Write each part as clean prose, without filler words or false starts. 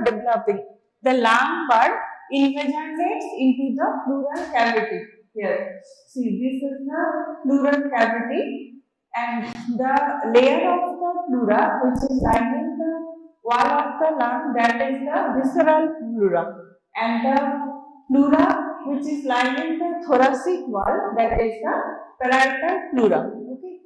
developing. The lung bud invaginates into the pleural cavity. Here, see, this is the pleural cavity, and the layer of the pleura which is lining the wall of the lung, that is the visceral pleura, and the pleura which is lining the thoracic wall, that is the parietal pleura. Okay.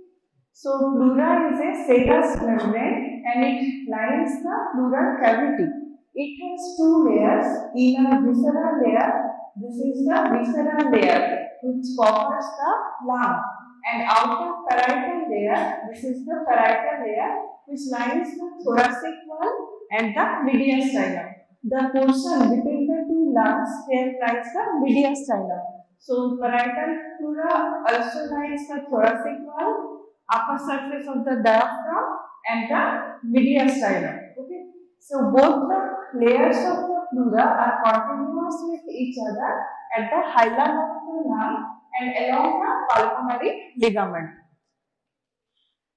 So pleura is a serous membrane and it lines the pleural cavity. It has two layers, inner visceral layer, this is the visceral layer which covers the lung, and outer parietal layer, this is the parietal layer which lines the thoracic wall and the mediastinum. The portion between the two lungs here lies the mediastinum. So parietal pleura also lines the thoracic wall, upper surface of the diaphragm and the mediastinum. Okay. So both the layers of the pleura are continuous with each other at the hilum of the lung and along the pulmonary ligament.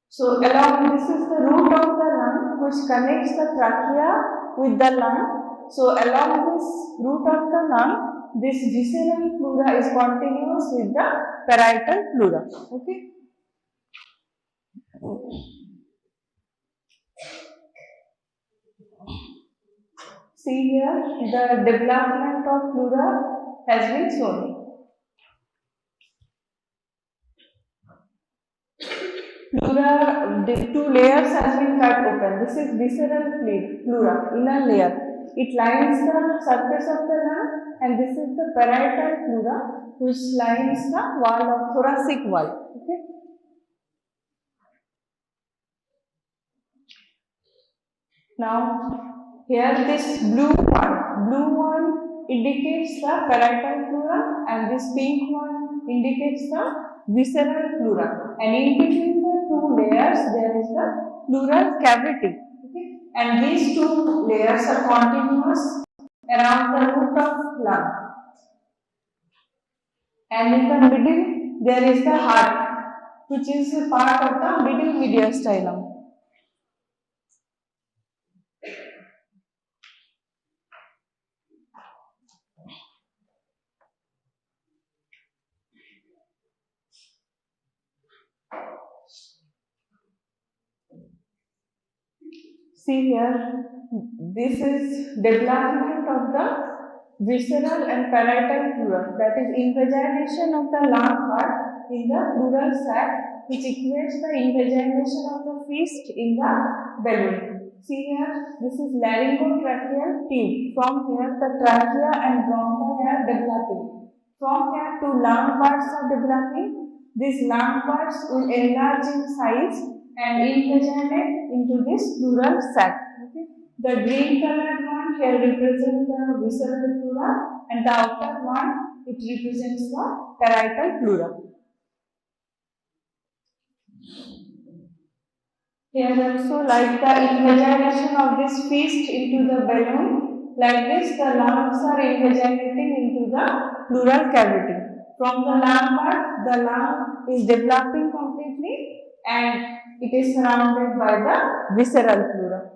So along, this is the root of the lung which connects the trachea with the lung. So along this root of the lung, this visceral pleura is continuous with the parietal pleura. Okay. See here, the development of pleura has been shown. Pleura, the two layers has been cut open. This is visceral pleura, inner layer. It lines the surface of the lung, and this is the parietal pleura which lines the wall of thoracic wall. Okay. Now, here this blue one indicates the parietal pleura, and this pink one indicates the visceral pleura, and in between the two layers there is the pleural cavity. Okay? And these two layers are continuous around the root of lung, and in the middle there is the heart, which is a part of the middle mediastinum. See here, this is development of the visceral and parietal pleura, that is invagination of the lung part in the pleural sac, which equates the invagination of the fist in the balloon. See here, this is laryngotracheal tube. From here, the trachea and bronchi are developing. From here, two lung parts are developing. These lung parts will enlarge in size and invaginate into this pleural sac. Okay. The green colored one here represents the visceral pleura, and the outer one it represents the parietal pleura. Here also, like the invagination of this fist into the balloon, like this the lungs are invaginating into the pleural cavity. From the lung part, the lung is developing completely and it is surrounded by the visceral pleura.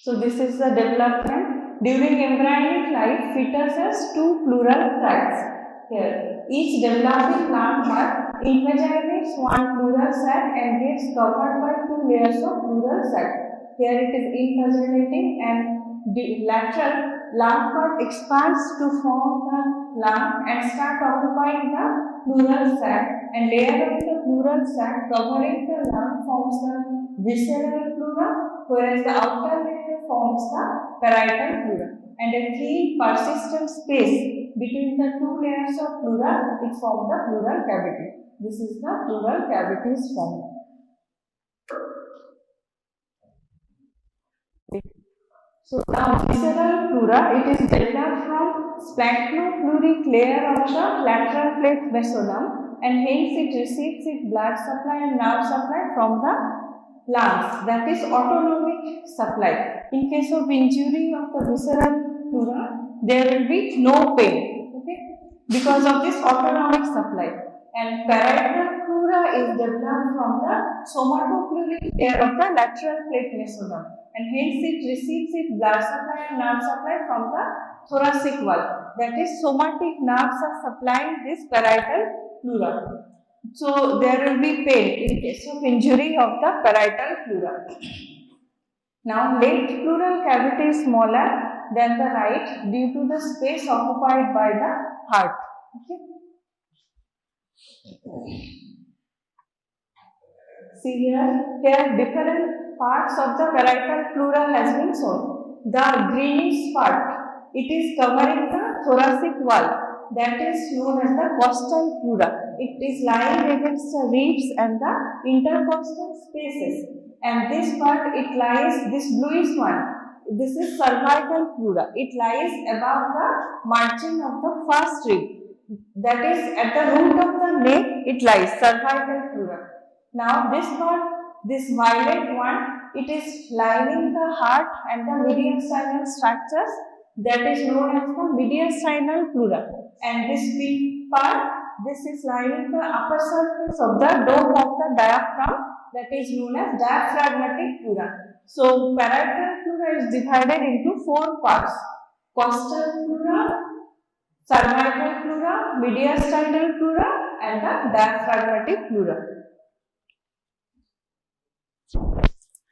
So this is the development. During embryonic life, fetus has two pleural sacs. Here, each developing lung part invaginates one pleural sac and gets covered by two layers of pleural sac. Here it is invaginating, and the lateral lung part expands to form the lung and start occupying the pleural sac, and layer of the pleural sac covering the lung forms the visceral pleura, whereas the outer layer forms the parietal pleura, and a thin persistent space between the two layers of pleura, it forms the pleural cavity. This is the pleural cavity is formed. So now visceral pleura, it is developed from splagchnopleuric layer of the lateral plate basorum, and hence it receives its blood supply and nerve supply from the lungs, that is autonomic supply. In case of injury of the visceral pleura, there will be no pain, okay, because of this autonomic supply. And parietal pleura is developed from the somatopleuric layer of the lateral plate mesoderm, and hence it receives its blood supply and nerve supply from the thoracic wall. That is, somatic nerves are supplying this parietal pleura. So there will be pain in case of injury of the parietal pleura. Now, left pleural cavity is smaller than the right due to the space occupied by the heart. Okay. See here different parts of the parietal pleura has been shown. The greenish part, it is covering the thoracic wall, that is known as the costal pleura. It is lying against the ribs and the intercostal spaces, and this part, it lies, this bluish one, this is cervical pleura. It lies above the margin of the first rib, that is at the root of the neck it lies, cervical pleura. Now this part, this violet one, it is lining the heart and the mediastinal structures, that is known as the mediastinal pleura. And this pink part, this is lining the upper surface of the dome of the diaphragm, that is known as diaphragmatic pleura. So parietal pleura is divided into 4 parts: costal pleura, cervical pleura, mediastinal pleura, and the diaphragmatic pleura.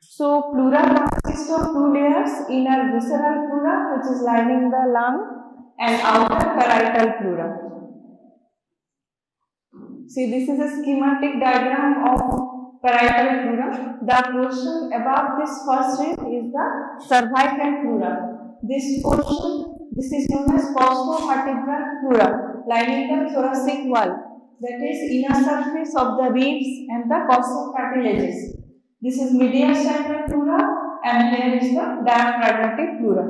So pleura consists of 2 layers: inner visceral pleura, which is lining the lung, and outer parietal pleura. See, this is a schematic diagram of parietal pleura. The portion above this first rib is the cervical pleura. This portion, this is known as costovertebral pleura, lining the thoracic wall, that is inner surface of the ribs and the costal cartilages. This is mediastinal pleura, and here is the diaphragmatic pleura.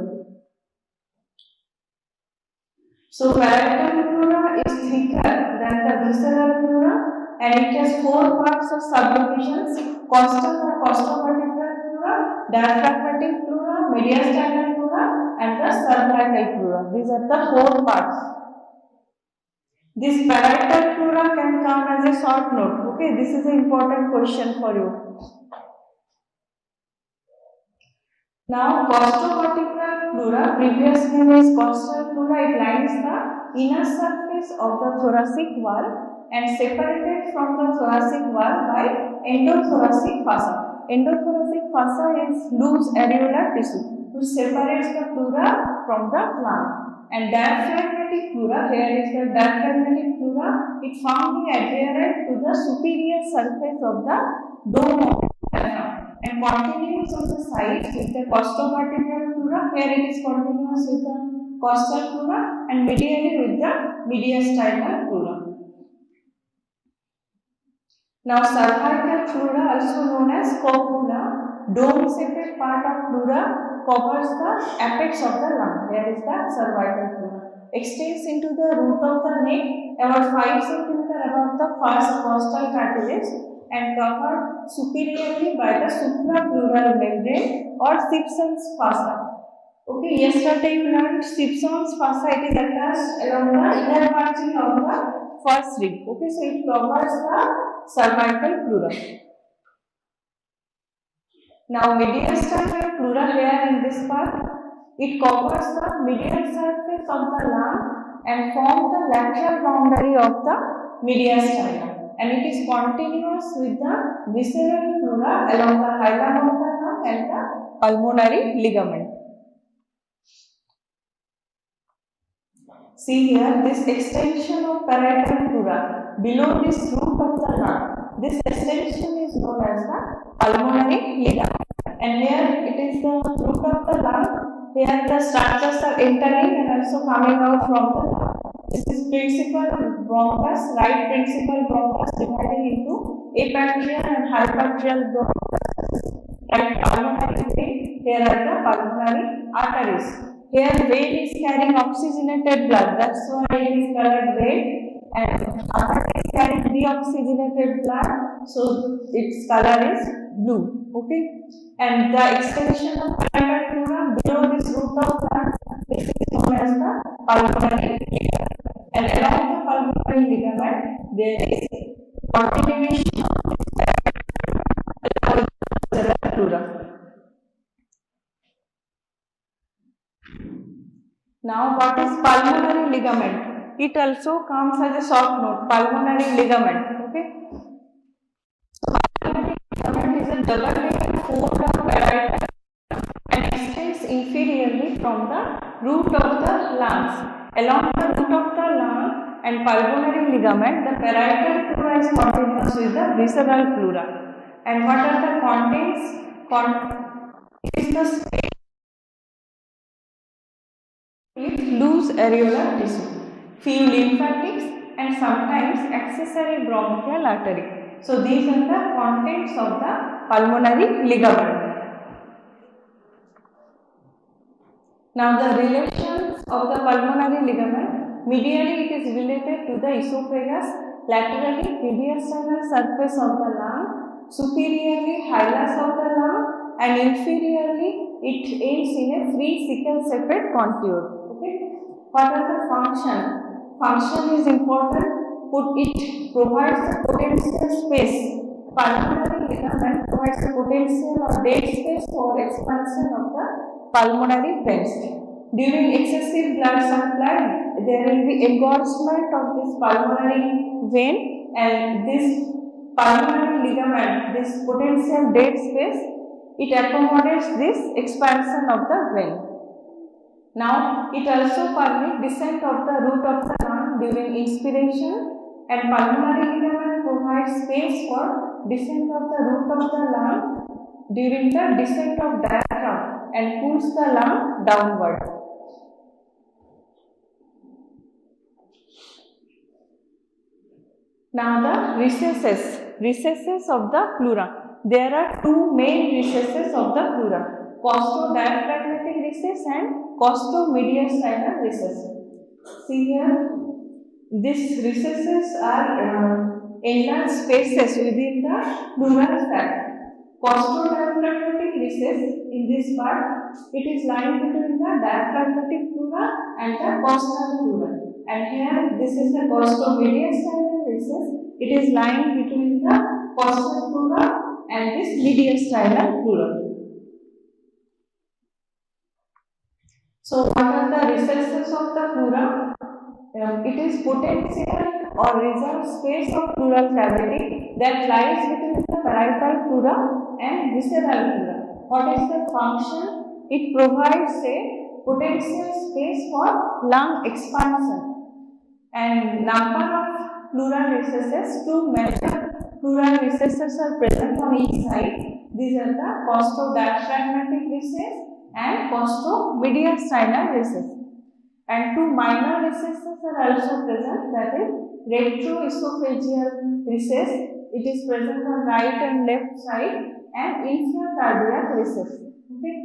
So parietal pleura is thicker than the visceral pleura, and it has 4 parts of subdivisions: costal or costovertebral pleura, diaphragmatic pleura, mediastinal pleura, and the cervical pleura. These are the 4 parts. This parietal pleura can come as a short note. Okay, this is an important question for you. Now, costovertebral pleura, previous name is costal pleura. It lines the inner surface of the thoracic wall and separated from the thoracic wall by endothoracic fossa. Endothoracic fossa is loose areolar tissue which separates the pleura from the lung. And diaphragmatic pleura, here is the diaphragmatic pleura. It found adherent to the superior surface of the dome of the diaphragm and continues on the sides with the costovertebral pleura. Here it is continuous with the costal pleura and medially with the mediastinal pleura. Now cervical pleura, also known as copula, dome-shaped part of pleura, covers the apex of the lung. Here is the cervical pleura. Extends into the root of the neck about 5 cm above the first costal cartilage and covered superiorly by the suprapleural membrane or Simpson's fossa. Okay, yesterday you learned Simpson's fossa. It is attached along the inner margin of the first rib. Okay, so it covers the cervical pleura. Now mediastinal pleura, here in this part, it covers the medial surface of the lung and forms the lateral boundary of the mediastinum, and it is continuous with the visceral pleura along the hilum of the lung and the pulmonary ligament. See here, this extension of parietal pleura below this root of the lung, this extension is known as the pulmonary ligament. And here it is the root of the lung. Here the structures are entering and also coming out from the lung. This is principal bronchus, right principal bronchus dividing into apatrial and hypatrial bronchus. Right pulmonary vein. Here are the pulmonary arteries. Here vein is carrying oxygenated blood. That's why it is colored red. And artery is carrying deoxygenated blood. So its color is blue. Okay. And the extension of parietal pleura below this root of lung, this is known as the pulmonary ligament. And along the pulmonary ligament, there is continuation of the pleura. Now, what is pulmonary ligament? It also comes as a short note. Pulmonary ligament. Okay. Pulmonary ligament is a double layered fold of parietal and extends inferiorly from the root of the lungs. Along the root of the lung and pulmonary ligament, the parietal pleura is continuous with the visceral pleura. And what are the contents? It is the space with loose areolar tissue, few lymphatics, and sometimes accessory bronchial artery. So these are the contents of the pulmonary ligament. Now the relations of the pulmonary ligament, medially it is related to the esophagus, laterally mediastinal surface of the lung, superiorly hilus of the lung, and inferiorly it ends in a free sickle-shaped contour. Okay. What are the function? Function is important. It provides the potential space. Pulmonary ligament provides the potential or dead space for expansion of the pulmonary veins. During excessive blood supply, there will be engorgement of this pulmonary vein, and this pulmonary ligament, this potential dead space, it accommodates this expansion of the vein. Now, it also permits descent of the root of the lung during inspiration, and pulmonary ligament provides space for descent of the root of the lung during the descent of diaphragm and pulls the lung downward. Now the recesses of the pleura. There are two main recesses of the pleura: costodiaphragmatic recess and costomediastinal recess. See here, these recesses are enlarged spaces within the pleural sac. Costodiaphragmatic recess, in this part, it is lying between the diaphragmatic pleura and the costal pleura. And here, this is the costomediastinal recess. It is lying between the costal pleura and this mediastinal pleura. So, what are the recesses of the pleura? It is potential or reserved space of pleural cavity that lies between the parietal pleura and visceral pleura. What is the function? It provides a potential space for lung expansion. And number of pleural recesses, two major pleural recesses are present on each side. These are the costodiaphragmatic recess and costomediastinal recess. And two minor recesses are also present, that is retroesophageal recess. It is present on right and left side, and infracardiac recess. Okay.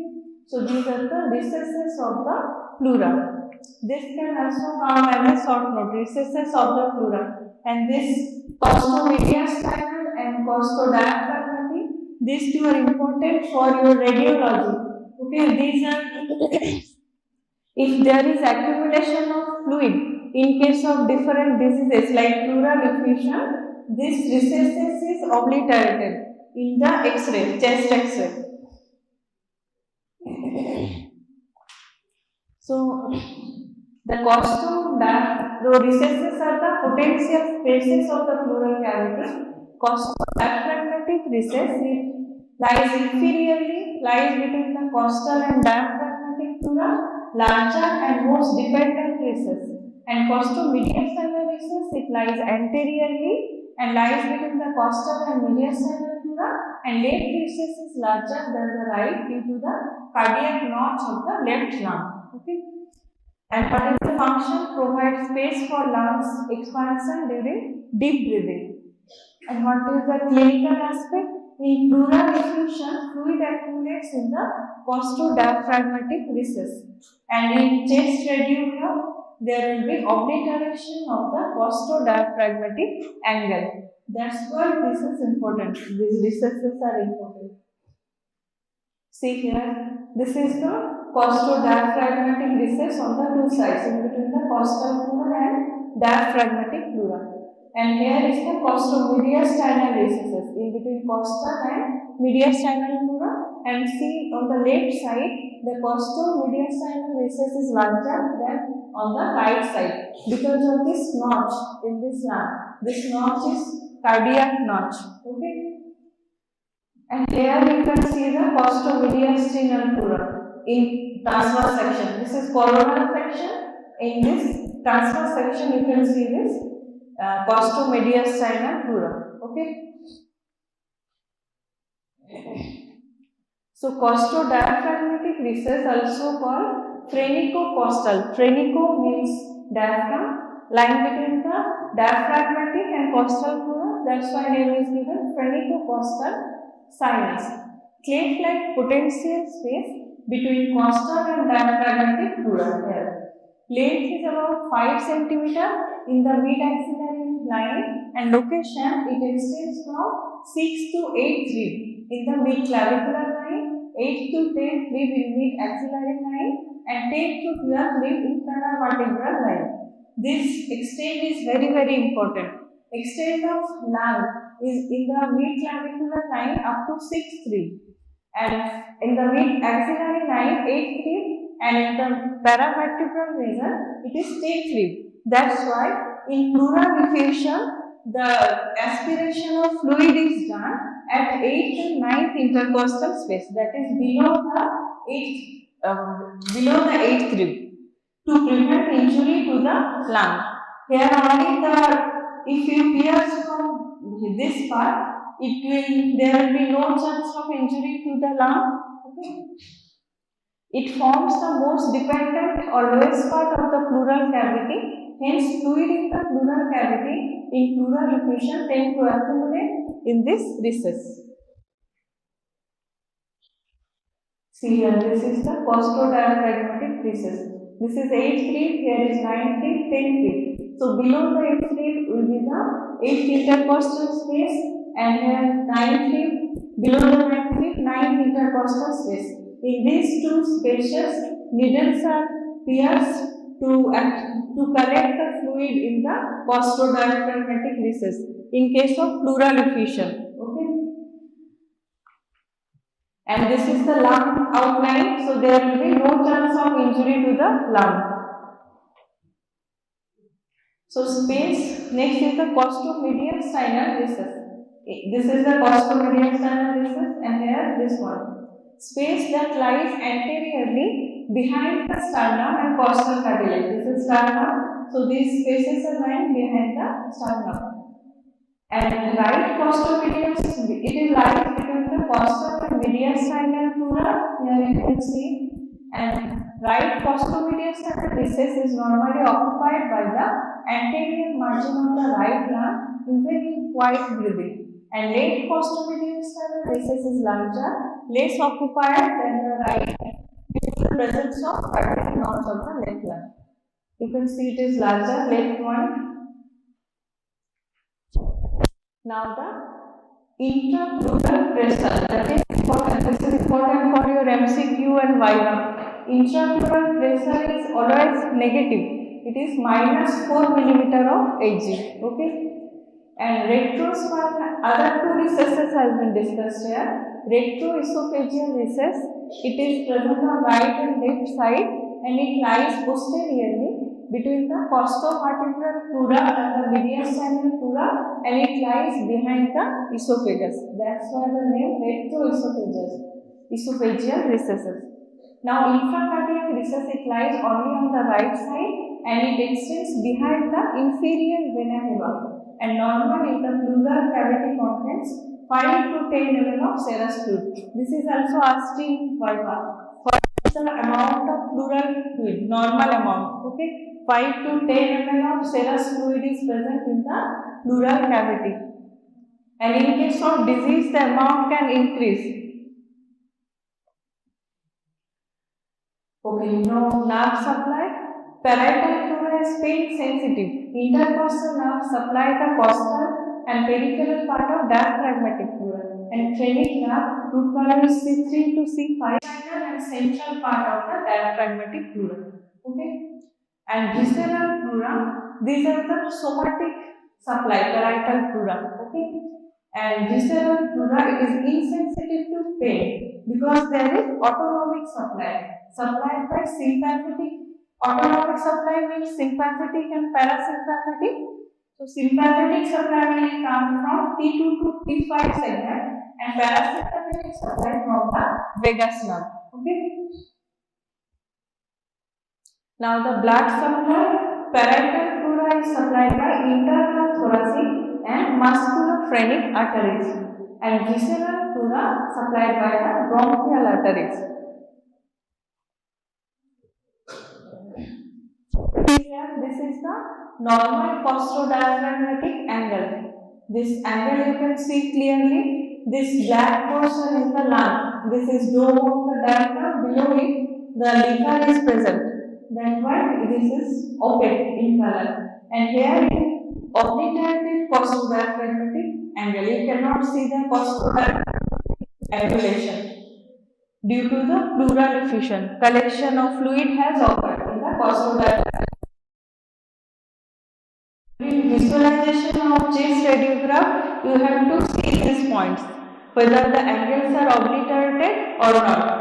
So these are the recesses of the pleura. This can also come as a short note, recesses of the pleura. And this costomediastinal and costodiaphragmatic, these two are important for your radiology. Okay, these are if there is accumulation of fluid in case of different diseases like pleural effusion, this recesses is obliterated in the X-ray, chest X-ray. So, the recesses are the potential spaces of the pleural cavity. Costodiaphragmatic recess, it lies inferiorly, lies between the costal and diaphragmatic pleura. Larger and most dependent recess, and costomediastinal recess, it lies anteriorly and lies between the costal and mediastinal pleura, and left recess is larger than the right due to the cardiac notch of the left lung. Okay. And what is the function? Provide space for lungs expansion during deep breathing. And what is the clinical aspect? In pleural effusion, fluid accumulates in the costodiaphragmatic recess. And in chest radiograph, there will be obliteration of the costodiaphragmatic angle. That's why this is important. These recesses are important. See here, this is the costodiaphragmatic recess on the two sides, in between the costal pleura and diaphragmatic pleura. And here is the costo-mediastinal recesses in between costal and mediastinal pleura. And see on the left side, the costo-mediastinal recess is larger than on the right side because of this notch in this lung. This notch is cardiac notch. Okay. And here you can see the costo-mediastinal pleura in transverse section. This is coronal section. In this transverse section, you can see this costo-mediastinal pleura. Okay. So costodiaphragmatic recess also called phrenico-costal. Phrenico means diaphragm, lying between the diaphragmatic and costal pleura. That's why name is given phrenico-costal sinus. Cleft-like potential space between costal and diaphragmatic pleura here. Length is about 5 cm in the mid-axillary line and location it extends from 6 to 8 rib in the mid-clavicular line, 8 to 10 rib in mid-axillary line and 10 to 12 rib in paravertebral line. This extent is very important. Extent of lung is in the mid-clavicular line up to 6 rib and in the mid-axillary line 8 rib and in the paravertebral region it is 10 rib. That's why in pleural effusion the aspiration of fluid is done at 8th and 9th intercostal space, that is below the 8th rib to prevent injury to the lung. Here only if you pierce from this part, there will be no chance of injury to the lung. Okay. It forms the most dependent or lowest part of the pleural cavity. Hence, fluid in the pleural cavity in pleural effusion tend to accumulate in this recess. See here, this is the costodiaphragmatic recess. This is 8th rib, here is 9th rib, 10th rib. So below the 8th rib will be the 8th intercostal space and here 9th rib, below the 9th rib, 9th intercostal space. In these two spaces, needles are pierced to collect the fluid in the costodiaphragmatic recess in case of pleural effusion. Okay. And this is the lung outline, so there will be no chance of injury to the lung. So space, next is the costo-mediastinal recess. This is the costo-mediastinal recess and here this one. Space that lies anteriorly behind the sternum and costal cartilage. This is sternum, so these spaces are lying behind the sternum. And right costo-mediastinal, it is lying between the costal and mediastinal pleura. Here you can see. And right costo-mediastinal recess is normally occupied by the anterior margin of the right lung, even in quiet breathing. And left costo-mediastinal recess is larger, less occupied than the right due to the presence of cardiac nodes of the left lung. You can see it is larger, left one. Now the intrapleural pressure, that is important. This is important for your MCQ and Viva. Intrapleural pressure is always negative. It is minus 4 mm of Hg. Okay. And retrospinal, other two recesses has been discussed here. Retroesophageal recess, it is present on right and left side and it lies posteriorly between the costovertebral pleura and the mediastinal pleura and it lies behind the esophagus. That's why the name retroesophageal recesses. Now infracardiac recess, it lies only on the right side and it extends behind the inferior vena cava. And normally the pleural cavity contains 5 to 10 ml of serous fluid. This is also asked in Viva. What is the amount of pleural fluid? Normal amount. Okay, 5 to 10 ml of serous fluid is present in the pleural cavity. And in case of disease, the amount can increase. Okay, no nerve supply. Parietal pleura is pain sensitive. Intercostal nerves supply the costal and peripheral part of diaphragmatic pleura. And phrenic nerve, root column is C3 to C5, and central part of the diaphragmatic pleura. Okay. And visceral pleura, these are the somatic supply, parietal pleura. Okay, and visceral pleura, it is insensitive to pain because there is autonomic supply supplied by sympathetic. Autonomic supply means sympathetic and parasympathetic. So sympathetic supply will come from T2 to T5 segment and parasympathetic supply from the vagus nerve. Okay. Now the blood supply, parietal pleura is supplied by internal thoracic and musculophrenic arteries, and visceral pleura supplied by the bronchial arteries. Here, this is the normal costodiaphragmatic angle. This angle you can see clearly. This black portion is the lung. This is dome of the diaphragm. Below it, the liver is present. That's why this is opaque in color. And here it is obliterated costodiaphragmatic angle. You cannot see the costodiaphragmatic angulation due to the pleural effusion. Collection of fluid has occurred in the costodiaphragm. In visualization of chest radiograph, you have to see these points, whether the angles are obliterated or not.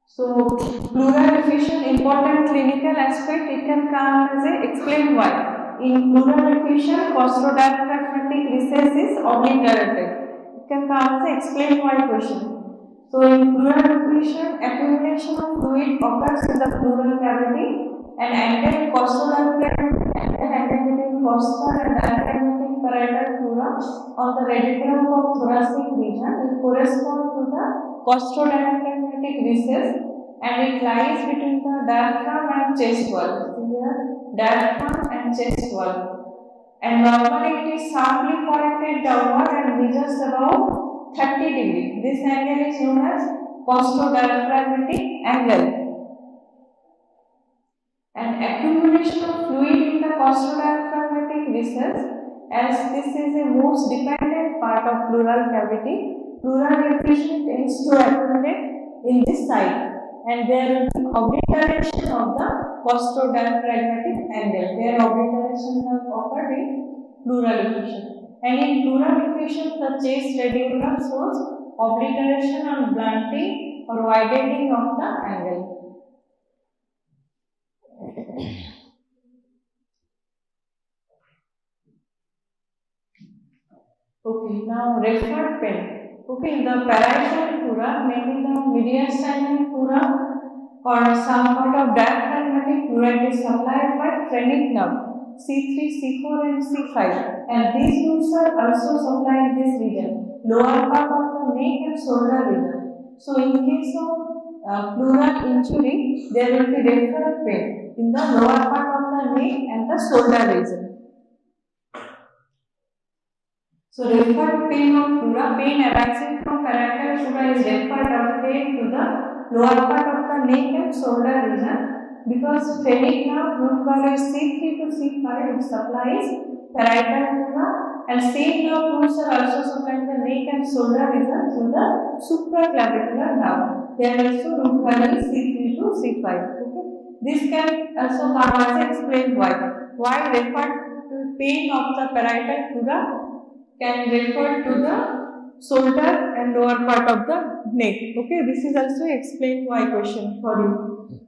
So, pleural effusion, important clinical aspect, it can come as a explain why. In pleural effusion, costodiaphragmatic recess is obliterated. It can come as a explain why question. So, in pleural effusion, accumulation of fluid occurs in the pleural cavity, and angle costodiaphragmatic angle between costa and diaphragmatic parietal pleura on the radiogram of thoracic region, it corresponds to the costodiaphragmatic recess, and it lies between the diaphragm and chest wall. Here, diaphragm and chest wall, and normally it is sharply pointed downward and measures about 30 degrees. This angle is known as costodiaphragmatic angle. And accumulation of fluid in the costodiaphragmatic recess, as this is a most dependent part of pleural cavity, pleural effusion tends to accumulate in this side, and there will be obliteration of the costodiaphragmatic angle. Their obliteration have occurred in pleural effusion, and in pleural effusion the chest radiogram shows obliteration and blunting or widening of the angle. Okay, now referred pain. Okay, the parietal pleura, mainly the mediastinal pleura or some part of diaphragmatic pleura is supplied by phrenic nerve C3, C4 and C5, and these nerves are also supplied this region, lower part of the neck and shoulder region. So in case of pleural injury, there will be referred pain in the lower part of the neck and the shoulder region. So referred pain of pleura, pain arising from parietal pleura is referred or pain to the lower part of the neck and shoulder region, because phrenic nerve root value is C3 to C5, it supplies parietal pleura, and same nerve roots are also supplying the neck and shoulder region through the supraclavicular nerve. They are also root value is C3 to C5. Okay. This can also come as explain why referred to pain of the parietal pleura can refer to the shoulder and lower part of the neck. Okay, this is also explain why question for you.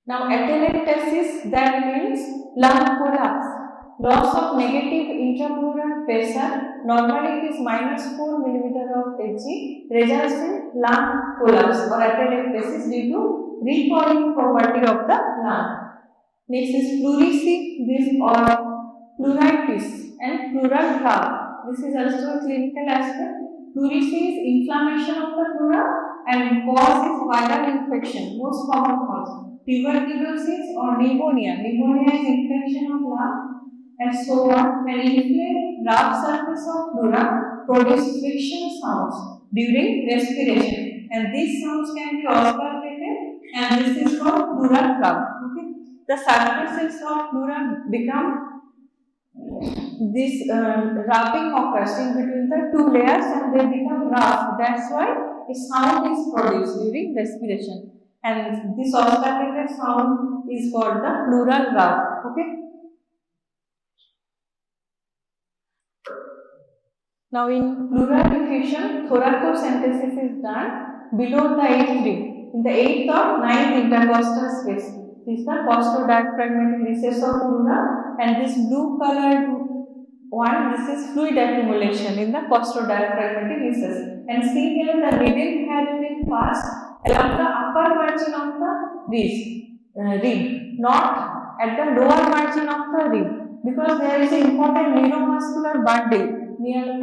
Now, atelectasis, that means lung collapse, loss of negative intrapleural pressure. Normally, it is -4 mm of Hg, results in lung collapse or atelectasis due to recoiling property of the lung. Next is pleurisy, this or pleuritis and pleural calf. This is also a clinical aspect. Pleurisy is inflammation of the pleura and cause is viral infection, most common cause. Tuberculosis or pneumonia. Pneumonia is infection of lung and so on. And inflamed rough surface of pleura produce friction sounds during respiration, and these sounds can be auscultated, and this is called pleural calf. Okay. The surfaces of pleura become this wrapping occurs in between the two layers and they become rough. That's why a sound is produced during respiration. and this oscillated sound is called the pleural valve. Okay. Now in pleural diffusion, thoracocentesis is done below the eighth rib, in the eighth or ninth intercostal space. This is the costodiaphragmatic recess of pleura, and this blue colored one, this is fluid accumulation in the costodiaphragmatic recess. And see here the needle has been passed along the upper margin of the rib, not at the lower margin of the rib, because there is an important neuromuscular bundle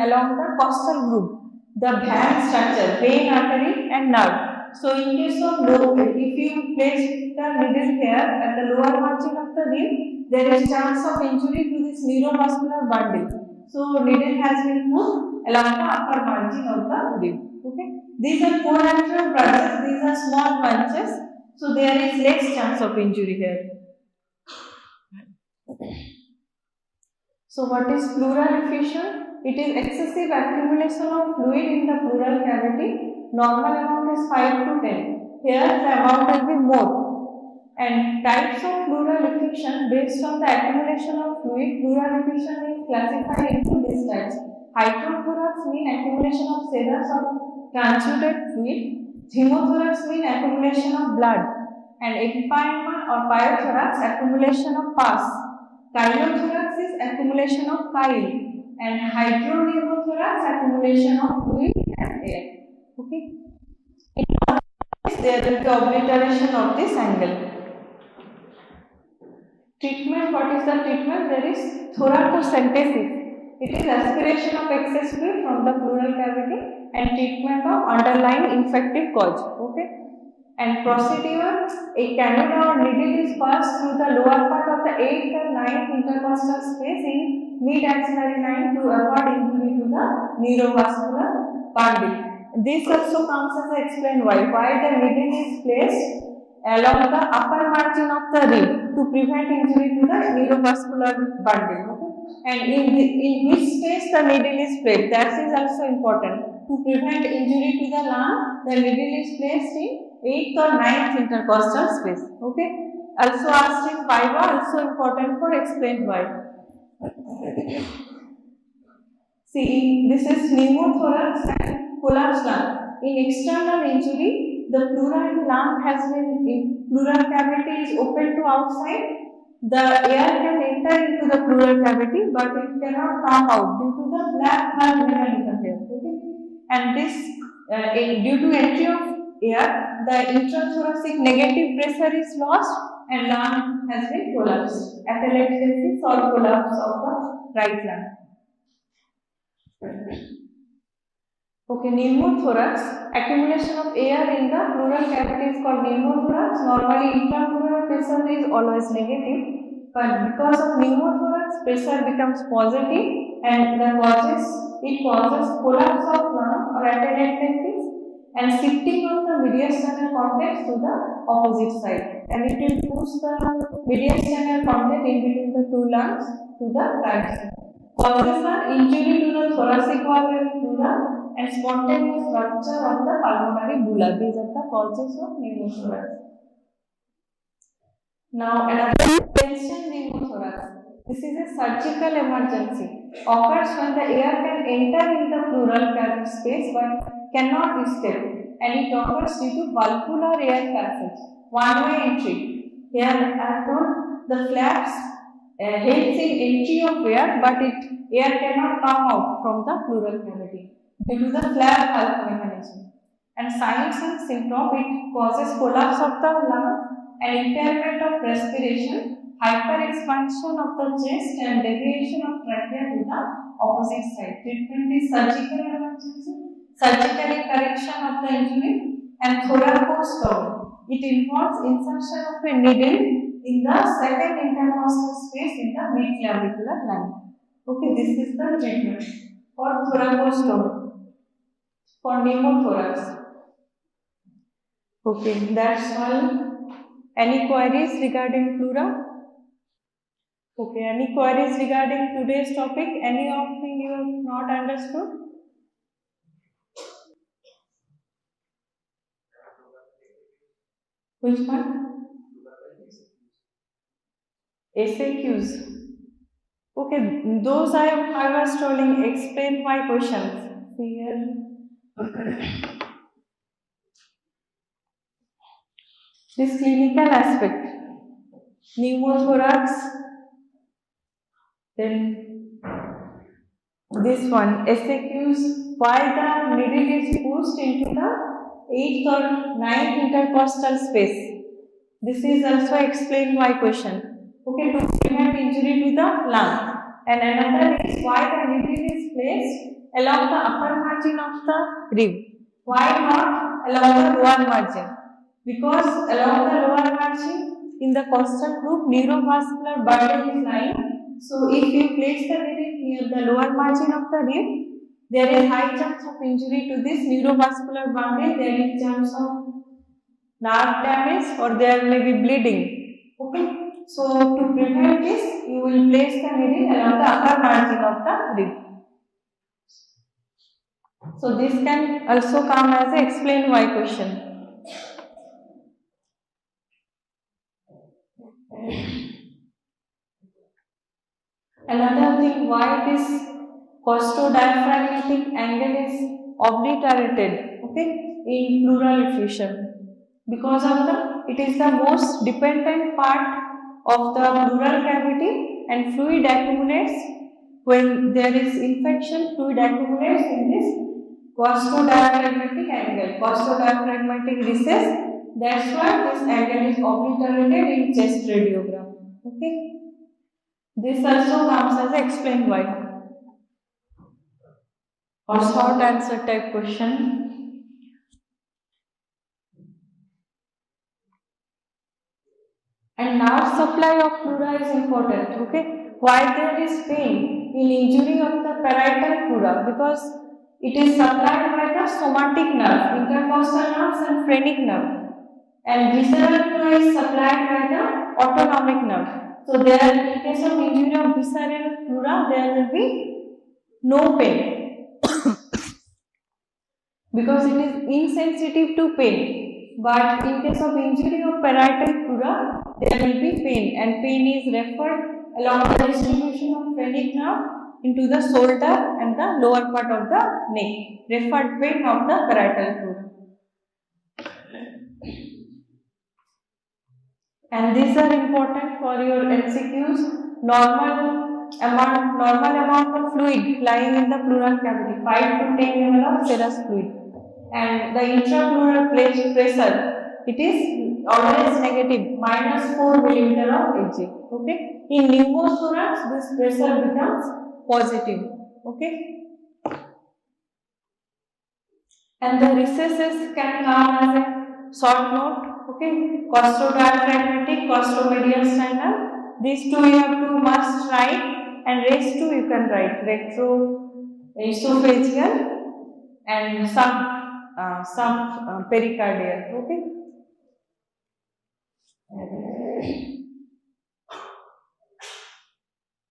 along the costal groove, the band structure, vein, artery and nerve. So in case of if you place the needle here at the lower margin of the rib, there is chance of injury to this neuromuscular bundle. So needle has been put along the upper margin of the rib. Okay. These are collateral branches, these are small branches, so there is less chance of injury here. So what is pleural effusion? It is excessive accumulation of fluid in the pleural cavity. Normal amount is 5 to 10. Here the amount will be more. And types of pleural effusion based on the accumulation of fluid, pleural effusion is classified into these types. Hydrothorax mean accumulation of serous or transuded fluid. Hemothorax mean accumulation of blood. And empyema or pyothorax accumulation of pus. Chylothorax is accumulation of chyle, and hydropneumothorax accumulation of fluid and air. Okay. In all cases, there will be obliteration of this angle. Treatment. What is the treatment? There is thoracocentesis. It is aspiration of excess fluid from the pleural cavity and treatment of underlying infective cause. Okay. And procedure, a cannula or needle is passed through the lower part of the 8th and 9th intercostal space in mid-axillary line to avoid injury to the neurovascular bundle. This also comes as I explain why the needle is placed along the upper margin of the rib to prevent injury to the neurovascular bundle. Okay? And in which space the needle is placed, that is also important. To prevent injury to the lung, the needle is placed in 8th or 9th intercostal space. Okay. Also asked in Viva, also important for explain why. See, this is pneumothorax and collapsed lung. In external injury, the pleural lung has been, pleural cavity is open to outside. The air can enter into the pleural cavity, but it cannot come out due to the black valve mechanism here. Okay. And this, due to entry of air, the intrathoracic negative pressure is lost and lung has been collapsed. Atelectasis or collapse of the right lung. Okay, pneumothorax, accumulation of air in the pleural cavity is called pneumothorax. Normally intrapleural pressure is always negative, but because of pneumothorax, pressure becomes positive and it causes collapse of lung or atelectasis and shifting of the mediastinal contact to the opposite side, and it will push the mediastinal contact in between the two lungs to the right side. Causes are injury to the thoracic wall and pleura and spontaneous rupture of the pulmonary bulla. These are the causes of pneumothorax. Now another tension pneumothorax. This is a surgical emergency. Occurs when the air can enter in the pleural cavity space but cannot escape, and it occurs due to valvular air passage, one-way entry. Here I have told the flaps helps in entry of air, but air cannot come out from the pleural cavity due to the flap valve mechanism. And signs and symptoms, it causes collapse of the lung and impairment of respiration, hyperexpansion of the chest and deviation of trachea to the opposite side. Treatment is surgical emergency, surgical correction of the injury, and thoracostomy. It involves insertion of a needle in the second intercostal space in the mid-clavicular line. Okay, this is the treatment for thoracostomy, for pneumothorax. Okay, that's all. Any queries regarding pleura? Okay, any queries regarding today's topic? Any of thing you have not understood? Which one? SAQs. Okay, those I was telling, explain my questions. Here. This clinical aspect, pneumothorax, then this one, SAQs, why the needle is pushed into the 8th or 9th intercostal space. This is also explained my question. Okay, to prevent injury to the lung. And another is why the needle is placed along the upper margin of the rib. Why not along the lower margin? Because along the lower margin in the costal group, neurovascular bundle is lying. So if you place the needle near the lower margin of the rib, there is high chance of injury to this neurovascular bundle. There is chance of nerve damage or there may be bleeding. Okay. So to prevent this, you will place the needle along the upper margin of the rib. So this can also come as a explain why question. Another thing, why this costodiaphragmatic angle is obliterated, okay, in pleural effusion. Because of it is the most dependent part of the pleural cavity and fluid accumulates when there is infection, fluid accumulates in this costodiaphragmatic angle, costodiaphragmatic recess. That's why this angle is obliterated in chest radiogram. Okay. This also comes as a explain why or short answer type question. And nerve supply of pleura is important. Okay, why there is pain in injury of the parietal pleura? Because it is supplied by the somatic nerve, intercostal nerves and phrenic nerve, and visceral pleura is supplied by the autonomic nerve. So there, in case of injury of visceral pleura, there will be no pain because it is insensitive to pain. But in case of injury of parietal pleura, there will be pain, and pain is referred along the distribution of phrenic nerve into the shoulder and the lower part of the neck. Referred pain of the parietal pleura. And these are important for your MCQs. Normal amount of fluid lying in the pleural cavity, 5 to 10 ml of serous fluid. And the intrapleural pressure, it is always negative, minus 4 millimeter of Hg. Okay. In pneumothorax, this pressure becomes positive. Okay. And the recesses can come as a short note. Okay, costodiaphragmatic, costomediastinal. These two you have to must write, and rest two you can write. Retroesophageal and some pericardial. Okay.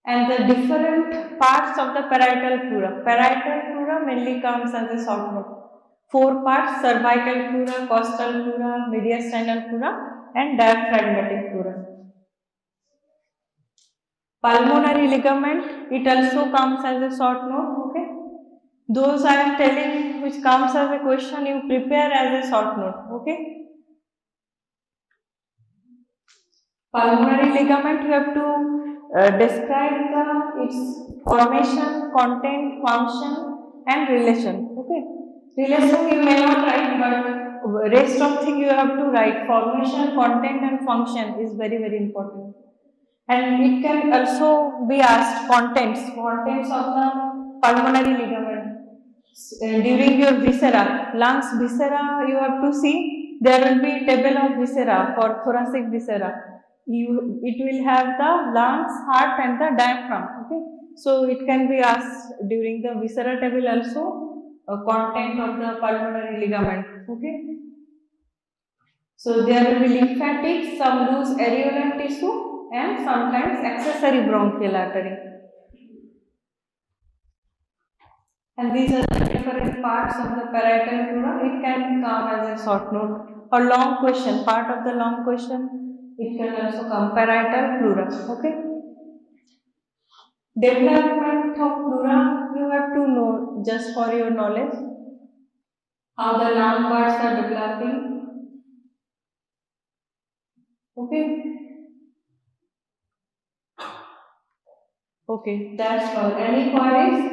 And the different parts of the parietal pleura. Parietal pleura mainly comes as a short note. 4 parts: cervical pleura, costal pleura, mediastinal pleura, and diaphragmatic pleura. Pulmonary ligament, it also comes as a short note. Okay. Those I am telling which comes as a question, you prepare as a short note. Okay. Pulmonary ligament, you have to describe its formation, content, function, and relation. Okay. Relation you may not write, but rest of thing you have to write. Formation, content, and function is very important. And it can also be asked contents of the pulmonary ligament. During your viscera, lungs viscera, you have to see there will be table of viscera for thoracic viscera. It will have the lungs, heart, and the diaphragm. Okay, so it can be asked during the viscera table also. Content of the pulmonary ligament. Okay. So there will be lymphatic, some loose areolar tissue, and sometimes accessory bronchial artery. And these are the different parts of the parietal pleura. It can come as a short note. or long question, part of the long question. It can also come parietal pleura. Okay. Development of pleura, you have to know just for your knowledge how the lung parts are developing. Okay. Okay, that's all. Any queries?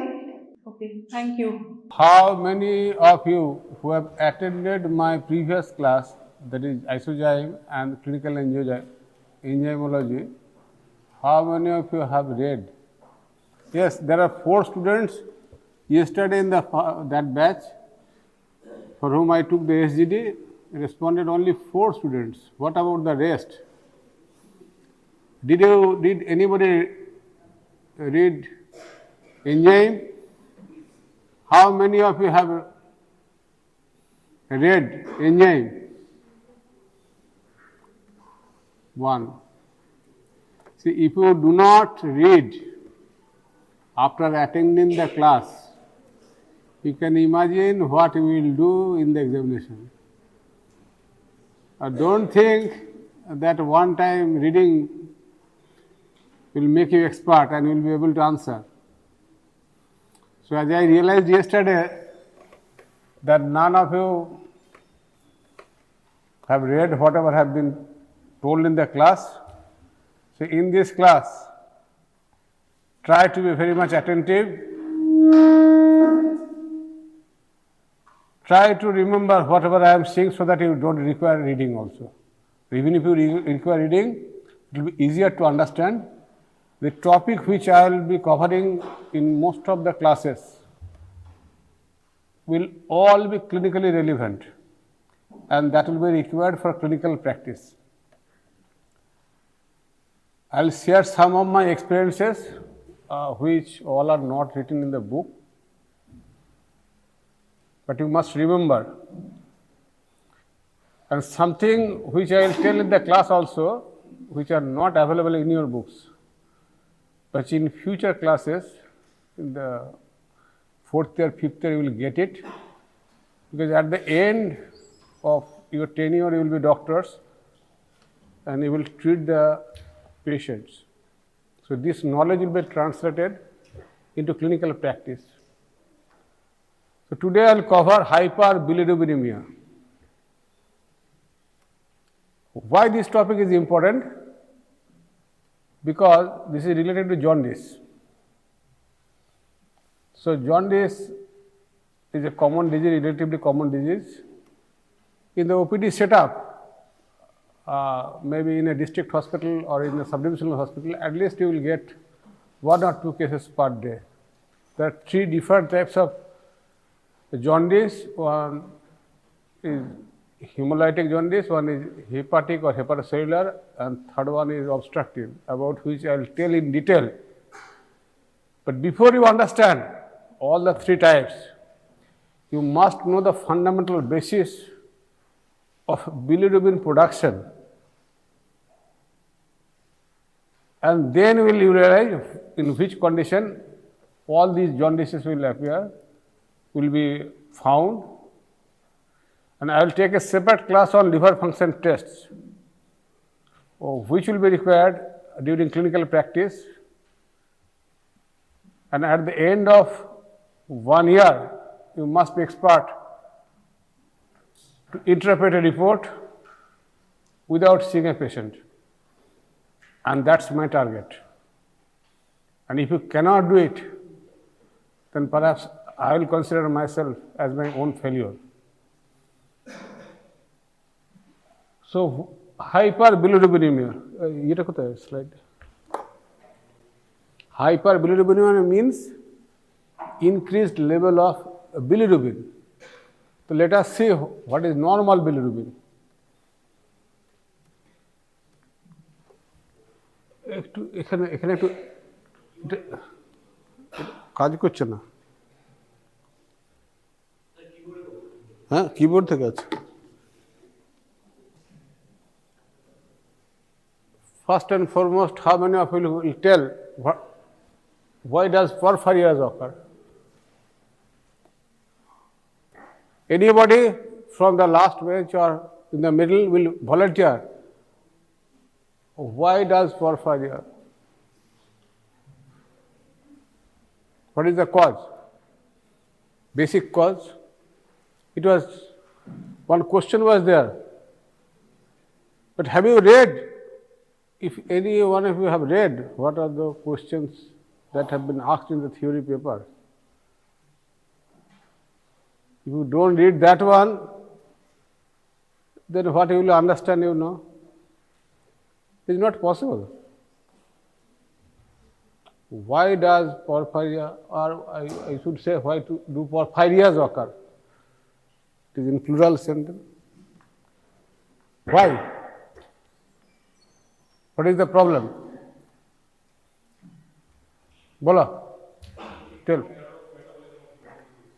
Okay, thank you. How many of you who have attended my previous class, that is isozyme and clinical enzymology, how many of you have read? Yes, there are 4 students yesterday in that batch for whom I took the SGD, responded only 4 students. What about the rest? Did anybody read enzyme? How many of you have read enzyme? 1. See, if you do not read after attending the class, you can imagine what you will do in the examination. Don't think that one time reading will make you expert and you will be able to answer. So as I realized yesterday that none of you have read whatever have been told in the class. So in this class, try to be very much attentive. Try to remember whatever I am saying so that you don't require reading also. Even if you require reading, it will be easier to understand. The topic which I will be covering in most of the classes will all be clinically relevant, and that will be required for clinical practice. I will share some of my experiences which all are not written in the book, but you must remember. And something which I will tell in the class also, which are not available in your books, but in future classes, in the 4th year, 5th year, you will get it, because at the end of your tenure, you will be doctors and you will treat the patients. So this knowledge will be translated into clinical practice. So today I will cover hyperbilirubinemia. Why this topic is important? Because this is related to jaundice. So jaundice is a common disease, relatively common disease. In the OPD setup, maybe in a district hospital or in a subdivisional hospital, at least you will get 1 or 2 cases per day. There are 3 different types of jaundice. One is hemolytic jaundice, one is hepatic or hepatocellular, and third one is obstructive, about which I will tell in detail. But before you understand all the 3 types, you must know the fundamental basis of bilirubin production, and then you will realize in which condition all these jaundices will appear, will be found. And I will take a separate class on liver function tests, which will be required during clinical practice. And at the end of 1 year, you must be expert to interpret a report without seeing a patient. And that's my target. And if you cannot do it, then perhaps I will consider myself as my own failure. So, hyperbilirubinemia, slide. Hyperbilirubinemia means increased level of bilirubin. So, let us see what is normal bilirubin. এখানে একটু কাজ করছে না, হ্যাঁ keyboard থেকে আছে। First and foremost, how many of you will tell why does porphyrias occur? Anybody from the last bench or in the middle will volunteer. Why does porphyria? What is the cause? Basic cause. It was, one question was there. But have you read, if any one of you have read, what are the questions that have been asked in the theory paper? If you don't read that one, then what you will understand, you know? It is not possible. Why does porphyria, or I should say, why do porphyrias occur? It is in plural sentence. Why? What is the problem? Bola. Tell.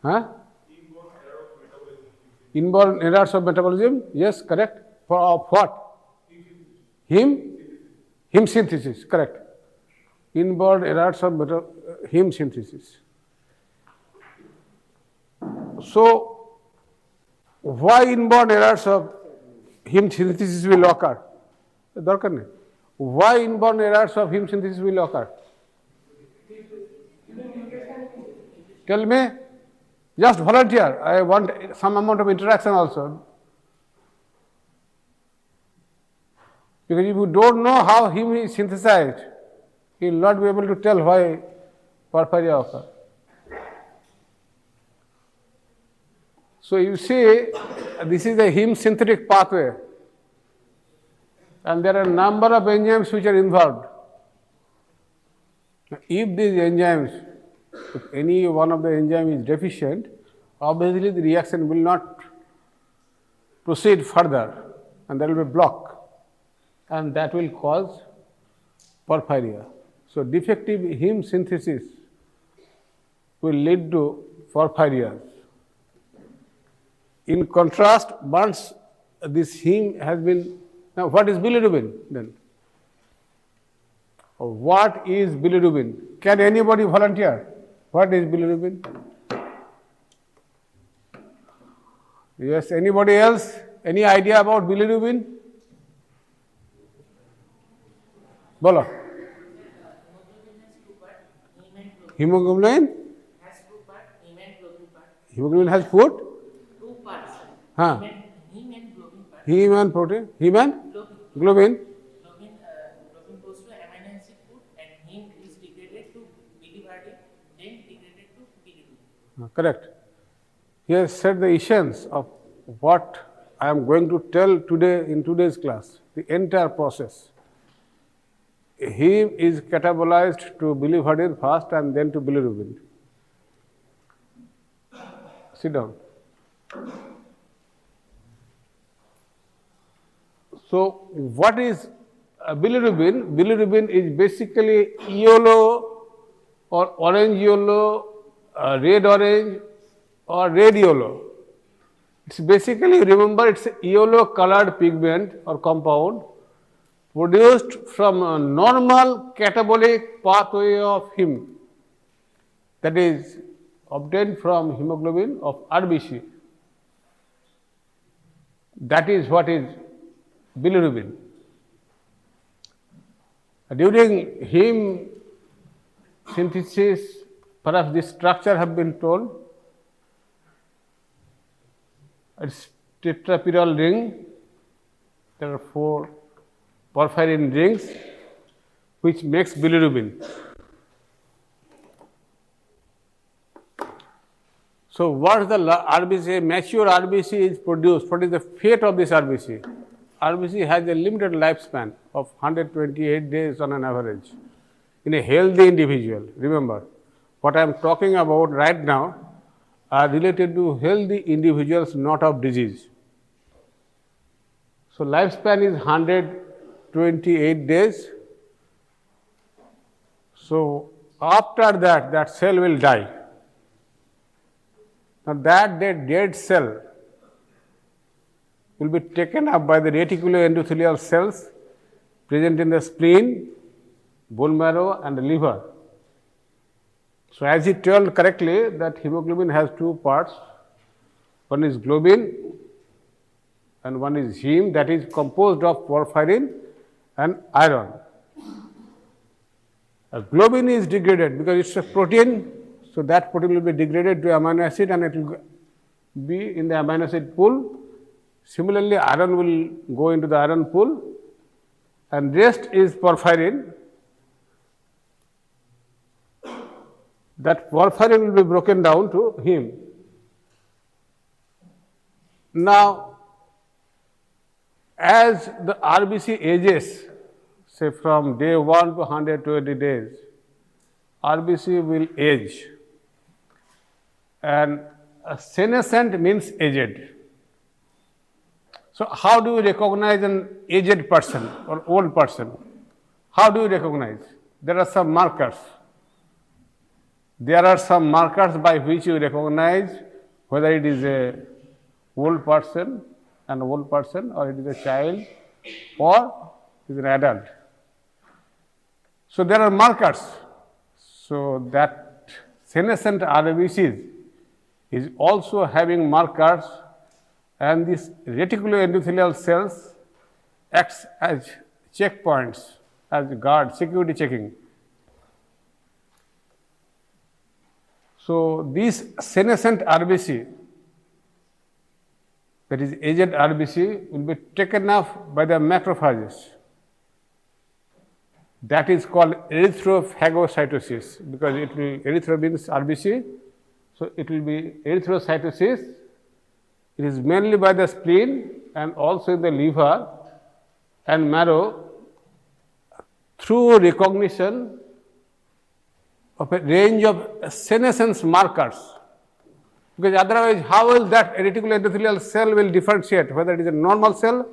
Huh? Inborn errors of metabolism? Yes, correct. For of what? Heme synthesis, correct. Inborn errors of heme synthesis. So, why inborn errors of heme synthesis will occur? Why inborn errors of heme synthesis will occur? Tell me. Just volunteer. I want some amount of interaction also. Because if you don't know how heme is synthesized, you will not be able to tell why porphyria occurs. So you see, this is the heme synthetic pathway, and there are a number of enzymes which are involved. If these enzymes, if any one of the enzyme is deficient, obviously the reaction will not proceed further, and there will be a block, and that will cause porphyria. So defective heme synthesis will lead to porphyrias. In contrast, once this heme has been, now what is bilirubin then? What is bilirubin? Can anybody volunteer? What is bilirubin? Yes, anybody else? Any idea about bilirubin? Bolo. Hemoglobin has two parts, heme and globin part. Hemoglobin has food? Two parts. Huh. Heme and globin part. Heme and protein? Heme and Globin. globin? Globin goes to amino acid food and heme is degraded to biliverdin, then degraded to bilirubin. Correct. He has said the essence of what I am going to tell today in today's class, the entire process. Heme is catabolized to biliverdin first and then to bilirubin. Sit down. So, what is bilirubin? Bilirubin is basically yellow or orange yellow, red orange or red yellow. It's basically, remember, it's a yellow colored pigment or compound produced from a normal catabolic pathway of heme, that is obtained from hemoglobin of RBC. That is what is bilirubin. During heme synthesis, perhaps this structure have been told. It's tetrapyral ring. There are 4 porphyrin rings which makes bilirubin. So what is the RBC? Mature RBC is produced. What is the fate of this RBC? RBC has a limited lifespan of 128 days on an average in a healthy individual. Remember, what I am talking about right now are related to healthy individuals, not of disease. So lifespan is 128 days. So after that, that cell will die. Now that dead cell will be taken up by the reticuloendothelial cells present in the spleen, bone marrow and the liver. So as he told correctly that hemoglobin has 2 parts. One is globin and one is heme, that is composed of porphyrin and iron. Globin is degraded because it's a protein, so that protein will be degraded to amino acid and it will be in the amino acid pool. Similarly, iron will go into the iron pool and rest is porphyrin. That porphyrin will be broken down to heme. Now, as the RBC ages, say from day 1 to 120 days, RBC will age, and senescent means aged. So, how do you recognize an aged person or old person? How do you recognize? There are some markers. There are some markers by which you recognize whether it is a old person, an old person, or it is a child, or it is an adult. So there are markers. So that senescent RBCs is also having markers, and these reticuloendothelial cells acts as checkpoints, as guard, security checking. So these senescent RBC, that is aged RBC, will be taken up by the macrophages. That is called erythrophagocytosis, because it will, erythro means RBC, so it will be erythrocytosis. It is mainly by the spleen and also in the liver and marrow through recognition of a range of senescence markers. Because otherwise, how will that reticuloendothelial cell will differentiate whether it is a normal cell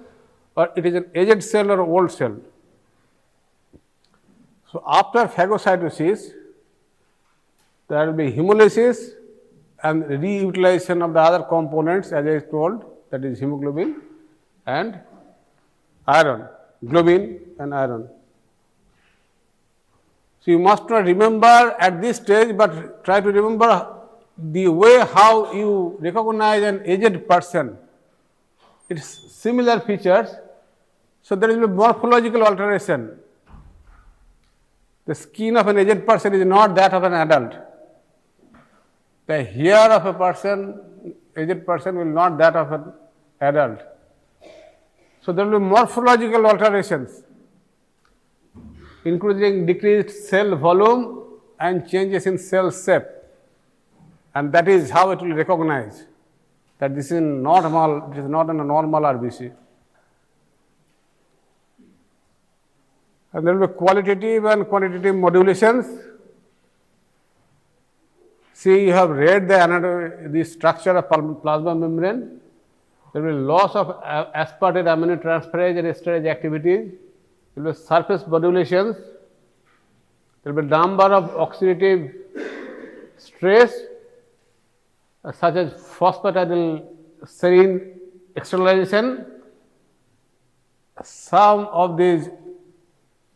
or it is an aged cell or old cell? So after phagocytosis, there will be hemolysis and reutilization of the other components, as I told, that is hemoglobin and iron, globin and iron. So you must not remember at this stage, but try to remember the way how you recognize an aged person. It's similar features. So there is a morphological alteration. The skin of an aged person is not that of an adult. The hair of a person, aged person, will not that of an adult. So there will be morphological alterations, including decreased cell volume and changes in cell shape. And that is how it will recognize that this is normal, it is not a normal RBC. And there will be qualitative and quantitative modulations. See, you have read the structure of plasma membrane. There will be loss of aspartate aminotransferase and esterase activities. There will be surface modulations. There will be number of oxidative stress, such as phosphatidyl serine externalization. Some of these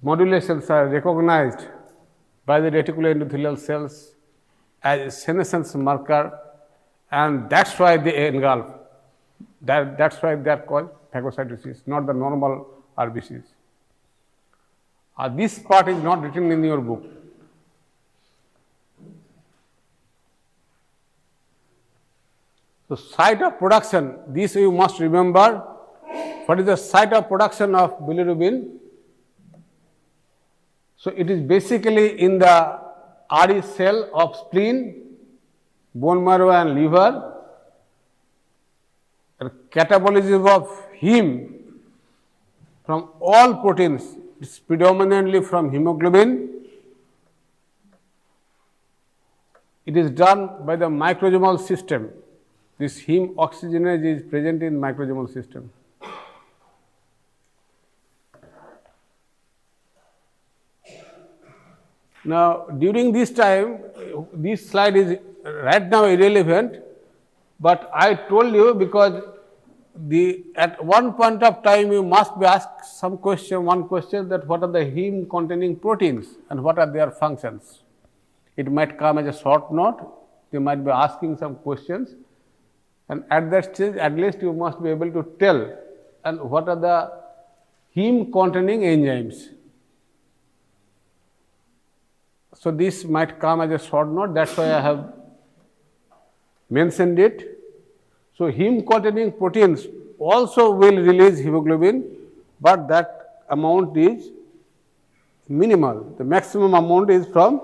modulations are recognized by the reticuloendothelial cells as a senescence marker, and that's why they engulf. That's why they are called phagocytosis, not the normal RBCs. This part is not written in your book. So site of production, this you must remember. What is the site of production of bilirubin? So it is basically in the RE cell of spleen, bone marrow and liver. And catabolism of heme from all proteins is predominantly from hemoglobin. It is done by the microsomal system. This heme oxygenase is present in microsomal system. Now, during this time, this slide is right now irrelevant, but I told you because at one point of time you must be asked one question that what are the heme containing proteins and what are their functions. It might come as a short note, they might be asking some questions, and at that stage at least you must be able to tell and what are the heme containing enzymes. So this might come as a short note, that's why I have mentioned it. So heme containing proteins also will release hemoglobin, but that amount is minimal. The maximum amount is from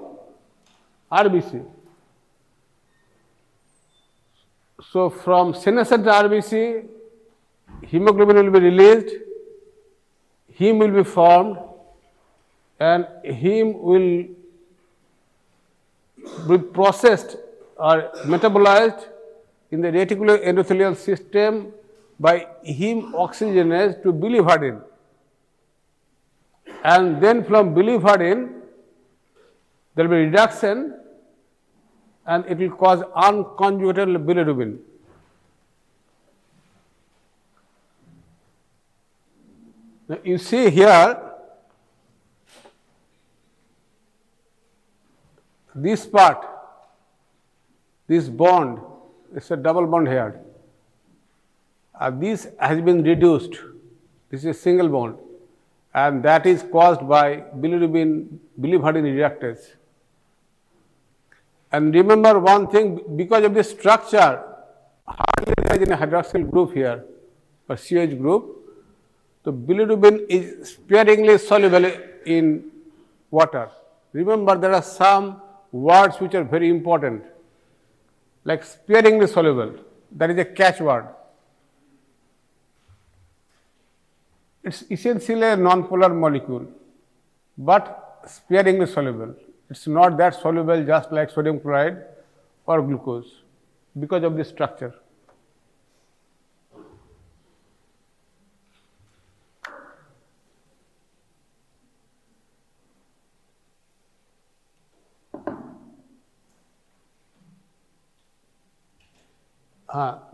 RBC. So from senescent RBC, hemoglobin will be released, heme will be formed, and heme will be processed or metabolized in the reticuloendothelial system by heme oxygenase to biliverdin. And then from biliverdin, there will be reduction and it will cause unconjugated bilirubin. Now you see here, this part, this bond, it's a double bond here. This has been reduced. This is a single bond, and that is caused by biliverdin reductase. And remember one thing, because of this structure, hardly there is any hydroxyl group here, or CH group. So bilirubin is sparingly soluble in water. Remember, there are some words which are very important, like sparingly soluble. That is a catchword. It's essentially a non-polar molecule, but sparingly soluble. It's not that soluble just like sodium chloride or glucose because of this structure.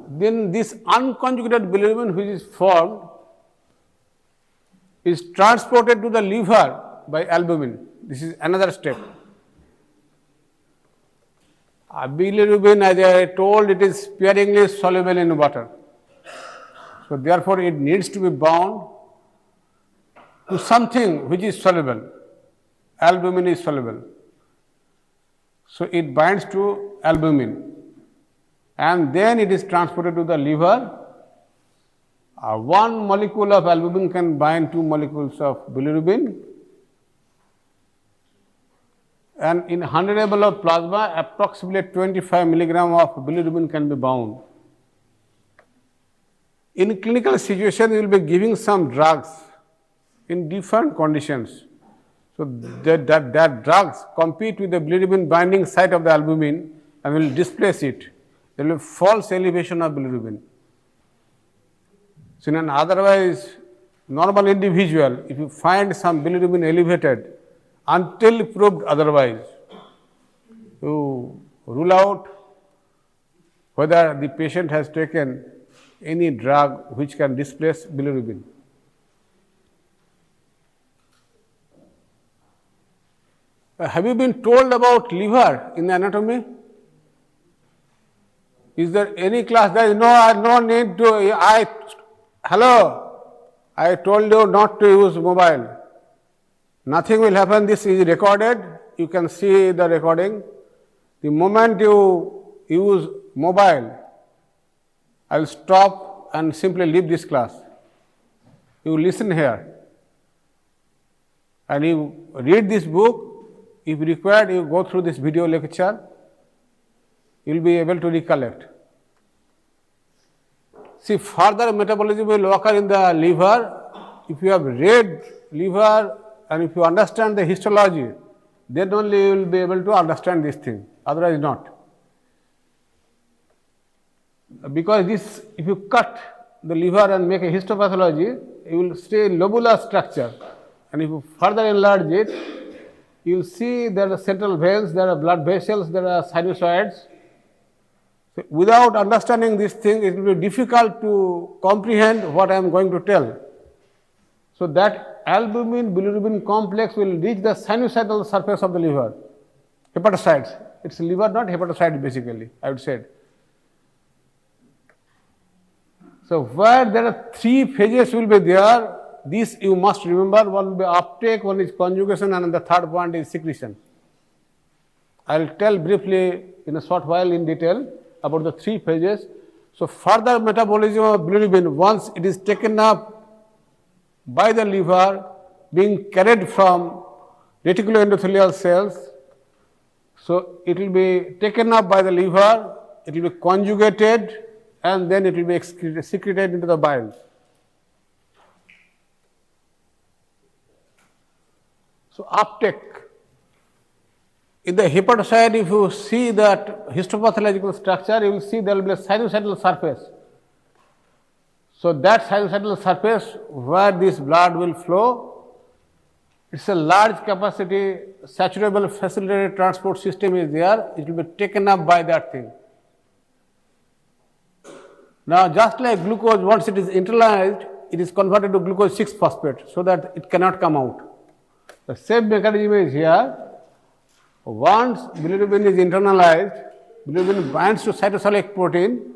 Then this unconjugated bilirubin which is formed is transported to the liver by albumin. This is another step. Bilirubin, as I told, it is sparingly soluble in water. So therefore, it needs to be bound to something which is soluble. Albumin is soluble. So it binds to albumin, and then it is transported to the liver. One molecule of albumin can bind 2 molecules of bilirubin, and in 100 ml of plasma, approximately 25 milligram of bilirubin can be bound. In clinical situation, we will be giving some drugs in different conditions. So that drugs compete with the bilirubin binding site of the albumin and will displace it. There will be false elevation of bilirubin. So in an otherwise normal individual, if you find some bilirubin elevated, until proved otherwise, you rule out whether the patient has taken any drug which can displace bilirubin. Have you been told about liver in the anatomy? Is there any class? There is no need to. Hello, I told you not to use mobile. Nothing will happen. This is recorded. You can see the recording. The moment you use mobile, I will stop and simply leave this class. You listen here and you read this book. If required, you go through this video lecture. You will be able to recollect. See, further metabolism will occur in the liver. If you have read liver and if you understand the histology, then only you will be able to understand this thing, otherwise not. Because this, if you cut the liver and make a histopathology, you will see lobular structure, and if you further enlarge it, you will see there are central veins, there are blood vessels, there are sinusoids. So without understanding this thing, it will be difficult to comprehend what I am going to tell. So that albumin-bilirubin complex will reach the sinusoidal surface of the liver, hepatocytes. It's liver, not hepatocyte basically, I would say. So where there are three phases will be there, this you must remember. One will be uptake, one is conjugation, and the third point is secretion. I will tell briefly in a short while in detail about the three phases. So further metabolism of bilirubin, once it is taken up by the liver, being carried from reticuloendothelial cells, so it will be taken up by the liver, it will be conjugated, and then it will be secreted into the bile. So uptake. In the hepatocyte, if you see that histopathological structure, you will see there will be a sinusoidal surface. So that sinusoidal surface where this blood will flow, it's a large capacity saturable facilitated transport system is there, it will be taken up by that thing. Now just like glucose, once it is internalized, it is converted to glucose 6-phosphate so that it cannot come out. The same mechanism is here. Once bilirubin is internalized, bilirubin binds to cytosolic protein,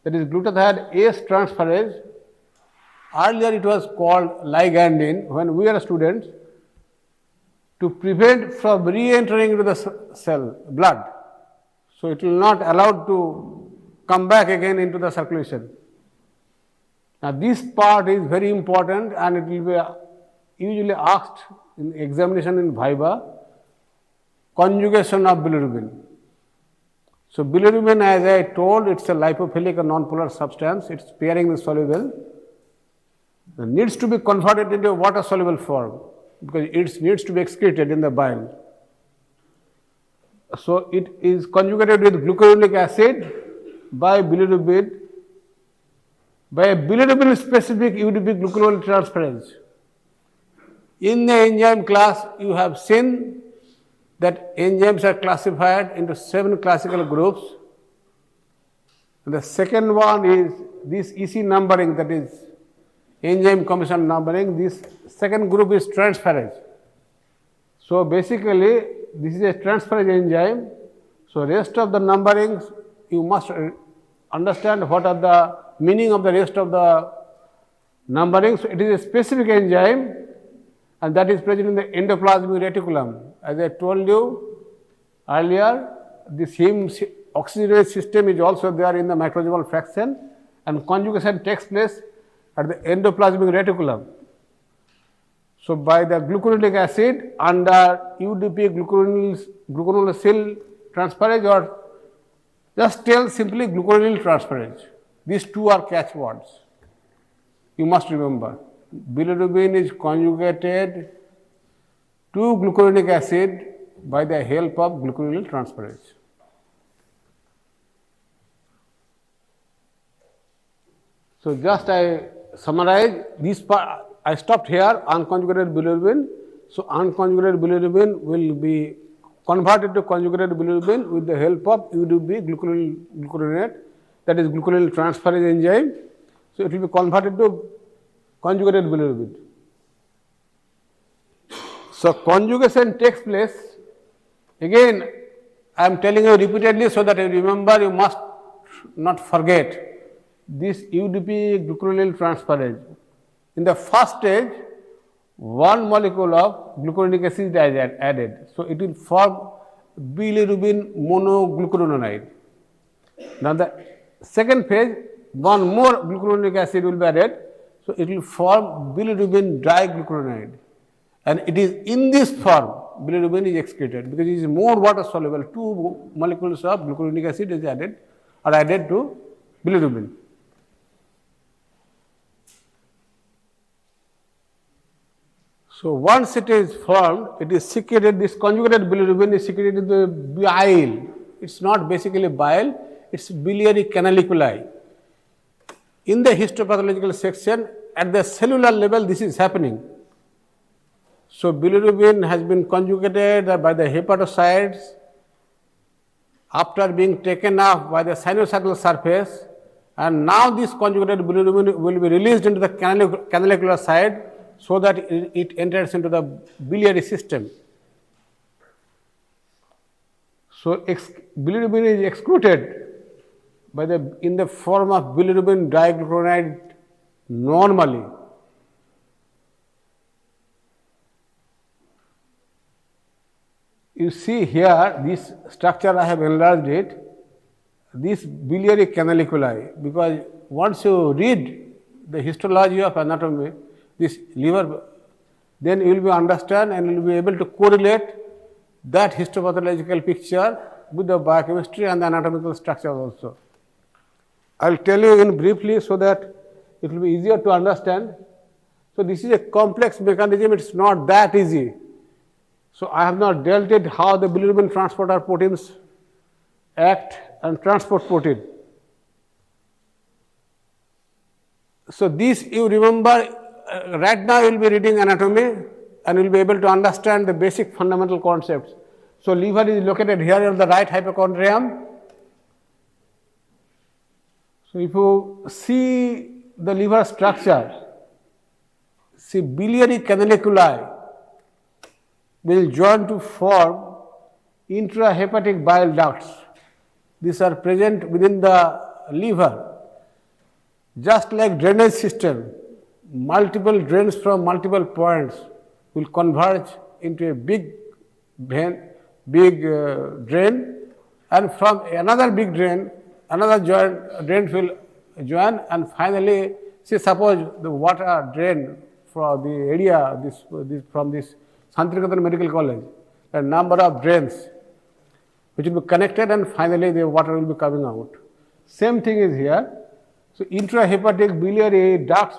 that is glutathione ACE transferase. Earlier it was called ligandin when we were students, to prevent from re-entering into the cell, blood. So it will not allow to come back again into the circulation. Now this part is very important and it will be usually asked in examination in Viva, conjugation of bilirubin. So bilirubin, as I told, it's a lipophilic or non-polar substance, it's pairing is soluble. It needs to be converted into a water soluble form because it needs to be excreted in the bile. So it is conjugated with glucuronolic acid by bilirubin, by a bilirubin specific UDP glucuronol transferase. In the enzyme class, you have seen that enzymes are classified into 7 classical groups. And the second one is this EC numbering, that is enzyme combination numbering. This second group is transferase. So basically, this is a transferase enzyme. So rest of the numberings, you must understand what are the meaning of the rest of the numberings. So it is a specific enzyme and that is present in the endoplasmic reticulum. As I told you earlier, this heme oxygenase system is also there in the microsomal fraction and conjugation takes place at the endoplasmic reticulum. So by the glucuronolic acid under UDP glucuronosyl transferase, or just tell simply glucuronyl transferase. These two are catchwords. You must remember. Bilirubin is conjugated to glucuronic acid by the help of glucuronyl transferase. So just I summarize this part. I stopped here, unconjugated bilirubin. So unconjugated bilirubin will be converted to conjugated bilirubin with the help of UDP glucuronate, that is glucuronyl transferase enzyme. So it will be converted to conjugated bilirubin. So conjugation takes place. Again, I am telling you repeatedly so that you remember, you must not forget this UDP glucuronyl transferase. In the first stage, one molecule of glucuronic acid is added. So it will form bilirubin monoglucuronide. Now the second phase, one more glucuronic acid will be added. So it will form bilirubin diglucuronide. And it is in this form bilirubin is excreted because it is more water soluble. 2 molecules of glucuronic acid is added to bilirubin. So once it is formed, it is secreted, this conjugated bilirubin is secreted in the bile. It's not basically bile, it's biliary canaliculi. In the histopathological section, at the cellular level, this is happening. So bilirubin has been conjugated by the hepatocytes after being taken off by the sinusoidal surface, and now this conjugated bilirubin will be released into the canalicular side so that it enters into the biliary system. So bilirubin is excreted in the form of bilirubin diglucuronide normally. You see here, this structure I have enlarged it, this biliary canaliculi, because once you read the histology of anatomy, this liver, then you will be understand and you will be able to correlate that histopathological picture with the biochemistry and the anatomical structure also. I will tell you in briefly so that it will be easier to understand. So, this is a complex mechanism, it is not that easy. So, I have not dealt it how the bilirubin transporter proteins act and transport protein. So, this you remember, right now you will be reading anatomy and you will be able to understand the basic fundamental concepts. So, liver is located here on the right hypochondrium. So, if you see the liver structure, see biliary canaliculi will join to form intrahepatic bile ducts. These are present within the liver. Just like drainage system, multiple drains from multiple points will converge into a big drain, and from another big drain, another drain will join, and finally, say suppose the water drain from the area from this Santirikatan Medical College, a number of drains which will be connected and finally the water will be coming out. Same thing is here. So, intrahepatic biliary ducts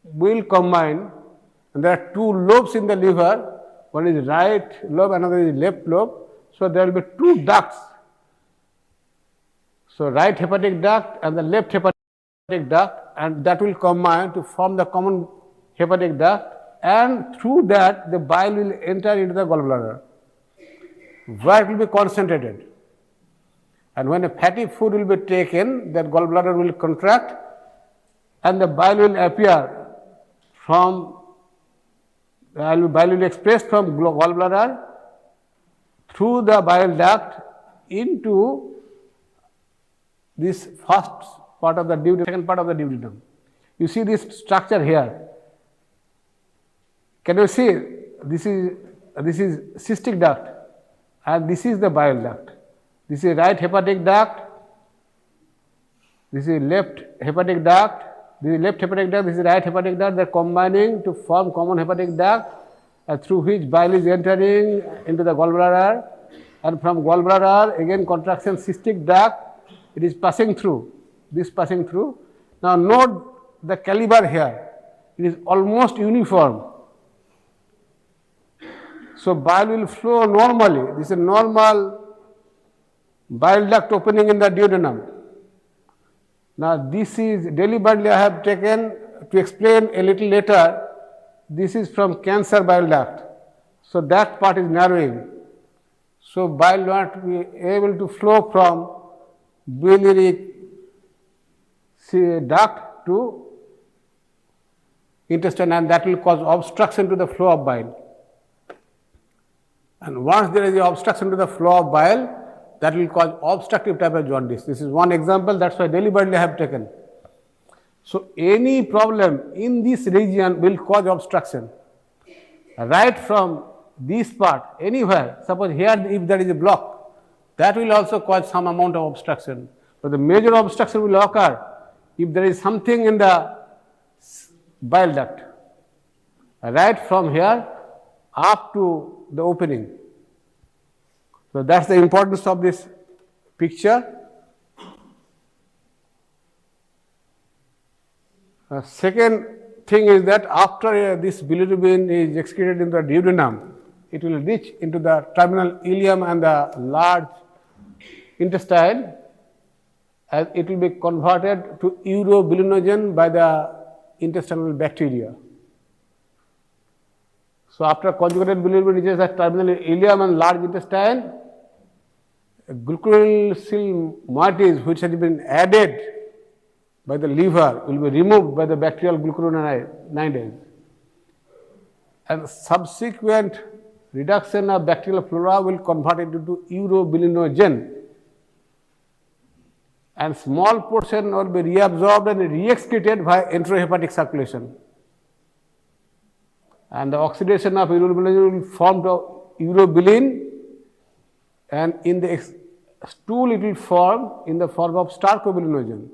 will combine, and there are two lobes in the liver, one is right lobe, another is left lobe. So, there will be two ducts. So, right hepatic duct and the left hepatic duct, and that will combine to form the common hepatic duct, and through that the bile will enter into the gallbladder, where it will be concentrated. And when a fatty food will be taken, that gallbladder will contract and the bile will appear from, bile will be expressed from gallbladder through the bile duct into this first part of the duodenum, second part of the duodenum. You see this structure here. Can you see? This is cystic duct and this is the bile duct. This is right hepatic duct, this is left hepatic duct, this is left hepatic duct, this is right hepatic duct. They are combining to form common hepatic duct, through which bile is entering into the gallbladder, and from gallbladder again contraction cystic duct, it is passing through, this passing through. Now note the caliber here, it is almost uniform. So, bile will flow normally, this is a normal bile duct opening in the duodenum. Now, this is deliberately I have taken to explain a little later, this is from cancer bile duct. So, that part is narrowing. So, bile will not be able to flow from biliary duct to intestine, and that will cause obstruction to the flow of bile. And once there is an obstruction to the flow of bile, that will cause obstructive type of jaundice. This is one example, that is why deliberately I have taken. So, any problem in this region will cause obstruction. Right from this part, anywhere, suppose here if there is a block, that will also cause some amount of obstruction. But the major obstruction will occur if there is something in the bile duct, right from here up to the opening. So, that is the importance of this picture. Second thing is that after this bilirubin is excreted in the duodenum, it will reach into the terminal ileum and the large intestine, and it will be converted to urobilinogen by the intestinal bacteria. So, after conjugated bilirubin reaches the terminal ileum and large intestine, glucurosyl moieties which has been added by the liver will be removed by the bacterial glucuronidase, and subsequent reduction of bacterial flora will convert it into urobilinogen, and small portion will be reabsorbed and re-excreted by enterohepatic circulation. And the oxidation of urobilinogen will form the urobilin, and in the stool it will form in the form of stercobilinogen.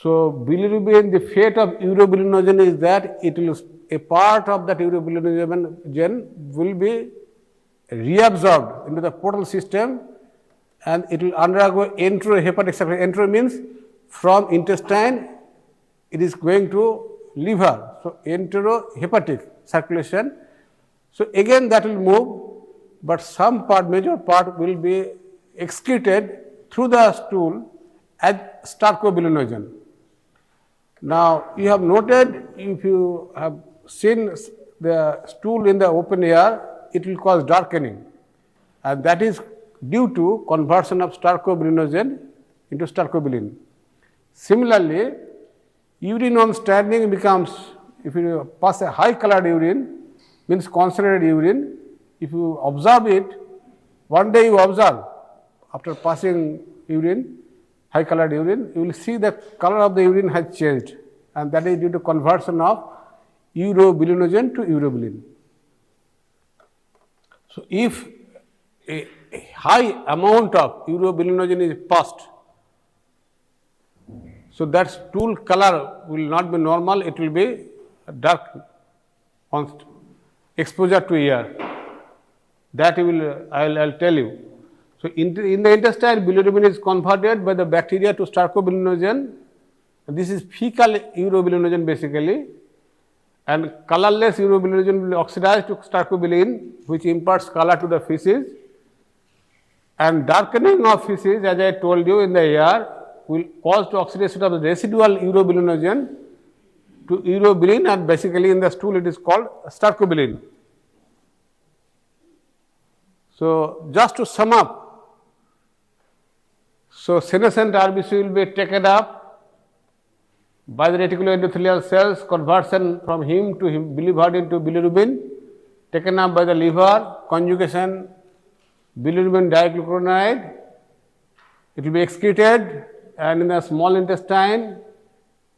So, bilirubin, the fate of urobilinogen is that it will, a part of that urobilinogen will be reabsorbed into the portal system, and it will undergo enterohepatic circulation. Entero means from intestine it is going to liver. So, enterohepatic circulation. So, again that will move, but some part, major part will be excreted through the stool as stercobilinogen. Now, you have noted, if you have seen the stool in the open air, it will cause darkening, and that is due to conversion of stercobilinogen into stercobilin. Similarly, urine on standing becomes, if you pass a high colored urine, means concentrated urine, if you observe it, one day you observe after passing urine, high colored urine, you will see the color of the urine has changed, and that is due to conversion of urobilinogen to urobilin. So, if a high amount of urobilinogen is passed, so that stool color will not be normal, it will be dark on exposure to air. That I will tell you. So, in the intestine, bilirubin is converted by the bacteria to stercobilinogen. This is fecal urobilinogen basically, and colorless urobilinogen will oxidize to stercobilin, which imparts color to the feces, and darkening of feces, as I told you, in the air will cause to oxidation of the residual urobilinogen to urobilin, and basically in the stool it is called stercobilin. So, just to sum up, so senescent RBC will be taken up by the reticuloendothelial cells, conversion from heme to biliverdin to bilirubin, taken up by the liver, conjugation bilirubin diglucuronide, it will be excreted, and in the small intestine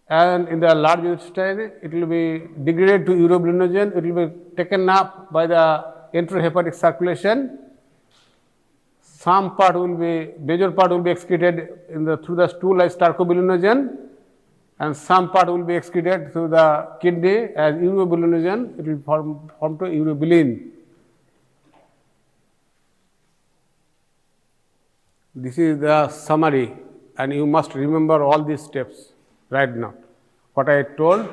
and in the large intestine it will be degraded to urobilinogen, it will be taken up by the enterohepatic circulation. Some part will be, major part will be excreted through the stool as stercobilinogen, and some part will be excreted through the kidney as urobilinogen, it will form to urobilin. This is the summary, and you must remember all these steps right now. What I told,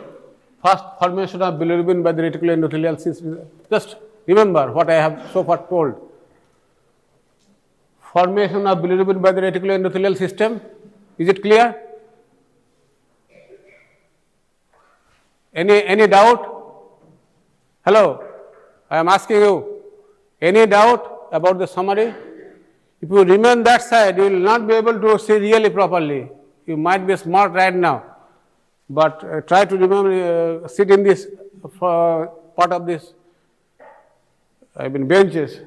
first formation of bilirubin by the reticuloendothelial system, just remember what I have so far told. Formation of bilirubin by the reticuloendothelial system, is it clear? Any doubt? Hello, I am asking you, any doubt about the summary? If you remain that side, you will not be able to see really properly. You might be smart right now, but try to remember, sit in this part of this, benches.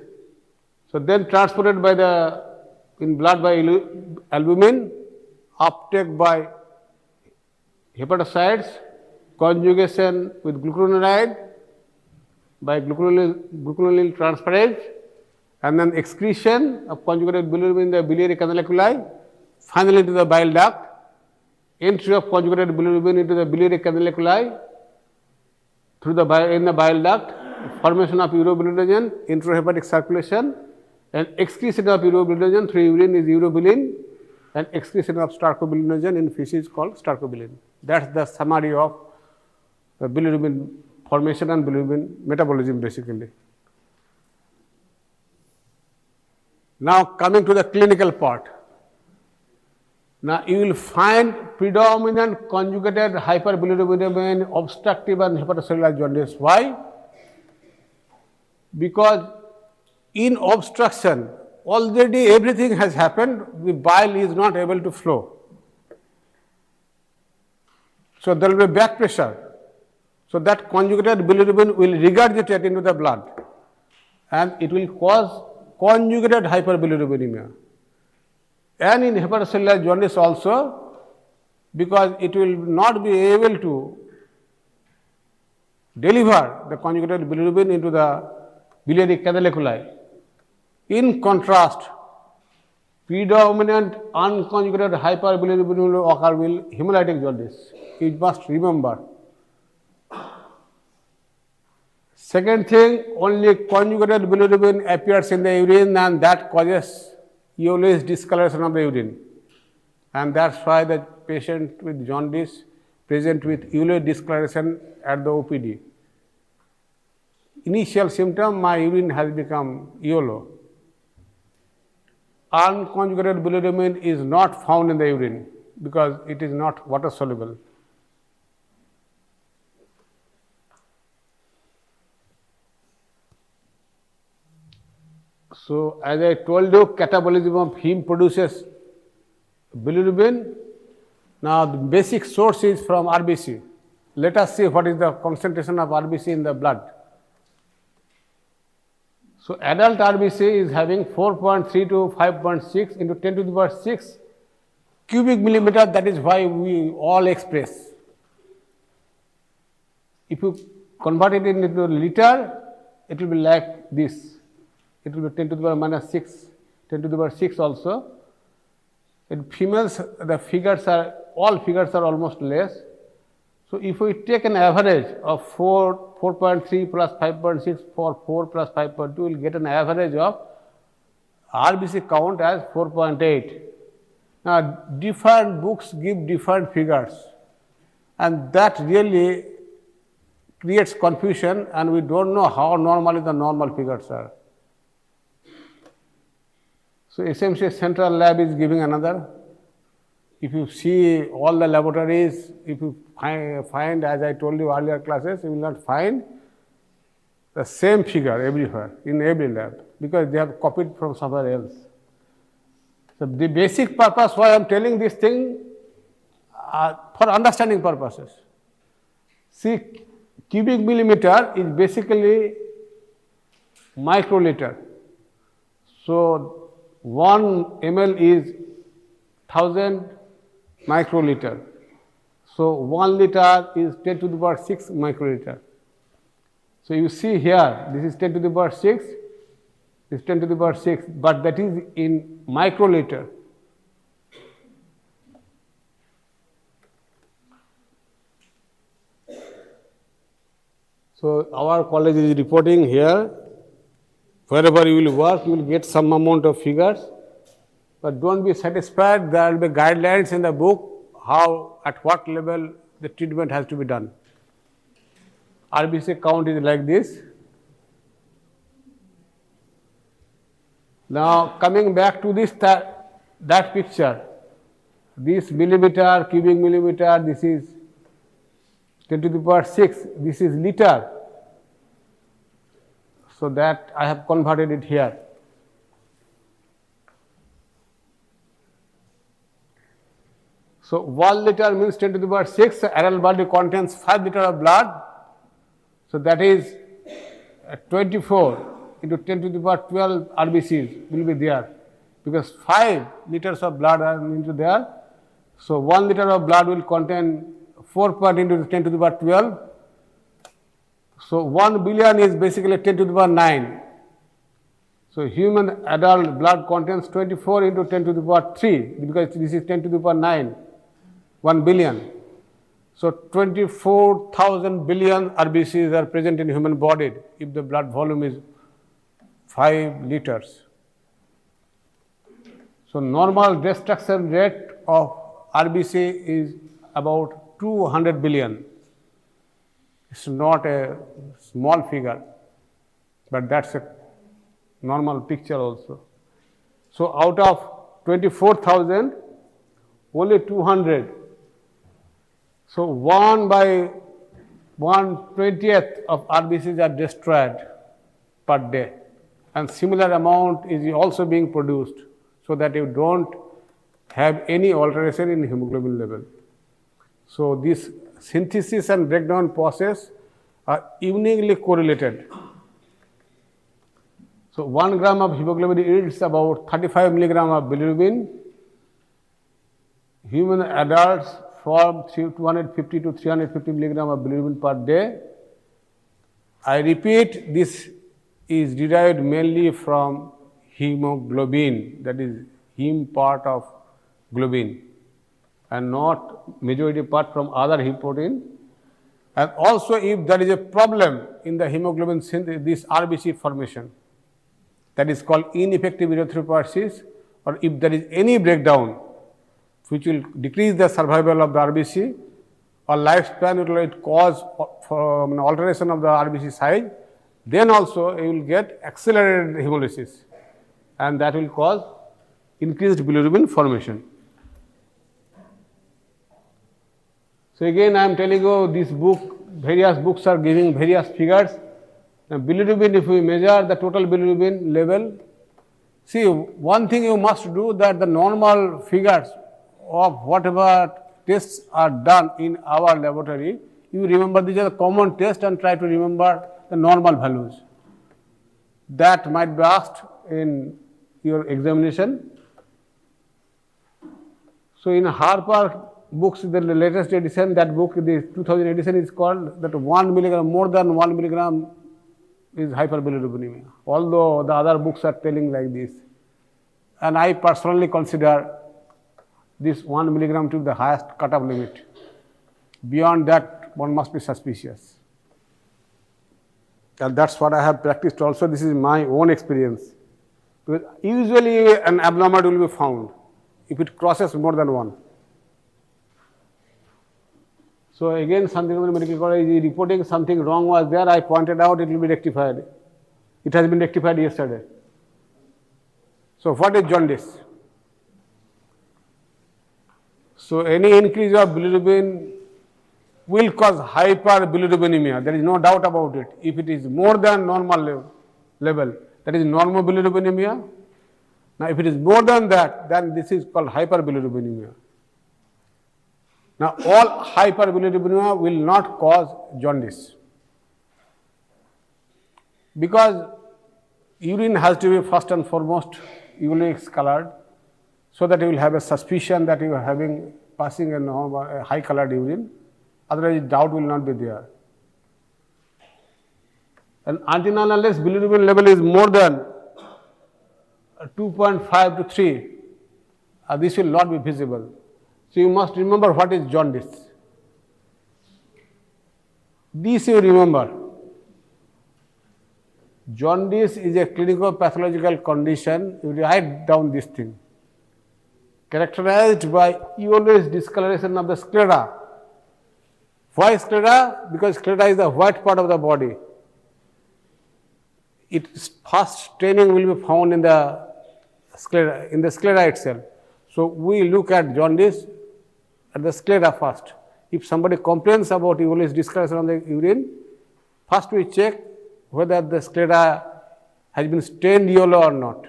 So, then transported by in blood by albumin, uptake by hepatocytes, conjugation with glucuronide by glucuronil transferase, and then excretion of conjugated bilirubin in the biliary canaliculi, finally into the bile duct, entry of conjugated bilirubin into the biliary canaliculi through the in the bile duct, formation of urobilinogen, enterohepatic circulation, and excretion of urobilinogen through urine is urobilin, and excretion of stercobilinogen in feces called stercobilin. That is the summary of the bilirubin formation and bilirubin metabolism basically. Now, coming to the clinical part. Now, you will find predominant conjugated hyperbilirubinemia in obstructive and hepatocellular jaundice. Why? Because in obstruction, already everything has happened, the bile is not able to flow. So, there will be back pressure. So, that conjugated bilirubin will regurgitate into the blood, and it will cause conjugated hyperbilirubinemia. and in hepatocellular jaundice also, because it will not be able to deliver the conjugated bilirubin into the biliary canaliculi. In contrast, predominant unconjugated hyperbilirubin will occur with hemolytic jaundice. You must remember. Second thing, only conjugated bilirubin appears in the urine and that causes yellowish discoloration of the urine. And that's why the patient with jaundice present with yellow discoloration at the OPD. Initial symptom, my urine has become yellow. Unconjugated bilirubin is not found in the urine because it is not water soluble. So, as I told you, catabolism of heme produces bilirubin. Now, the basic source is from RBC. Let us see what is the concentration of RBC in the blood. So, adult RBC is having 4.3 to 5.6 into 10 to the power 6 cubic millimeter. That is why we all express. If you convert it into a liter, it will be like this. It will be 10 to the power minus 6, 10 to the power 6 also. In females, the figures are, all figures are almost less. So, if we take an average of 4.3 plus 5.6 for 4 plus 5.2, we will get an average of RBC count as 4.8. Now, different books give different figures, and that really creates confusion, and we don't know how normally the normal figures are. So, essentially central lab is giving another. If you see all the laboratories, if you find, as I told you earlier classes, you will not find the same figure everywhere in every lab because they have copied from somewhere else. So, the basic purpose why I am telling this thing for understanding purposes. See, cubic millimeter is basically microliter. So, 1 ml is 1000 microliter. So, 1 liter is 10 to the power 6 microliter. So, you see here, this is 10 to the power 6, this is 10 to the power 6, but that is in microliter. So, our college is reporting here, wherever you will work, you will get some amount of figures, but don't be satisfied, there will be guidelines in the book how, at what level the treatment has to be done. RBC count is like this. Now, coming back to this, that picture, this millimeter, cubic millimeter, this is 10 to the power 6, this is liter. So, that I have converted it here. So, 1 liter means 10 to the power 6, adult body contains 5 liter of blood. So, that is 24 into 10 to the power 12 RBCs will be there, because 5 liters of blood are into there. So, 1 liter of blood will contain 4 part into 10 to the power 12. So, 1 billion is basically 10 to the power 9. So, human adult blood contains 24 into 10 to the power 3, because this is 10 to the power 9, 1 billion. So, 24,000 billion RBCs are present in human body if the blood volume is 5 liters. So, normal destruction rate of RBC is about 200 billion. It's not a small figure, but that's a normal picture also. So, out of 24,000, only 200. So, 1 by 1/20th of RBCs are destroyed per day, and similar amount is also being produced, so that you don't have any alteration in hemoglobin level. So, this synthesis and breakdown process are uniquely correlated. So, 1 gram of hemoglobin yields about 35 milligram of bilirubin, human adults form 250 to 350 milligram of bilirubin per day. I repeat, this is derived mainly from hemoglobin, that is heme part of globin, and not majority part from other heme protein. And also, if there is a problem in the hemoglobin synthesis, this RBC formation, that is called ineffective erythropoiesis, or if there is any breakdown which will decrease the survival of the RBC or lifespan, it will cause for alteration of the RBC size, then also you will get accelerated hemolysis, and that will cause increased bilirubin formation. So again I am telling you, this book, various books are giving various figures. Now bilirubin, if we measure the total bilirubin level, see, one thing you must do, that the normal figures of whatever tests are done in our laboratory, you remember these are the common tests and try to remember the normal values. That might be asked in your examination. So in Harper books, the latest edition, that book, the 2000 edition is called that 1 milligram, more than 1 milligram is hyperbilirubinemia, although the other books are telling like this. And I personally consider this 1 milligram to be the highest cutoff limit. Beyond that, one must be suspicious. And that's what I have practiced also. This is my own experience. Because usually an abnormality will be found if it crosses more than 1. So again, Shantinamani Medical College is reporting something wrong was there. I pointed out it will be rectified. It has been rectified yesterday. So what is jaundice? So any increase of bilirubin will cause hyperbilirubinemia. There is no doubt about it. If it is more than normal level, that is normobilirubinemia. Now if it is more than that, then this is called hyperbilirubinemia. Now all hyperbilirubinemia will not cause jaundice, because urine has to be first and foremost yellowish colored, so that you will have a suspicion that you are having passing a high colored urine, otherwise doubt will not be there. And until and unless bilirubin level is more than 2.5 to 3, this will not be visible. So you must remember what is jaundice. This you remember. Jaundice is a clinical pathological condition. You write down this thing. Characterized by yellowish discoloration of the sclera. Why sclera? Because sclera is the white part of the body. Its first staining will be found in the sclera itself. So we look at jaundice at the sclera first. If somebody complains about yellowish discoloration on the urine, first we check whether the sclera has been stained yellow or not.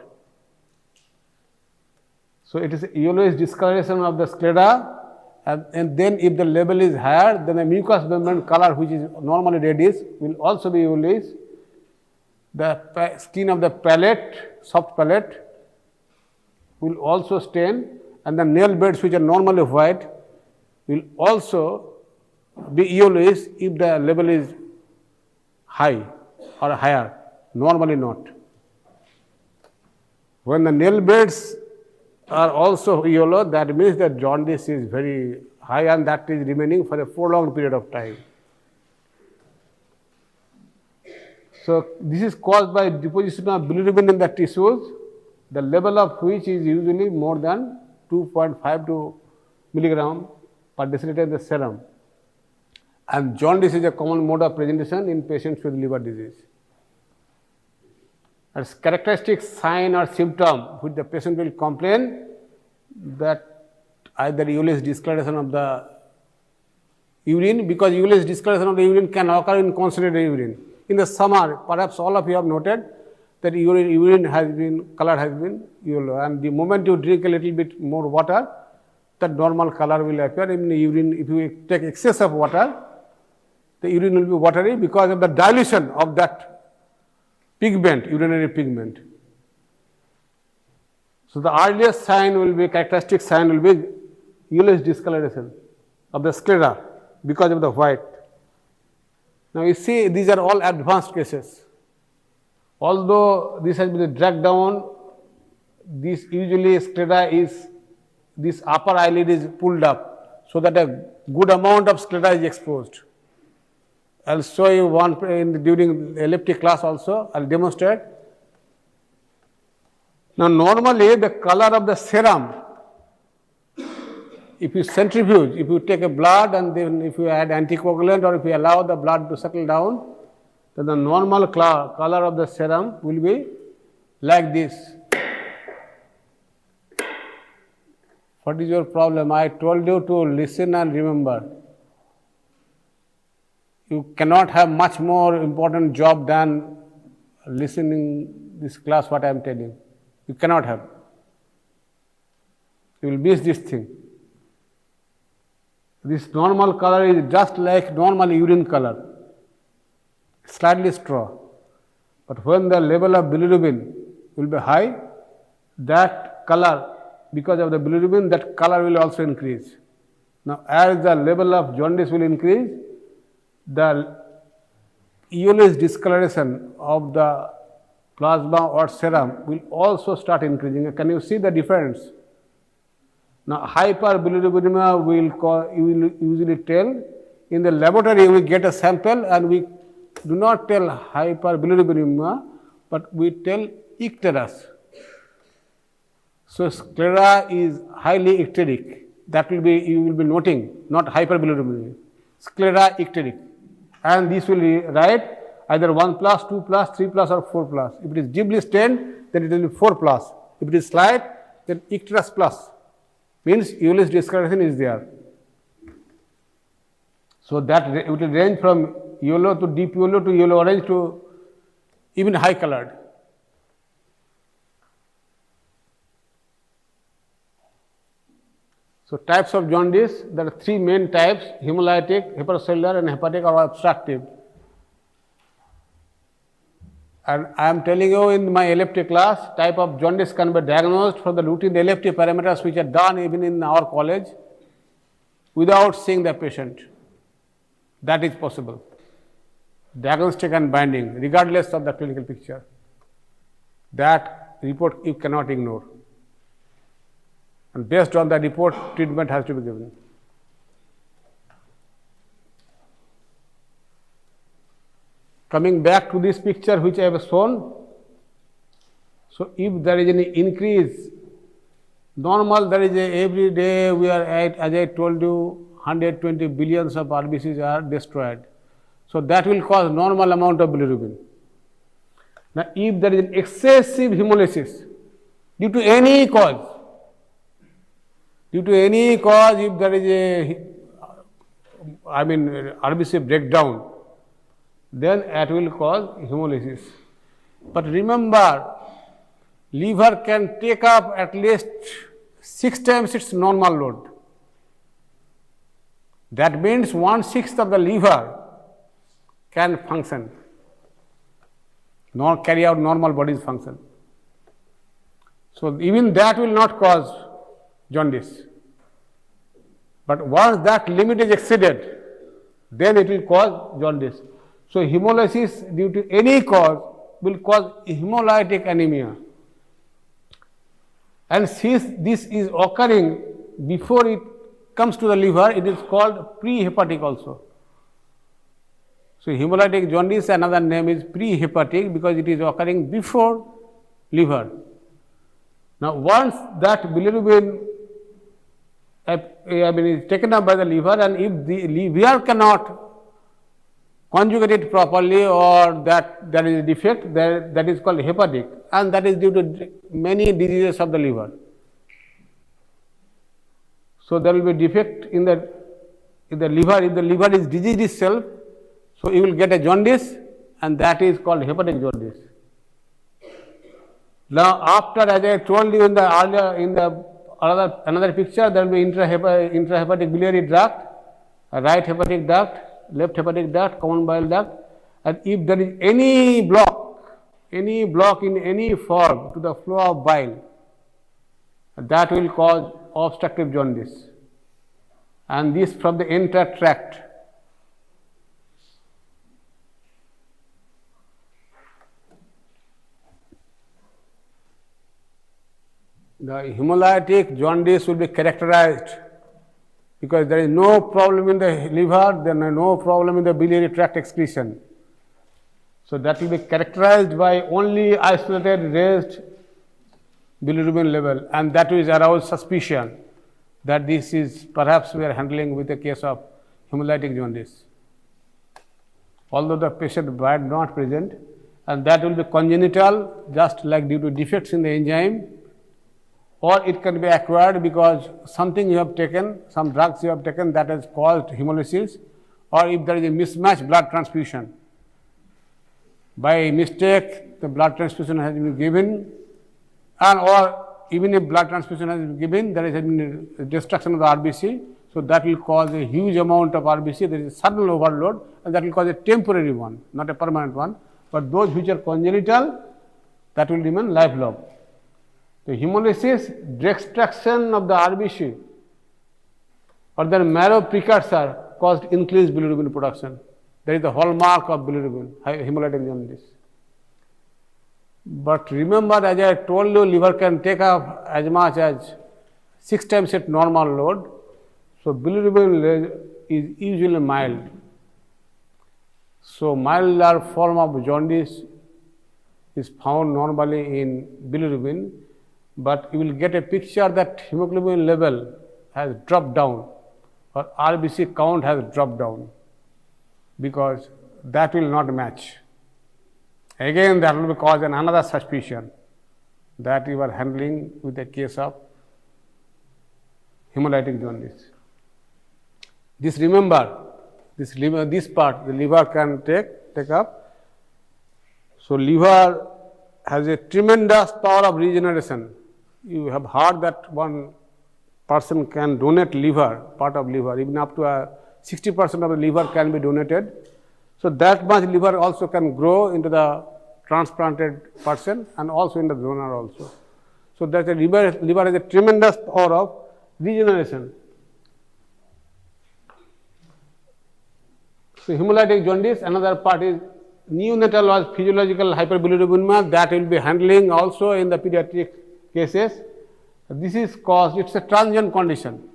So it is yellowish discoloration of the sclera, and then if the level is higher, then the mucous membrane color, which is normally reddish, will also be yellowish. The skin of the palate, soft palate, will also stain, and the nail beds, which are normally white, will also be yellowish if the level is high or higher, normally not. When the nail beds are also yellow, that means that jaundice is very high, and that is remaining for a prolonged period of time. So this is caused by deposition of bilirubin in the tissues, the level of which is usually more than 2.5 to milligram per deciliter in the serum. And jaundice is a common mode of presentation in patients with liver disease. As characteristic sign or symptom which the patient will complain, that either yellowish discoloration of the urine, because yellowish discoloration of the urine can occur in concentrated urine. In the summer, perhaps all of you have noted that urine has been, color has been yellow, and the moment you drink a little bit more water, that normal color will appear in the urine. If you take excess of water, the urine will be watery because of the dilution of that pigment, urinary pigment. So the earliest sign will be, characteristic sign will be yellowish discoloration of the sclera because of the white. Now you see these are all advanced cases. Although this has been dragged down, this usually sclera is, this upper eyelid is pulled up so that a good amount of sclera is exposed. I'll show you one during elliptic class also, I'll demonstrate. Now normally the color of the serum, if you centrifuge, if you take a blood and then if you add anticoagulant or if you allow the blood to settle down, then the normal color of the serum will be like this. What is your problem? I told you to listen and remember. You cannot have much more important job than listening this class what I am telling. You cannot have. You will miss this thing. This normal color is just like normal urine color, slightly straw. But when the level of bilirubin will be high, that color, because of the bilirubin, that color will also increase. Now, as the level of jaundice will increase, the yellowish discoloration of the plasma or serum will also start increasing. Can you see the difference? Now, hyperbilirubinemia will usually tell, in the laboratory we get a sample and we do not tell hyperbilirubinemia, but we tell icterus. So, sclera is highly icteric. That will be, you will be noting, not hyperbilirubinemia. Sclera icteric. And this will write either 1+, 2+, 3+ or 4+. If it is deeply stained, then it will be 4+. If it is slight, then icterus plus. Means yellowish discoloration is there. So that it will range from yellow to deep yellow to yellow orange to even high colored. So types of jaundice, there are three main types: hemolytic, hepatocellular and hepatic or obstructive. And I am telling you in my epileptic class, type of jaundice can be diagnosed from the routine epileptic parameters which are done even in our college without seeing the patient. That is possible. Diagnostic and binding, regardless of the clinical picture. That report you cannot ignore. And based on the report, treatment has to be given. Coming back to this picture which I have shown, so if there is any increase, normal there is every day we are at, as I told you, 120 billions of RBCs are destroyed. So that will cause normal amount of bilirubin. Now if there is an excessive hemolysis due to any cause, if there is a, RBC breakdown, then it will cause hemolysis. But remember, liver can take up at least 6 times its normal load. That means 1/6 of the liver can function, nor carry out normal body's function. So even that will not cause jaundice. But once that limit is exceeded, then it will cause jaundice. So hemolysis due to any cause will cause hemolytic anemia. And since this is occurring before it comes to the liver, it is called pre-hepatic also. So hemolytic jaundice, another name is pre-hepatic because it is occurring before liver. Now once that bilirubin is taken up by the liver, and if the liver cannot conjugate it properly or that there is a defect, that is called hepatic, and that is due to many diseases of the liver. So there will be defect in the liver. If the liver is diseased itself, so you will get a jaundice, and that is called hepatic jaundice. Now after, as I told you in the earlier, in the another picture, there will be intrahepatic biliary duct, a right hepatic duct, left hepatic duct, common bile duct, and if there is any block in any form to the flow of bile, that will cause obstructive jaundice. and this from the entire tract. The hemolytic jaundice will be characterized because there is no problem in the liver, then no problem in the biliary tract excretion. So that will be characterized by only isolated raised bilirubin level, and that will arouse suspicion that this is perhaps we are handling with a case of hemolytic jaundice. Although the patient might not present, and that will be congenital, just like due to defects in the enzyme, or it can be acquired because something you have taken, some drugs you have taken that has caused hemolysis, or if there is a mismatched blood transfusion. By mistake, the blood transfusion has been given, and or even if blood transfusion has been given, there has been a destruction of the RBC, so that will cause a huge amount of RBC, there is a sudden overload, and that will cause a temporary one, not a permanent one, but those which are congenital, that will remain lifelong. The hemolysis, destruction of the RBC or the marrow precursor caused increased bilirubin production. That is the hallmark of bilirubin, hemolytic jaundice. But remember, as I told you, liver can take up as much as 6 times its normal load. So bilirubin is usually mild. So milder form of jaundice is found normally in bilirubin, but you will get a picture that hemoglobin level has dropped down or RBC count has dropped down, because that will not match. Again, that will cause another suspicion that you are handling with a case of hemolytic jaundice. This remember, this part the liver can take up. So liver has a tremendous power of regeneration. You have heard that one person can donate liver, part of liver, even up to 60% of the liver can be donated. So that much liver also can grow into the transplanted person and also in the donor also. So that the liver has a tremendous power of regeneration. So hemolytic jaundice, another part is neonatal or physiological hyperbilirubinemia, that will be handling also in the pediatric cases. This is caused, it's a transient condition,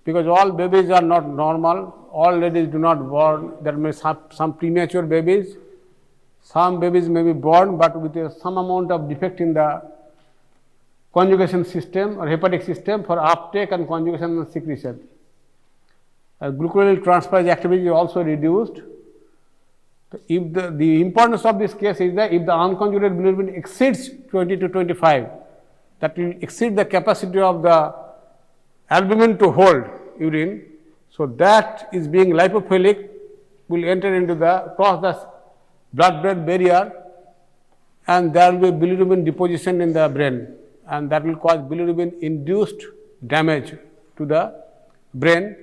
because all babies are not normal, all ladies do not born, there may be some premature babies, some babies may be born but with some amount of defect in the conjugation system or hepatic system for uptake and conjugation and secretion. Glucuronidase transferase activity is also reduced. If the importance of this case is that if the unconjugated bilirubin exceeds 20 to 25, that will exceed the capacity of the albumin to hold urine. So that is being lipophilic, will enter into cross the blood-brain barrier, and there will be bilirubin deposition in the brain, and that will cause bilirubin-induced damage to the brain,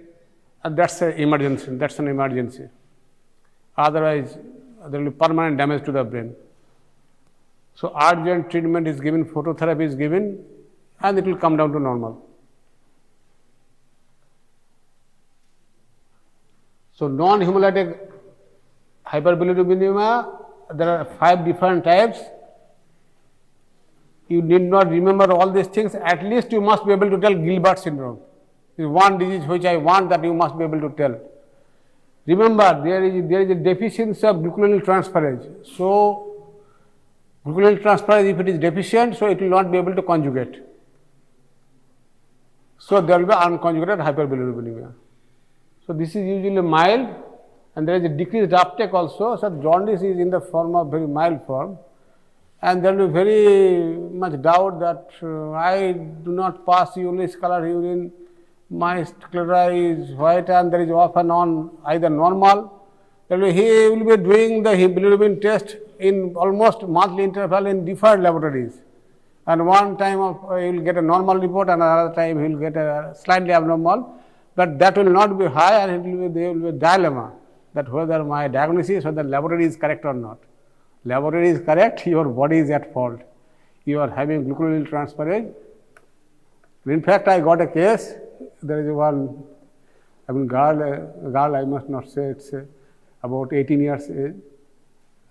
and that's an emergency. Otherwise, there will be permanent damage to the brain. So urgent treatment is given, phototherapy is given, and it will come down to normal. So non-hemolytic hyperbilirubinemia, there are 5 different types. You need not remember all these things, at least you must be able to tell Gilbert syndrome. This is one disease which I want that you must be able to tell. Remember, there is a deficiency of glucuronidase transferase. So glucuronidase transferase, if it is deficient, so it will not be able to conjugate. So there will be unconjugated hyperbilirubinemia. So this is usually mild, and there is a decreased uptake also. So jaundice is in the form of very mild form, and there will be very much doubt that I do not pass yellowish color urine, my sclera is white, and there is off and on either normal. He will be doing the bilirubin test in almost monthly interval in different laboratories, and one time he will get a normal report, and another time he will get a slightly abnormal, but that will not be high, and there will be a dilemma that whether my diagnosis or the laboratory is correct or not. Laboratory is correct, your body is at fault. You are having glucuronidase transferase. In fact, I got a case. There is one I mean, girl, I must not say, it's about 18 years age.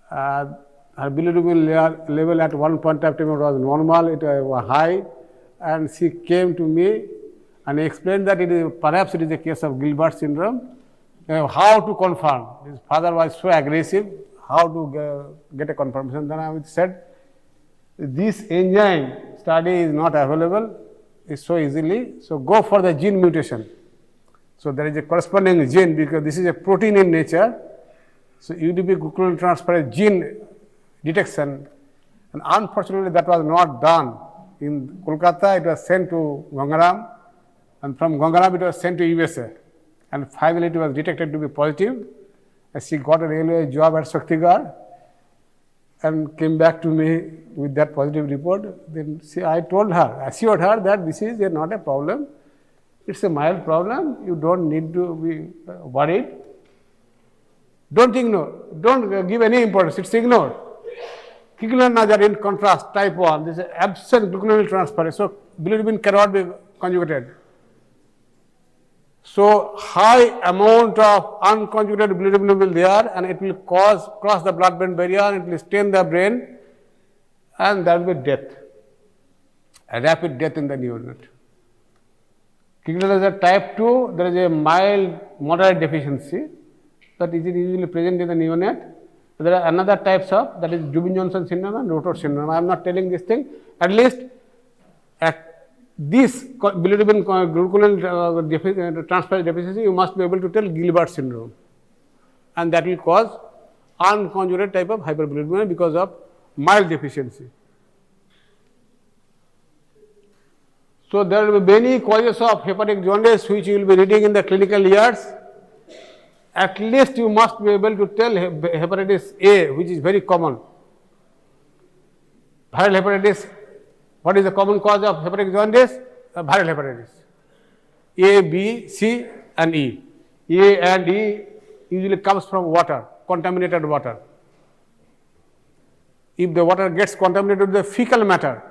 Her bilirubin level at one point of time was normal, it was high, and she came to me and explained that perhaps it is a case of Gilbert syndrome. How to confirm? His father was so aggressive, how to get a confirmation? Then I said, this enzyme study is not available so easily, so go for the gene mutation. So there is a corresponding gene because this is a protein in nature. So UDP glucuronidase transferase gene detection, and unfortunately that was not done. In Kolkata it was sent to Gangaram, and from Gangaram it was sent to USA, and finally it was detected to be positive, and she got a railway job at Shaktigarh and came back to me with that positive report. Then I told her, assured her that this is not a problem, it's a mild problem, you don't need to be worried. Don't ignore, don't give any importance, it's ignored. Glucuronidase in contrast, type 1, this is absent glucuronidase transferase, so bilirubin cannot be conjugated. So high amount of unconjugated bilirubin will be there, and it will cross the blood-brain barrier, it will stain the brain, and there will be death, a rapid death in the neonate. Glucuronidase type 2, there is a mild moderate deficiency that is usually present in the neonate. There are another types of, that is Dubin-Johnson syndrome and Rotor syndrome. I am not telling this thing. At least at this bilirubin glucuronidase transferase deficiency, you must be able to tell Gilbert syndrome, and that will cause unconjugated type of hyperbilirubinemia because of mild deficiency. So there will be many causes of hepatic jaundice which you will be reading in the clinical years. At least you must be able to tell hepatitis A, which is very common. Viral hepatitis, what is the common cause of hepatic jaundice? Viral hepatitis. A, B, C and E. A and E usually comes from water, contaminated water. If the water gets contaminated with the fecal matter,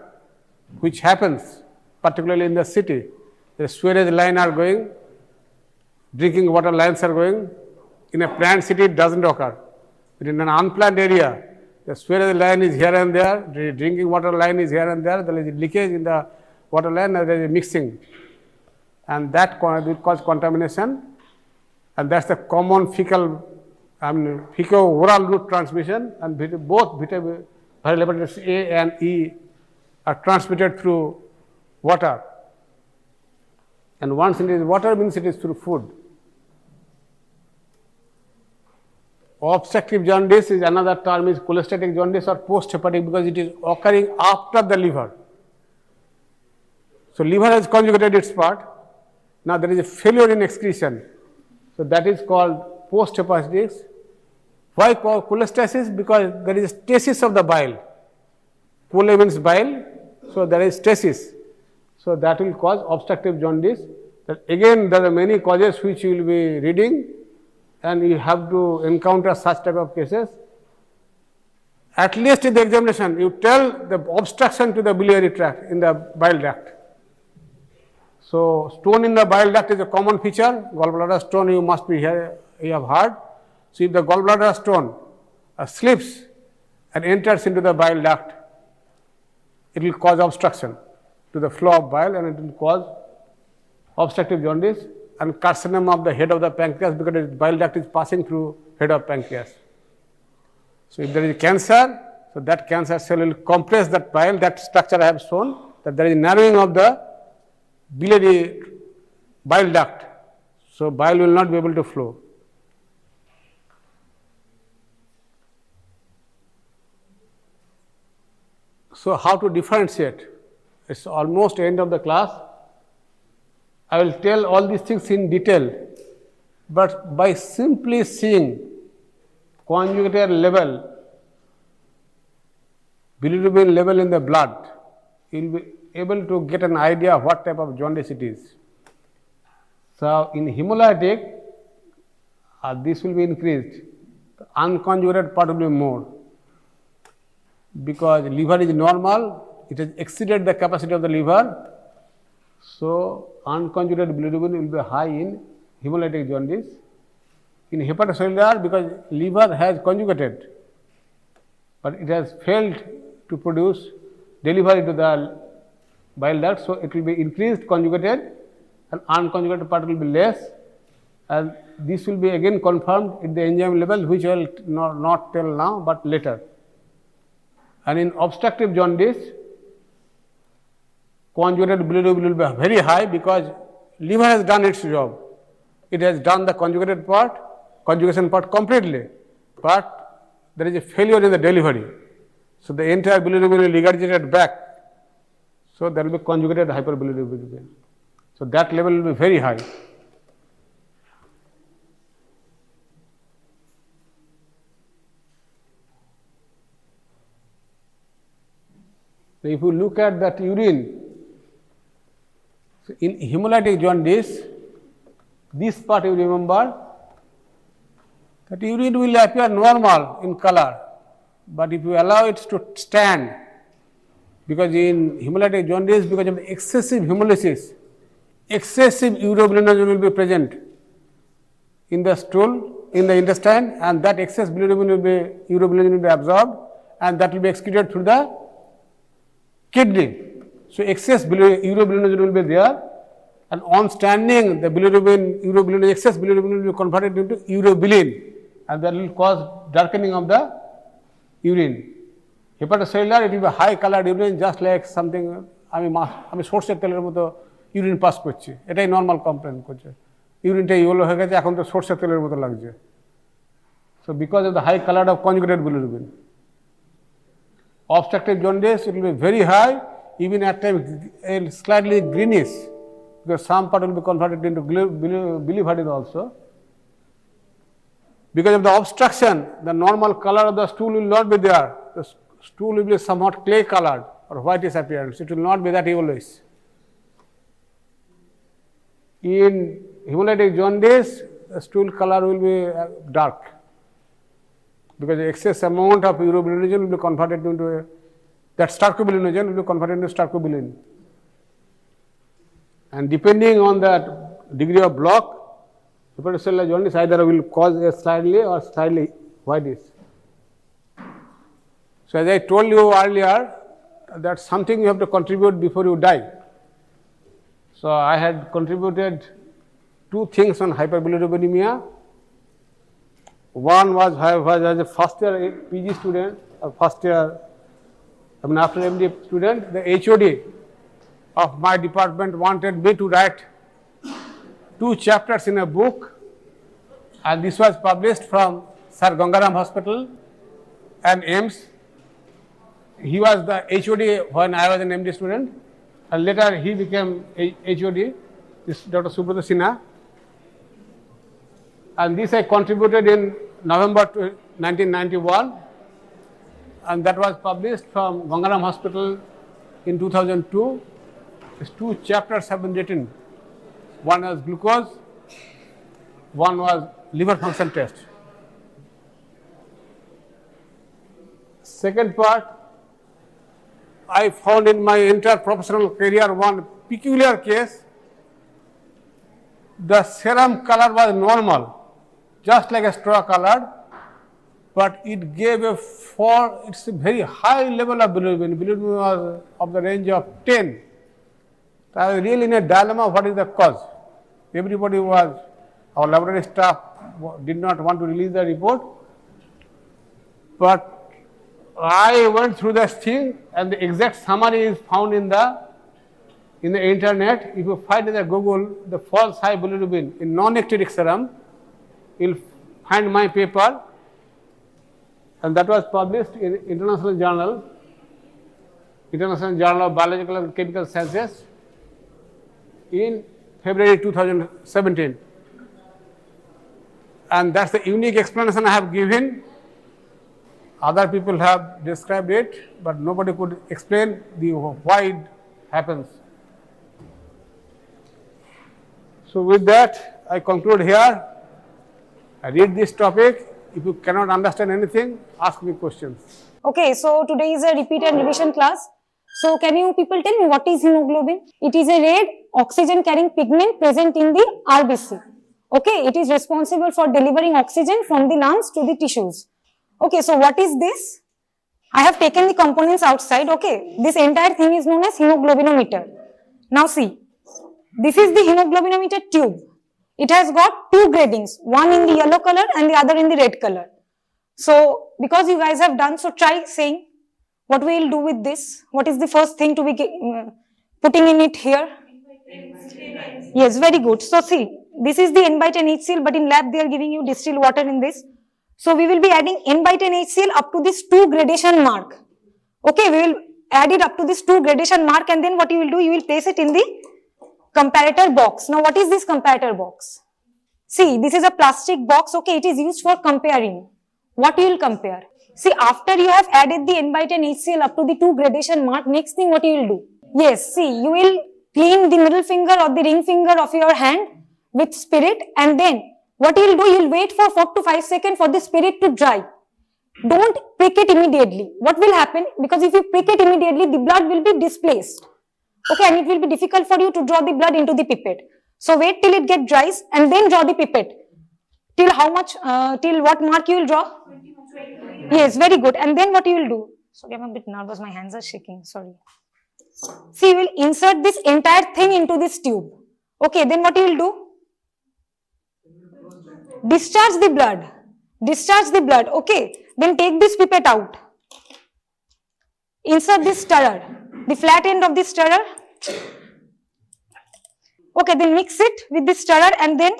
which happens particularly in the city, the sewage line are going, drinking water lines are going. In a planned city, it doesn't occur. But in an unplanned area, the sewage line is here and there, the drinking water line is here and there is leakage in the water line, and there is mixing. And that will cause contamination, and that's the common fecal-oral route transmission, and both viral hepatitis A and E are transmitted through water. And once it is water, means it is through food. Obstructive jaundice is another term, is cholestatic jaundice or post-hepatic, because it is occurring after the liver. So liver has conjugated its part. Now there is a failure in excretion. So that is called post-hepatitis. Why called cholestasis? Because there is stasis of the bile. Chole means bile, so there is stasis. So that will cause obstructive jaundice. That again, there are many causes which you will be reading, and you have to encounter such type of cases. At least in the examination, you tell the obstruction to the biliary tract in the bile duct. So stone in the bile duct is a common feature. Gallbladder stone, you must be here, you have heard. So if the gallbladder stone slips and enters into the bile duct, it will cause obstruction to the flow of bile, and it will cause obstructive jaundice and carcinoma of the head of the pancreas, because the bile duct is passing through head of pancreas. So if there is cancer, so that cancer cell will compress that bile, that structure I have shown, that there is narrowing of the biliary bile duct. So bile will not be able to flow. So how to differentiate? It's almost end of the class. I will tell all these things in detail, but by simply seeing conjugated level, bilirubin level in the blood, you will be able to get an idea of what type of jaundice it is. So in hemolytic, this will be increased. The unconjugated part will be more, because liver is normal, it has exceeded the capacity of the liver. So unconjugated bilirubin will be high in hemolytic jaundice. In hepatocellular, because liver has conjugated, but it has failed to produce delivery to the bile duct, so it will be increased conjugated and unconjugated part will be less, and this will be again confirmed at the enzyme level, which I will not tell now, but later. And in obstructive jaundice, conjugated bilirubin will be very high because liver has done its job. It has done the conjugation part completely, but there is a failure in the delivery. So the entire bilirubin will regurgitate back. So there will be conjugated hyperbilirubin. So that level will be very high. So if you look at that urine, so in hemolytic jaundice, this part you remember, that urine will appear normal in color, but if you allow it to stand, because in hemolytic jaundice, because of the excessive hemolysis, excessive urobilinogen will be present in the stool, in the intestine, and that excess urobilinogen will be absorbed, and that will be excreted through the kidney. So excess urobilinogen will be there, and on standing, the excess bilirubin will be converted into urobilin, and that will cause darkening of the urine. Hepatocellular, it will be high colored urine, just like something আমি সরষের তেলের মতো urine pass করছি, এটাই normal complain করছে, ইউরিনটা yellow হয়ে গেছে, এখন তো সরষের তেলের মতো লাগছে। So because of the high color of conjugated bilirubin. Obstructive jaundice, it will be very high, even at times slightly greenish, because some part will be converted into biliverdin also. Because of the obstruction, the normal color of the stool will not be there. The stool will be somewhat clay colored or whitish appearance. It will not be that yellowish. In hemolytic jaundice, the stool color will be dark, because the excess amount of urobilinogen will be converted into that stercobilinogen will be converted into stercobilin. And depending on that degree of block, hepatocellular jaundice either will cause a slightly or slightly whitish. So as I told you earlier, that's something you have to contribute before you die. So I had contributed 2 things on hyperbilirubinemia. One was I was as a first year PG student, after MD student, the HOD of my department wanted me to write 2 chapters in a book, and this was published from Sir Gangaram Hospital and AIMS. He was the HOD when I was an MD student, and later he became HOD, this Dr. Subrata Sinha. And this I contributed in November 1991, and that was published from Gangaram Hospital in 2002. These 2 chapters have been written. One was glucose, one was liver function test. Second part, I found in my entire professional career one peculiar case. The serum color was normal, just like a straw colored, but it gave it's a very high level of bilirubin. Bilirubin was of the range of 10. So I was really in a dilemma, what is the cause? Everybody our laboratory staff did not want to release the report, but I went through this thing, and the exact summary is found in the internet. If you find in the Google the false high bilirubin in non-ectatic serum, you'll find my paper, and that was published in International Journal of Biological and Chemical Sciences in February 2017. And that's the unique explanation I have given. Other people have described it, but nobody could explain why it happens. So with that, I conclude here. I read this topic. If you cannot understand anything, ask me questions. Okay, so today is a repeat and revision class. So can you people tell me what is hemoglobin? It is a red oxygen carrying pigment present in the RBC. Okay, it is responsible for delivering oxygen from the lungs to the tissues. Okay, so what is this? I have taken the components outside. Okay, this entire thing is known as hemoglobinometer. Now see, this is the hemoglobinometer tube. It has got two gradings, one in the yellow color and the other in the red color. So, because you guys have done, so try saying what we will do with this. What is the first thing to be putting in it here? Yes, very good. So, see, this is the N by 10 HCl, but in lab they are giving you distilled water in this. So, we will be adding N by 10 HCl up to this 2 gradation mark. Okay, we will add it up to this 2 gradation mark, and then what you will do, you will place it in the comparator box. Now, what is this comparator box? See, this is a plastic box. Okay, it is used for comparing. What you will compare? See, after you have added the N by 10 HCl up to the 2 gradation mark, next thing what you will do? Yes, see, you will clean the middle finger or the ring finger of your hand with spirit, and then what you will do, you will wait for 4 to 5 seconds for the spirit to dry. Don't prick it immediately. What will happen? Because if you prick it immediately, the blood will be displaced. Okay, and it will be difficult for you to draw the blood into the pipette. So wait till it get dries and then draw the pipette. Till how much, till what mark you will draw? 20. Yes, very good. And then what you will do? Sorry, I'm a bit nervous. My hands are shaking. Sorry. See, you will insert this entire thing into this tube. Okay, then what you will do? Discharge the blood. Discharge the blood. Okay, then take this pipette out. Insert this stirrer. The flat end of this stirrer. Okay, then mix it with this stirrer and then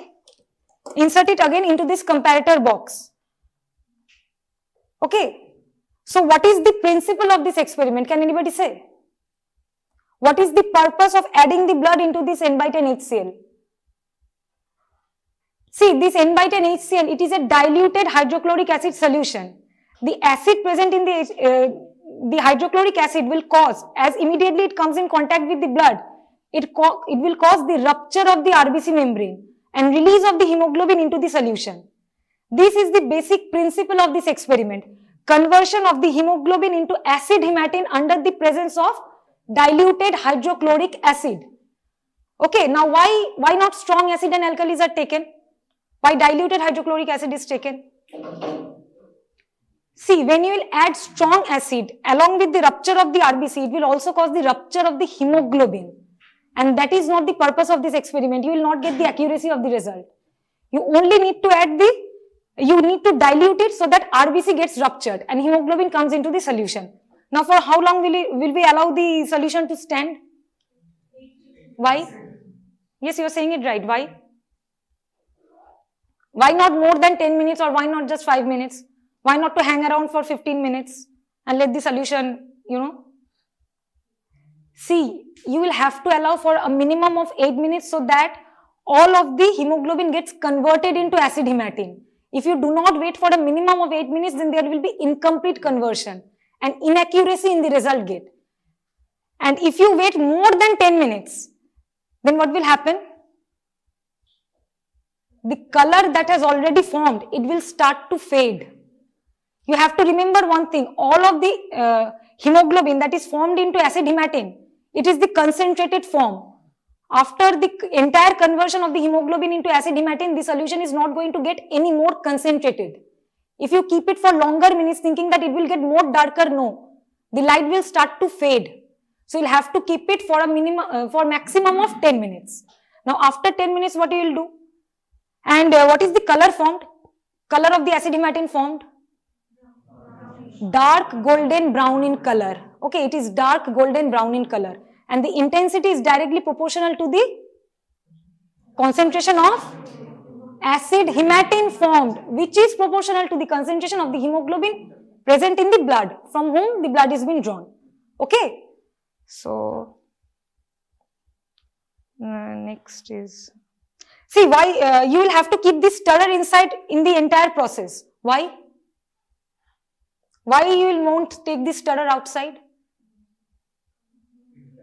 insert it again into this comparator box. Okay, so what is the principle of this experiment? Can anybody say? What is the purpose of adding the blood into this N by 10 HCl? See, this N by 10 HCl, it is a diluted hydrochloric acid solution. The acid present in the hydrochloric acid will cause, as immediately it comes in contact with the blood, it will cause the rupture of the RBC membrane and release of the hemoglobin into the solution. This is the basic principle of this experiment. Conversion of the hemoglobin into acid hematine under the presence of diluted hydrochloric acid. Okay, now why not strong acid and alkalis are taken? Why diluted hydrochloric acid is taken? See, when you will add strong acid along with the rupture of the RBC, it will also cause the rupture of the hemoglobin. And that is not the purpose of this experiment. You will not get the accuracy of the result. You only need to you need to dilute it so that RBC gets ruptured and hemoglobin comes into the solution. Now, for how long will we allow the solution to stand? Why? Yes, you are saying it right. Why? Why not more than 10 minutes or why not just 5 minutes? Why not to hang around for 15 minutes and let the solution, See, you will have to allow for a minimum of 8 minutes so that all of the hemoglobin gets converted into acid hematine. If you do not wait for a minimum of 8 minutes, then there will be incomplete conversion and inaccuracy in the result gate. And if you wait more than 10 minutes, then what will happen? The color that has already formed, it will start to fade. You have to remember one thing, all of the hemoglobin that is formed into acid hematine, it is the concentrated form. After the entire conversion of the hemoglobin into acid hematine, the solution is not going to get any more concentrated. If you keep it for longer minutes thinking that it will get more darker, no. The light will start to fade. So you'll have to keep it for a minimum, for maximum of 10 minutes. Now after 10 minutes, what you will do? And what is the color formed? Color of the acid hematine formed? Dark golden brown in color. Okay, it is dark golden brown in color. And the intensity is directly proportional to the concentration of acid hematine formed, which is proportional to the concentration of the hemoglobin present in the blood, from whom the blood is being drawn. Okay. So, next is, see why you will have to keep this stirrer inside in the entire process. Why? Why you won't take this stirrer outside?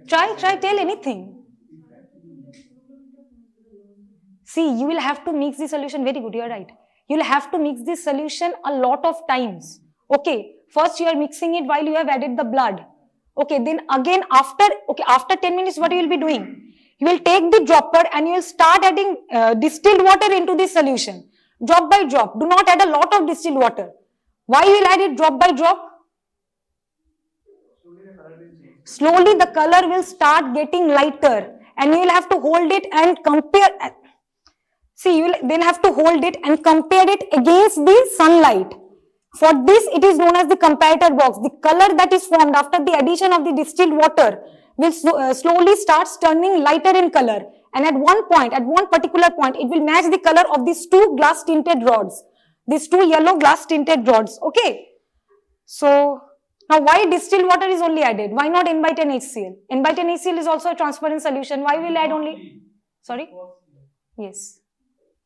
Try, tell anything. See, you will have to mix the solution. Very good, you are right. You will have to mix this solution a lot of times. Okay, first you are mixing it while you have added the blood. Okay, then again after 10 minutes, what you will be doing? You will take the dropper and you will start adding distilled water into this solution. Drop by drop. Do not add a lot of distilled water. Why you will add it drop by drop? Slowly the color will start getting lighter and you will have to hold it and compare. See, you will then have to hold it and compare it against the sunlight. For this, it is known as the comparator box. The color that is formed after the addition of the distilled water will slowly start turning lighter in color. And at one particular point, it will match the color of these two glass tinted rods. These two yellow glass tinted rods. Okay. So, now why distilled water is only added? Why not N by 10 HCl? N by 10 HCl is also a transparent solution. Why will add only? Sorry? Yes.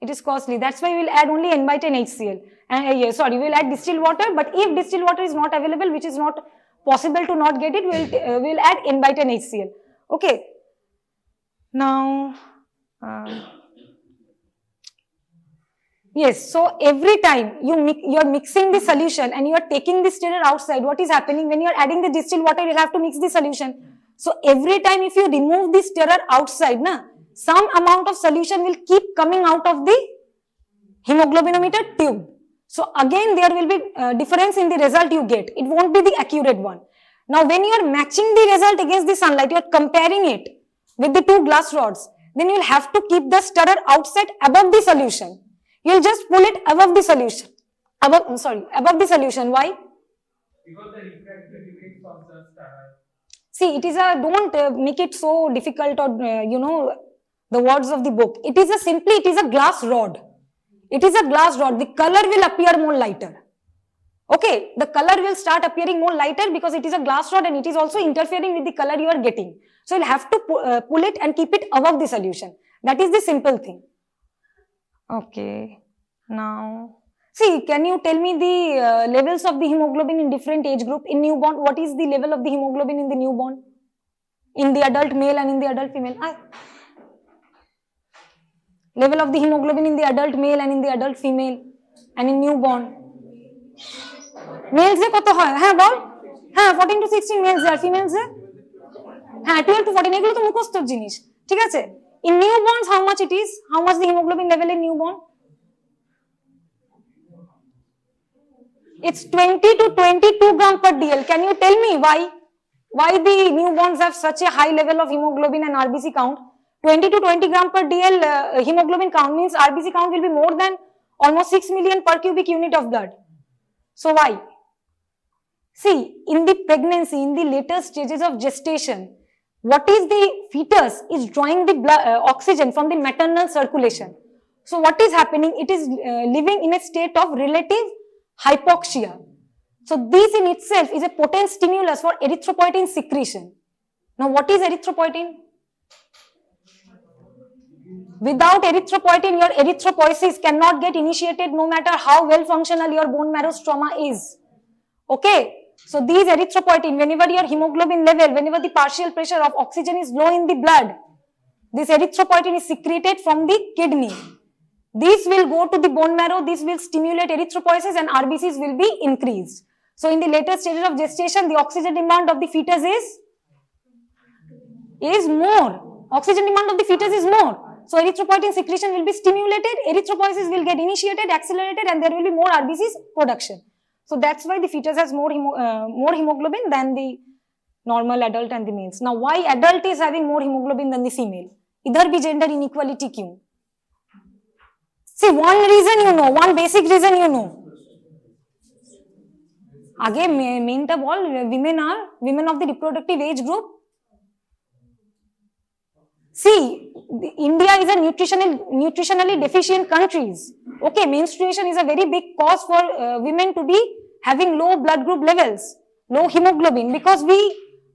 It is costly. That's why we will add only N by 10 HCl. And we will add distilled water. But if distilled water is not available, which is not possible to not get it, we'll add N by 10 HCl. Okay. Now, yes. So every time you are mixing the solution and you are taking the stirrer outside, what is happening when you are adding the distilled water? You have to mix the solution. So every time if you remove the stirrer outside, some amount of solution will keep coming out of the hemoglobinometer tube. So again there will be difference in the result you get. It won't be the accurate one. Now when you are matching the result against the sunlight, you are comparing it with the two glass rods, then you will have to keep the stirrer outside above the solution. You will just pull it above the solution. Above the solution. Why? Because the refractive remains from the stirrer. See, it is a, don't make it so difficult or, the words of the book. It is a glass rod. It is a glass rod. The color will appear more lighter. Okay, the color will start appearing more lighter because it is a glass rod and it is also interfering with the color you are getting. So, you will have to pull it and keep it above the solution. That is the simple thing. Okay, now, see, can you tell me the levels of the hemoglobin in different age group? In newborn, what is the level of the hemoglobin in the newborn? In the adult male and in the adult female? Level of the hemoglobin in the adult male and in the adult female and in newborn. Males এ কত হয়? হ্যাঁ বল? হ্যাঁ 14 to 16 males R females এ? হ্যাঁ 12 to 14 এগুলো তো মুখস্থর জিনিস। ঠিক আছে? In newborns how much it is? How much the hemoglobin level in newborn? It's 20 to 22 gram per dl. Can you tell me why? Why the newborns have such a high level of hemoglobin and RBC count? 20 to 20 gram per dl hemoglobin count means RBC count will be more than almost 6 million per cubic unit of blood. So why? See, in the pregnancy, in the later stages of gestation, what is the fetus is drawing the blood, oxygen from the maternal circulation. So what is happening? It is living in a state of relative hypoxia. So this in itself is a potent stimulus for erythropoietin secretion. Now what is erythropoietin? Without erythropoietin, your erythropoiesis cannot get initiated no matter how well functional your bone marrow stroma is. Okay. So these erythropoietin, whenever your hemoglobin level, whenever the partial pressure of oxygen is low in the blood, this erythropoietin is secreted from the kidney. This will go to the bone marrow, this will stimulate erythropoiesis and RBCs will be increased. So in the later stages of gestation, the oxygen demand of the fetus is more. Oxygen demand of the fetus is more. So erythropoietin secretion will be stimulated, erythropoiesis will get initiated, accelerated and there will be more RBCs production. So that's why the fetus has more hemoglobin than the normal adult and the males. Now why adult is having more hemoglobin than the female? Idhar bhi gender inequality kyun? See, one reason you know, one basic reason you know. Aage main ta bol, women of the reproductive age group. See, India is a nutritionally deficient countries. Okay, menstruation is a very big cause for women to be having low blood group levels, low hemoglobin, because we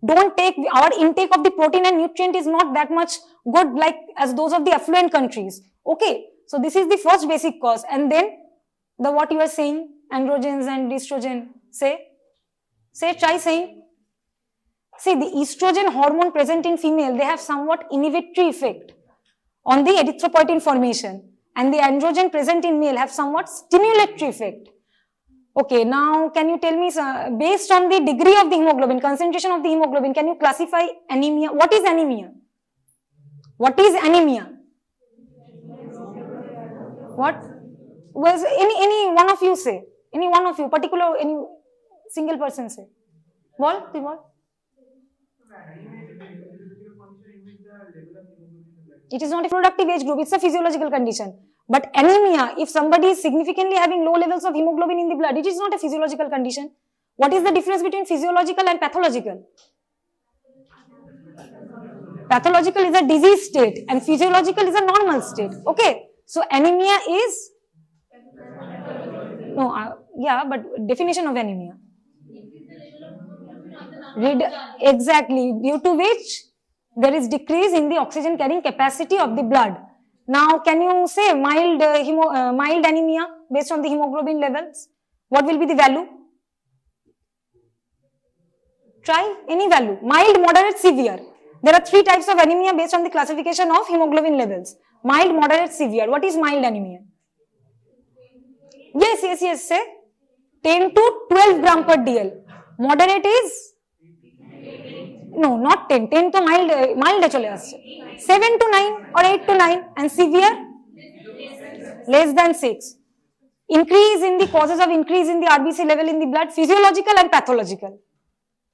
don't take, our intake of the protein and nutrient is not that much good like as those of the affluent countries. Okay, so this is the first basic cause. And then the what you are saying, androgens and estrogen, try saying. See, the estrogen hormone present in female, they have somewhat inhibitory effect on the erythropoietin formation, and the androgen present in male have somewhat stimulatory effect. Okay, now can you tell me, based on the degree of the hemoglobin, concentration of the hemoglobin, can you classify anemia? What is anemia? What is anemia? What? Was any one of you say? Any one of you, particular, any single person say? Bol, তুই বল. It is not a productive age group, it's a physiological condition. But anemia, if somebody is significantly having low levels of hemoglobin in the blood, it is not a physiological condition. What is the difference between physiological and pathological? Pathological is a disease state and physiological is a normal state. Okay, so anemia is, no, yeah, but definition of anemia. Exactly, due to which there is decrease in the oxygen carrying capacity of the blood. Now, can you say mild anemia based on the hemoglobin levels? What will be the value? Try any value. Mild, moderate, severe. There are 3 types of anemia based on the classification of hemoglobin levels. Mild, moderate, severe. What is mild anemia? Yes, say 10 to 12 gram per DL. Moderate is? No, not 10. 10 to mild chole asche. 7 to 9 or 8 to 9 and severe? Less than 6. Increase in the causes of increase in the RBC level in the blood, physiological and pathological.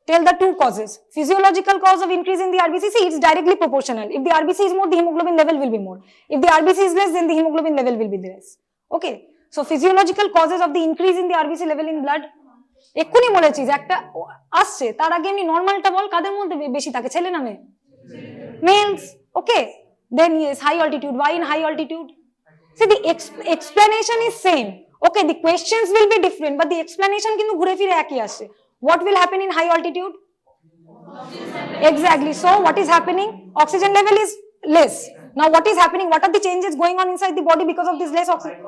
Tell the 2 causes. Physiological cause of increase in the RBC, see, it's directly proportional. If the RBC is more, the hemoglobin level will be more. If the RBC is less, then the hemoglobin level will be less. Okay. So, physiological causes of the increase in the RBC level in blood. এক্ষুনি বলেছিস একটা আসছে তার আগে এমনি নরমালটা বল কাদের মধ্যে বেশি থাকে ছেলে না মেয়ে males okay then yes high altitude why in high altitude see the explanation is same okay the questions will be different but the explanation কিন্তু ঘুরে ফিরে একই আসছে what will happen in high altitude exactly so what is happening oxygen level is less now what is happening what are the changes going on inside the body because of this less oxygen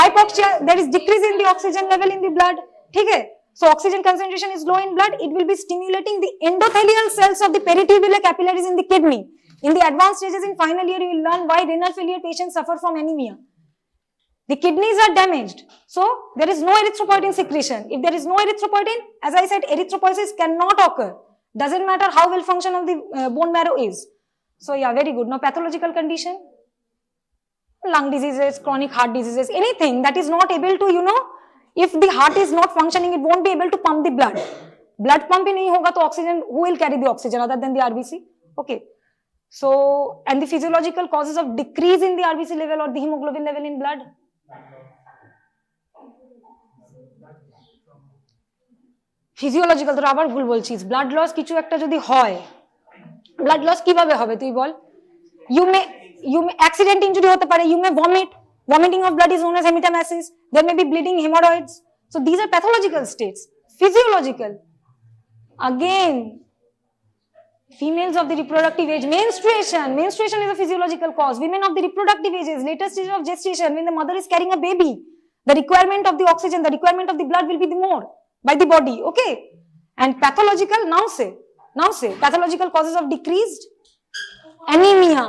hypoxia there is decrease in the oxygen level in the blood okay so oxygen concentration is low in blood it will be stimulating the endothelial cells of the peritubular capillaries in the kidney in the advanced stages in final year you will learn why renal failure patients suffer from anemia the kidneys are damaged so there is no erythropoietin secretion if there is no erythropoietin as I said erythropoiesis cannot occur doesn't matter how well function of the bone marrow is so yeah very good now pathological condition lung diseases chronic heart diseases anything that is not able to if the heart is not functioning, it won't be able to pump the blood. Blood pump nahi hoga to oxygen, who will carry the oxygen other than the RBC? Okay. So, and the physiological causes of decrease in the RBC level or the hemoglobin level in blood? Physiological, তো আবার ভুল বলছিস blood loss কিছু একটা যদি হয় blood loss কিভাবে হবে তুই বল you may accident injury হতে পারে you may vomit vomiting of blood is known as hematomasis there may be bleeding hemorrhoids so these are pathological states physiological again females of the reproductive age menstruation is a physiological cause women of the reproductive ages later stage of gestation when the mother is carrying a baby the requirement of the oxygen the requirement of the blood will be more by the body okay and pathological now say pathological causes of decreased anemia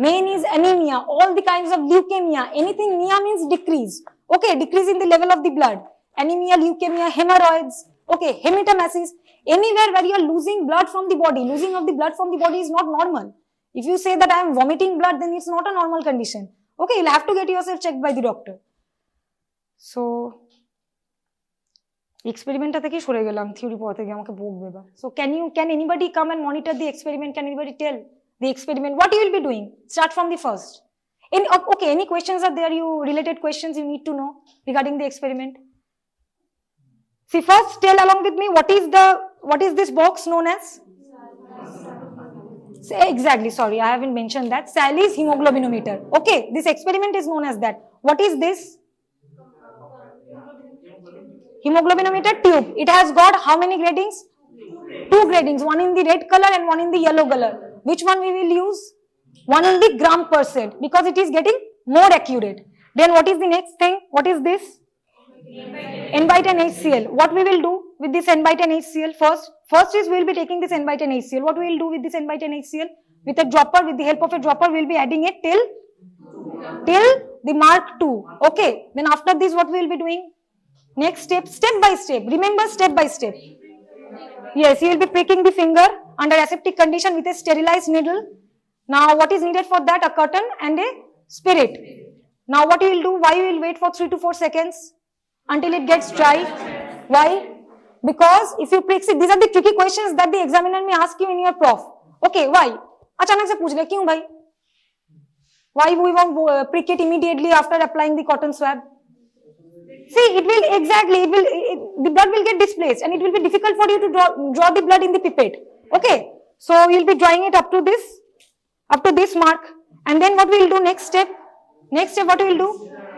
main is anemia all the kinds of leukemia anything nia means decrease okay decrease in the level of the blood anemia leukemia hemorrhoids okay hematomasis anywhere where you are losing blood from the body losing of the blood from the body is not normal if you say that I am vomiting blood then it's not a normal condition okay you'll have to get yourself checked by the doctor so experiment থেকে সরে গেলাম theory পড়াতে গিয়ে আমাকে বকবে বা so can anybody come and monitor the experiment can anybody tell the experiment what you will be doing start from the first okay any questions are there you related questions you need to know regarding the experiment see first tell along with me what is this box known as exactly sorry I haven't mentioned that Sally's hemoglobinometer okay this experiment is known as that what is this hemoglobinometer tube it has got how many gratings 2 gratings one in the red color and one in the yellow color which one we will use one in the gram percent because it is getting more accurate then what is the next thing what is this n by 10 HCl what we will do with this n by 10 HCl first is we will be taking this n by 10 HCl what we will do with this n by 10 HCl with a dropper with the help of a dropper we will be adding it till the mark 2 okay then after this what we will be doing next step by step remember step by step yes you will be pricking the finger under aseptic condition with a sterilized needle Now what is needed for that? A curtain and a spirit. Now what you will do? Why you will wait for 3 to 4 seconds until it gets dry? Why? Because if you prick it, these are the tricky questions that the examiner may ask you in your prof. Okay, why? अचानक से पूछ ले क्यों भाई? Why we won't prick it immediately after applying the cotton swab? See, it will exactly, the blood will get displaced and it will be difficult for you to draw the blood in the pipette. Okay, so you'll be drawing it up to this mark, and then what we will do next step? Next step, what we will do?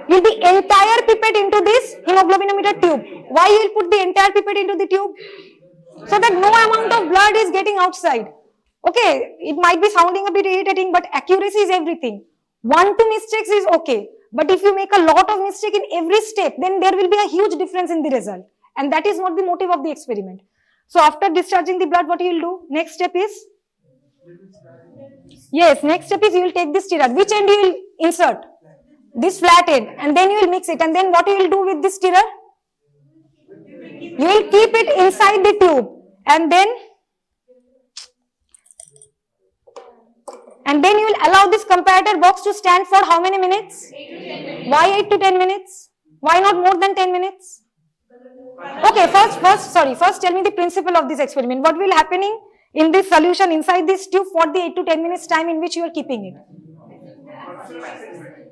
You'll be entire pipette into this hemoglobinometer tube. Why you will put the entire pipette into the tube? So that no amount of blood is getting outside. Okay, it might be sounding a bit irritating, but accuracy is everything. 1-2 mistakes is okay. But if you make a lot of mistake in every step, then there will be a huge difference in the result. And that is not the motive of the experiment. So after discharging the blood, what you will do? Next step is? Yes, next step is you will take this stirrer. Which end you will insert? This flat end. And then you will mix it. And then what you will do with this stirrer? You will keep it inside the tube. And then you will allow this comparator box to stand for how many minutes? 8 to 10 minutes. Why 8 to 10 minutes? Why not more than 10 minutes? Okay, first tell me the principle of this experiment. What will happening in this solution inside this tube for the 8 to 10 minutes time in which you are keeping it?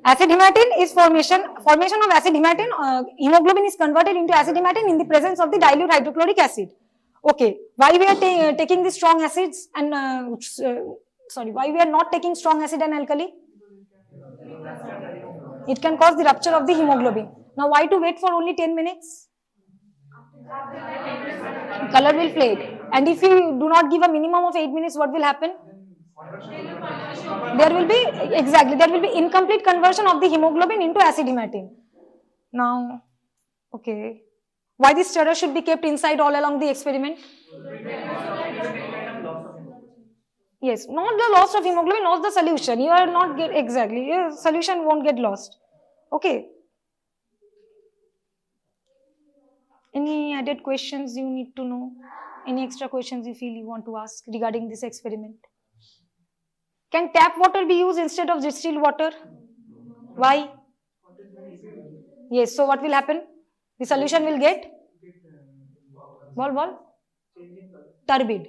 Acid hematine is formation of acid hematine. Hemoglobin is converted into acid hematine in the presence of the dilute hydrochloric acid. Okay, why we are taking the strong acids and why we are not taking strong acid and alkali? It can cause the rupture of the hemoglobin. Now why to wait for only 10 minutes? Color will fade. And if you do not give a minimum of 8 minutes, what will happen? There will be incomplete conversion of the hemoglobin into acid hematine. Now, okay. Why this stirrer should be kept inside all along the experiment? Yes, not the loss of hemoglobin, not the solution. You are not your solution won't get lost. Okay. Any added questions you need to know? Any extra questions you feel you want to ask regarding this experiment? Can tap water be used instead of distilled water? Why? Yes, so what will happen? The solution will get? Turbid.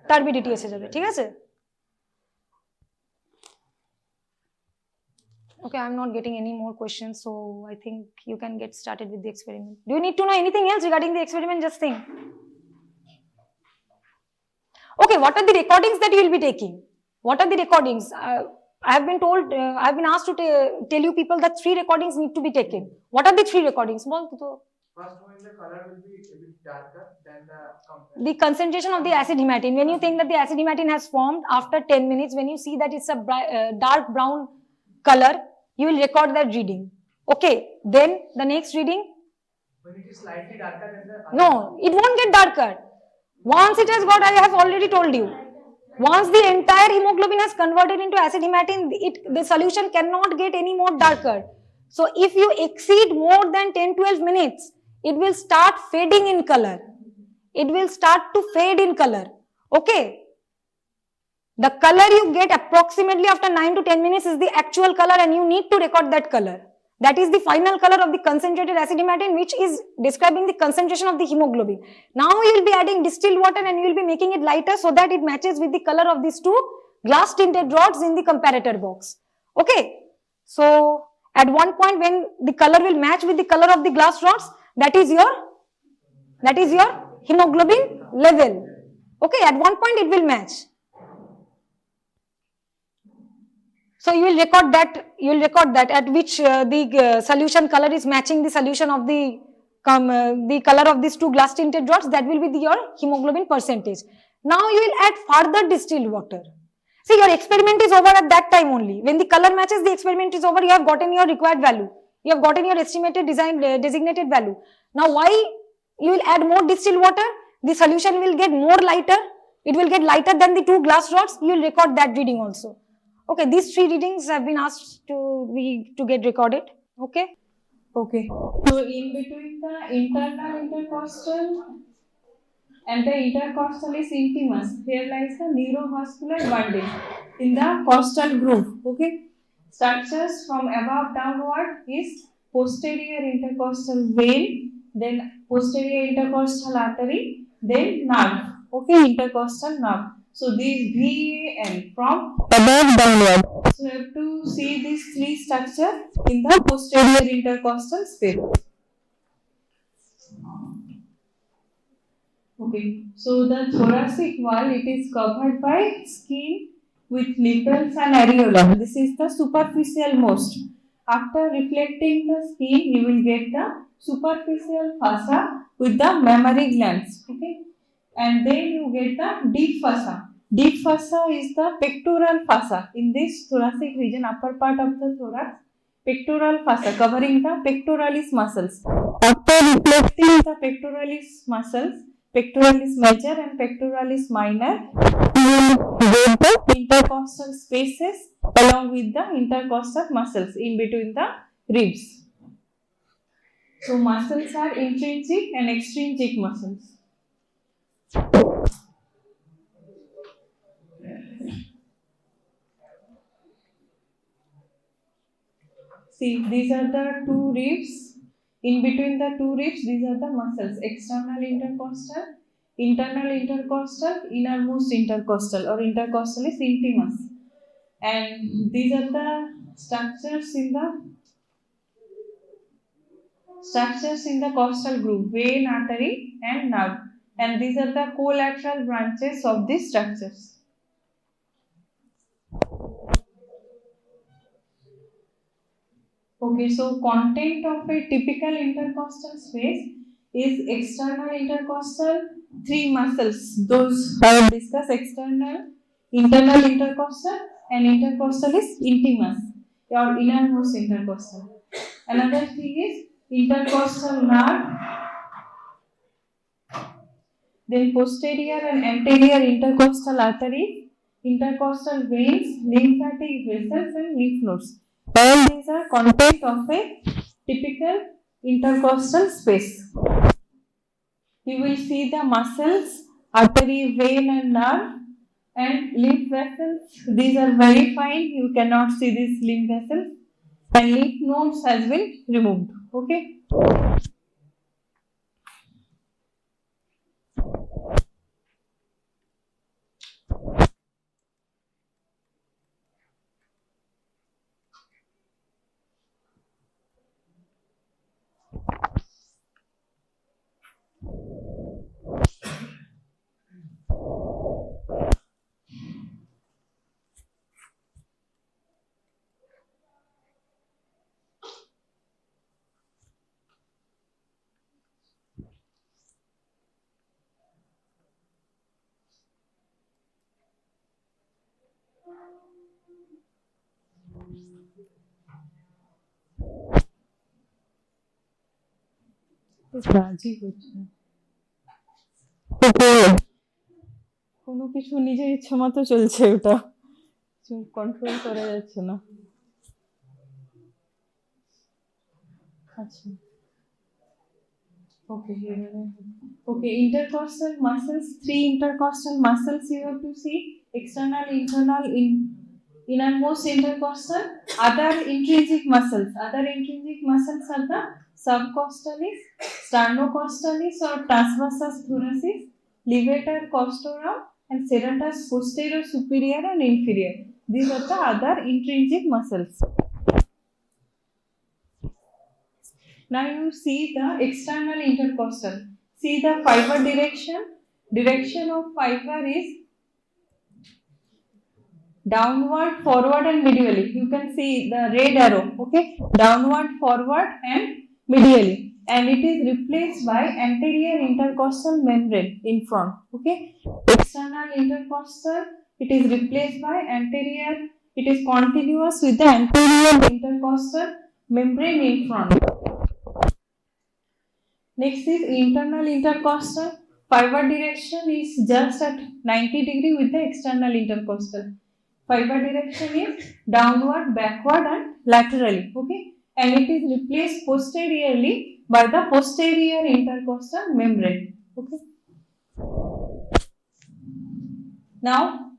Turbidity এসে যাবে, ঠিক আছে? Okay, I'm not getting any more questions, so I think you can get started with the experiment. Do you need to know anything else regarding the experiment? Just think. Okay, what are the recordings that you will be taking? What are the recordings? I have been asked to tell you people that 3 recordings need to be taken. What are the 3 recordings? First one, the color will be a bit darker than the concentration of the acid hematine. When you think that the acid hematine has formed after 10 minutes, when you see that it's a dark brown color, you will record that reading. Okay, then the next reading? When it is slightly darker than the other. No, it won't get darker. Once it has got, I have already told you. Once the entire hemoglobin has converted into acid hematine, the solution cannot get any more darker. So if you exceed more than 10-12 minutes, it will start fading in color. It will start to fade in color. Okay. The color you get approximately after 9 to 10 minutes is the actual color, and you need to record that color. That is the final color of the concentrated acid hematine, which is describing the concentration of the hemoglobin. Now you will be adding distilled water and you will be making it lighter so that it matches with the color of these 2 glass tinted rods in the comparator box. Okay. So at one point when the color will match with the color of the glass rods, that is your hemoglobin level. Okay, at one point it will match. So you will record that at which the solution color is matching the solution of the color of these 2 glass tinted rods. That will be your hemoglobin percentage. Now you will add further distilled water. See, your experiment is over at that time only. When the color matches, the experiment is over. You have gotten your required value. You have gotten your estimated designated value. Now why you will add more distilled water? The solution will get more lighter. It will get lighter than the 2 glass rods. You will record that reading also. Okay, these 3 readings have been asked to get recorded. Okay. Okay. So in between the internal intercostal and the intercostal is intimus. Here lies the neurovascular bundle in the costal groove. Okay. Structures from above downward is posterior intercostal vein, then posterior intercostal artery, then nerve. Okay, intercostal nerve. So these VAN from above downward. So you have to see these three structures in the posterior intercostal space. Okay, so the thoracic wall, it is covered by skin with nipples and areola. This is the superficial most. After reflecting the skin, you will get the superficial fossa with the mammary glands. Okay, and then you get the deep fossa. Deep fossa is the pectoral fossa in this thoracic region, upper part of the thorax. Pectoral fossa covering the pectoralis muscles. After reflecting the pectoralis muscles, pectoralis major and pectoralis minor, you will get the intercostal spaces along with the intercostal muscles in between the ribs. So muscles are intrinsic and extrinsic muscles. See, these are the two ribs. In between the two ribs, these are the muscles: external intercostal, internal intercostal, innermost intercostal, or intercostalis intimus. And these are the structures in the costal groove: vein, artery, and nerve. And these are the collateral branches of these structures. Okay, so content of a typical intercostal space is external intercostal, three muscles. Those I will discuss: external, internal intercostal, and intercostalis intimus, or innermost intercostal. Another thing is intercostal nerve, then posterior and anterior intercostal arteries, intercostal veins, lymphatic vessels, and lymph nodes. All these are content of a typical intercostal space. You will see the muscles, artery, vein, and nerve, and lymph vessels. These are very fine. You cannot see these lymph vessels, and lymph nodes has been removed. Okay. রাজি হচ্ছে না। কোনো কিছু নিজের ইচ্ছা মতো চলছে, ওটা কন্ট্রোল করা যাচ্ছে না। আচ্ছা, okay, intercostal muscles, three intercostal muscles you have to see: external, internal, innermost intercostal. Other intrinsic muscles are the subcostalis, sternocostalis or transversus thoracis, levator costorum, and serratus posterior, superior, and inferior. These are the other intrinsic muscles. Now you see the external intercostal. See the fiber direction. Direction of fiber is downward, forward, and medially. You can see the red arrow. Okay, downward, forward, and medially, and it is replaced by anterior intercostal membrane in front. Okay, external intercostal, it is replaced by anterior. It is continuous with the anterior intercostal membrane in front. Next is internal intercostal. Fiber direction is just at 90 degree with the external intercostal. Fiber direction is downward, backward, and laterally. Okay, and it is replaced posteriorly by the posterior intercostal membrane. Okay. Now,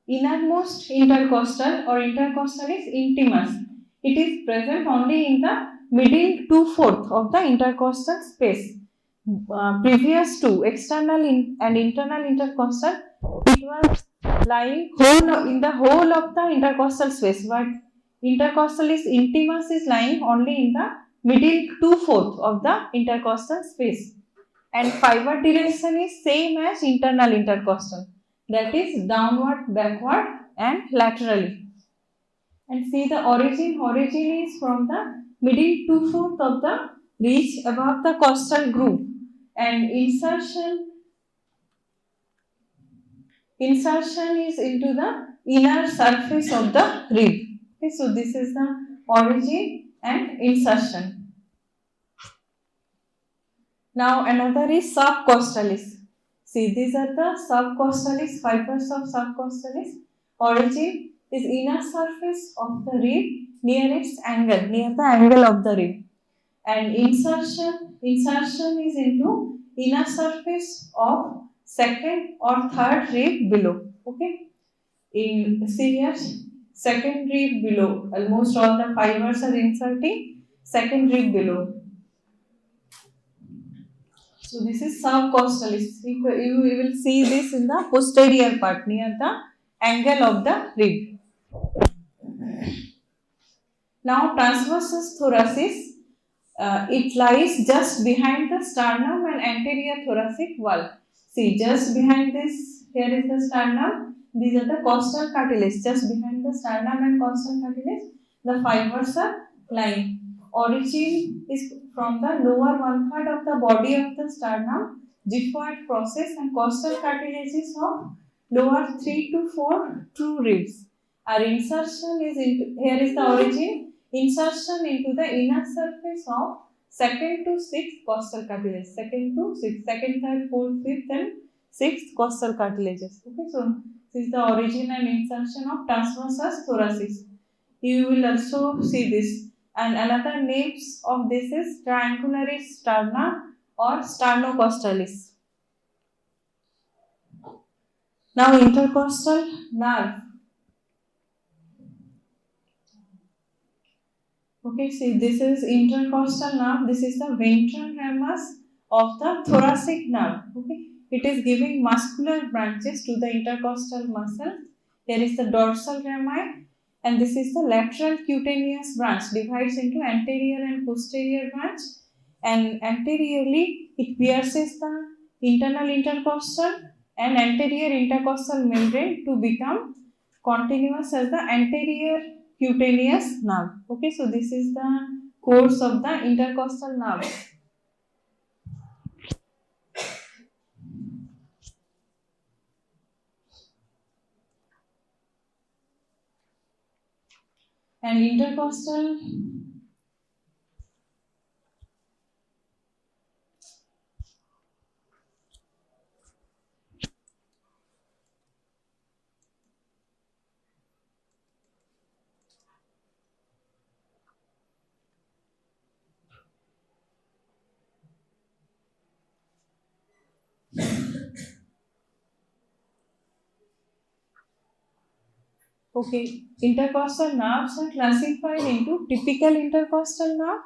innermost intercostal or intercostal is intimus. It is present only in the middle 2/4 of the intercostal space. Previous to external and internal intercostal, it was lying in the whole of the intercostal space, but intercostal is intimus is lying only in the middle 2/4 of the intercostal space, and fiber direction is same as internal intercostal, that is downward, backward and laterally. And see the origin is from the middle 2/4 of the ridge above the costal groove, and insertion is into the inner surface of the rib. Okay, so this is the origin and insertion. Now another is subcostalis. See, these are the subcostalis, fibers of subcostalis. Origin is inner surface of the rib near its angle, near the angle of the rib. And insertion is into inner surface of second or third rib below. Okay, in see here, second rib below, almost all the fibers are inserting second rib below. So this is subcostalis. You will see this in the posterior part near the angle of the rib. Now transversus thoracis, it lies just behind the sternum and anterior thoracic wall. See, just behind this, here is the sternum. These are the costal cartilage. Just behind the sternum and costal cartilage, the fibers are lying. Origin is from the lower 1/3 of the body of the sternum, gyphoid process, and costal cartilages of lower 3 to 4 true ribs. Our insertion is into, here is the origin, insertion into the inner surface of second to sixth costal cartilage, second to sixth, second, third, fourth, fifth and sixth costal cartilages. Okay, so this is the origin and insertion of transversus thoracis. You will also see this. And another names of this is triangularis sterna or sternocostalis. Now intercostal nerve. Okay, see, this is intercostal nerve. This is the ventral ramus of the thoracic nerve. Okay, it is giving muscular branches to the intercostal muscle. There is the dorsal rami, and this is the lateral cutaneous branch, divides into anterior and posterior branch, and anteriorly it pierces the internal intercostal and anterior intercostal membrane to become continuous as the anterior cutaneous nerve. Okay, so this is the course of the intercostal nerve. And intercostal okay, intercostal nerves are classified into typical intercostal nerve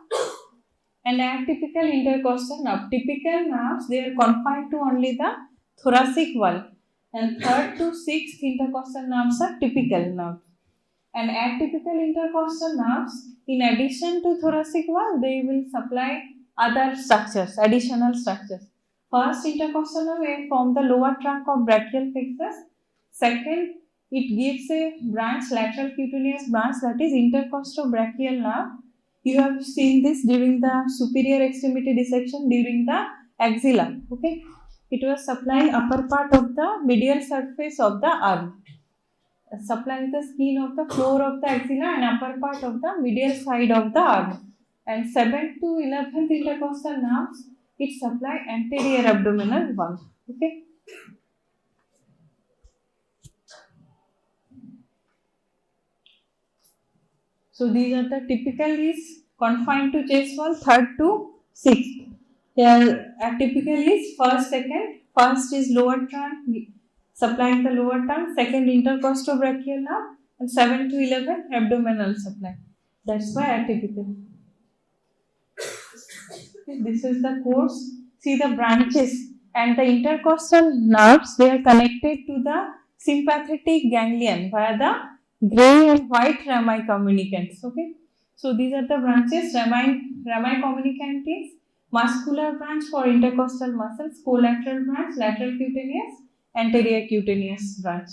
and atypical intercostal nerve. Typical nerves, they are confined to only the thoracic wall, and third to sixth intercostal nerves are typical nerves. And atypical intercostal nerves, in addition to thoracic wall, they will supply other structures, additional structures. First, intercostal nerve form the lower trunk of brachial plexus. Second, it gives a branch, lateral cutaneous branch, that is intercostobrachial nerve. You have seen this during the superior extremity dissection during the axilla. Okay, it was supplying upper part of the medial surface of the arm, supplying the skin of the floor of the axilla and upper part of the medial side of the arm. And 7th to 11th intercostal nerves, it supply anterior abdominal wall. Okay. So these are the typical is confined to chest wall, third to sixth. Here atypical is first, second, First is lower trunk, supplying the lower trunk. Second, intercostobrachial nerve, and 7 to 11 abdominal supply. That's why atypical. This is the course. See the branches and the intercostal nerves, they are connected to the sympathetic ganglion via the gray and white rami communicants. Okay. So these are the branches. Rami communicant is muscular branch for intercostal muscles, collateral branch, lateral cutaneous, anterior cutaneous branch.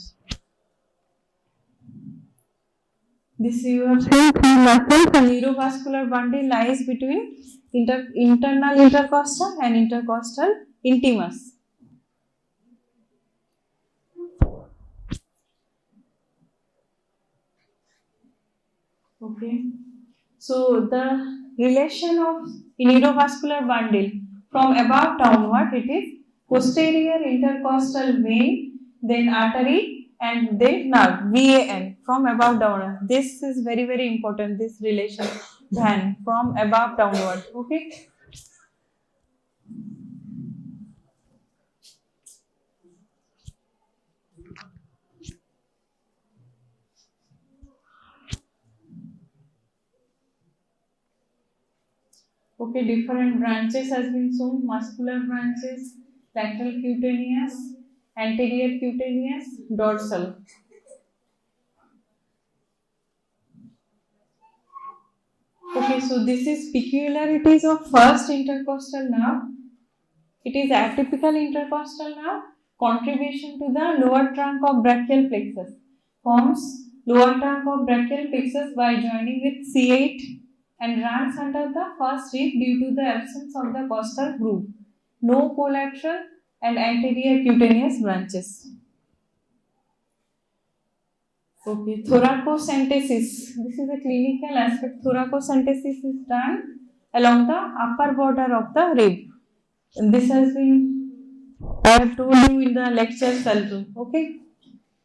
This you have seen three muscles. The neurovascular bundle lies between internal intercostal and intercostal intimus. Okay. So the relation of neurovascular bundle from above downward, it is posterior intercostal vein, then artery, and then nerve, VAN, from above downward. This is very, very important, this relation, van, from above downward. Okay. Okay, different branches has been shown, muscular branches, lateral cutaneous, anterior cutaneous, dorsal. Okay, so this is peculiarities of first intercostal nerve. It is atypical intercostal nerve, contribution to the lower trunk of brachial plexus. Forms lower trunk of brachial plexus by joining with C8 and runs under the first rib due to the absence of the costal groove. No collateral and anterior cutaneous branches. Okay, thoracocentesis. This is a clinical aspect. Thoracocentesis is done along the upper border of the rib. And this has been, I have told you in the lecture also. Okay,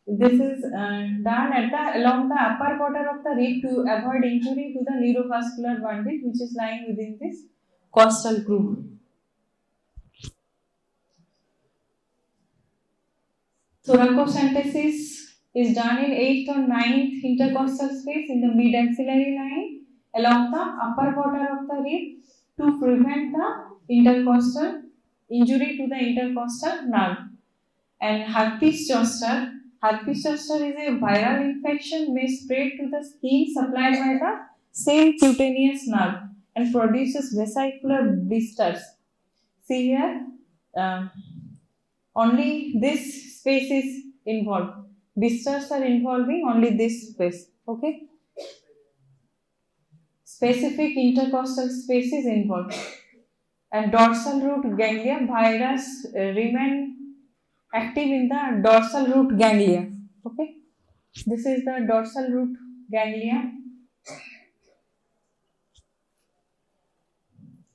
this is done at the along the upper border of the rib to avoid injury to the neurovascular bundle which is lying within this costal groove. Thoracocentesis is done in 8th or 9th intercostal space in the mid-axillary line along the upper border of the rib to prevent the intercostal injury to the intercostal nerve. And herpes zoster is a viral infection may spread to the skin supplied by the same cutaneous nerve and produces vesicular blisters. See here, only this space is involved. Blisters are involving only this space. Okay. Specific intercostal space is involved. And dorsal root ganglia virus remain active in the dorsal root ganglia. Okay. This is the dorsal root ganglia.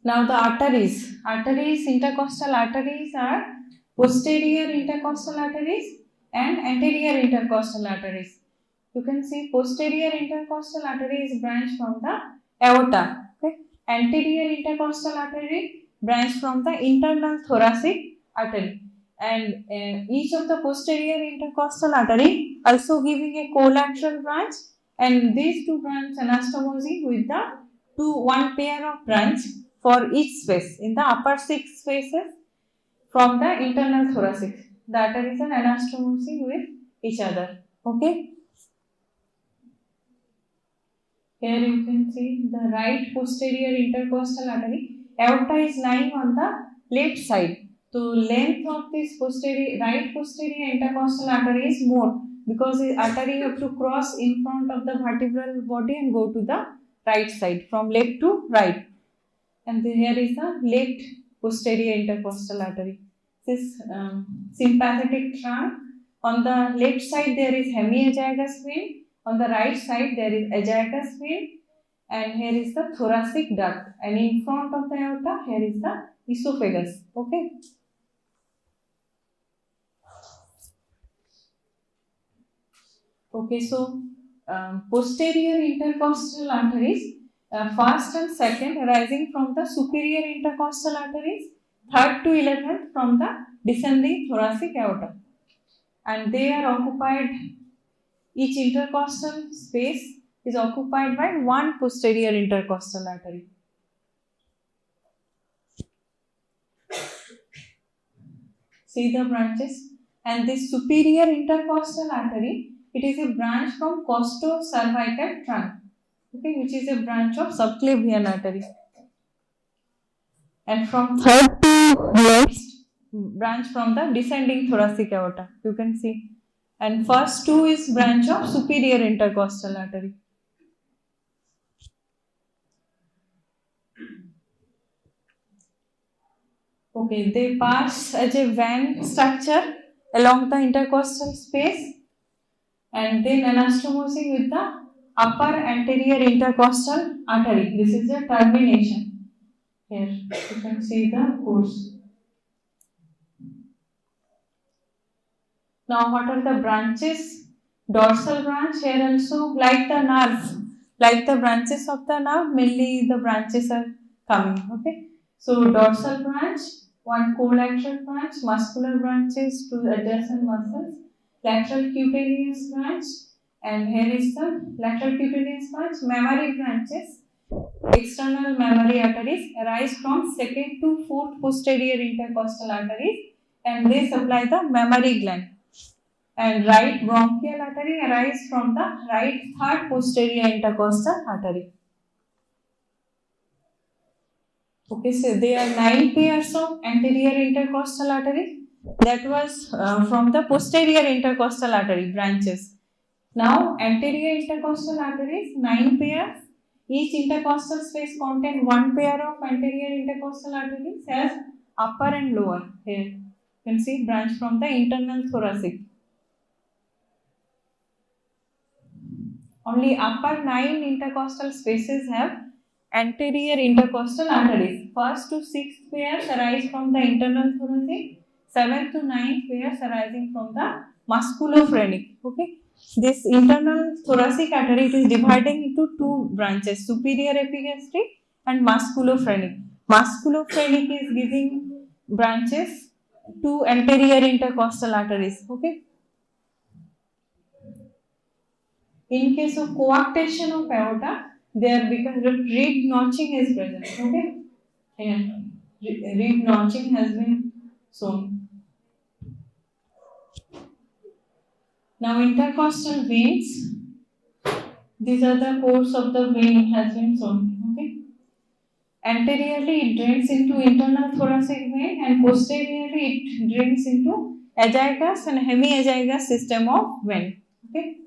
Now the arteries. Intercostal arteries are posterior intercostal arteries and anterior intercostal arteries. You can see posterior intercostal artery is branched from the aorta. Okay. Anterior intercostal artery branched from the internal thoracic artery. And each of the posterior intercostal artery also giving a collateral branch, and these two branch anastomosing with the one pair of branch for each space in the upper 6 spaces from the internal thoracic. The arteries are anastomosing with each other. Okay. Here you can see the right posterior intercostal artery. Aorta is lying on the left side. So length of this right posterior intercostal artery is more because the artery have to cross in front of the vertebral body and go to the right side from left to right. And here is the left posterior intercostal artery. This sympathetic trunk. On the left side there is hemiazygous vein. On the right side there is azygous vein. And here is the thoracic duct. And in front of the aorta here is the esophagus. Okay. Okay, so posterior intercostal arteries, first and second arising from the superior intercostal arteries, 3rd to 11th from the descending thoracic aorta, and they are occupied, each intercostal space is occupied by one posterior intercostal artery. See the branches, and this superior intercostal artery, it is a branch from costocervical trunk, okay, which is a branch of subclavian artery. And from 3rd to next branch from the descending thoracic aorta, you can see. And first two is branch of superior intercostal artery. Okay, they pass as a vein structure along the intercostal space, and then anastomosing with the upper anterior intercostal artery. This is the termination. Here you can see the course. Now, what are the branches? Dorsal branch here also, like the nerve, like the branches of the nerve, mainly the branches are coming. Okay, so dorsal branch, one collateral branch, muscular branches, two adjacent muscles, lateral cutaneous branch, and here is the lateral cutaneous branch, mammary branches. External mammary arteries arise from 2nd to 4th posterior intercostal arteries, and they supply the mammary gland. And right bronchial artery arises from the right 3rd posterior intercostal artery. Okay, so there are 9 pairs of anterior intercostal artery. That was from the posterior intercostal artery branches. Now, anterior intercostal arteries, 9 pairs. Each intercostal space contains one pair of anterior intercostal arteries as upper and lower. Here you can see branch from the internal thoracic. Only upper 9 intercostal spaces have anterior intercostal arteries. 1st to 6th pairs arise from the internal thoracic, 7th to 9th pairs arising from the musculophrenic. Okay, this internal thoracic artery is dividing into two branches, superior epigastric and musculophrenic. Musculophrenic is giving branches to anterior intercostal arteries. Okay. In case of coarctation of aorta, there because reed notching is present. Okay, and reed notching has been shown. Now intercostal veins. These are the course of the vein has been shown. Okay, anteriorly it drains into internal thoracic vein, and posteriorly it drains into azygous and hemiazygous system of vein. Okay.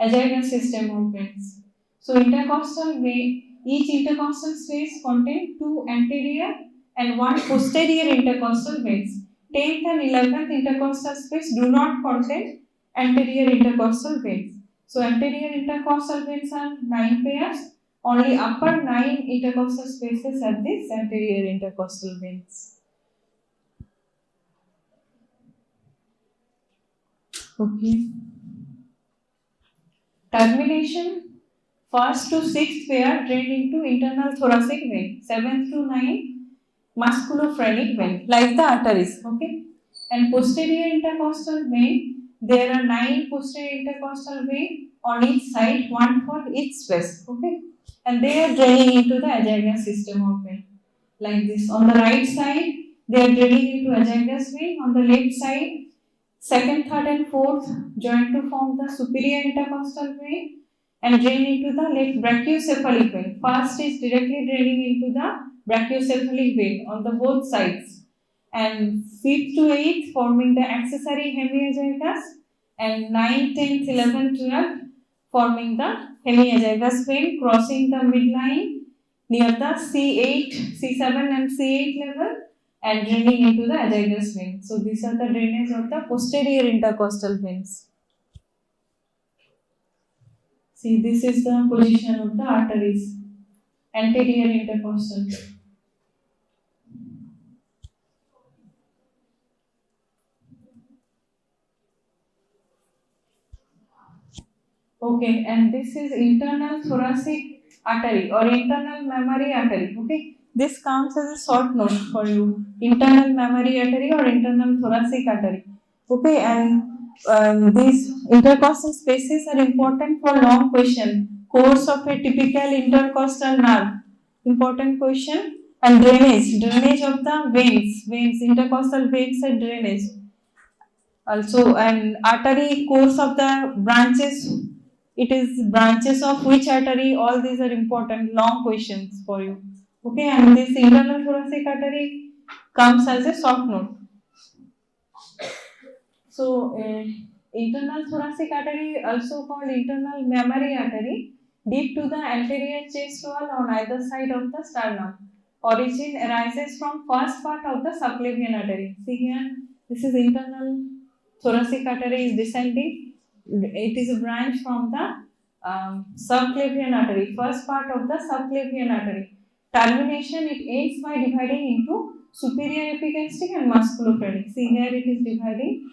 Azygous system of veins. So intercostal vein, each intercostal space contains two anterior and one posterior intercostal veins. 10th and 11th intercostal space do not contain anterior intercostal veins. So anterior intercostal veins are 9 pairs. Only upper 9 intercostal spaces have these anterior intercostal veins. Okay. Termination, 1st to 6th pair drain into internal thoracic vein, 7th to 9th musculophrenic vein, like the arteries. Okay, and posterior intercostal vein, there are 9 posterior intercostal vein on each side, one for each space. Okay, and they are draining into the azygous system of vein, like this. On the right side, they are draining into azygous vein. On the left side, 2nd, 3rd and 4th join to form the superior intercostal vein and drain into the left brachiocephalic vein. First is directly draining into the brachiocephalic vein on the both sides, and 5th to 8th forming the accessory hemiazygous, and 9th, 10th, 11th, 12th forming the hemiazygous vein crossing the midline near the C8, C7 and C8 level and draining into the azygous vein. So these are the drainage of the posterior intercostal veins. See, this is the position of the arteries, anterior intercostal. Okay, and this is internal thoracic artery or internal mammary artery. Okay, this comes as a short note for you. Internal mammary artery or internal thoracic artery. Okay, and these intercostal spaces are important for long question. Course of a typical intercostal nerve. Important question. And drainage of the veins, intercostal veins are drainage. Also, and artery course of the branches, it is branches of which artery, all these are important long questions for you. Okay, and this internal thoracic artery comes as a short note. So, internal thoracic artery, also called internal mammary artery, deep to the anterior chest wall on either side of the sternum. Origin arises from first part of the subclavian artery. See here, this is internal thoracic artery is descending. It is a branch from the subclavian artery, first part of the subclavian artery. Termination, it ends by dividing into superior epigastric and musculophrenic. See here, it is dividing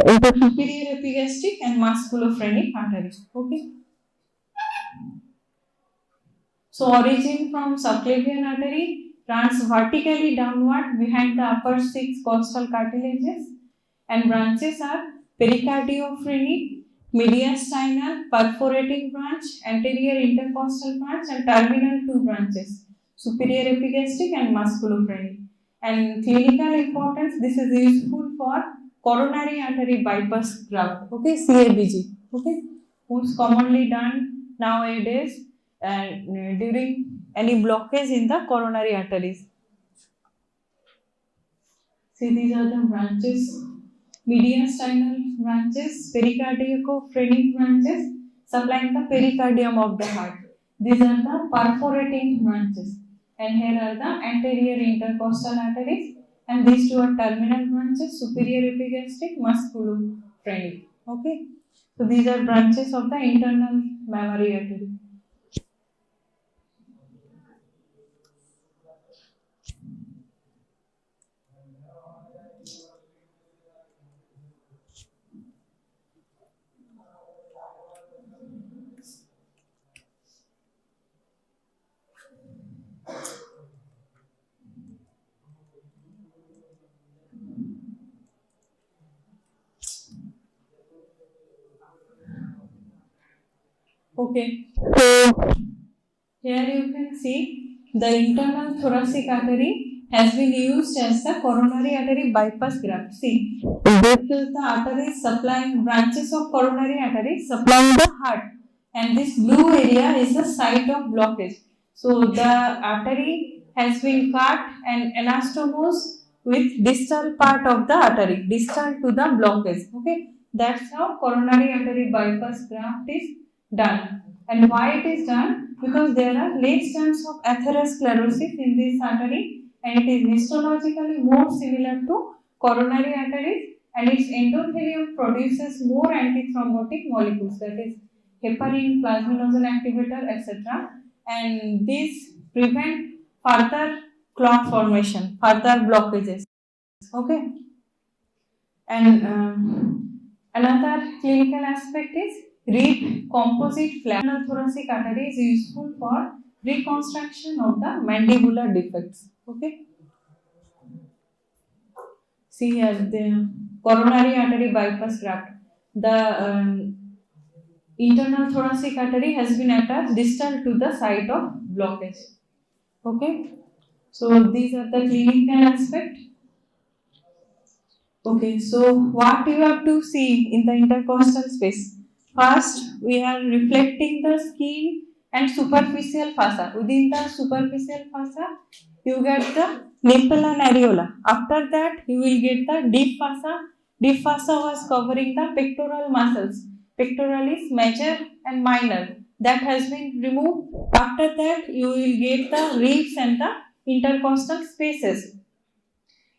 into superior epigastric and musculophrenic arteries. Okay. So origin from subclavian artery runs vertically downward behind the upper six costal cartilages, and branches are pericardiophrenik, mediastinal, perforating branch, anterior intercostal branch, and terminal two branches, superior epigastric and musculophrenic. And clinical importance, this is useful for coronary artery bypass graft. Okay, CABG. Okay, most commonly done nowadays during any blockage in the coronary arteries. See, these are the branches, mediastinal branches, pericardiophrenik branches, supplying the pericardium of the heart. These are the perforating branches, and here are the anterior intercostal arteries, and these two are terminal branches, superior epigastric, musculophrenic. Okay, so these are branches of the internal mammary artery. Okay, so here you can see the internal thoracic artery has been used as the coronary artery bypass graft. See, this is the artery supplying branches of coronary artery supplying the heart, and this blue area is the site of blockage. So the artery has been cut and anastomosed with distal part of the artery, distal to the blockage. Okay, that's how coronary artery bypass graft is done. And why it is done? Because there are late stunts of atherosclerosis in this artery, and it is histologically more similar to coronary arteries, and its endothelium produces more antithrombotic molecules, that is heparin, plasminogen activator, etc. And these prevent further clot formation, further blockages. Okay. And another clinical aspect is rib composite flannel thoracic artery is useful for reconstruction of the mandibular defects. Okay. See here the coronary artery bypass graft. The internal thoracic artery has been attached distal to the site of blockage. Okay. So these are the clinical aspect. Okay, so what you have to see in the intercostal space? First, we are reflecting the skin and superficial fossa. Within the superficial fossa, you get the nipple and areola. After that, you will get the deep fossa. Deep fossa was covering the pectoral muscles. Pectoralis major and minor. That has been removed. After that, you will get the ribs and the intercostal spaces.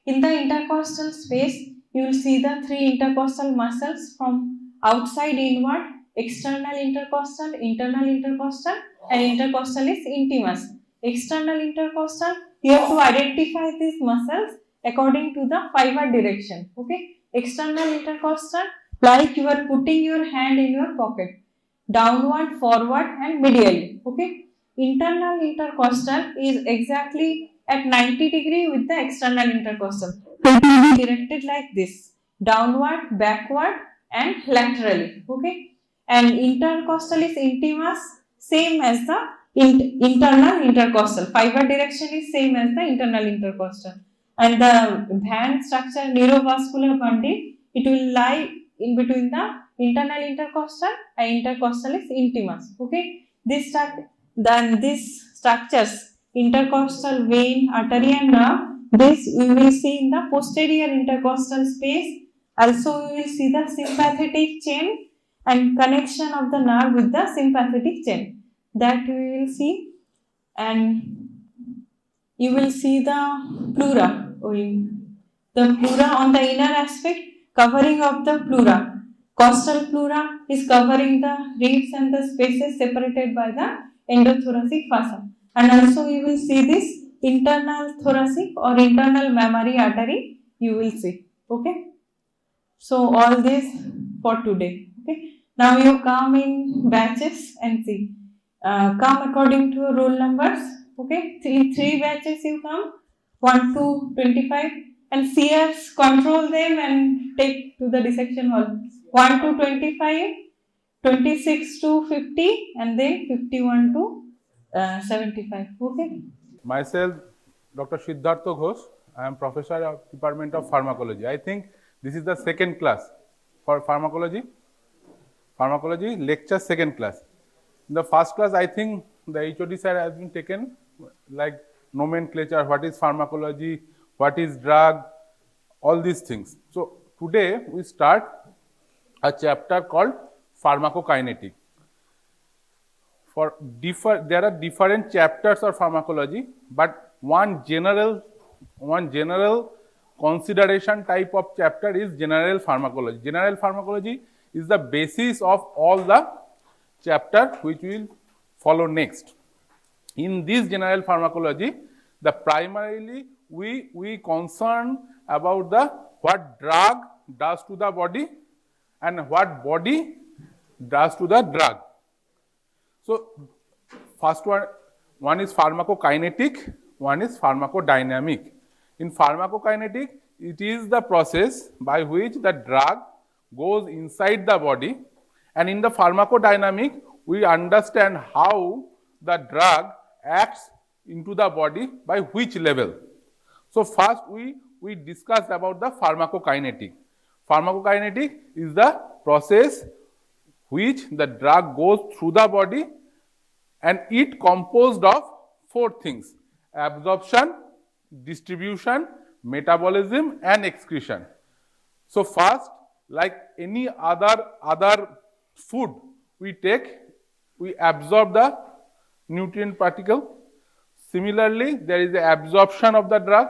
In the intercostal space, you will see the three intercostal muscles from outside inward, external intercostal, internal intercostal, and intercostalis intimus. External intercostal, you have to identify these muscles according to the fiber direction. Okay, external intercostal, like you are putting your hand in your pocket, downward, forward, and medially. Okay, internal intercostal is exactly at 90 degree with the external intercostal. So it will be directed like this, downward, backward and laterally. Okay. And intercostal is intimus, same as the internal intercostal. Fiber direction is same as the internal intercostal. And the band structure, neurovascular bundle, it will lie in between the internal intercostal and intercostal is intimus. Okay. These structures, intercostal vein, artery and nerve, this we will see in the posterior intercostal space. Also we will see the sympathetic chain and connection of the nerve with the sympathetic chain, that we will see. And you will see the pleura, the pleura on the inner aspect, covering of the pleura. Costal pleura is covering the ribs and the spaces separated by the endothoracic fossa. And also you will see this internal thoracic or internal mammary artery, you will see. Okay. So all this for today. Okay. Now you come in batches and see. Come according to your roll numbers. Okay. Three batches you come. 1 to 25. And CS control them and take to the dissection hall. 1 to 25, 26 to 50, and then 51 to 75. Okay. Myself, Dr. Siddhartha Ghosh. I am professor of Department of Pharmacology. I think this is the second class for pharmacology. Pharmacology lecture second class. In the first class, I think the HOD sir has been taken like nomenclature, what is pharmacology, what is drug, all these things. So today we start a chapter called pharmacokinetic. There are different chapters of pharmacology, but one general consideration type of chapter is general pharmacology. General pharmacology is the basis of all the chapter which we will follow next. In this general pharmacology, the primarily we concern about the what drug does to the body and what body does to the drug. So first one is pharmacokinetic, one is pharmacodynamic. In pharmacokinetic, it is the process by which the drug goes inside the body, and in the pharmacodynamic, we understand how the drug acts into the body by which level. So first we discussed about the pharmacokinetic. Pharmacokinetic is the process which the drug goes through the body, and it composed of four things: absorption, distribution, metabolism and excretion. So first, like any other food we take, we absorb the nutrient particle. Similarly, there is the absorption of the drug,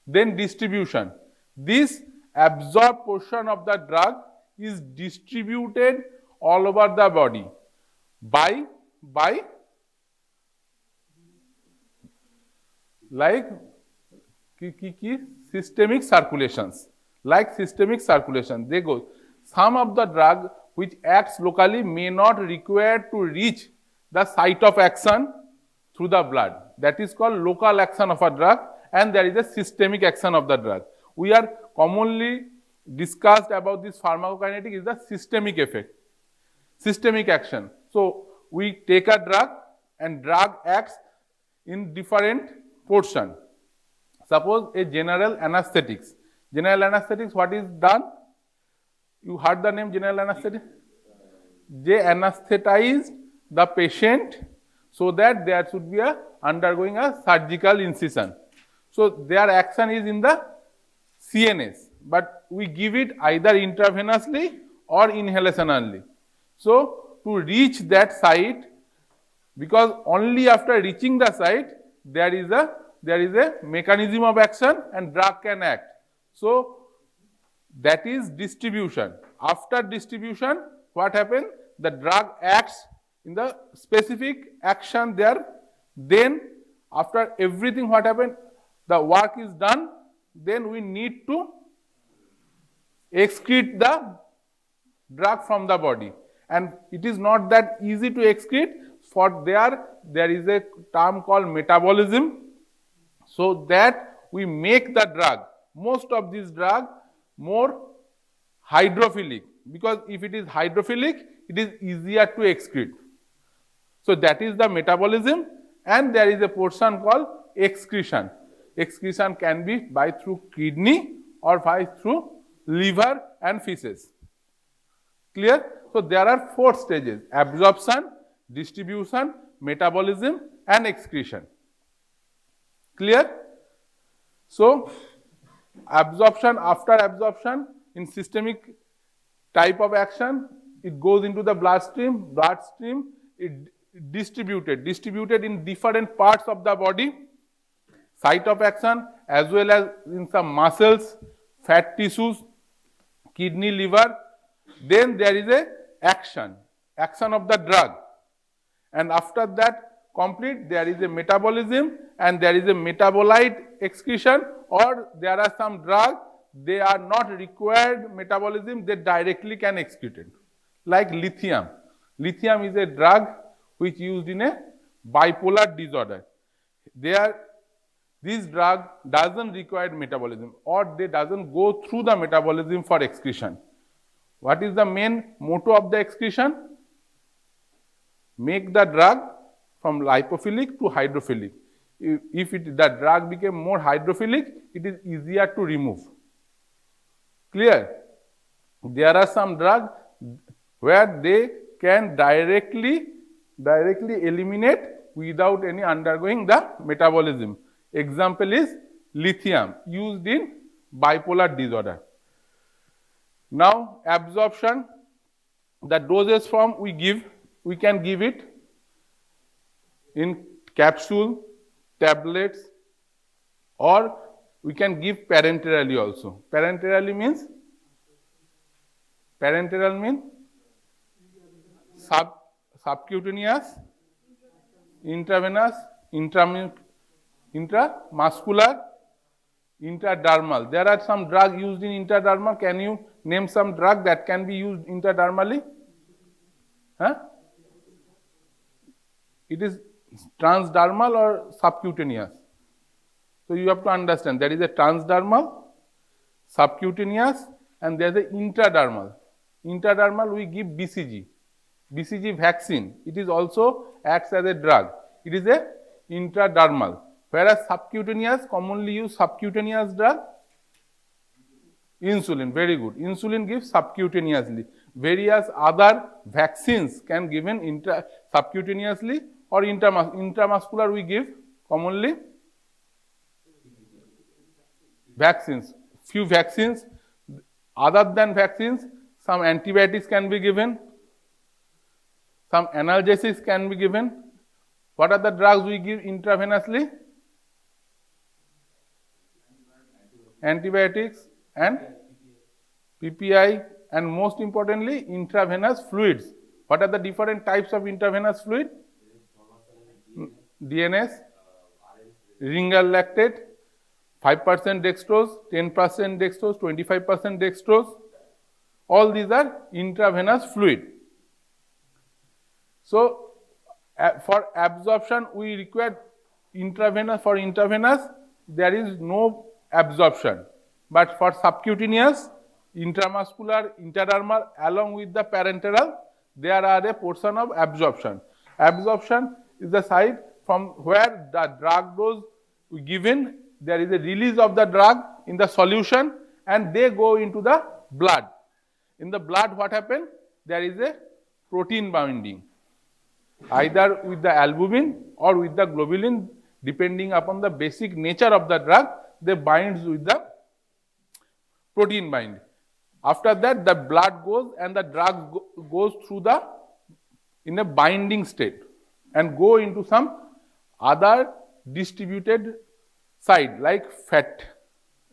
then distribution. This absorbed portion of the drug is distributed all over the body by like systemic circulations. Like systemic circulation, they go. Some of the drug which acts locally may not require to reach the site of action through the blood. That is called local action of a drug, and there is a systemic action of the drug. We are commonly discussed about this pharmacokinetic is the systemic effect, systemic action. So we take a drug and drug acts in different portion. Suppose a general anesthetics. General anesthetics, what is done? You heard the name general anesthetic? They anesthetize the patient so that there should be undergoing a surgical incision. So their action is in the CNS, but we give it either intravenously or inhalationally. So to reach that site, because only after reaching the site there is a mechanism of action and drug can act. So that is distribution. After distribution, what happens? The drug acts in the specific action there. Then after everything what happened, the work is done, then we need to excrete the drug from the body. And it is not that easy to excrete, for there is a term called metabolism, so that we make the drug, most of this drug, more hydrophilic, because if it is hydrophilic, it is easier to excrete. So that is the metabolism, and there is a portion called excretion. Excretion can be by through kidney or by through liver and feces. Clear? So there are 4 stages: absorption, distribution, metabolism and excretion. Clear? So absorption, after absorption in systemic type of action, it goes into the bloodstream, it distributed in different parts of the body, site of action, as well as in some muscles, fat tissues, kidney, liver. Then there is a action of the drug, and after that complete, there is a metabolism and there is a metabolite excretion, or there are some drugs, they are not required metabolism, they directly can excrete it. Like lithium. Lithium is a drug which used in a bipolar disorder. This drug doesn't require metabolism, or they doesn't go through the metabolism for excretion. What is the main motto of the excretion? Make the drug from lipophilic to hydrophilic. If the drug became more hydrophilic, it is easier to remove. Clear? There are some drugs where they can directly eliminate without any undergoing the metabolism. Example is lithium, used in bipolar disorder. Now absorption, the dosage form we can give it in capsule, tablets, or we can give parenterally also. Parenteral means subcutaneous, intravenous, intramuscular, intradermal. There are some drugs used in intradermal. Can you name some drug that can be used intradermally? It is transdermal or subcutaneous. So you have to understand there is a transdermal, subcutaneous, and there is a intradermal. Intradermal we give BCG. BCG vaccine. It is also acts as a drug. It is a intradermal. Whereas subcutaneous, commonly used subcutaneous drug, insulin. Very good. Insulin gives subcutaneously. Various other vaccines can given subcutaneously or intramuscular we give commonly vaccines. Few vaccines. Other than vaccines, some antibiotics can be given. Some analgesics can be given. What are the drugs we give intravenously? Antibiotics and PPI, and most importantly intravenous fluids. What are the different types of intravenous fluid? DNS, Ringer lactate, 5% dextrose, 10% dextrose, 25% dextrose. All these are intravenous fluid. So for absorption we require intravenous. For intravenous there is no absorption, but for subcutaneous, intramuscular, intradermal along with the parenteral, there are a portion of absorption. Absorption is the site from where the drug dose given, there is a release of the drug in the solution and they go into the blood. In the blood what happens? There is a protein binding, either with the albumin or with the globulin, depending upon the basic nature of the drug, they binds with the protein bind. After that the blood goes and the drug goes through in a binding state and go into some other distributed side like fat,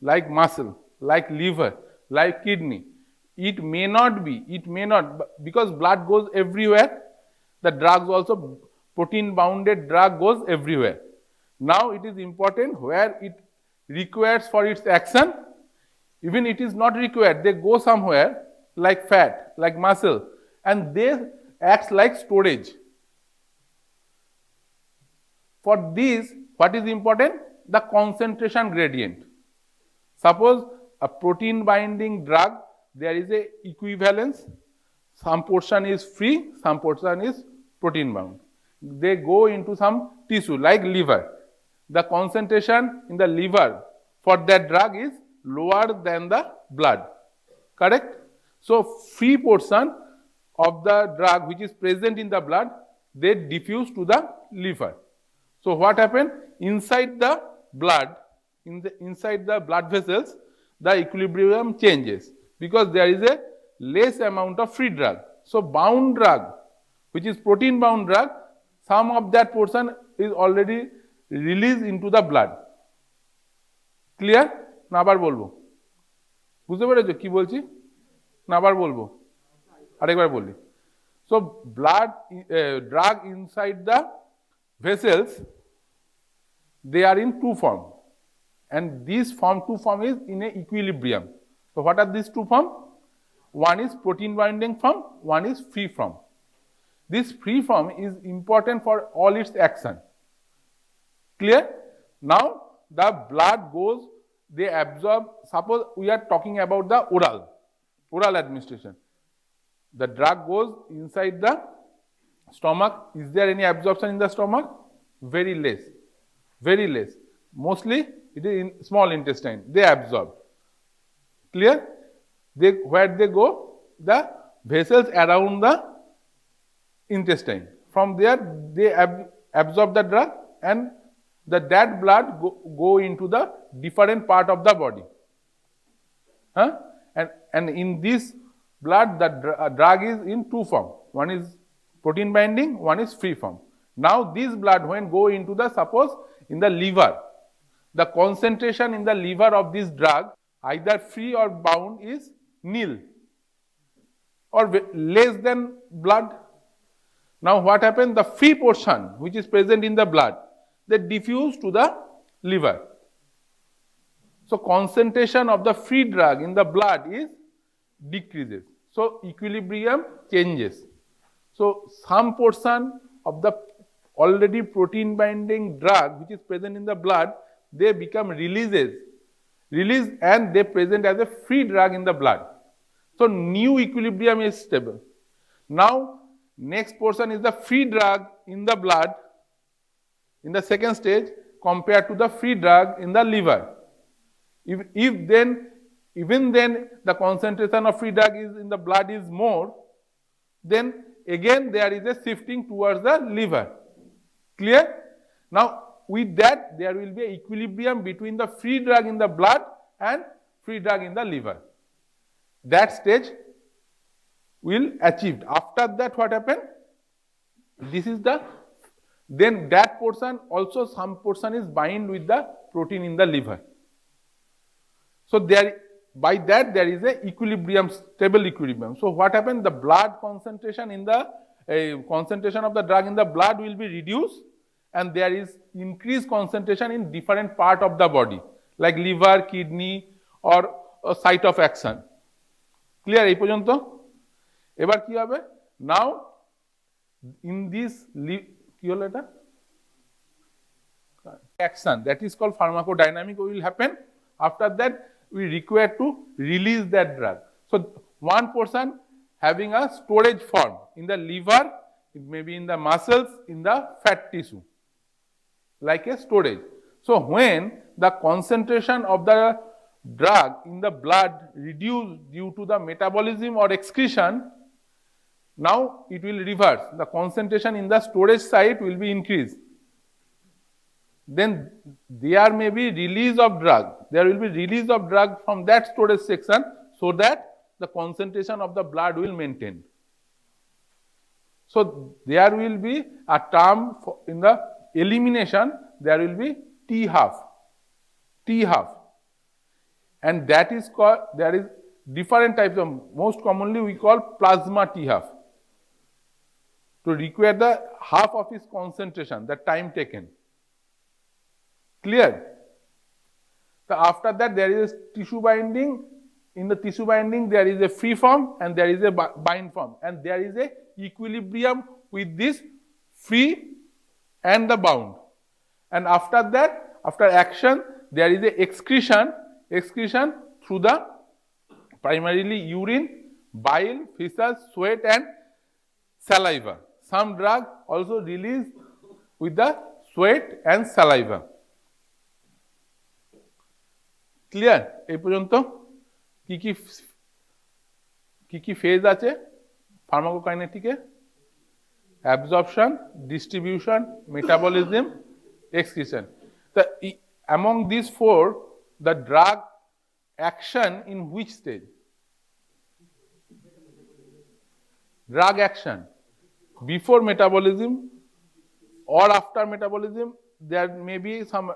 like muscle, like liver, like kidney. It may not, because blood goes everywhere, the drugs also, protein bounded drug goes everywhere. Now it is important where it requires for its action, even it is not required, they go somewhere like fat, like muscle, and they act like storage. For this, what is important? The concentration gradient. Suppose a protein binding drug, there is a equivalence. Some portion is free, some portion is protein bound. They go into some tissue like liver. The concentration in the liver for that drug is lower than the blood. Correct? So, free portion of the drug which is present in the blood, they diffuse to the liver. So, what happened? Inside the blood, inside the blood vessels, the equilibrium changes because there is a less amount of free drug. So, bound drug, which is protein bound drug, some of that portion is already released into the blood. Clear? না আবার বলবো, বুঝতে পেরেছো কি বলছি? না আবার বলবো, আরেকবার বলি। So, blood drug inside the vessels, they are in two form, and this two form is in a equilibrium. So, what are these two form? One is protein binding form, one is free form. This free form is important for all its action. Clear? Now, the blood goes, they absorb, suppose we are talking about the oral administration. The drug goes inside the stomach. Is there any absorption in the stomach? Very less, very less. Mostly it is in small intestine, they absorb. Clear? Where they go? The vessels around the intestine. From there they absorb the drug, and that blood go into the different part of the body. And in this blood, the drug is in two form. One is protein binding, one is free form. Now this blood when go into the, suppose in the liver, the concentration in the liver of this drug, either free or bound, is nil or less than blood. Now what happens? The free portion which is present in the blood, they diffuse to the liver. So concentration of the free drug in the blood is decreases. So equilibrium changes. So some portion of the already protein binding drug which is present in the blood, they become released, and they present as a free drug in the blood. So new equilibrium is stable. Now next portion is the free drug in the blood in the second stage compared to the free drug in the liver. Even then the concentration of free drug is in the blood is more, then again there is a shifting towards the liver. Clear? Now with that there will be an equilibrium between the free drug in the blood and free drug in the liver. That stage will achieved. After that what happened? This is the, then that portion also some portion is bind with the protein in the liver. So there, by that there is a equilibrium, stable equilibrium. So what happens? The blood concentration in the concentration of the drug in the blood will be reduced, and there is increased concentration in different part of the body like liver, kidney or site of action. Clear এই পর্যন্ত? এবার কি হবে? Now in this কি হলো এটা? Action, that is called pharmacodynamic will happen. After that we require to release that drug. So one portion having a storage form in the liver, it may be in the muscles, in the fat tissue, like a storage. So when the concentration of the drug in the blood reduced due to the metabolism or excretion, now it will reverse. The concentration in the storage site will be increased. Then there may be release of drug. There will be release of drug from that storage section, so that the concentration of the blood will maintain. So there will be a term for in the elimination, there will be T half, and that is called, there is different types of, most commonly we call plasma T half, to require the half of its concentration, the time taken. Clear? So after that there is tissue binding. In the tissue binding there is a free form and there is a bind form, and there is a equilibrium with this free and the bound. and after that, after action, there is a excretion through the primarily urine, bile, feces, sweat and saliva. Some drug also released with the sweat and saliva. Clear? এই পর্যন্ত কি phase আছে ফার্মাকোকাইনেটিকে? Absorption, distribution, metabolism, excretion. Among these four, the drug action in which stage? Drug action before metabolism or after metabolism. There may be some,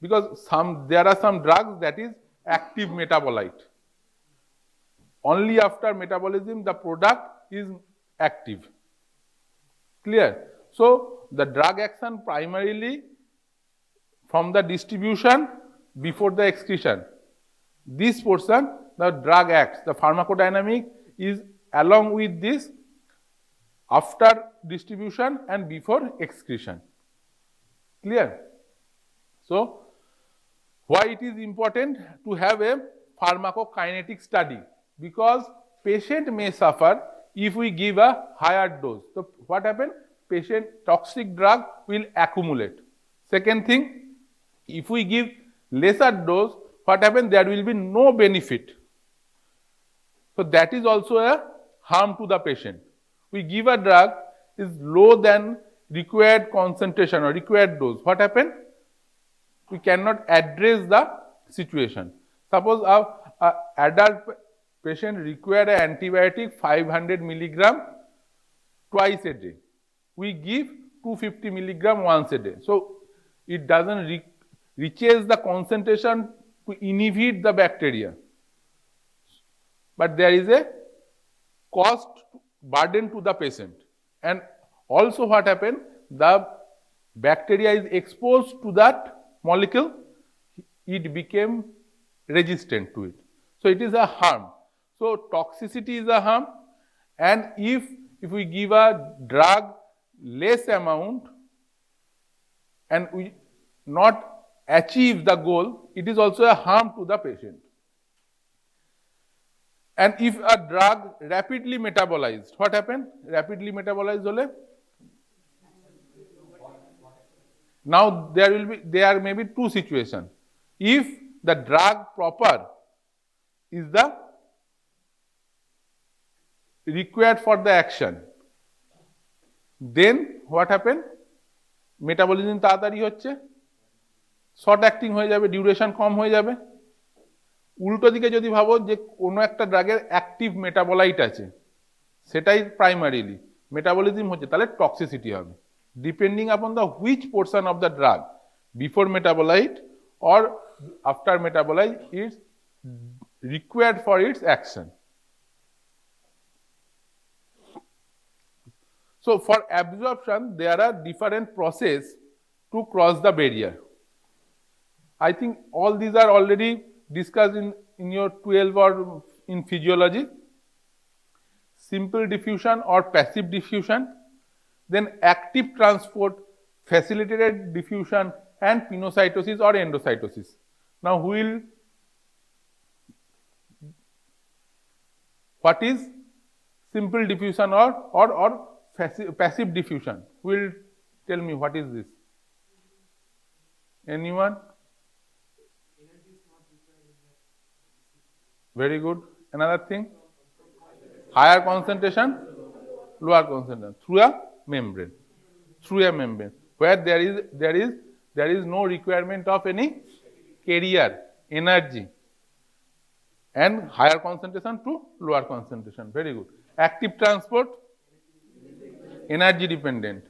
because there are some drugs that is active metabolite. Only after metabolism the product is active. Clear? So the drug action primarily from the distribution before the excretion. This portion, the drug acts, the pharmacodynamic is along with this after distribution and before excretion. Clear? So why it is important to have a pharmacokinetic study? Because patient may suffer if we give a higher dose. So what happens? Patient toxic drug will accumulate. Second thing, if we give lesser dose, what happens? There will be no benefit. So that is also a harm to the patient. We give a drug is low than required concentration or required dose. What happens? We cannot address the situation. Suppose a adult patient require an antibiotic 500 milligram twice a day. We give 250 milligram once a day. So it doesn't reaches the concentration to inhibit the bacteria. But there is a cost burden to the patient. And also what happened? The bacteria is exposed to that molecule, it became resistant to it. So it is a harm. So toxicity is a harm, and if we give a drug less amount and we not achieve the goal, it is also a harm to the patient. And if a drug rapidly metabolized, what happened? Rapidly metabolized hole, now there may be two situations. If the drug proper is the required for the action, then what happen? Metabolism তাড়াতাড়ি হচ্ছে, short acting হয়ে যাবে, duration কম হয়ে যাবে। উল্টো দিকে যদি ভাবো যে কোনো একটা ড্রাগের অ্যাক্টিভ মেটাবোলাইট আছে, সেটাই প্রাইমারিলি মেটাবলিজম হচ্ছে, তাহলে টক্সিসিটি হবে, depending upon the which portion of the drug before metabolite or after metabolize is required for its action. So for absorption, there are different processes to cross the barrier. I think all these are already discussed in your 12 or in physiology. Simple diffusion or passive diffusion, then active transport, facilitated diffusion, and pinocytosis or endocytosis. Now what is simple diffusion or passive diffusion? Who will tell me what is this? Anyone? Very good. Another thing? Higher concentration, lower concentration through a membrane. Through a membrane where there is no requirement of any carrier energy, and higher concentration to lower concentration. Very good. Active transport, energy dependent,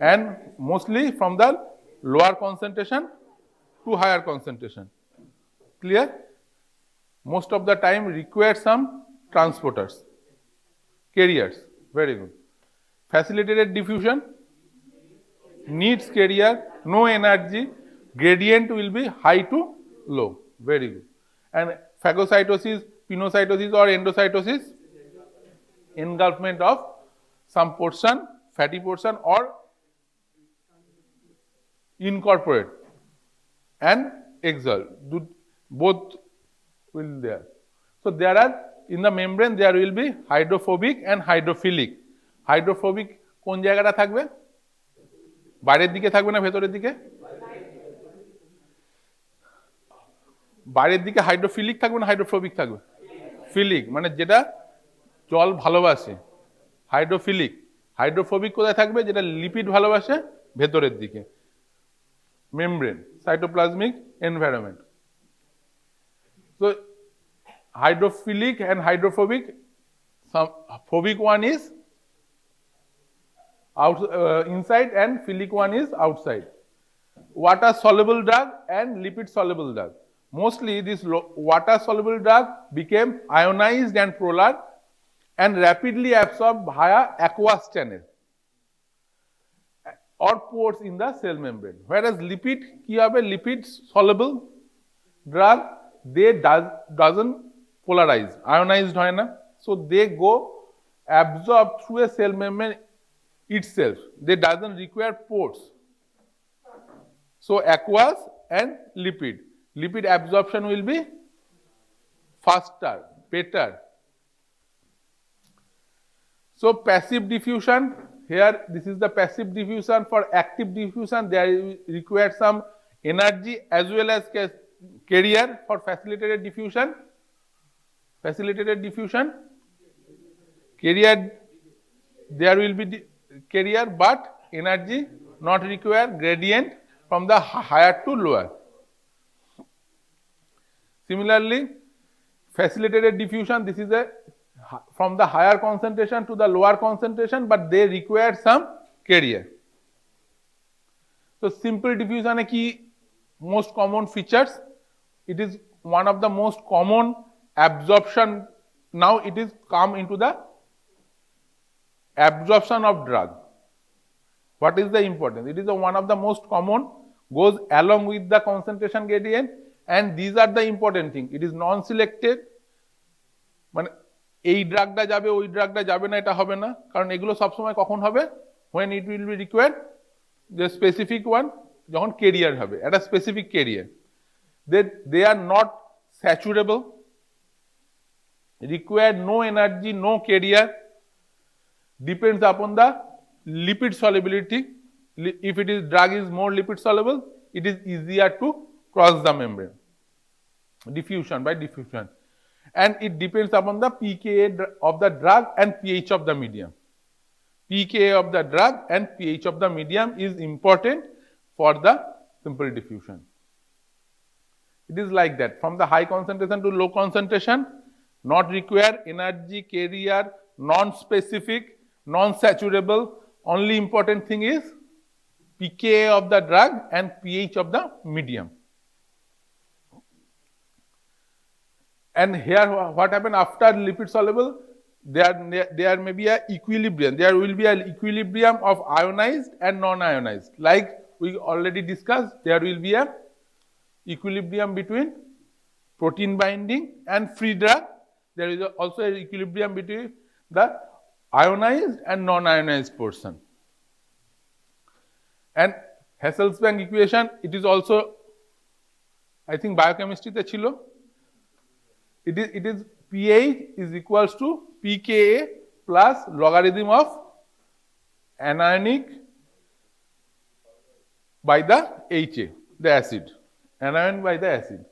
and mostly from the lower concentration to higher concentration. Clear? Most of the time require some transporters, carriers. Very good. Facilitated diffusion needs carrier, no energy, gradient will be high to low. Very good. And phagocytosis, pinocytosis or endocytosis, engulfment of some portion, fatty portion or incorporate and exalt. Both will there. So there are in the membrane there will be hydrophobic and hydrophilic. Hydrophobic কোন জায়গাটা থাকবে? বাইরের দিকে থাকবে না ভেতরের দিকে? বাইরের দিকে হাইড্রোফিলিক থাকবে না হাইড্রোফোবিক থাকবে? ফিলিক মানে যেটা জল ভালোবাসে হাইড্রোফিলিক। হাইড্রোফোবিক কোথায় থাকবে? যেটা লিপিড ভালোবাসে ভেতরের দিকে, membrane, cytoplasmic environment. So hydrophilic and hydrophobic, some phobic one is inside and philic one is outside. Water soluble drug and lipid soluble drug. Mostly this water soluble drug became ionized and polar and rapidly absorbed via aqueous channel or pores in the cell membrane. Whereas lipid কি হবে? Lipid soluble drug they doesn't polarize, ionized হয় না, so they go absorb through a cell membrane itself. They doesn't require pores. So aqueous and lipid absorption will be faster, better. So passive diffusion, here this is the passive diffusion. For active diffusion there requires some energy as well as carrier. For facilitated diffusion, carrier there will be carrier but energy not required, gradient from the higher to lower. Similarly, facilitated diffusion, this is a from the higher concentration to the lower concentration, but they require some carrier. So simple diffusion ki most common features, it is one of the most common absorption. Now it is come into the absorption of drug. What is the importance? It is one of the most common, goes along with the concentration gradient, and these are the important thing. It is non-selected, মানে এই ড্রাগটা যাবে ওই ড্রাগটা যাবে না এটা হবে না, কারণ এগুলো সবসময় কখন হবে? when it will be required, the specific one যখন carrier হবে, একটা specific carrier. They are not saturable, require no energy, no carrier, depends upon the lipid solubility. If it is drug is more lipid soluble, it is easier to cross the membrane. Diffusion by diffusion, and it depends upon the pKa of the drug and pH of the medium. pKa of the drug and pH of the medium is important for the simple diffusion. It is like that, from the high concentration to low concentration, not require energy, carrier, non-specific, non-saturable. Only important thing is pKa of the drug and pH of the medium. And here what happened after lipid soluble? There may be a equilibrium. There will be an equilibrium of ionized and non-ionized. Like we already discussed, there will be a equilibrium between protein binding and free drug. There is also an equilibrium between the ionized and non-ionized portion. And Hasselbalch equation, it is also, I think biochemistry te chilo. It is pH is equals to pKa plus logarithm of anionic by the HA, the acid, anion by the acid.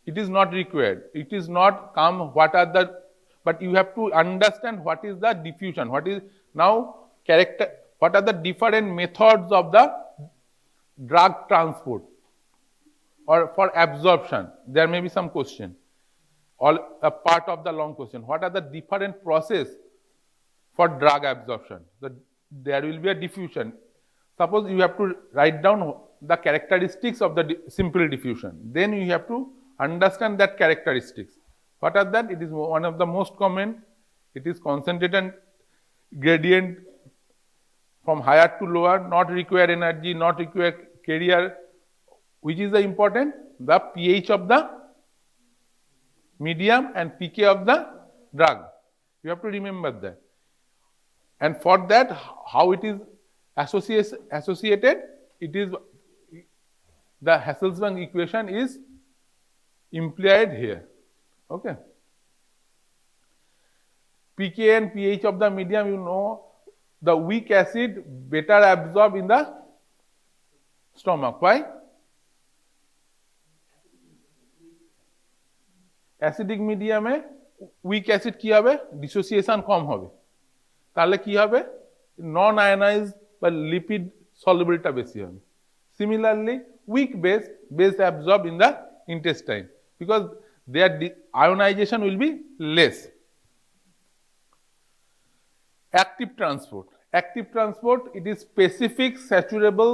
It is not required. It is not come what are the, but you have to understand what is the diffusion, what is now character, what are the different methods of the drug transport or for absorption. There may be some question, or a part of the long question. What are the different process for drug absorption? There will be a diffusion. Suppose you have to write down the characteristics of the simple diffusion. Then you have to understand that characteristics. What are that? It is one of the most common. It is concentrated gradient from higher to lower, not require energy, not require carrier. Which is the important? The pH of the medium and pK of the drug. You have to remember that. And for that, how it is associated, it is the Hasselbalch equation is implied here. Okay. pK and pH of the medium, you know, the weak acid better absorb in the stomach. Why? Acidic medium e weak acid ki hobe? Dissociation কম হবে। তাহলে কি হবে? Non ionized বা lipid solubility বেশি হবে। Similarly, weak base absorbed in the intestine because their ionization will be less. Active transport. Active transport, it is specific, saturable,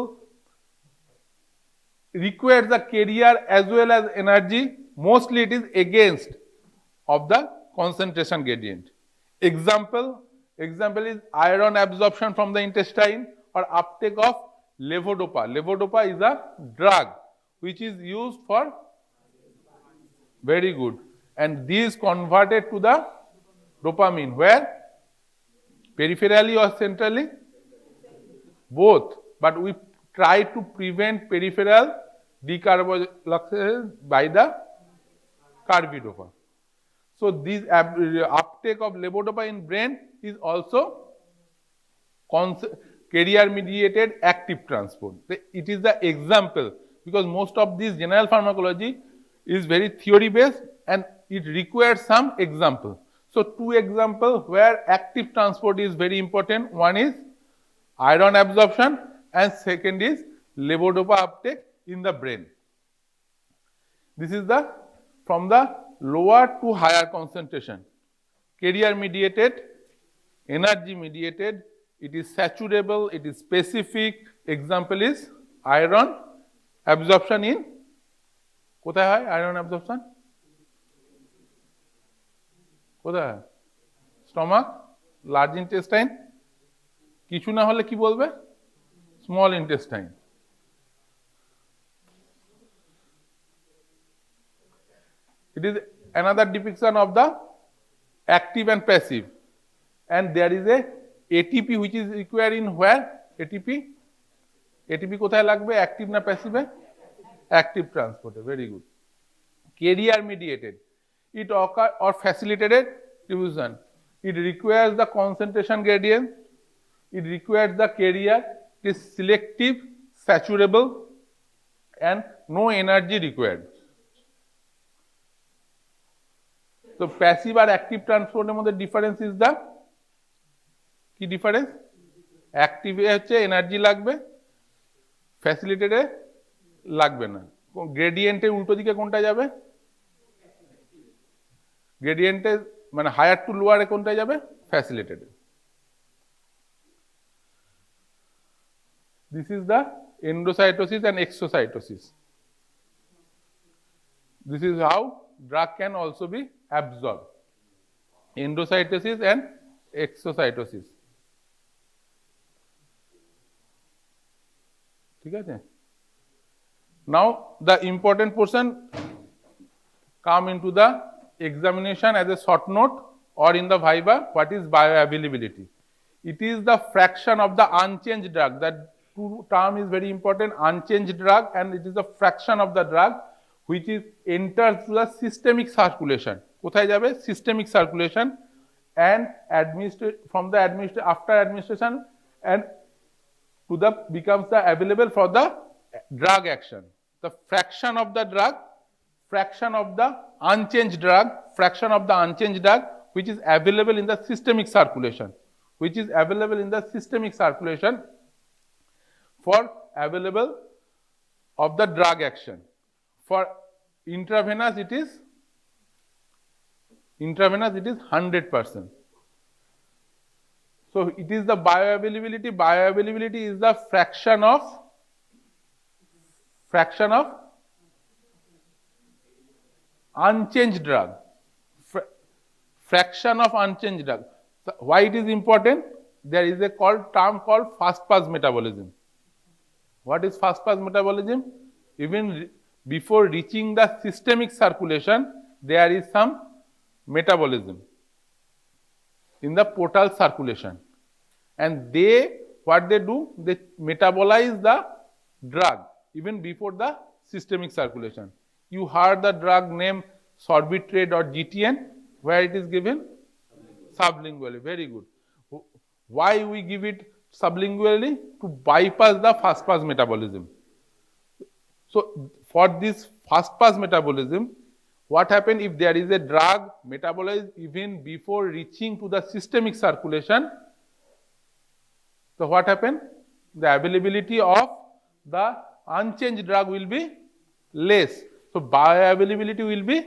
requires the carrier as well as energy. Mostly it is against of the concentration gradient. Example is iron absorption from the intestine or uptake of levodopa. Levodopa is a drug which is used for, very good, and this converted to the dopamine. Where? Peripherally or centrally? Both, but we try to prevent peripheral decarbonylation by the carbidopa. So this uptake of levodopa in brain is also carrier mediated active transport. It is the example because most of this general pharmacology is very theory based and it requires some example. So two examples where active transport is very important. One is iron absorption and second is levodopa uptake in the brain. This is the from the lower to higher concentration. Carrier mediated, energy mediated, it is saturable, it is specific. Example is iron absorption in কোথায় হয় iron absorption? কোথায়? Stomach, large intestine, কিছু না হলে কি বলবে? Small intestine. It is another depiction of the active and passive. And there is a ATP which is required in where? ATP? ATP কোথায় লাগবে? Active না passive? Active transport. Very good. Carrier mediated. It occurs or facilitated diffusion. It requires the concentration gradient. It requires the carrier. It is selective, saturable, and no energy required. So passive or active transport এর মধ্যে difference is the কি difference? Active এ হচ্ছে energy লাগবে, facilitated এ লাগবে না। Gradient এর উল্টো দিকে কোনটা যাবে? Gradient এ মানে higher to lower এ কোনটা যাবে? Facilitated. This is the endocytosis and exocytosis. This is how drug can also be absorbed. Endocytosis and exocytosis. ঠিক আছে? Now the important portion come into the examination as a short note or in the viva. What is bioavailability? It is the fraction of the unchanged drug. That term is very important. Unchanged drug, and it is the fraction of the drug which is enters the systemic circulation. কোথায় যাবে? Systemic circulation and from the after administration and to the becomes the available for the drug action. The fraction of the drug, fraction of the unchanged drug, fraction of the unchanged drug which is available in the systemic circulation, which is available in the systemic circulation for available of the drug action. For intravenous it is 100%. So it is the bioavailability. Bioavailability is the fraction of unchanged drug. Fraction of unchanged drug. So why it is important? There is a term called fast pass metabolism. What is fast pass metabolism? Even before reaching the systemic circulation, there is some metabolism in the portal circulation, and what they do, they metabolize the drug even before the systemic circulation. You heard the drug name sorbitrate or GTN, where it is given? Sublingually. Very good. Why we give it sublingually? To bypass the fast pass metabolism. So for this fast pass metabolism, what happens if there is a drug metabolized even before reaching to the systemic circulation? So what happens? The availability of the unchanged drug will be less. So bioavailability will be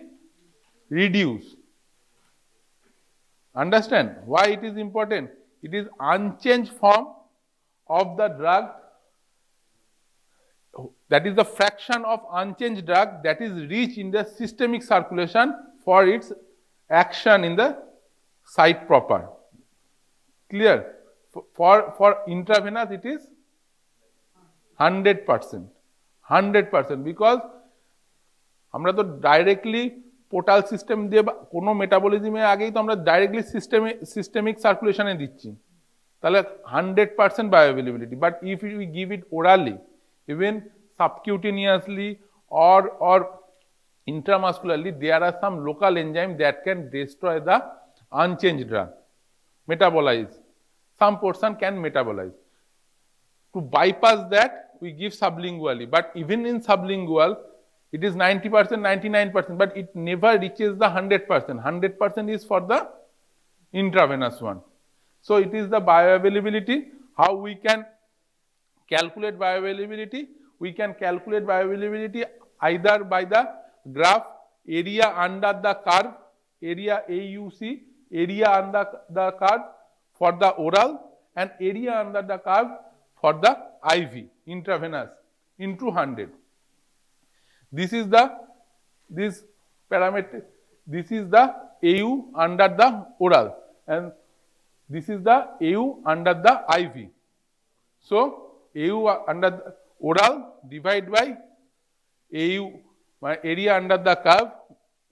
reduced. Understand why it is important? It is unchanged form of the drug, that is the fraction of unchanged drug that is reached in the systemic circulation for its action in the site proper. Clear? For intravenous it is 100%. 100% because আমরা তো directly portal system দিয়ে কোনো মেটাবলিজমের আগেই তো আমরা directly systemic সার্কুলেশনে দিচ্ছি, তাহলে 100% bioavailability. But if you give it orally, even subcutaneously or intramuscularly, there are some local enzymes that can destroy the unchanged drug, metabolize. Some portion can metabolize. To bypass that, we give sublingually. But even in sublingual, it is 90%, 99%, but it never reaches the 100%. 100% is for the intravenous one. So it is the bioavailability. How we can calculate bioavailability? We can calculate bioavailability either by the graph area under the curve, area AUC, area under the curve for the oral, and area under the curve for the IV, intravenous, into 100. This is the parameter. This is the AU under the oral, and this is the AU under the IV. So AU under the oral divided by AU, area under the curve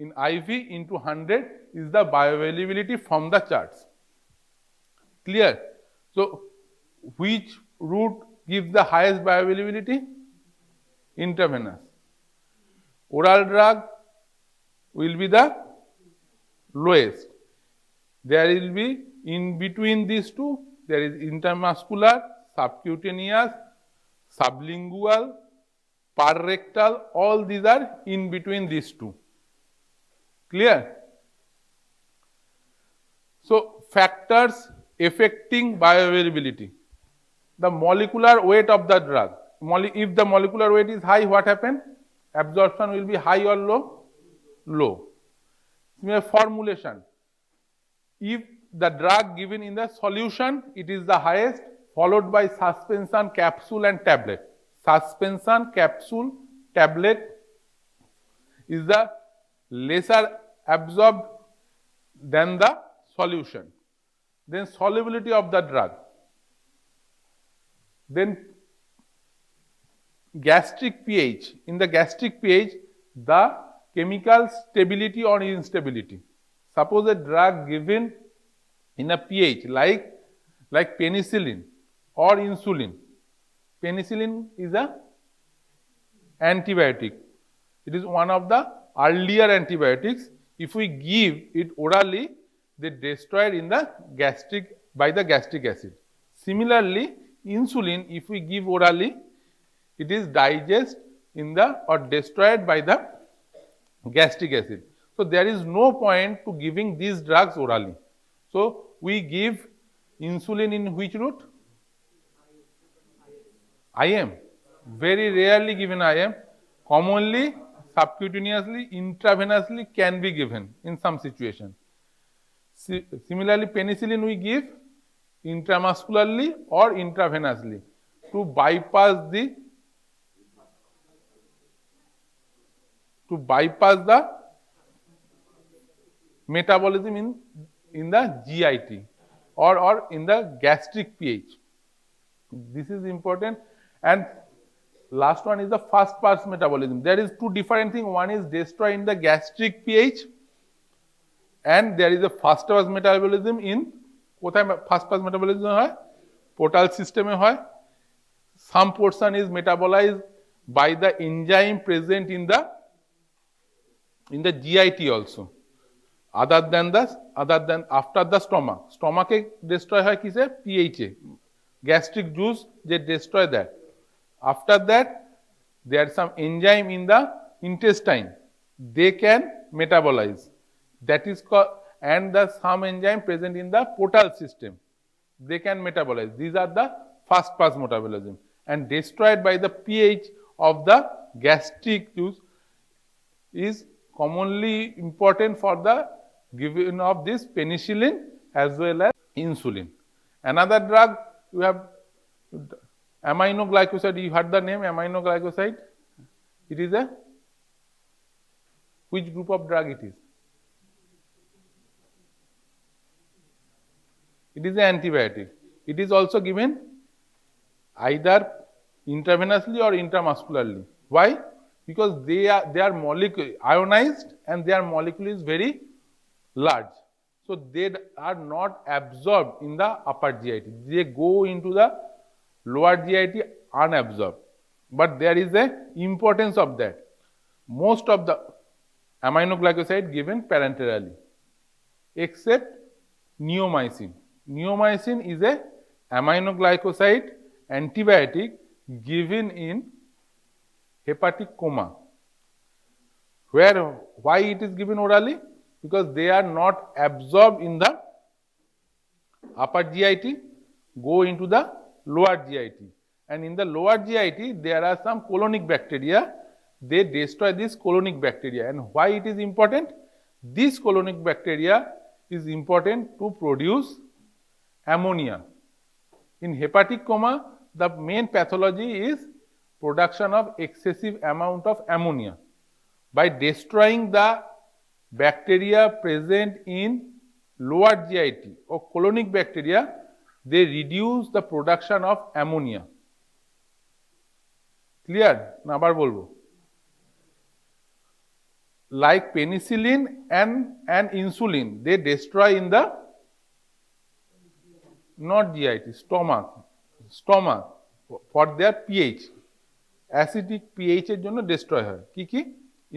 in IV into 100 is the bioavailability from the charts. Clear? So which route gives the highest bioavailability? Intravenous. Oral drug will be the lowest. There will be in between these two, there is intramuscular, subcutaneous, sublingual, parrectal, all these are in between these two. Clear? So factors affecting bioavailability. The molecular weight of the drug. If the molecular weight is high, what happens? Absorption will be high or low? Low. Formulation. If the drug given in the solution, it is the highest, followed by suspension, capsule and tablet. Suspension, capsule, tablet is the lesser absorbed than the solution. Then solubility of the drug. Then gastric pH. In the gastric pH, the chemical stability or instability. Suppose a drug given in a pH like penicillin or insulin. Penicillin is a antibiotic. It is one of the earlier antibiotics. If we give it orally, they destroyed in the gastric by the gastric acid. Similarly, insulin, if we give orally, it is digested in the or destroyed by the gastric acid. So there is no point to giving these drugs orally. So we give insulin in which route? IM. Very rarely given IM. Commonly subcutaneously, intravenously can be given in some situation. Similarly, penicillin we give intramuscularly or intravenously to bypass the metabolism in the GIT or in the gastric pH. This is important. And last one is the fast pass metabolism. There is two different things. One is destroy in the gastric pH, and there is a fast pass metabolism in কোথায় fast pass metabolism হয়? Portal সিস্টেমে হয়, some portion is metabolised by the enzyme present in the GIT also, other than after the stomach এ destroy হয় কিসে, pH এ, gastric juice যে destroy that. After that there are some enzyme in the intestine, they can metabolize, that is called, and the some enzyme present in the portal system, they can metabolize. These are the first pass metabolism, and destroyed by the pH of the gastric juice is commonly important for the giving of this penicillin as well as insulin. Another drug you have aminoglycoside, you heard the name aminoglycoside, it is a which group of drug it is? It is an antibiotic. It is also given either intravenously or intramuscularly. Why? Because they are molecule ionized and their molecule is very large, so they are not absorbed in the upper GIT, they go into the lower GIT unabsorbed. But there is a importance of that. Most of the aminoglycoside given parenterally except neomycin. Neomycin is a aminoglycoside antibiotic given in hepatic coma. Why it is given orally? Because they are not absorbed in the upper GIT, go into the lower GIT, and in the lower GIT there are some colonic bacteria, they destroy this colonic bacteria. And why it is important? This colonic bacteria is important to produce ammonia. In hepatic coma, the main pathology is production of excessive amount of ammonia. By destroying the bacteria present in lower GIT or colonic bacteria, they reduce the production of ammonia. Clear? না আবার বলবো? Like penicillin and insulin, they destroy in the not GIT, stomach for their pH, acidic pH এর জন্য destroy হয় কি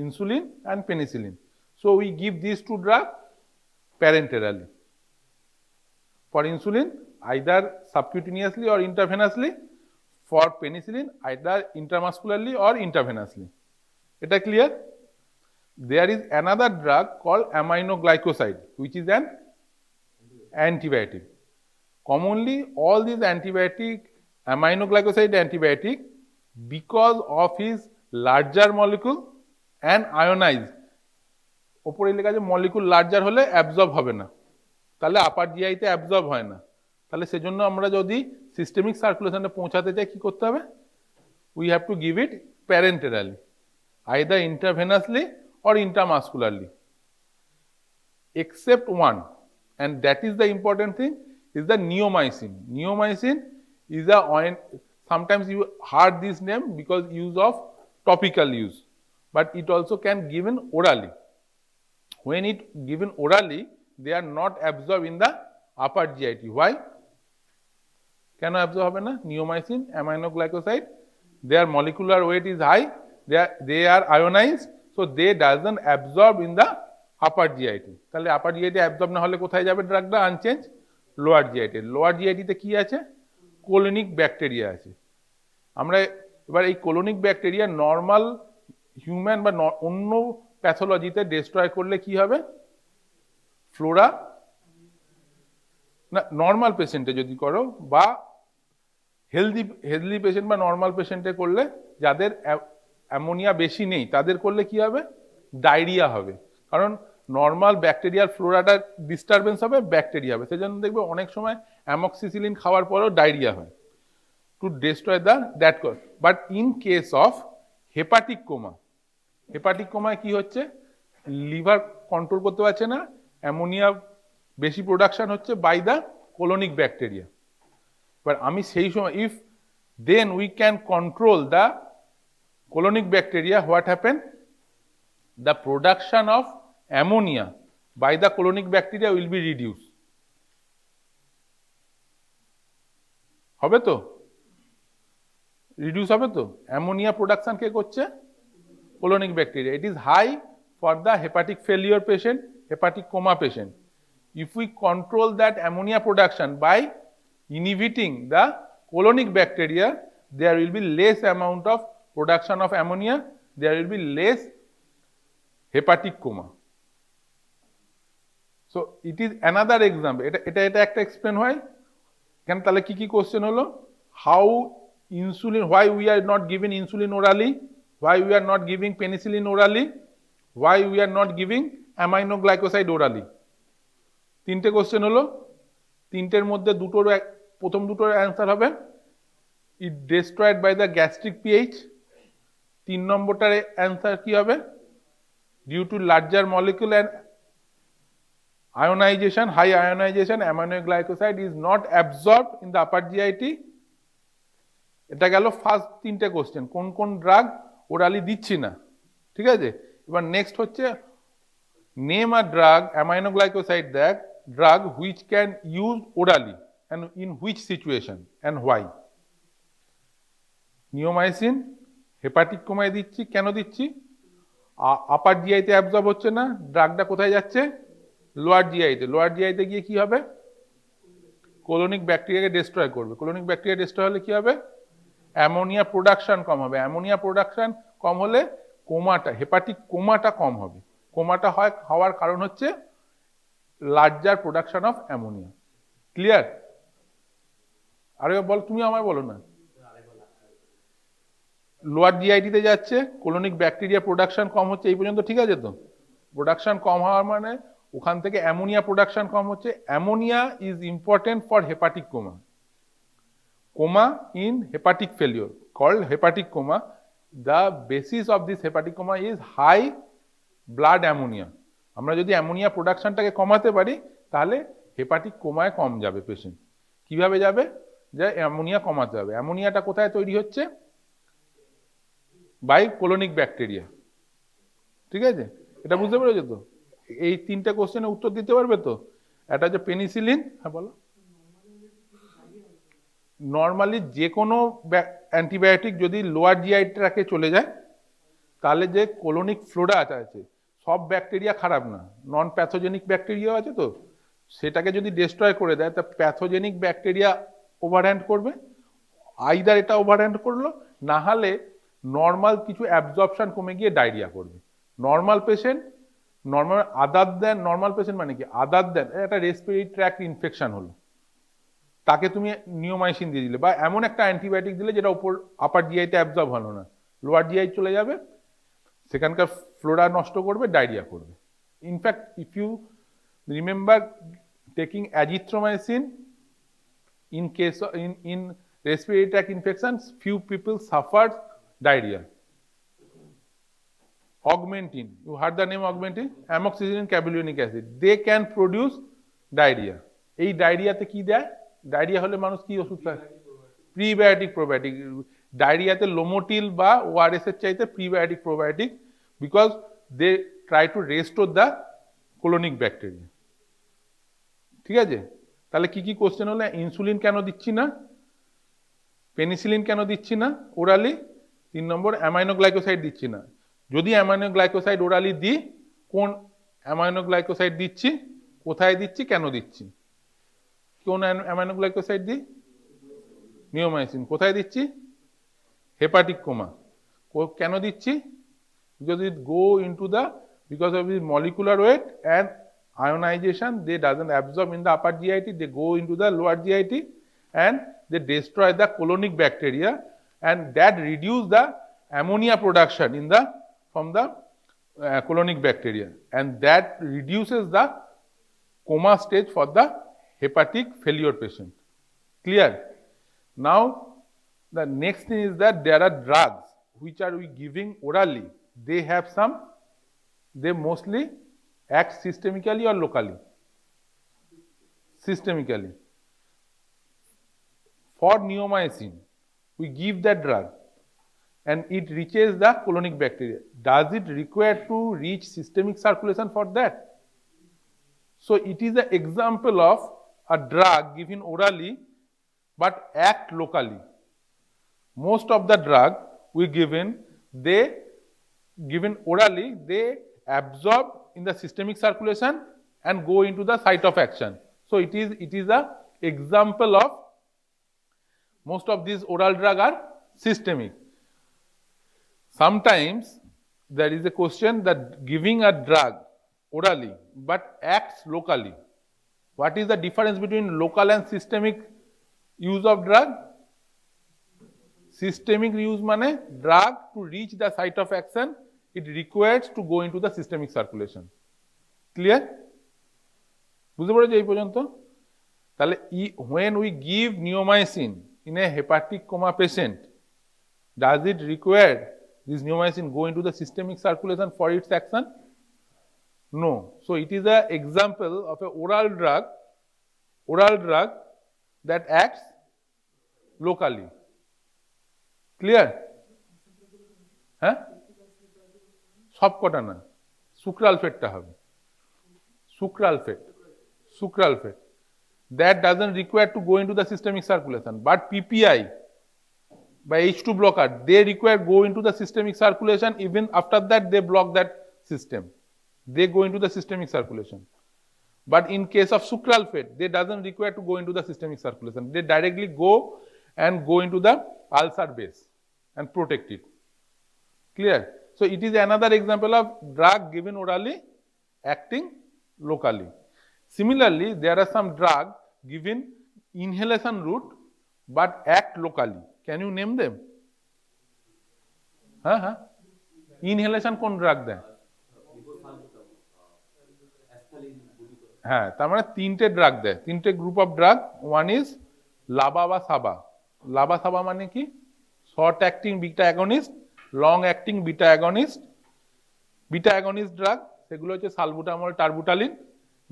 insulin and penicillin. So we give these two drugs parenterally. For insulin either subcutaneously or intravenously, for penicillin either intramuscularly or intravenously. Eta clear? There is another drug called aminoglycoside, which is an antibiotic. Commonly all these aminoglycoside antibiotic, because of his larger molecule and ionized, উপরে লেখা আছে molecule larger হলে absorb হবে না, তাহলে আপার জিআইতে absorb হয় না, তাহলে সেজন্য আমরা যদি সিস্টেমিক সার্কুলেশনে পৌঁছাতে চাই কি করতে হবে? We have to give it parenterally, either intravenously or intramuscularly, except one, and that is the important thing, is the neomycin. Neomycin is sometimes you heard this name because use of topical use, but it also can given orally. When it given orally, they are not absorbed in the upper GIT. Why? Can absorb na? Neomycin, aminoglycoside, their molecular weight is high, they are ionized, so they doesn't absorb in the upper GIT. তাহলে upper GIT absorb না হলে কোথায় যাবে ড্রাগটা? Unchanged lower GIT. Lower GIT তে কি আছে? কোলোনিক bacteria আছে। আমরা এবার এই কোলোনিক ব্যাকটেরিয়া নরমাল হিউম্যান বা অন্য প্যাথোলজিতে ডিস্ট্রয় করলে কি হবে? ফ্লোরা না নরমাল পেশেন্টে যদি করো বা হেলদি পেশেন্ট বা নরমাল পেশেন্টে করলে, যাদের অ্যামোনিয়া বেশি নেই তাদের করলে কি হবে? ডায়রিয়া হবে, কারণ নর্মাল ব্যাকটেরিয়াল ফ্লোরাটা ডিস্টারবেন্স হবে, ব্যাকটেরিয়া হবে। সেজন্য দেখবে অনেক সময় অ্যামক্সিসিলিন খাওয়ার পরেও ডায়রিয়া হয়, to destroy that cause. But in case of hepatic কোমায় কি হচ্ছে? লিভার কন্ট্রোল করতে পারছে না, অ্যামোনিয়া বেশি প্রোডাকশন হচ্ছে বাই দ্য কোলোনিক ব্যাকটেরিয়া। এবার আমি সেই সময় if then we can control the colonic bacteria, what happen? The production of ammonia by the colonic bacteria will be reduced. হবে তো? রিডিউস হবে তো? অ্যামোনিয়া প্রোডাকশন কে করছে? Colonic bacteria. It is high for the hepatic failure patient, hepatic coma patient. If we control that ammonia production by inhibiting the colonic bacteria, there will be less amount of production of ammonia, there will be less hepatic coma. So it is another example. এটা একটা explain হয়। কেন তাহলে কি question হলো? How insulin, why we are not giving insulin orally, why we are not giving penicillin orally, why we are not giving aminoglycoside orally. তিনটে question হলো, তিনটের মধ্যে প্রথম দুটোর অ্যান্সার হবে it destroyed by the gastric pH. 3 নম্বরটার answer কি হবে? Due to larger molecule and ionisation, high ionisation, aminoglycoside is not absorbed in the upper GIT. এটা গেল ফার্স্ট তিনটে কোশ্চেন, কোন কোন ড্রাগ ওরালি দিচ্ছি না। ঠিক আছে, এবার নেক্সট হচ্ছে name a drug, aminoglycoside drug which can use orally and in which situation and why. Neomycin hepatic কোমায় দিচ্ছি, কেন দিচ্ছি? আপার জিআইতে অ্যাবজর্ব হচ্ছে না, ড্রাগটা কোথায় যাচ্ছে? লোয়ার জিআইতে। লোয়ার জিআইতে গিয়ে কি হবে? কোলোনিক ব্যাকটেরিয়াকে ডিস্ট্রয় করবে। কোলোনিক ব্যাকটেরিয়া ডিস্ট্রয় হলে কি হবে? অ্যামোনিয়া প্রোডাকশন কম হবে। অ্যামোনিয়া প্রোডাকশন কম হলে কোমাটা, হেপাটিক কোমাটা কম হবে। কোমাটা হওয়ার কারণ হচ্ছে larger production of ammonia. Clear? আরে বল, তুমি আমায় বলো না। লোয়ার জিআইটিতে যাচ্ছে, কোলোনিক ব্যাকটেরিয়া প্রোডাকশন কম হচ্ছে, এই পর্যন্ত ঠিক আছে তো? প্রোডাকশন কম হওয়ার মানে ওখান থেকে অ্যামোনিয়া প্রোডাকশন কম হচ্ছে। Ammonia is important for hepatic coma. Coma in hepatic failure called hepatic coma. The basis of this hepatic coma is high blood ammonia. আমরা যদি অ্যামোনিয়া প্রোডাকশনটাকে কমাতে পারি তাহলে হেপাটিক কোমায় কম যাবে পেশেন্ট। কিভাবে যাবে? যে অ্যামোনিয়া কমাতে হবে। অ্যামোনিয়াটা কোথায় তৈরি হচ্ছে? By colonic bacteria. ঠিক আছে, এটা বুঝতে পেরেছো তো? এই তিনটা কোশ্চেনের উত্তর দিতে পারবে তো? একটা হচ্ছে পেনিসিলিন। হ্যাঁ বলো। নর্মালি যে কোনো অ্যান্টিবায়োটিক যদি লোয়ার জিআই ট্র্যাকে চলে যায় তাহলে যে কোলোনিক ফ্লোরা আছে, সব ব্যাকটেরিয়া খারাপ না, নন প্যাথোজেনিক ব্যাকটেরিয়া আছে তো, সেটাকে যদি ডিস্ট্রয় করে দেয় তা প্যাথোজেনিক ব্যাকটেরিয়া ওভারহ্যান্ড করবে। আইদার এটা ওভারহ্যান্ড করলো, না হলে নর্মাল কিছু অ্যাবজর্পশন কমে গিয়ে ডায়রিয়া করবে। নর্মাল পেশেন্ট, নর্মাল পেশেন্ট মানে কি? আদার দেন একটা রেসপিরেটরি ট্র্যাক্ট ইনফেকশন হলো, তাকে তুমি নিওমাইসিন দিয়ে দিলে বা এমন একটা অ্যান্টিবায়োটিক দিলে যেটা উপর আপার জিআইতে অ্যাবজর্ব হলো না, লোয়ার জিআই চলে যাবে, সেখানকার ফ্লোরা নষ্ট করবে, ডায়রিয়া করবে। In fact if you remember taking azithromycin in case of, in respiratory tract infections, few people suffered diarrhea. Augmentin, you heard the name Augmentin? Amoxicillin carbonic acid, they can produce diarrhea. এই ডায়রিয়াতে কি দেয়? Diarrhoea হলে মানুষ কি ওষুধ খায়? Prebiotic, probiotic. ডায়রিয়াতে লোমোটিল বা ORS এর চাইতে prebiotic, probiotic, because they try to restore the colonic bacteria. ঠিক আছে, তাহলে কি কোশ্চেন হলো? ইনসুলিন কেন দিচ্ছি না, পেনিসিলিন কেন দিচ্ছি না ওরালি? 3 নম্বর অ্যামাইনোগ্লাইকোসাইড দিচ্ছি না। যদি অ্যামাইনোগ্লাইকোসাইড ওরালি দিই, কোন অ্যামাইনোগ্লাইকোসাইড দিচ্ছি, কোথায় দিচ্ছি, কেন দিচ্ছি? কোন অ্যামাইনোগ্লাইকোসাইড দিই? নিওমাইসিন। কোথায় দিচ্ছি? Hepatic coma. কেন দিচ্ছি? যদি go into the, because of this molecular weight and ionization, they doesn't absorb in the upper GIT, they go into the lower GIT and they destroy the colonic bacteria, and that reduce the ammonia production in the from the colonic bacteria, and that reduces the coma stage for the hepatic failure patient. Clear? Now the next thing is that there are drugs which are we giving orally, they have some, they mostly act systemically or locally? Systemically. For neomycin, we give that drug and it reaches the colonic bacteria. Does it require to reach systemic circulation for that? So it is an example of a drug given orally but act locally. Most of the drug we given orally, they absorb in the systemic circulation and go into the site of action. So it is a example of most of these oral drugs are systemic. Sometimes there is a question that giving a drug orally but acts locally. What is the difference between local and systemic use of drug? Systemic use means drug to reach the site of action, it requires to go into the systemic circulation. Clear? বুঝতে পেরেছো এই পর্যন্ত? তাহলে when we give neomycin in a hepatic coma patient, does it require this neomycin go into the systemic circulation for its action? No. So it is an example of a oral drug that acts locally. Clear? হ্যাঁ সব কটা না সুক্রালফেটটা হবে sucralfate that doesn't require to go into the systemic circulation, but PPI by H2 blocker they require go into the systemic circulation, even after that they block that system, they go into the systemic circulation. But in case of sucralfate they doesn't require to go into the systemic circulation, they directly go into the ulcer base and protect it. Clear? So it is another example of drug given orally acting locally. Similarly, there are some drug given inhalation route but act locally. Can you name them? Inhalation কোন drug দেয়? হ্যাঁ তার মানে তিনটে drug দেয়, তিনটে group of drug. One is LABA বা SABA. LABA SABA মানে কি? Short acting beta agonist, long acting beta agonist. Beta agonist drug সেগুলো হচ্ছে salbutamol, terbutaline.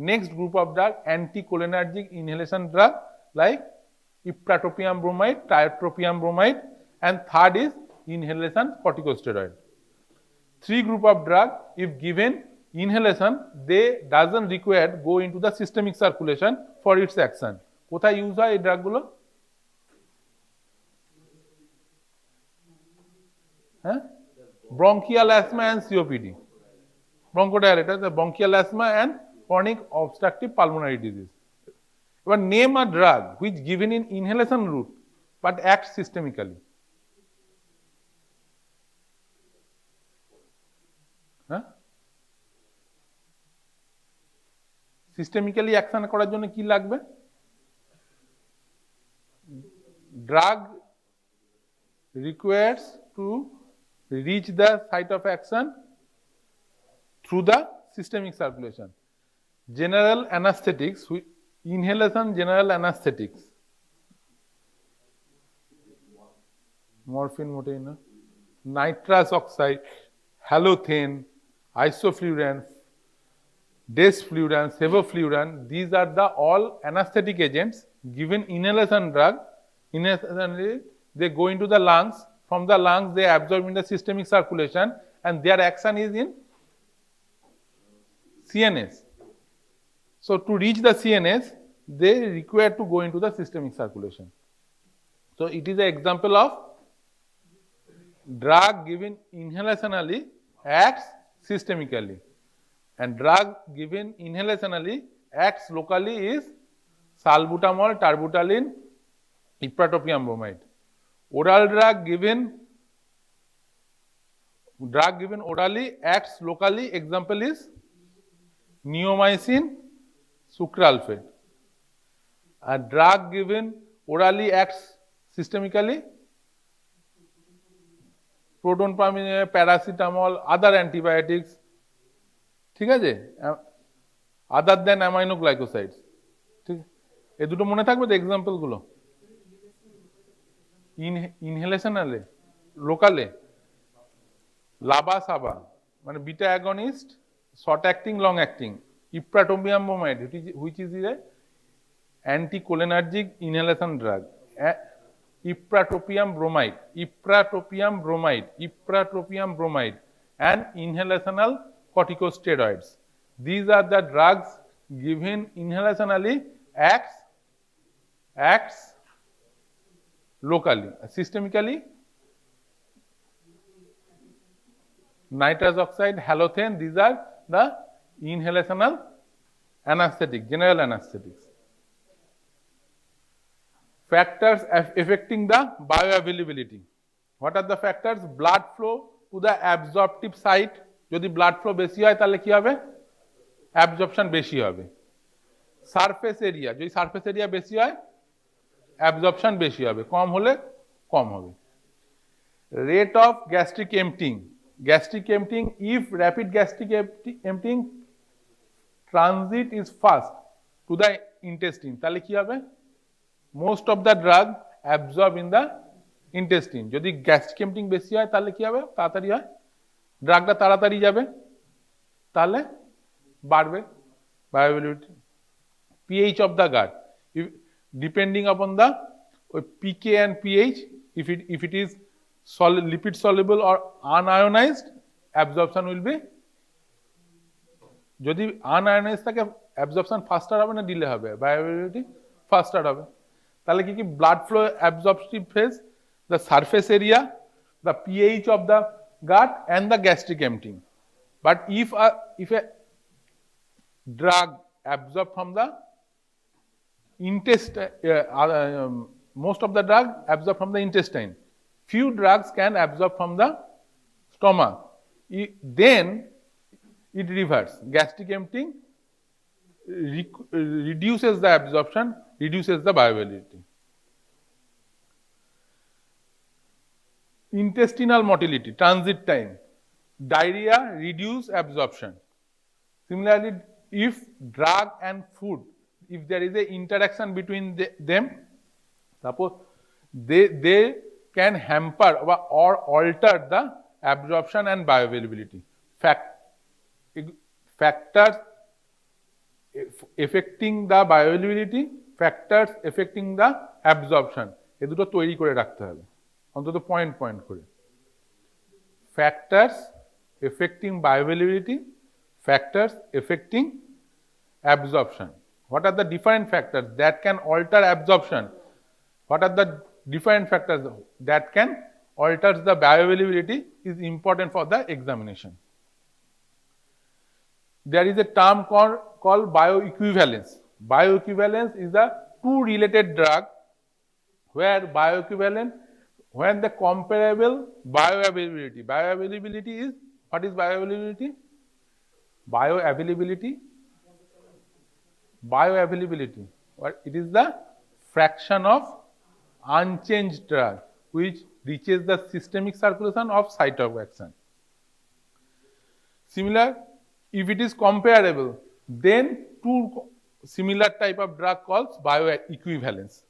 Next group of drug anticholinergic inhalation drug like ipratropium bromide, tiotropium bromide, and third is inhalation corticosteroid. Three group of drug, if given inhalation, they doesn't require go into the systemic circulation for its action. কোথায় use হয় এই ড্রাগগুলো? হ্যাঁ, bronchial asthma and COPD, bronchodilator, the bronchial asthma and chronic obstructive pulmonary disease. এবার name a drug which given in inhalation route but acts systemically. হ্যাঁ, সিস্টেমিক্যালি action করার জন্য কি লাগবে? Drug requires to reach the site of action through the systemic circulation. General anesthetics, inhalation general anesthetics, morphine মোটেই না, nitrous oxide, halothane, isoflurane, desflurane, sevoflurane, these are the all anesthetic agents given inhalation drug. Inhalation, they go into the lungs, from the lungs they absorb in the systemic circulation and their action is in CNS. So to reach the CNS they require to go into the systemic circulation. So it is an example of drug given inhalationally acts systemically, and drug given inhalationally acts locally is salbutamol, tarbutalin, ipratropium bromide. Oral drug given orally acts locally, example is neomycin, sucralfate. A drug given orally acts systemically, proton pump, paracetamol, other antibiotics. ঠিক আছে, আদার দেন aminoglycosides. ঠিক, এই দুটো মনে থাকবে তো example গুলো। ইনহেলেশনালে, লোকালে লাবা সাবা মানে beta agonist, short acting, long acting, ipratropium bromide which is a anticholinergic inhalation drug, ipratropium bromide and inhalational corticosteroids. These are the drugs given inhalationally acts locally. Systemically, nitrous oxide, halothane, these are the inhalational anesthetic, general anesthetics. Factors affecting the bioavailability. What are the factors? Blood flow to the absorptive site. যদি blood flow বেশি হয় তাহলে কি হবে? Absorption বেশি হবে। Surface area, যদি surface area বেশি হয় absorption বেশি হবে, কম হলে কম হবে। Rate of gastric emptying. Gastric emptying, if rapid gastric emptying transit is fast to the intestine, তাহলে কি হবে? Most of the drug absorb in the intestine. যদি gastric emptying বেশি হয় তাহলে কি হবে? তাড়াতাড়ি হয়, ড্রাগটা তাড়াতাড়ি যাবে, তাহলে বাড়বে bioavailability. pH of the gut, depending upon the pK and pH, if it is lipid soluble or unionized, absorption will be, যদি unionized থাকে absorption faster হবে না delay হবে? Bioavailability faster হবে। তাহলে কি blood flow absorptive phase, the surface area, the pH of the gut and the gastric emptying. But if a drug absorb from the intestine, most of the drug absorb from the intestine, few drugs can absorb from the stomach, then it reverse. Gastric emptying reduces the absorption, reduces the bioavailability. Intestinal motility, transit time. Diarrhea reduce absorption. Similarly, if drug and food, if there is a interaction between them, suppose they can hamper or alter the absorption and bioavailability. Factors affecting the bioavailability, factors affecting the absorption, এই দুটো তৈরি করে রাখতে হবে অন্তত point করে। Factors affecting bioavailability, factors affecting absorption. What are the different factors that can alter absorption? What are the different factors that can alter the bioavailability is important for the examination. There is a term called bioequivalence. Bioequivalence is the two related drug where bioequivalent, when the comparable bioavailability. Bioavailability is, what is bioavailability? Bioavailability. It is the fraction of unchanged drug which reaches the systemic circulation of site of action. Similar, if it is comparable, then two similar type of drug called bioequivalence.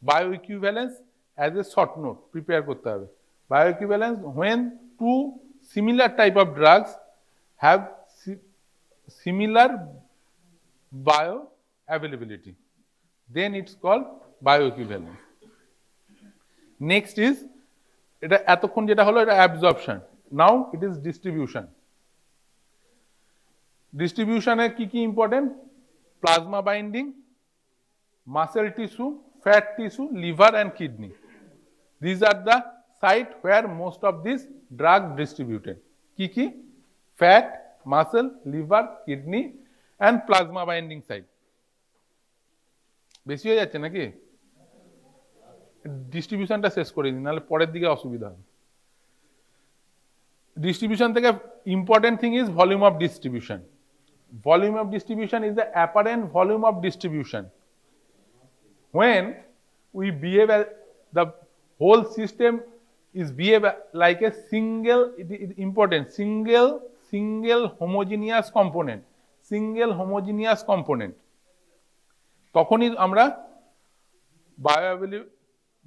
Bioequivalence as a short note, prepare korte hobe. Bioequivalence, when two similar type of drugs have similar bioavailability, then it's called bioequivalence. Next is, এটা এতক্ষণ যেটা হলো এটা absorption. Now it is distribution. Distribution এর কি important? Plasma binding, muscle tissue, fat tissue, liver and kidney. These are the site where most of this drug distributed. কি? Fat, muscle, liver, kidney and plasma binding site. বেশি হয়ে যাচ্ছে নাকি? ডিস্ট্রিবিউশনটা শেষ করে দিন, নাহলে পরের দিকে অসুবিধা হবে। ডিস্ট্রিবিউশন থেকে important thing is volume of distribution. Volume of distribution is the apparent volume of distribution. When we behave as the whole system is behave like a single, it is important, single homogeneous component, তখনই আমরা bioavailability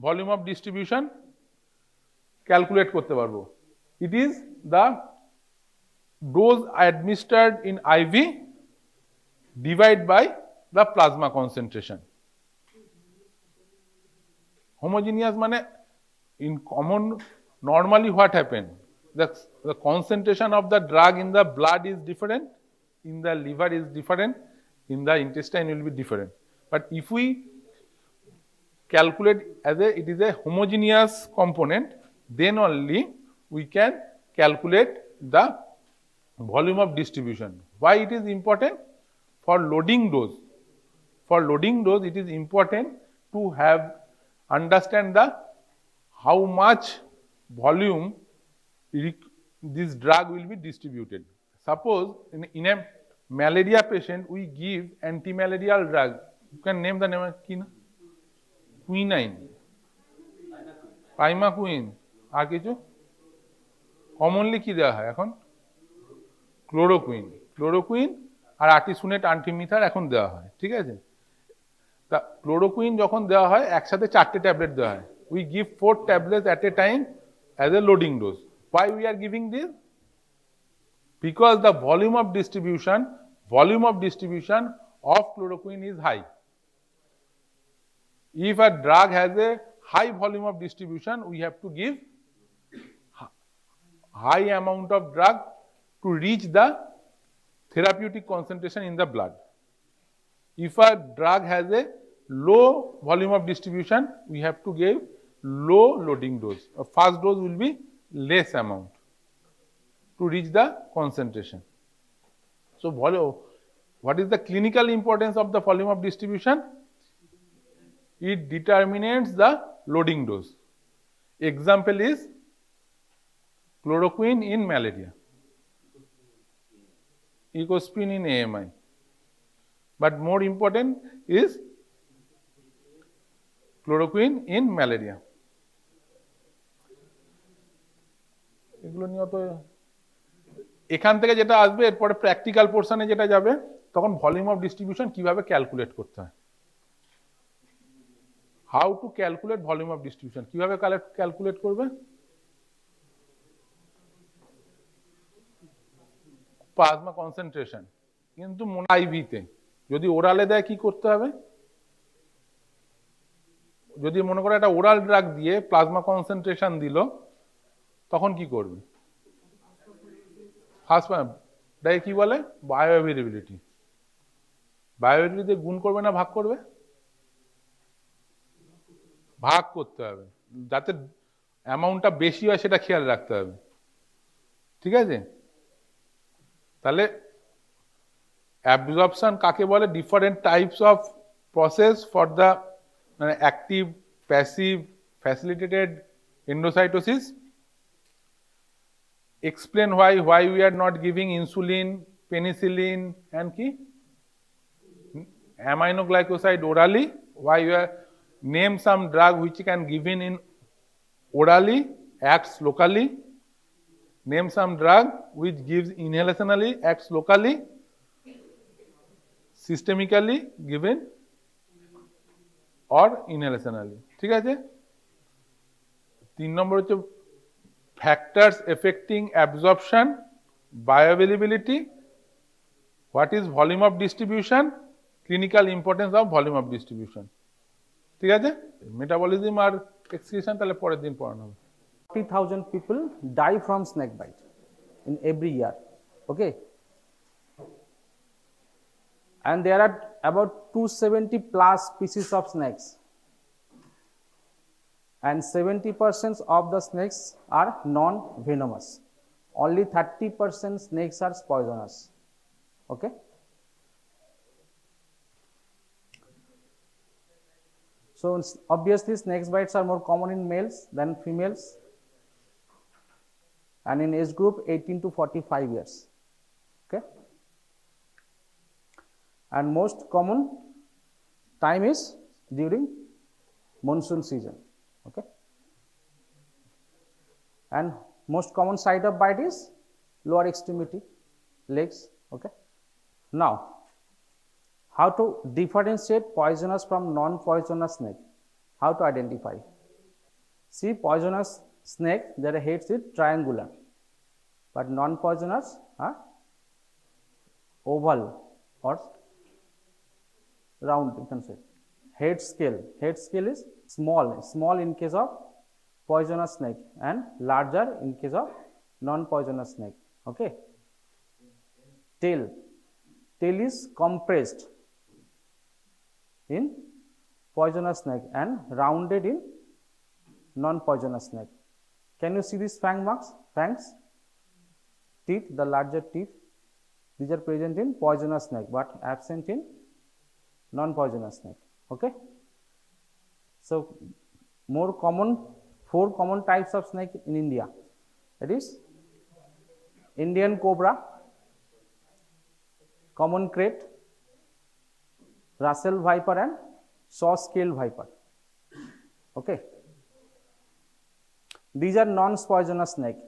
volume of distribution calculate করতে পারবো। It is the dose administered in IV divided by the plasma concentration. Homogeneous মানে in common, normally what happen? The concentration of the drug in the blood is different, in the liver is different, in the intestine will be different. But if we calculate as it is a homogeneous component, then only we can calculate the volume of distribution. Why it is important? For loading dose. For loading dose, it is important to understand the how much volume this drug will be distributed. Suppose in a malaria patient, we give anti-malarial drug. You can name the name, quinine, pymaquine, আর কিছু commonly কি দেওয়া হয় এখন? Chloroquine আর আর্টিসুনেট অ্যান্টিমিথার এখন দেওয়া হয়, ঠিক আছে? তা ক্লোরোকুইন যখন দেওয়া হয় একসাথে 4টে ট্যাবলেট দেওয়া হয়। We give 4 tablets at a time as a loading dose. Why we are giving this? Because the volume of distribution of chloroquine is high. If a drug has a high volume of distribution, we have to give high amount of drug to reach the therapeutic concentration in the blood. If a drug has a low volume of distribution, we have to give low loading dose. A first dose will be less amount to reach the concentration. So, what is the clinical importance of the volume of distribution? It determines the loading dose. Example is chloroquine in malaria, ecosprin in AMI. But more important is chloroquine in malaria. এগুলো নিয়ে তো এখান থেকে যেটা আসবে এরপরে practical পোরশনে যেটা যাবে তখন ভলিউম অফ ডিস্ট্রিবিউশন কিভাবে ক্যালকুলেট করতে হয়, how to calculate volume of distribution, কিভাবে ক্যালকুলেট করবে? প্লাজমা কনসেন্ট্রেশন, কিন্তু আইভিতে যদি ওরালে দেয় কি করতে হবে? যদি মনে করে একটা ওরাল ড্রাগ দিয়ে প্লাজমা কনসেন্ট্রেশন দিল তখন কি করবে? ফার্স্ট কি বলে? বায়োঅ্যাভেইলেবিলিটি। বায়োঅ্যাভেইলেবিলিটি গুণ করবে না ভাগ করবে? ভাগ করতে হবে, যাতে অ্যামাউন্টটা বেশি হয় সেটা খেয়াল রাখতে হবে, ঠিক আছে? তাহলে অ্যাবজর্পশন কাকে বলে? Different types of process for the active, passive, facilitated endocytosis. Explain why we are not giving insulin, penicillin and ki aminoglycoside orally. Why we are name some drug which can given in orally, acts locally. Name some drug which gives inhalationally, acts locally, systemically given or inhalationally. ঠিক আছে? 3 নম্বর হচ্ছে factors affecting absorption, bioavailability, what is volume of distribution, clinical importance of volume of distribution. ঠিক আছে? Metabolism আর excretion তাহলে পরের দিন পড়ানো হবে। 40,000 people die from snake bite in every year. Okay, and there are about 270 plus species of snakes, and 70% of the snakes are non-venomous. Only 30% snakes are poisonous. Okay. So obviously snake bites are more common in males than females, and in age group 18 to 45 years. Okay. And most common time is during monsoon season. Okay. And most common site of bite is lower extremity, legs. Okay. Now, how to differentiate poisonous from non-poisonous snake? How to identify? See, poisonous snake, their heads is triangular, but non-poisonous are oval or round, you can say. Head scale is small in case of poisonous snake and larger in case of non-poisonous snake. Okay. Tail is compressed in poisonous snake and rounded in non-poisonous snake. Can you see these fang marks? Fangs? Teeth, the larger teeth. These are present in poisonous snake but absent in non-poisonous snake. Okay. So, more common, 4 common types of snake in India. That is Indian cobra, common krait, Russell viper and saw-scaled viper. Okay. These are non-poisonous snake.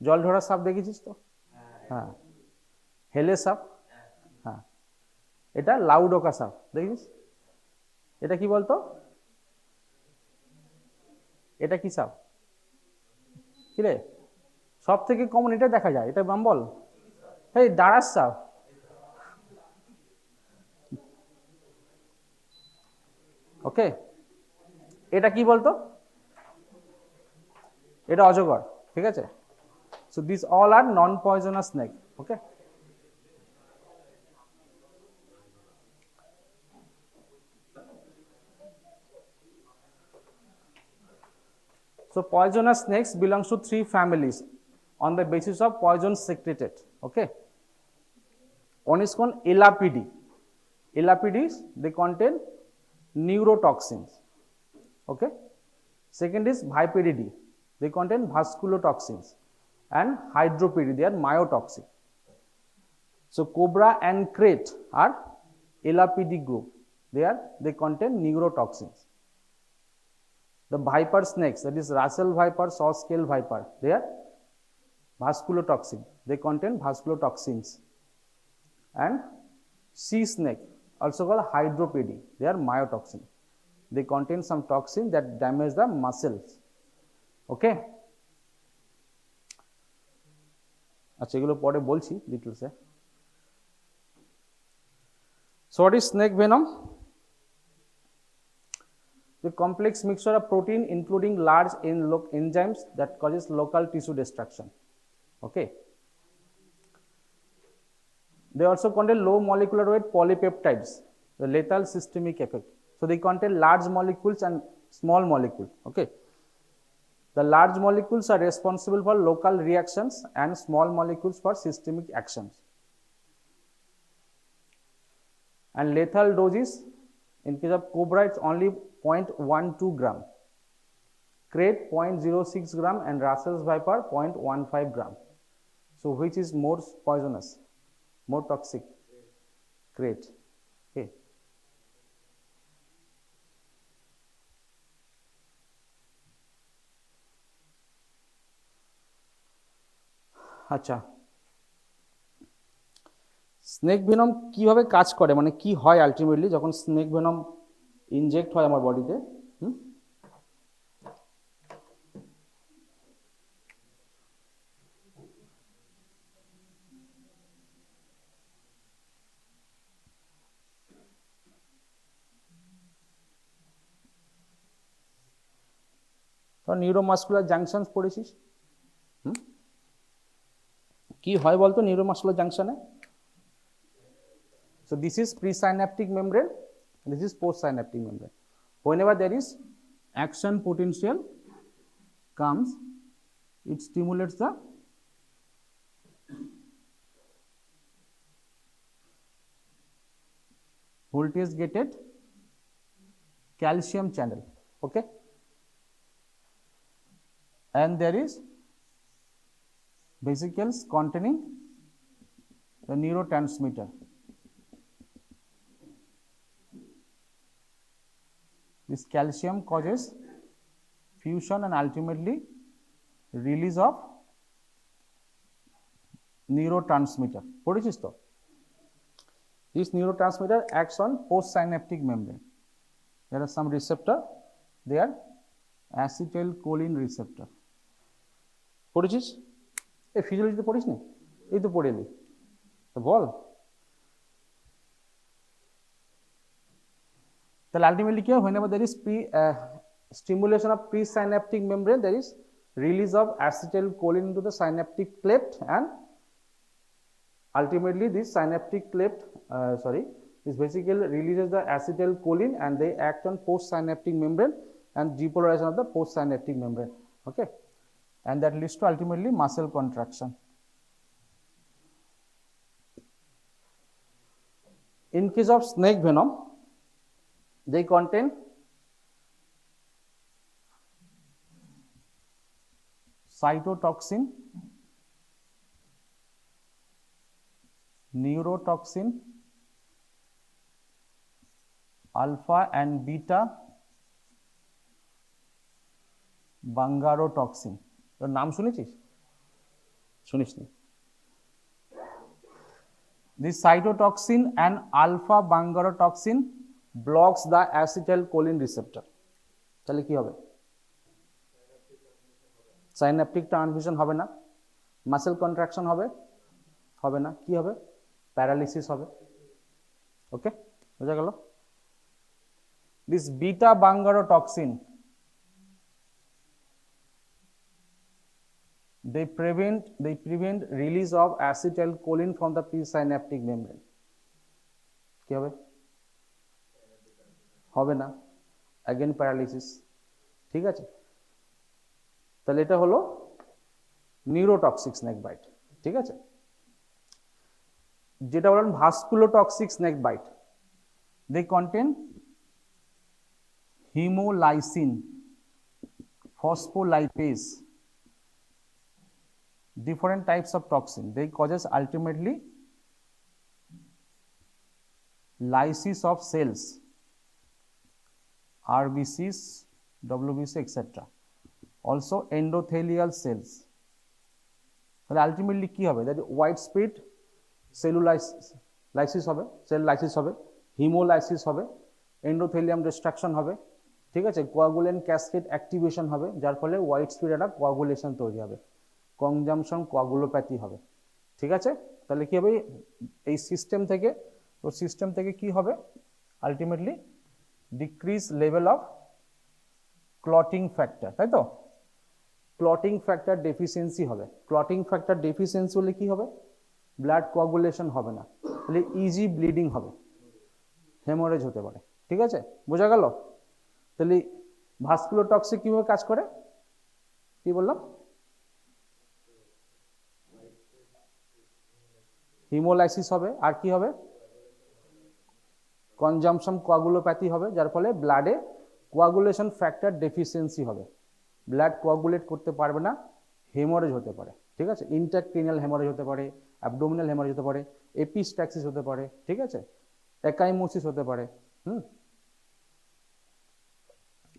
জল ধরা সাপ দেখেছিস তো? হ্যাঁ। হেলে সাপ? হ্যাঁ। এটা লাউডোকা সাপ দেখেছিস? এটা কি বলতো? এটা কি সাপ? কি রে? সব থেকে কমন এটা দেখা যায়। এটা বাম্বল? এই দাঁড়াস সাপ। ওকে। এটা কি বলতো? এটা অজগর, ঠিক আছে? So these all are non-poisonous snake. Okay. So poisonous snakes belongs to 3 families on the basis of poison secreted. Okay. One is called Elapidae. Elapidae, they contain neurotoxins. Okay. Second is Viperidae. They contain vasculotoxins. And Hydroperidae, they are myotoxic. So cobra and krait are Elapidae group. They contain neurotoxins. The viper snakes, that is Russell viper, saw-scaled viper, they are vasculotoxic. They contain vasculotoxins. And sea snake, also called Hydroperidae, they are myotoxin. They contain some toxin that damage the muscles. Okay. আচ্ছা এগুলো পরে বলছি ডিটেইলসে। So what is snake venom? The complex mixture of protein including large enzymes that causes local tissue destruction. Okay. They also contain low molecular weight polypeptides, the lethal systemic effect. So they contain large molecules and small molecules. Okay. The large molecules are responsible for local reactions and small molecules for systemic actions. And lethal doses, in case of cobra, it's only 0.12 gram, krait 0.06 gram, and Russell's viper 0.15 gram. So which is more poisonous, more toxic? Krait. Okay. আচ্ছা, snake venom কিভাবে কাজ করে, মানে কি হয় ultimately যখন snake venom inject হয় আমার বডিতে? নিউরোমাস্কুলার জাংশন পড়েছিস? কি হয় বলতো neuromuscular জাংশনে? So this is presynaptic membrane, this is postsynaptic membrane. Whenever there is action potential comes, it stimulates the voltage gated calcium channel. Okay. And there is vesicles containing the neurotransmitter. This calcium causes fusion and ultimately release of neurotransmitter. পড়েছিস তো? This neurotransmitter acts on postsynaptic membrane. There are some receptor. They are acetylcholine receptor. পড়েছিস? এই ফিজিওলজিতে পড়িস নি? এই তো পড়ে এলি, তো বল। তাহলে আলটিমেটলি কি হয়? whenever there is stimulation of presynaptic membrane, there is release of acetylcholine into the synaptic cleft, and ultimately this synaptic cleft This basically releases the acetylcholine and they act on postsynaptic membrane and depolarization of the postsynaptic membrane. Okay, and that leads to ultimately muscle contraction. In case of snake venom, they contain cytotoxin, neurotoxin, alpha and beta bungarotoxin. তোর নাম শুনেছিস? শুনিসনি? This cytotoxin and alpha bungarotoxin blocks the acetylcholine receptor. তাহলে কি হবে? Synaptic transmission হবে না, muscle contraction হবে হবে না, কি হবে? প্যারালিসিস হবে। ওকে, বোঝা গেল? This beta bungarotoxin, they prevent release of acetylcholine from the presynaptic membrane. কি হবে? হবে না, again প্যারালিসিস। ঠিক আছে, তাহলে এটা হলো নিউরোটক্সিক স্নেক বাইট। ঠিক আছে, যেটা বলেন ভাস্কুলোটক্সিক snake bite, they contain hemolysin, phospholipase, different types of toxin. They causes ultimately lysis of cells, RBCs, WBC, etc. Also endothelial cells. তাহলে ultimately কি হবে? That widespread cellulysis হবে, cell lysis হবে, hemolysis হবে, endothelium destruction হবে। ঠিক আছে, coagulant cascade activation হবে, যার ফলে হোয়াইট স্পিড একটা কোয়াগুলেশন তৈরি হবে, কনজাম্পশন কোয়াগুলোপ্যাথি হবে। ঠিক আছে, তাহলে কি হবে? এই সিস্টেম থেকে কি হবে? Ultimately decrease level of clotting factor, তাই তো? ক্লটিং ফ্যাক্টর ডেফিসিয়েন্সি হবে। ক্লটিং ফ্যাক্টর ডেফিসিয়েন্সি হলে কি হবে? ব্লাড কোয়াগুলেশন হবে না, তাহলে ইজি ব্লিডিং হবে, হেমোরেজ হতে পারে। ঠিক আছে, বোঝা গেল? তাহলে ভাস্কুলোটক্সিক কিভাবে কাজ করে? কি বললাম? হিমোলাইসিস হবে, আর কি হবে? কনজাম্পশন কোয়াগুলোপ্যাথি হবে, যার ফলে ব্লাডে কোয়াগুলেশন ফ্যাক্টর ডেফিসিয়েন্সি হবে, ব্লাড কোয়াগুলেট করতে পারবে না, হেমোরেজ হতে পারে। ঠিক আছে, ইন্টারক্রিনিয়াল হেমোরেজ হতে পারে, অ্যাবডোমিনাল হেমোরেজ হতে পারে, এপিস্ট্যাক্সিস হতে পারে। ঠিক আছে, একাইমোসিস হতে পারে।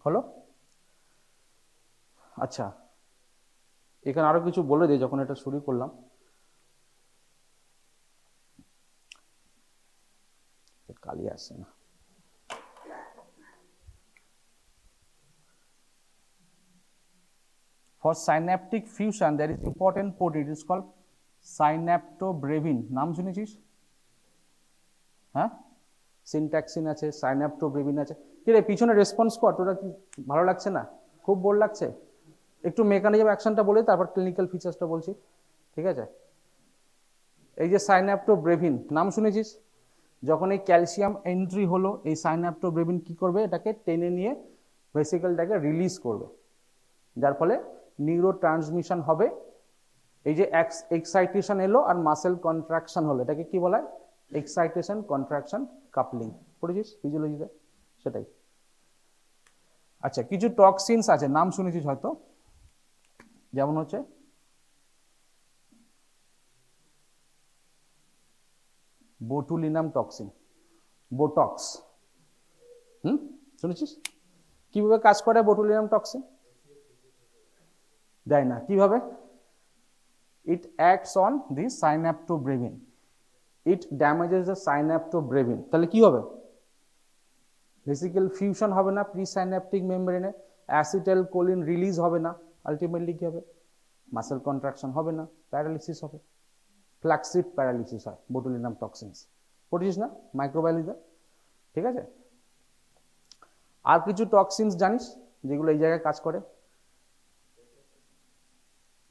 হলো? আচ্ছা, এখানে আরো কিছু বলে দিই যখন এটা শুরু করলাম। কালি আসছে না। For synaptic fusion there is important protein, it is called synaptobrevin. নাম শুনেছিস? হ্যাঁ, সিনট্যাক্সিন আছে, সাইন্যাপ্টোব্রেভিন আছে। কি রে, পিছনে রেসপন্স কর, তোরা কি ভালো লাগছে না? খুব বোর লাগছে? একটু মেকানিজম অ্যাকশনটা বলে তারপর ক্লিনিক্যাল ফিচার্সটা বলছি। ঠিক আছে, এই যে সাইন্যাপ্টোব্রেভিন নাম শুনেছিস? যখন এই ক্যালসিয়াম এন্ট্রি হলো, এই সাইন্যাপ্টোব্রেভিন কি করবে? এটাকে টেনে নিয়ে ভেসিকেলটাকে রিলিজ করবে, যার ফলে নিউরো ট্রান্সমিশন হবে। এই যে এক্সাইটেশন এলো আর মাসেল কন্ট্রাকশন হলো, এটাকে কি বলা হয়? Excitation contraction coupling. পড়েছিস ফিজিওলজিতে? সেটাই। আচ্ছা, কিছু টক্সিনস আছে, নাম শুনেছিস হয়তো, যেমন হচ্ছে বোটুলিনাম টক্সিন, বোটক্স। শুনেছিস? কিভাবে কাজ করে বোটুলিনাম টক্সিন? দেয় না, কিভাবে? It acts on the synaptobrevin, it damages the synaptobrevin. তাহলে কি হবে? ভেসিকেল ফিউশন হবে না প্রিসাইন্যাপটিক মেমব্রেনে, অ্যাসিটাইলকোলিন রিলিজ হবে না, আলটিমেটলি কি হবে? মাসেল কন্ট্রাকশন হবে না, প্যারালিসিস হবে, ফ্ল্যাক্সিড প্যারালিসিস হয় বোটুলিনাম টক্সিনস। পড়ছিস না মাইক্রোবায়োলজিতে? ঠিক আছে, আর কিছু টক্সিনস জানিস যেগুলো এই জায়গায় কাজ করে?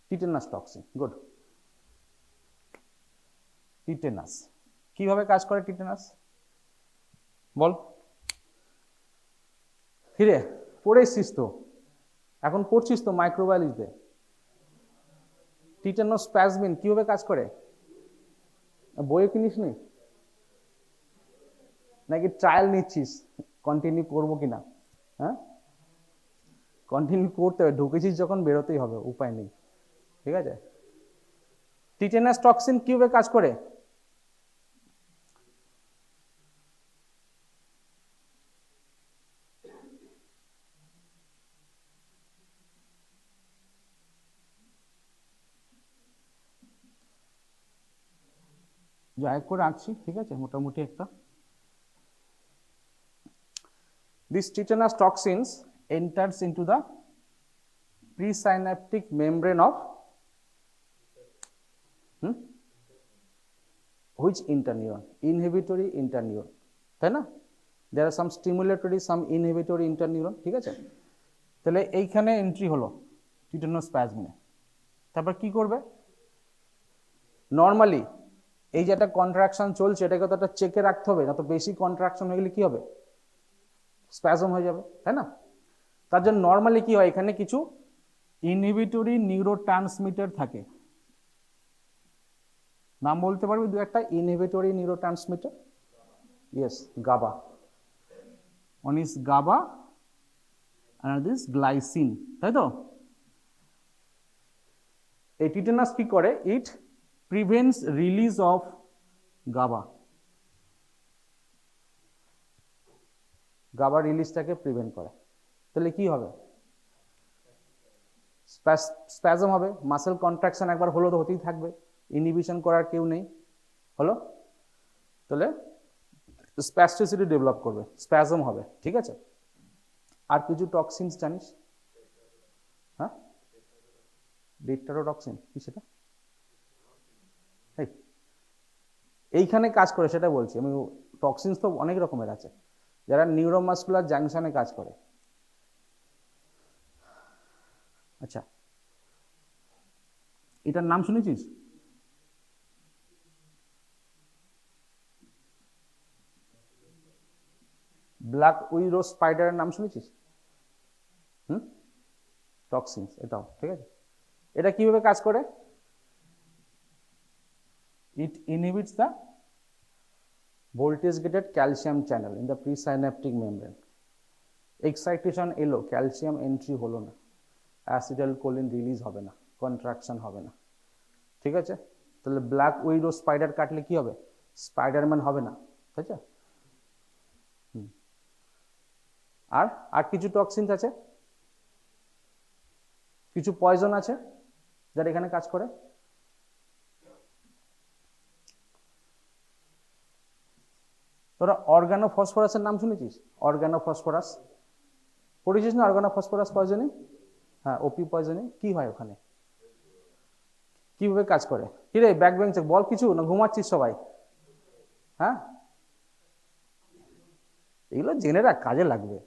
Tetanus toxin, good. টিটেনাস কিভাবে কাজ করে? টিটেনাস বল কিরে পড়ে এসছিস তো, এখন পড়ছিস তো মাইক্রোবায়োলজিতে। টিটানোস্প্যাজমিন কিভাবে কাজ করে বইয়ে কিনিস নি নাকি ট্রায়াল নিচ্ছিস কন্টিনিউ করবো কিনা? হ্যাঁ, কন্টিনিউ করতে হবে, ঢুকেছিস যখন বেরোতেই হবে, উপায় নেই। ঠিক আছে, টিটেনাস টক্সিন কিভাবে কাজ করে? যাই করে আঁকছি, ঠিক আছে, মোটামুটি একটা। This tetanus toxins enters into the presynaptic membrane of which interneuron? Inhibitory interneuron, তাই না? There are some stimulatory, some inhibitory interneuron, ঠিক আছে। তাহলে এইখানে এন্ট্রি হলো টিটানোস্প্যাজমিনে, তারপর কি করবে? নর্মালি এই যে একটা কন্ট্রাকশন চলছে, এটাকে তো একটা চেকে রাখতে হবে, না তো বেশি কন্ট্রাকশন হয়ে গেলে কি হবে? স্প্যাজম হয়ে যাবে, তাই না? তার জন্য নর্মালি কি হয়, এখানে কিছু ইনহিবিটরি নিউরোট্রান্সমিটার থাকে। নাম বলতে পারবি দু একটা inhibitory neurotransmitter? Yes, GABA. One is GABA আর দিস গ্লাইসিন, তাই তো? এই টিটেনাস কি করে? It prevents release of GABA, GABA রিলিজটাকে প্রিভেন্ট করে। তাহলে কি হবে? স্প্যাজম হবে, মাসেল কন্ট্রাকশন একবার হলো তো হতেই থাকবে, ইনহিবিশন করার কেউ নেই, হলো। তাহলে স্প্যাস্টিসিটি ডেভেলপ করবে, স্প্যাজম হবে, ঠিক আছে। আর কিছু টক্সিনস জানিস? হ্যাঁ, ডেট্রাটোটক্সিন কি সেটা? এইখানে কাজ করে সেটা বলছি আমি। টক্সিনস তো অনেক রকমের আছে, যারা নিউরোমাসকুলার জাংশনে কাজ করে। আচ্ছা, এটার নাম শুনেছিস? ব্ল্যাক উইডো স্পাইডারের নাম শুনেছিস? টক্সিনস এটাও, ঠিক আছে। এটা কিভাবে কাজ করে? It inhibits the voltage gated calcium channel in the presynaptic membrane. Excitation এলো, ক্যালসিয়াম এন্ট্রি হলো না, অ্যাসিটাইলকোলিন রিলিজ হবে না, কন্ট্রাকশন হবে না, ঠিক আছে। তাহলে ব্ল্যাক উইডো স্পাইডার কাটলে কি হবে? স্পাইডারম্যান হবে না, ঠিক আছে। আর আর কিছু টক্সিনস আছে, কিছু পয়জন আছে যারা এখানে কাজ করে। তোরা অর্গানোফসফরাসের নাম শুনেছিস? অর্গানোফসফরাস পড়েছিস না? অর্গানোফসফরাস পয়জনিং, হ্যাঁ, ওপি পয়জনিং। কি হয় ওখানে, কিভাবে কাজ করে? কি রে ব্যাক বেঞ্চে বল কিছু, না ঘুমাচ্ছিস সবাই? হ্যাঁ, এগুলো জেনে রাখ, কাজে লাগবে।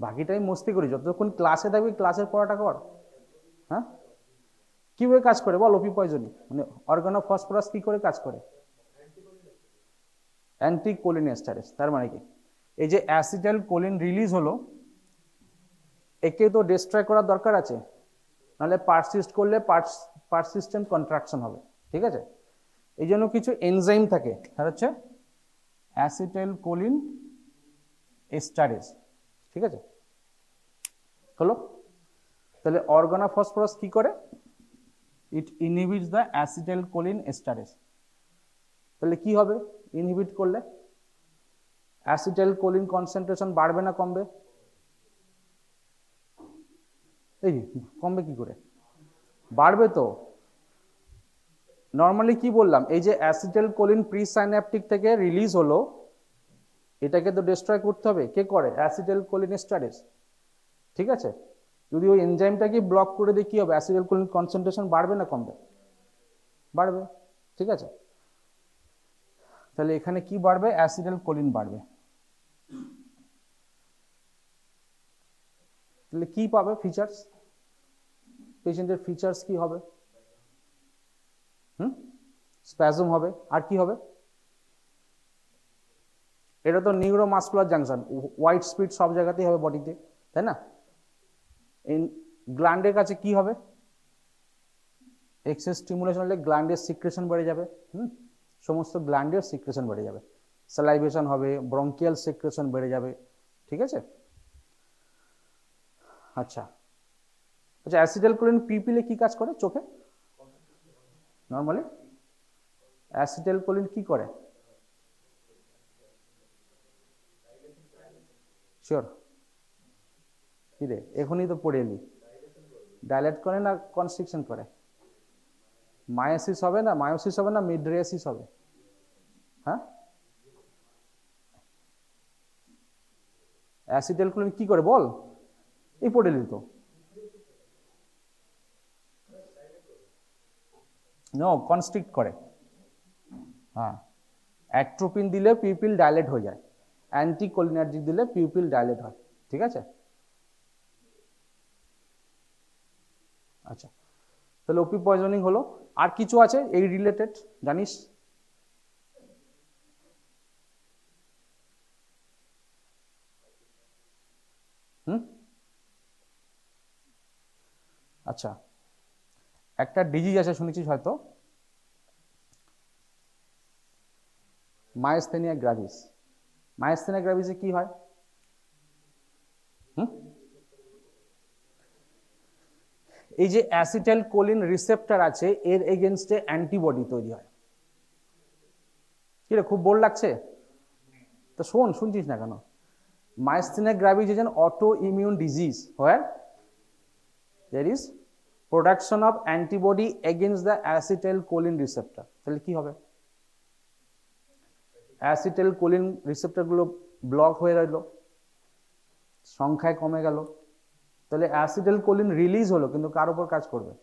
বাকিটাই মস্তি করি, যতক্ষণ ক্লাসে থাকবি ক্লাসের পড়াটা কর। হ্যাঁ, কিভাবে কাজ করে বল? ওপি পয়জনিং মানে অর্গানোফসফরাস কি করে কাজ করে? অ্যান্টিকোলিনেস্টারেজ। তার মানে কি, এই যে অ্যাসিটাইলকোলিন রিলিজ হলো, একে তো ডিস্ট্রয় করার দরকার আছে, নাহলে পারসিস্ট করলে পারসিস্টেন্ট কন্ট্রাকশন হবে, ঠিক আছে। এই জন্য কিছু এনজাইম থাকে, তার হচ্ছে অ্যাসিটাইলকোলিন এস্টারেজ, ঠিক আছে, হলো। তাহলে অর্গানোফসফরাস কি করে? ইট ইনহিবিটস দ্য অ্যাসিটাইলকোলিন এস্টারেজ। তাহলে কি হবে ইনহিবিট করলে? অ্যাসিটাইলকোলিন কনসেন্ট্রেশন বাড়বে না কমবে? এই কমবে কি করে? বাড়বে তো। নর্মালি কি বললাম, এই যে অ্যাসিটাইলকোলিন প্রিসাইন্যাপটিক থেকে রিলিজ হলো, এটাকে তো ডিস্ট্রয় করতে হবে। কে করে? অ্যাসিটাইলকোলিন এস্টারেজ, ঠিক আছে। যদি ওই এনজাইমটাকে ব্লক করে দিই কি হবে? অ্যাসিটাইলকোলিন কনসেন্ট্রেশন বাড়বে না কমবে? বাড়বে, ঠিক আছে। তাহলে এখানে কি বাড়বে? অ্যাসিটাইলকোলিন বাড়বে। তাহলে কি পাবে ফিচার্স? পেশেন্টের ফিচার্স কি হবে? স্প্যাজম হবে। আর কি হবে? এটা তো নিউরোমাসকুলার জাংশন, হোয়াইট স্পিড সব জায়গাতেই হবে বডিতে, তাই না? এই গ্ল্যান্ডের কাছে কি হবে? এক্সেস স্টিমুলেশন হলে গ্ল্যান্ডের সিক্রেশন বেড়ে যাবে, সমস্ত গ্ল্যান্ডের সিক্রেশন বেড়ে যাবে, স্যালাইভেশন হবে, ব্রঙ্কিয়াল সিক্রেশন বেড়ে যাবে, ঠিক আছে? আচ্ছা আচ্ছা, অ্যাসিটাইলকোলিন পিপিলে কি কাজ করে চোখে? নর্মালি অ্যাসিটাইলকোলিন কি করে? শিওর? কি রে, এখনই তো পড়ে এলি। ডাইলেট করে না কনস্ট্রিকশন করে? মায়োসিস হবে না, মায়োসিস হবে না মিডরিয়াসিস হবে? হ্যাঁ, অ্যাসিটাইলকোলিন কি করে বল? এই পড়ে এলি তো। নো, কনস্ট্রিক্ট করে। হ্যাঁ, অ্যাট্রোপিন দিলে পিউপিল ডাইলেট হয়ে যায়, অ্যান্টিকোলিনার্জিক দিলে পিউপিল ডাইলেট হয়, ঠিক আছে? আচ্ছা, তাহলে ওপি পয়জনিং হলো। আর কিছু আছে এই রিলেটেড জানিস? আচ্ছা, একটা ডিজিজ আছে শুনেছিস হয়তো, মায়োস্থেনিয়া গ্রাভিস। মায়োস্থেনিয়া গ্রাভিসে কি হয়? এই যে অ্যাসিটাইলকোলিন রিসেপ্টর আছে, এর এগেনস্টে অ্যান্টিবডি তৈরি হয়। কি রে, খুব বোর লাগছে তো? শুনছিস না কেন? Myasthenia gravis is an autoimmune disease where there is production of antibody against the acetylcholine receptor. তাহলে কি হবে? অ্যাসিটাইলকোলিন রিসেপ্টর গুলো ব্লক হয়ে রইল, সংখ্যায় কমে গেল, তাহলে অ্যাসিটাইলকোলিন রিলিজ হলো কিন্তু কার উপর কাজ করবে?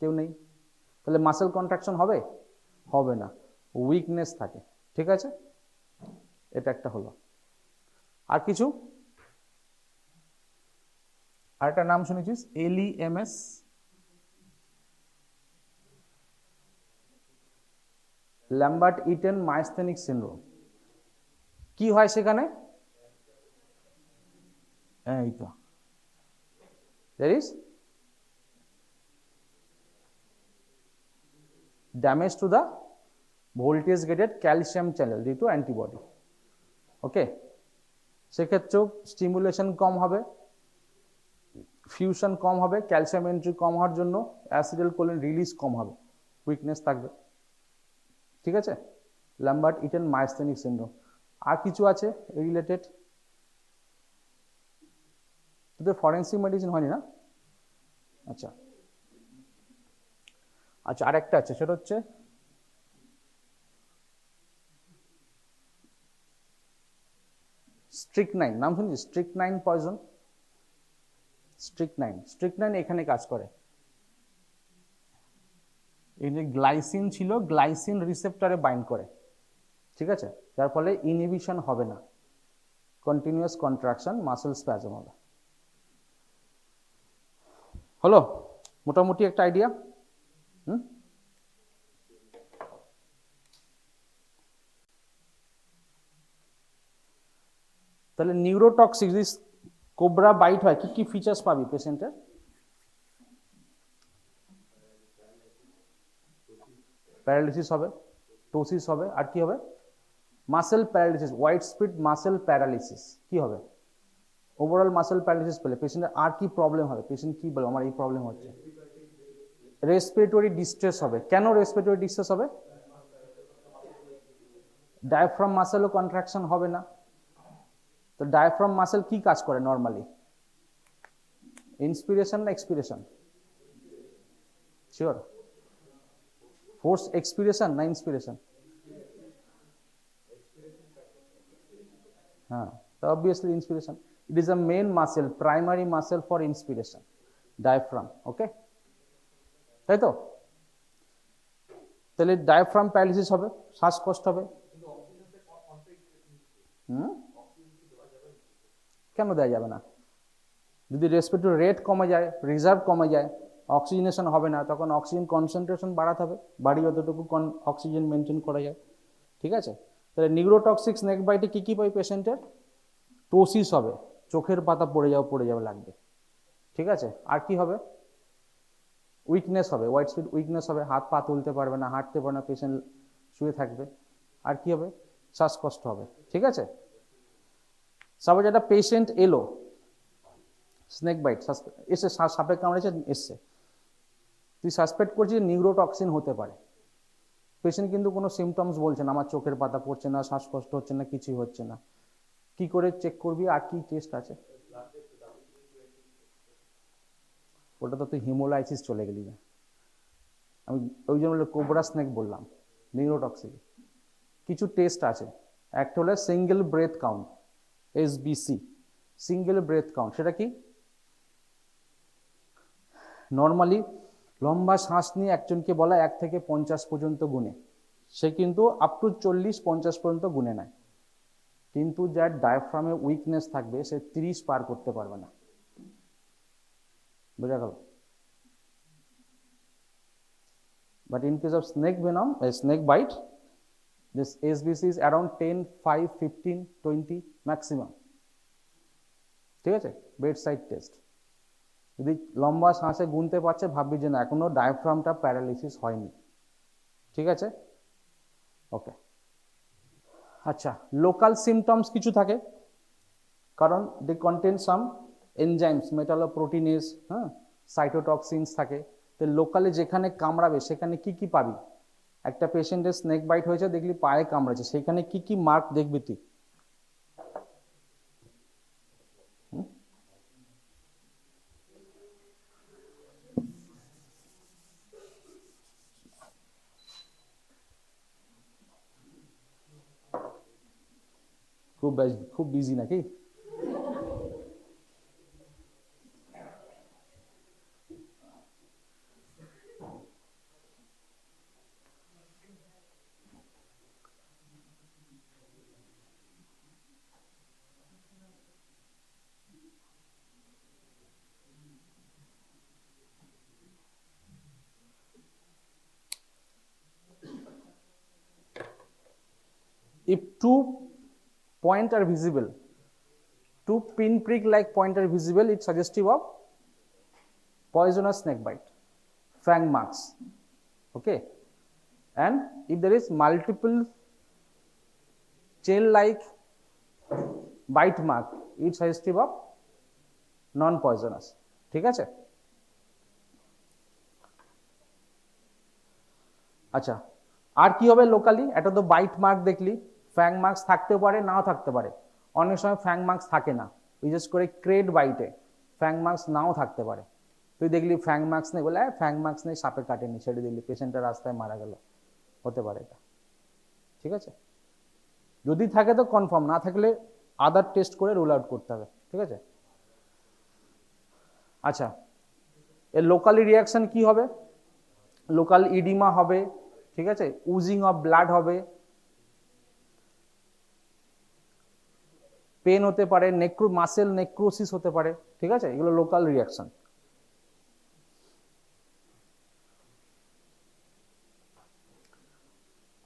কেউ নেই। তাহলে মাসেল কন্ট্রাকশন হবে? হবে না, উইকনেস থাকে, ঠিক আছে? এটা একটা হলো। আর কিছু? আর একটা নাম শুনেছিস, LEMS, Lambert Eaton myasthenic syndrome. কি হয় সেখানে? এই তো, there is damage to the voltage gated calcium channel due to antibody. ওকে, সেক্ষেত্রেও স্টিমুলেশন কম হবে, ফিউশন কম হবে, ক্যালসিয়াম এন্ট্রি কম হওয়ার জন্য অ্যাসিটাইলকোলিন রিলিজ কম হবে, উইকনেস থাকবে, ঠিক আছে? Lambert Eaton myasthenic syndrome. আর কিছু আছে রিলেটেড? তোদের ফরেন্সিক মেডিসিন হয়নি না? আচ্ছা আচ্ছা, আরেকটা আছে, সেটা হচ্ছে স্ট্রিকনাইন। নাম শুনছিস? স্ট্রিকনাইন পয়জন। স্ট্রিকনাইন এখানে কাজ করে। এই যে গ্লাইসিন ছিল, গ্লাইসিন রিসেপ্টরে বাইন্ড করে, ঠিক আছে? যার ফলে ইনহিবিশন হবে না, কন্টিনিউয়াস কন্ট্রাকশন, মাসেল স্প্যাজম হবে। হলো মোটামুটি একটা আইডিয়া। তাহলে নিউরোটক্সিক যদি কোবরা বাইট হয় কি কি ফিচার্স পাবি পেশেন্টের? প্যারালিসিস হবে, টোসিস হবে, আর কি হবে? Muscle paralysis, white speed muscle paralysis. কি হবে? ওভারঅল মাসেল প্যারালিসিস পেলে পেশেন্টের আর কি প্রবলেম হবে? পেশেন্ট কি বলে আমার এই প্রবলেম হচ্ছে? রেসপিরেটরি ডিস্ট্রেস হবে। কেন রেসপিরেটরি ডিস্ট্রেস হবে? ডায়াফ্রাম মাসেলও কন্ট্রাকশন হবে না। তো ডায়াফ্রাম মাসেল কি কাজ করে নর্মালি? ইন্সপিরেশন না এক্সপিরেশন? শিওর? ফোর্স এক্সপিরেশন না ইন্সপিরেশন? হ্যাঁ, তো obviously inspiration. It is a main muscle, primary muscle for inspiration, diaphragm. Okay, তাই তো? তাহলে ডায়াফ্রাম প্যারালিসিস হবে, শ্বাসকষ্ট হবে। কেন দেওয়া যাবে না? যদি রেসপিরেটরি রেট কমে যায়, রিজার্ভ কমে যায়, অক্সিজেনেশন হবে না, তখন অক্সিজেন কনসেন্ট্রেশন বাড়াতে হবে, বাড়ি যতটুকু অক্সিজেন মেনটেন করা যায়, ঠিক আছে? তাহলে নিউরোটক্সিক স্নেক বাইটে কি পাই পেশেন্টের? টোসিস হবে, চোখের পাতা পড়ে যাবে লাগবে, ঠিক আছে। আর কি হবে? উইকনেস হবে, হোয়াইট স্পিড উইকনেস হবে, হাত পা তুলতে পারবে না, হাঁটতে পারবে না, পেশেন্ট শুয়ে থাকবে। আর কি হবে? শ্বাসকষ্ট হবে, ঠিক আছে। সাপোজ একটা পেশেন্ট এলো, স্নেক বাইট এসে সাপে কামড়েছে, এসছে, তুই সাসপেক্ট করছিস নিউরোটক্সিন হতে পারে। পেশেন্ট কিন্তু কোনো সিমটমস বলছে না, আমার চোখের পাতা পড়ছে না, শ্বাসকষ্ট হচ্ছে না, কিছুই হচ্ছে না। কি করে চেক করবি? আর কি টেস্ট আছে? ওটা তো তুই হিমোলাইসিস চলে গেলি না। আমি ওই জন্য কোবরা স্নেক বললাম নিউরোটক্সিক। কিছু টেস্ট আছে, একটা হলো single breath count, SBC, single breath count. সেটা কি? নর্মালি লম্বা শ্বাস নিয়ে একজনকে বলা 1 থেকে 50 পর্যন্ত গুনে, সে কিন্তু আপ টু 40-50 পর্যন্ত গুনে নেয়। কিন্তু যার ডায়াফ্রামে উইকনেস থাকবে সে 30 পার করতে পারবে না। বোঝা গেল? But in case of snake venom, a snake bite, this SBC is around 10, 5, 15, 20 maximum. ঠিক আছে, বেড সাইড টেস্ট। যদি লম্বা শ্বাসে গুনতে পারছে, ভাববি যে না এখনো ডায়াফ্রামটা প্যারালিসিস হয়নি, ঠিক আছে। ওকে, আচ্ছা, লোকাল সিমটমস কিছু থাকে, কারণ দে কন্টেন সাম এনজাইমস, মেটালোপ্রোটিনেজ, হ্যাঁ, সাইটোটক্সিনস থাকে। তো লোকালে যেখানে কামড়াবে সেখানে কি কি পাবি? একটা পেশেন্টের স্নেক বাইট হয়েছে, দেখলি পায়ে কামড়েছে, সেখানে কি কি মার্ক দেখবি তুই? খুব বিজি নাকি? If 2 points are visible, 2 pinprick like points are visible, it's suggestive of poisonous snake bite, fang marks. Okay, and if there is multiple chain like bite mark, it's suggestive of non poisonous. ঠিক আছে। আচ্ছা, আর কি হবে locally? এটা তো byte mark দেখলি, ফ্যাং marks থাকতেও পারে, নাও থাকতে পারে। অনেক সময় ফ্যাং মার্কস থাকে না, বিশেষ করে ক্রেড বাইটে ফ্যাং মার্কস নাও থাকতে পারে। তুই দেখলি ফ্যাং মার্কস নেই, বলে ফ্যাং মার্কস নেই, সাপে কাটেনি, ছেড়ে দিলি, পেশেন্টের রাস্তায় মারা গেল, হতে পারে এটা, ঠিক আছে। যদি থাকে তো কনফার্ম, না থাকলে আদার টেস্ট করে রুল আউট করতে হবে, ঠিক আছে। আচ্ছা, এর লোকালি রিয়াকশন কি হবে? লোকাল ইডিমা হবে, ঠিক আছে, উজিং অফ ব্লাড হবে, পেন হতে পারে, মাসেল নেক্রোসিস হতে পারে, ঠিক আছে, এগুলো লোকাল রিয়াকশন।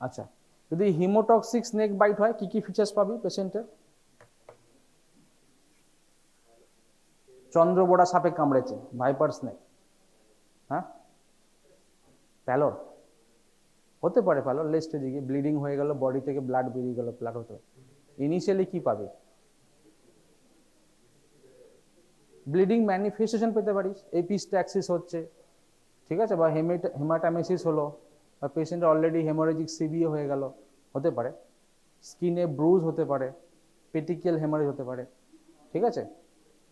আচ্ছা, যদি হিমোটক্সিক স্নেক বাইট হয় কি কি ফিচার্স পাবি পেশেন্টের? চন্দ্রবোড়া সাপে কামড়েছে, ভাইপার স্নেক, হ্যাঁ, প্যালর হতে পারে, প্যালর লেস্টে দিকে ব্লিডিং হয়ে গেল, বডি থেকে ব্লাড বেরিয়ে গেল, প্যালর হতে পারে। ইনিশিয়ালি কি পাবে? ব্লিডিং ম্যানিফেস্টেশন পেতে পারিস, এপিস্ট্যাক্সিস হচ্ছে, ঠিক আছে, বা হেমাটামেসিস হলো, বা পেশেন্টের অলরেডি হেমোরেজিক সিবিএ হয়ে গেল, হতে পারে। স্কিনে ব্রুজ হতে পারে, পেটিকিয়াল হেমারেজ হতে পারে, ঠিক আছে।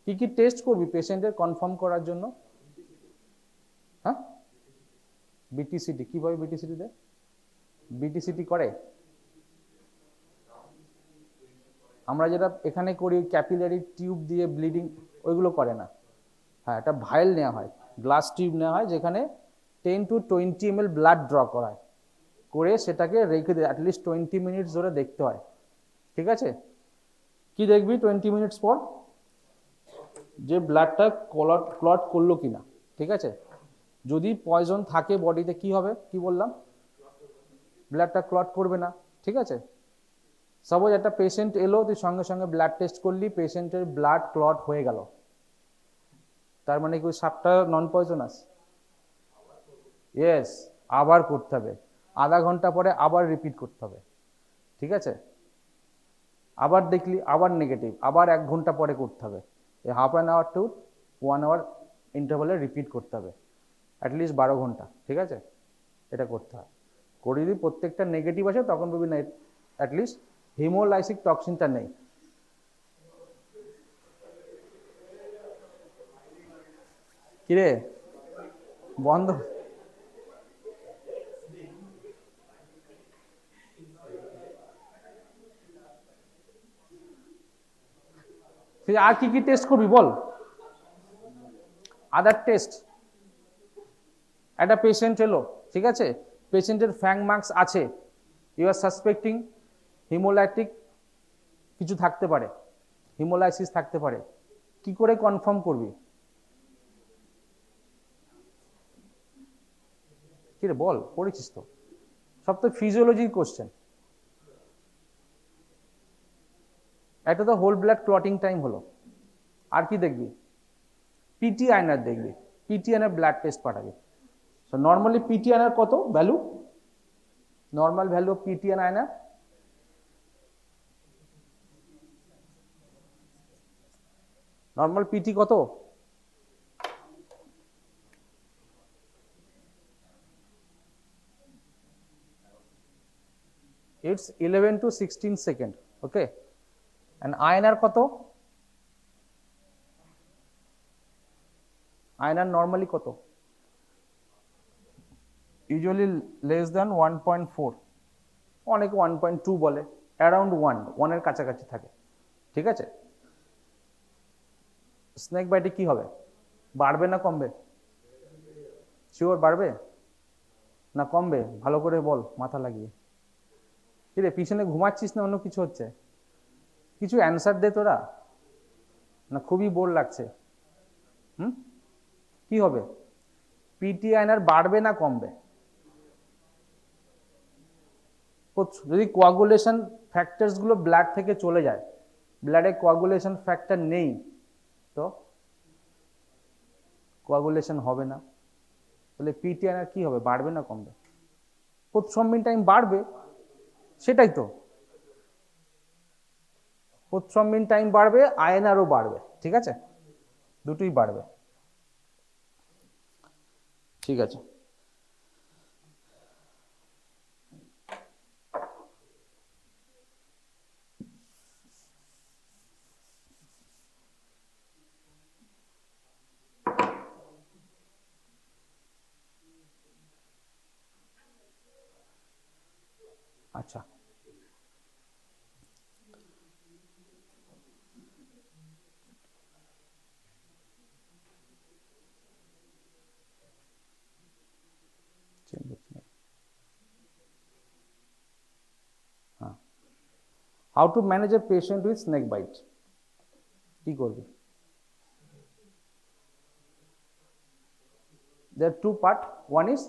কি কি টেস্ট করবি পেশেন্টের কনফার্ম করার জন্য? হ্যাঁ, বিটিসিটি। কিভাবে বিটিসিটি দেয়? বিটিসিটি করে আমরা যেটা এখানে করি, ক্যাপিলারি টিউব দিয়ে ব্লিডিং, ওইগুলো করে না। হ্যাঁ, একটা ভাইল নেওয়া হয়, গ্লাস টিউব নেওয়া হয়, যেখানে 10 to 20 ml ব্লাড ড্র করা হয়, করে সেটাকে রেখে দিয়ে অ্যাটলিস্ট 20 মিনিটস ধরে দেখতে হয়, ঠিক আছে। কি দেখবি 20 মিনিটস পর? যে ব্লাডটা ক্লট করলো কিনা, ঠিক আছে। যদি পয়জন থাকে বডিতে কি হবে? কি বললাম? ব্লাডটা ক্লট করবে না, ঠিক আছে। সাপোজ একটা পেশেন্ট এলো, তুই সঙ্গে সঙ্গে ব্লাড টেস্ট করলি, পেশেন্টের ব্লাড ক্লট হয়ে গেল, তার মানে কি ওই সাপটা নন পয়জনাস? ইয়েস, আবার করতে হবে, আধা ঘন্টা পরে আবার রিপিট করতে হবে, ঠিক আছে? আবার দেখলি আবার নেগেটিভ, আবার 1 ঘন্টা পরে করতে হবে, এই half an hour to 1 hour ইন্টারভালে রিপিট করতে হবে, অ্যাটলিস্ট 12 ঘন্টা, ঠিক আছে? এটা করতে হয়। করে যদি প্রত্যেকটা নেগেটিভ আসে তখন বলবি না, অ্যাটলিস্ট হিমোলাইসিক টক্সিনটা নেই। কিরে বন্ধ? আর কি কি টেস্ট করবি বল? আদার টেস্ট, একটা পেশেন্ট এলো, ঠিক আছে, পেশেন্টের ফ্যাং মার্কস আছে, ইউ আর সাসপেক্টিং হিমোলাইটিক কিছু থাকতে পারে, হিমোলাইসিস থাকতে পারে, কি করে কনফার্ম করবি? কি রে বল, পড়েছিস তো, সব তো ফিজিওলজির কোশ্চেন। একটা তো হোল ব্লাড ক্লটিং টাইম হলো, আর কি দেখবি? পিটি আয়নার দেখবি, পিটি আয়নার ব্লাড টেস্ট পাঠাবি। সো নর্মালি পিটি আয়নার কত value? Normal value of PT INR normal PT কত? It's 11 to 16 second, okay? and INR কত? INR নর্মালি কত? ইউজুয়ালি লেস দ্যান 1.4, অনেকে 1.2 বলে, অ্যারাউন্ড 1 এর কাছাকাছি থাকে, ঠিক আছে? স্নেক বাইটে কি হবে? বাড়বে না কমবে? শিওর বাড়বে না কমবে? ভালো করে বল মাথা লাগিয়ে। কিরে পিছনে ঘুমাচ্ছিস না অন্য কিছু হচ্ছে? কিছু অ্যান্সার দে তোরা, না খুবই বোর লাগছে? কি হবে? পিটি আয়নার বাড়বে না কমবে? যদি কোয়াগুলেশন ফ্যাক্টরস গুলো ব্লাড থেকে চলে যায়, ব্লাডে কোয়াগুলেশন ফ্যাক্টর নেই, তো কোয়াগুলেশন হবে না, তাহলে পিটি আয়নার কি হবে? বাড়বে না কমবে? প্রথ্রম্বিন টাইম বাড়বে, সেটাই তো, প্রথ্রম্বিন টাইম বাড়বে, আয়নারও বাড়বে, ঠিক আছে? দুটোই বাড়বে, ঠিক আছে? আচ্ছা, how to manage a patient with snake bite, কি করবি? there are two part, one is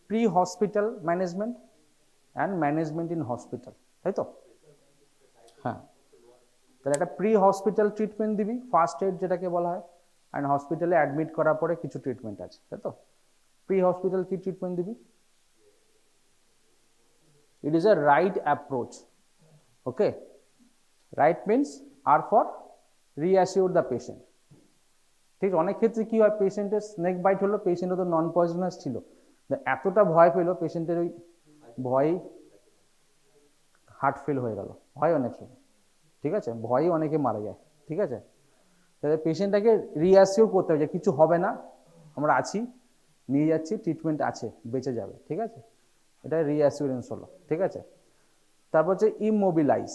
pre hospital management and management in hospital, তাই তো? হ্যাঁ, তাহলে একটা প্রি হসপিটাল ট্রিটমেন্ট দিবি, ফার্স্ট এড যেটাকে বলা হয়, অ্যান্ড হসপিটালে অ্যাডমিট করার পরে কিছু ট্রিটমেন্ট আছে, তাই তো? প্রি হসপিটাল কি ট্রিটমেন্ট দিবি? it is a right approach, okay? right means are for reassure the patient, ঠিক? অনেক ক্ষেত্রে কি হয়, পেশেন্টের স্নেক বাইট হলো, পেশেন্ট তো নন পয়জনাস ছিল, এতটা ভয় পেলো পেশেন্টের, ওই ভয় হার্ট ফেল হয়ে গেল, হয় অনেক সময়, ঠিক আছে? ভয়ই অনেকে মারা যায়, ঠিক আছে? তাহলে পেশেন্টটাকে রিঅ্যাসিওর করতে হবে যে কিছু হবে না, আমরা আছি, নিয়ে যাচ্ছি, ট্রিটমেন্ট আছে, বেঁচে যাবে, ঠিক আছে? এটা রিঅ্যাসিওরেন্স হলো, ঠিক আছে? তারপর হচ্ছে ইমোবিলাইজ।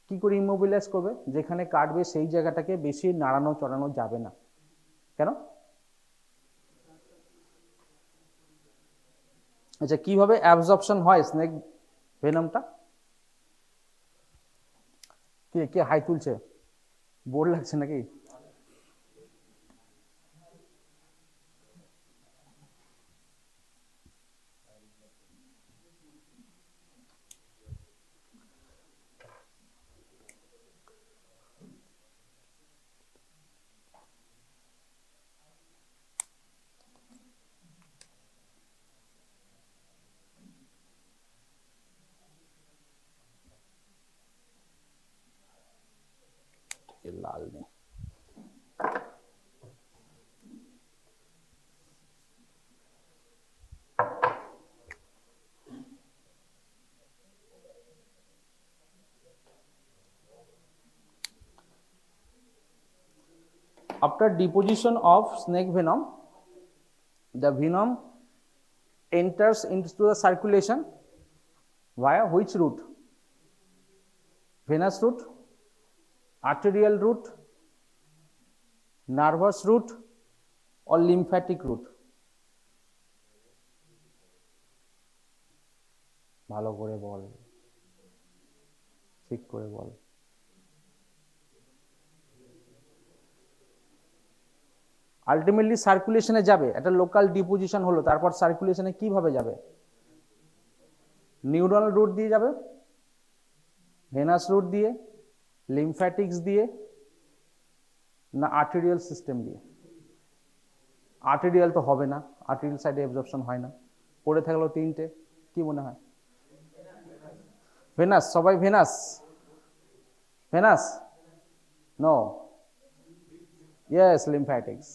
কি করে ইমোবিলাইজ করবে? যেখানে কাটবে সেই জায়গাটাকে বেশি নাড়ানো চড়ানো যাবে না। কেন? আচ্ছা, কিভাবে অ্যাবজর্পশন হয় স্নেক ভেনমটা? কে কে হাই তুলছে? বোর লাগছে নাকি? লাল নেই। After deposition of snake venom, the venom enters into the circulation via which route? Venous route, arterial route, nervous route, or lymphatic route? ভালো করে বল, ঠিক করে বল। আলটিমেটলি সার্কুলেশনে যাবে, একটা লোকাল ডিপোজিশন হলো, তারপর সার্কুলেশনে কিভাবে যাবে? নিউরনাল রুট দিয়ে যাবে, ভেনাস রুট দিয়ে, লিমফ্যাটিক্স দিয়ে, না আর্টেরিয়াল সিস্টেম দিয়ে? আর্টেরিয়াল তো হবে না, আর্টেরিয়াল সাইডে অ্যাবজর্পশন হয় না, পড়ে থাকলো তিনটে, কি মনে হয়? ভেনাস, সবাই venous? Venous? No, yes, lymphatics.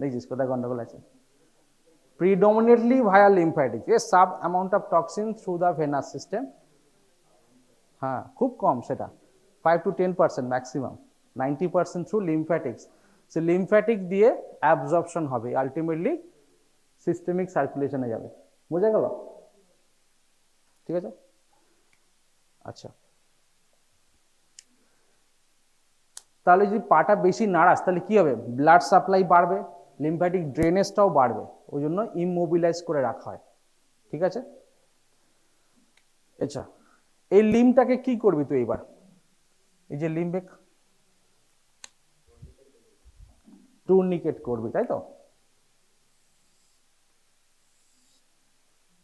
দেখছিস কোথায় গন্ডগোল আছে? Predominantly via lymphatics, a sub amount of toxin through the venous system, হ্যাঁ খুব কম সেটা, 5 to 10% ম্যাক্সিমাম, 90% থ্রু লিমফ্যাটিক্স। সে লিমফ্যাটিক দিয়ে অ্যাবজর্পশন হবে, আলটিমেটলি সিস্টেমিক সার্কুলেশনে যাবে। বোঝা গেল? ঠিক আছে, আচ্ছা। তাহলে যদি পাটা বেশি নাড়াস তাহলে কি হবে? ব্লাড সাপ্লাই বাড়বে, লিমফ্যাটিক ড্রেনেজটাও বাড়বে, ওই জন্য ইমমোবিলাইজ করে রাখা হয়। ঠিক আছে, আচ্ছা এই লিম্বটাকে কি করবি তুই এবার? এই যে লিম্বেক টুর্নিকেট করবি, তাই তো?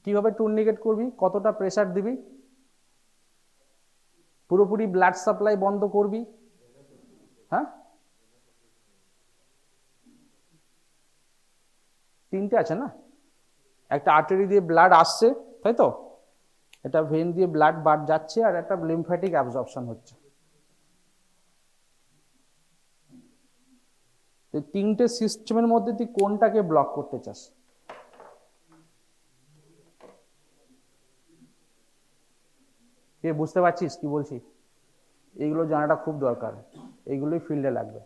কিভাবে টুর্নিকেট করবি? কতটা প্রেসার দিবি? পুরোপুরি ব্লাড সাপ্লাই বন্ধ করবি? হ্যাঁ, তিনটে আছে না, একটা আর্টারি দিয়ে ব্লাড আসছে, তাই তো, এটা ভেন দিয়ে ব্লাড বার যাচ্ছে, আর একটা লিমফ্যাটিক অ্যাবজর্পশন হচ্ছে। তিনটে সিস্টেমের মধ্যে তুই কোনটাকে ব্লক করতে চাস? কে বুঝতে পারছিস কি বলছি? এইগুলো জানাটা খুব দরকার, এইগুলোই ফিল্ডে লাগবে।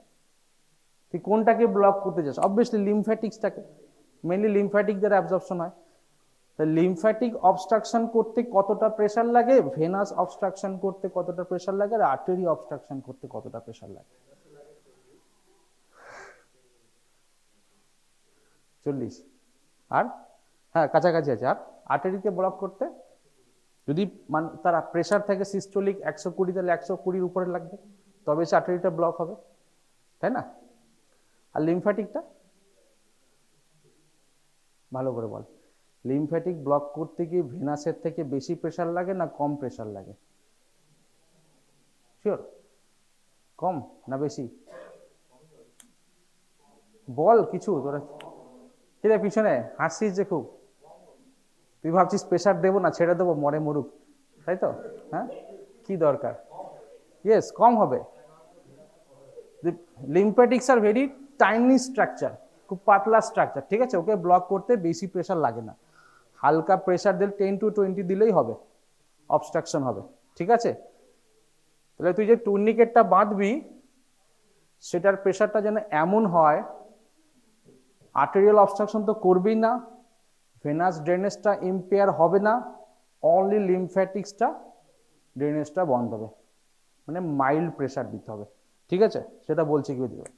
তুই কোনটাকে ব্লক করতে চাস? অবভিয়াসলি লিমফ্যাটিক্সটাকে, মেইনলি লিমফ্যাটিক দ্বারা অ্যাবজর্পশন হয়। তো লিমফ্যাটিক অবস্ট্রাকশন করতে কতটা প্রেসার লাগে, ভেনাস অবস্ট্রাকশন করতে কতটা প্রেসার লাগে, আর আর্টারি অবস্ট্রাকশন করতে কতটা প্রেসার লাগে? 40, আর হ্যাঁ কাছাকাছি আছে। আর আর্টারিকে ব্লক করতে যদি তার প্রেসার থাকে সিস্টোলিক 120, তাহলে 120 উপরে লাগবে, তবে সে আর্টারিটা ব্লক হবে, তাই না? আর লিমফ্যাটিকটা ভালো করে বল, লিমফ্যাটিক ব্লক করতে কি ভেনাসের থেকে বেশি প্রেসার লাগে না কম প্রেসার লাগে? শিওর? কম না বেশি? বল কিছু, তোরা ঠিক আছে পিছনে হাসছিস যে খুব, তুই ভাবছিস প্রেসার দেবো না, ছেড়ে দেবো, মরে মরুক, তাই তো? হ্যাঁ, কি দরকার? ইয়েস, কম হবে। লিমফ্যাটিক্স আর ভেরি টাইনি স্ট্রাকচার, খুব পাতলা স্ট্রাকচার, ঠিক আছে, ওকে ব্লক করতে বেশি প্রেসার লাগে না, হালকা প্রেসার দিলে 10 to 20 দিলেই হবে, অবস্ট্রাকশন হবে। ঠিক আছে, তাহলে তুই যে টুর্নিকেটটা বাঁধবি সেটার প্রেসারটা যেন এমন হয়, আর্টেরিয়াল অবস্ট্রাকশন তো করবেই না, ভেনাস ড্রেনেজটা ইম্পেয়ার হবে না, অনলি লিমফ্যাটিক্সটা ড্রেনেজটা বন্ধ হবে, মানে মাইল্ড প্রেসার দিতে হবে। ঠিক আছে, সেটা বলছি কি দিবে।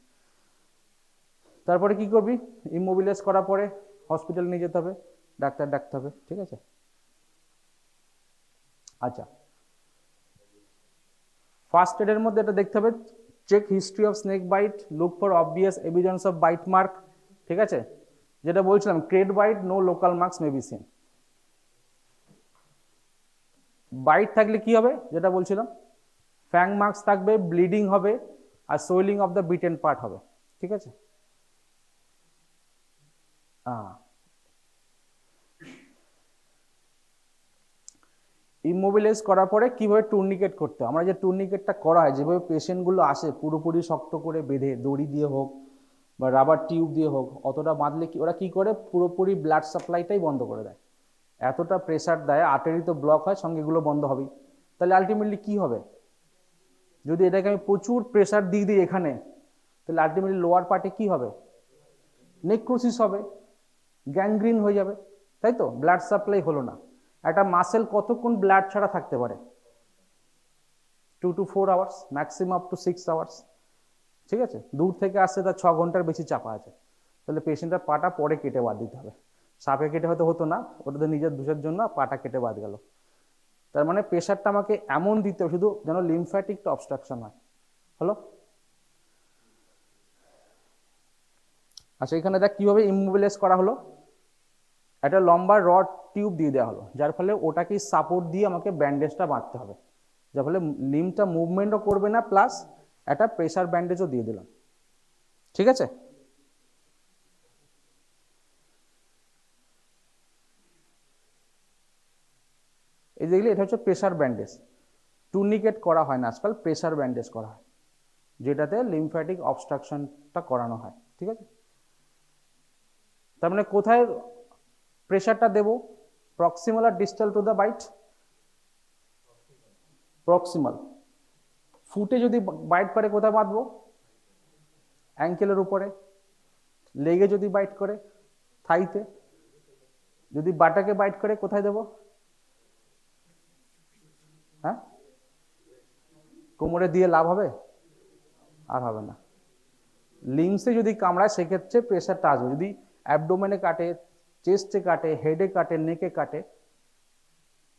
তারপরে কি করবি? ইমোবিলাইজ করার পরে হসপিটাল নিয়ে যেতে হবে, ডাক্তার ডাকতে হবে। ঠিক আছে, আচ্ছা ফার্স্ট এডের মধ্যে এটা দেখতে হবে, check history of snake bite, look for obvious evidence of bite mark. ঠিক আছে, যেটা বলছিলাম, ক্রেড bite, no local marks may be seen. Bite থাকলে কি হবে, যেটা বলছিলাম, ফ্যাং মার্কস থাকবে, ব্লিডিং হবে, আর swelling of the bitten part হবে। ঠিক আছে, ইমোবিলাইজ করার পরে কিভাবে টুর্নিকেট করতে হয়, আমরা যে টুর্নিকেটটা করা হয়, যেভাবে পেশেন্টগুলো আসে পুরোপুরি শক্ত করে বেঁধে দড়ি দিয়ে হোক বা রাবার টিউব দিয়ে হোক, অতটা বাঁধলে কি ওরা কি করে পুরোপুরি ব্লাড সাপ্লাইটাই বন্ধ করে দেয়, এতটা প্রেসার দেয়, আর্টারি তো ব্লক হয়, সঙ্গে এগুলো বন্ধ হবেই। তাহলে আলটিমেটলি কি হবে, যদি এটাকে আমি প্রচুর প্রেসার দিয়ে দিই এখানে, তাহলে আলটিমেটলি লোয়ার পার্টে কি হবে, নেক্রোসিস হবে, গ্যাংগ্রিন হয়ে যাবে, তাই তো, ব্লাড সাপ্লাই হলো না। একটা মাসেল কতক্ষণ ব্লাড ছাড়া থাকতে পারে, 2 to 4 hours, maximum up to 6 hours, ঠিক আছে, দূর থেকে আসছে তার 6 ঘন্টার বেশি চাপা আছে, তাহলে পেশেন্টের পাটা পরে কেটে বাদ দিতে হবে। সাপে কেটে হয়তো হতো না, ওটাতে নিজের দোষের জন্য পাটা কেটে বাদ গেল। তার মানে প্রেশারটা আমাকে এমন দিতে হবে শুধু যেন লিমফ্যাটিকটা অবস্ট্রাকশন হয়। হলো? আচ্ছা, এখানে দেখ কিভাবে ইমোবিলাইজ করা হলো, একটা লম্বা রড টিউব দিয়ে দেওয়া হলো, যার ফলে ওটাকে সাপোর্ট দিয়ে আমাকে ব্যান্ডেজটা বাঁধতে হবে, যার ফলে লিমটা মুভমেন্টও করবে না, প্লাস একটা প্রেসার ব্যান্ডেজও দিয়ে দিলাম। ঠিক আছে, এই দেখলে এটা হচ্ছে প্রেসার ব্যান্ডেজ। টুর্নিকেট করা হয় না আজকাল, প্রেসার ব্যান্ডেজ করা হয়, যেটাতে লিমফ্যাটিক অবস্ট্রাকশনটা করানো হয়। ঠিক আছে, তার মানে কোথায় প্রেসারটা দেব, প্রক্সিমাল আর distal to the bite? Proximal. ফুটে যদি বাইট করে কোথায় বাঁধবো, অ্যাঙ্কেলের উপরে। লেগে যদি বাইট করে থাইতে। যদি বাটাকে বাইট করে কোথায় দেব, হ্যাঁ, কোমরে দিয়ে লাভ হবে? আর হবে না। লিংসে যদি কামড়ায় সেক্ষেত্রে প্রেসারটা আসবে, যদি অ্যাবডোমেনে কাটে, চেস্টে কাটে, হেডে কাটে, নেকে কাটে,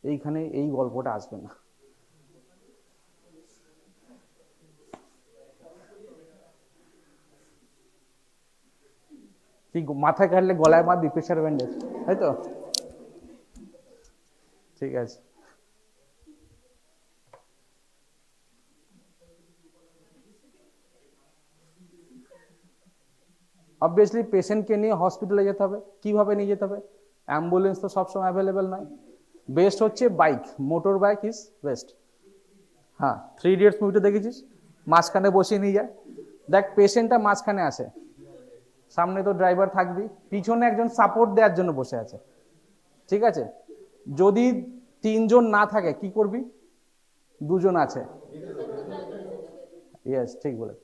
এইখানে এই গল্পটা আসবে না। কি মাথায় কাটলে গলায় বাঁধবি প্রেসার ব্যান্ডেজ, তাই তো? ঠিক আছে, অবভিয়াসলি পেশেন্টকে নিয়ে হসপিটালে যেতে হবে। কিভাবে নিয়ে যেতে হবে? অ্যাম্বুলেন্স তো সবসময় অ্যাভেলেবেল নয়, বেস্ট হচ্ছে bike, motor bike is best. হ্যাঁ, 3 ইডিয়টস মুভিটা দেখেছিস, মাঝখানে বসিয়ে নিয়ে যায়, দেখ পেশেন্টটা মাঝখানে আসে, সামনে তো ড্রাইভার থাকবি, পিছনে একজন সাপোর্ট দেওয়ার জন্য বসে আছে। ঠিক আছে, যদি 3 জন না থাকে কি করবি? 2 জন আছে। ইয়েস, ঠিক বলে।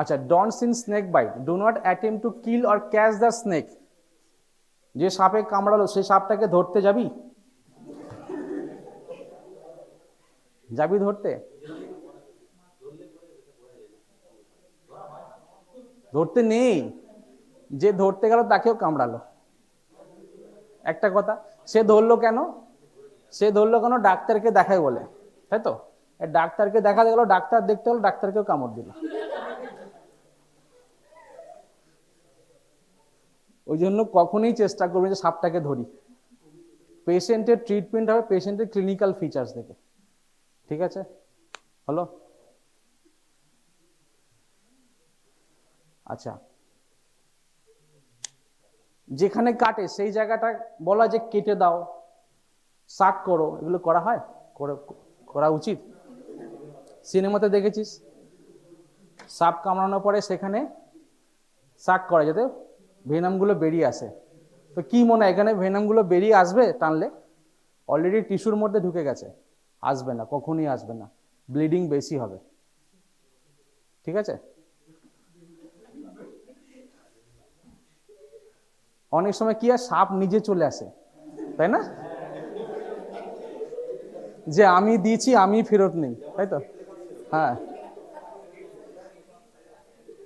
আচ্ছা, don't sin snake bite, do not attempt to kill or catch the snake. যে সাপে কামড়ালো সেই সাপটাকে ধরতে যাবি? যাবি ধরতে? ধরতে নেই, যে ধরতে গেল তাকেও কামড়ালো। একটা কথা, সে ধরলো কেন? সে ধরলো কেন? ডাক্তারকে দেখায় বলে, তাই তো? ডাক্তারকে দেখাতে গেল, ডাক্তার দেখতে হলো, ডাক্তারকেও কামড় দিল। ওই জন্য কখনোই চেষ্টা করবেন যে সাপটাকে ধরি। পেশেন্টের ট্রিটমেন্ট হবে পেশেন্টের ক্লিনিক্যাল ফিচার্স দেখে। ঠিক আছে, হলো? আচ্ছা, যেখানে কাটে সেই জায়গাটা বলা যে কেটে দাও, শাক করো, এগুলো করা হয়, করা উচিত। সিনেমাতে দেখেছিস সাপ কামড়ানোর পরে সেখানে শাক করা, যাতে ভেনামগুলো বেরিয়ে আসে। তো কি মনে হয় এখানে ভেনামগুলো বেরিয়ে আসবে টানলে? অলরেডি টিস্যুর মধ্যে ঢুকে গেছে, আসবে না, কখনই আসবে না, ব্লিডিং বেশি হবে। ঠিক আছে, অনেক সময় কি হয়, সাপ নিজে চলে আসে, তাই না? যে আমি দিয়েছি আমি ফেরত নেই, তাই তো? হ্যাঁ,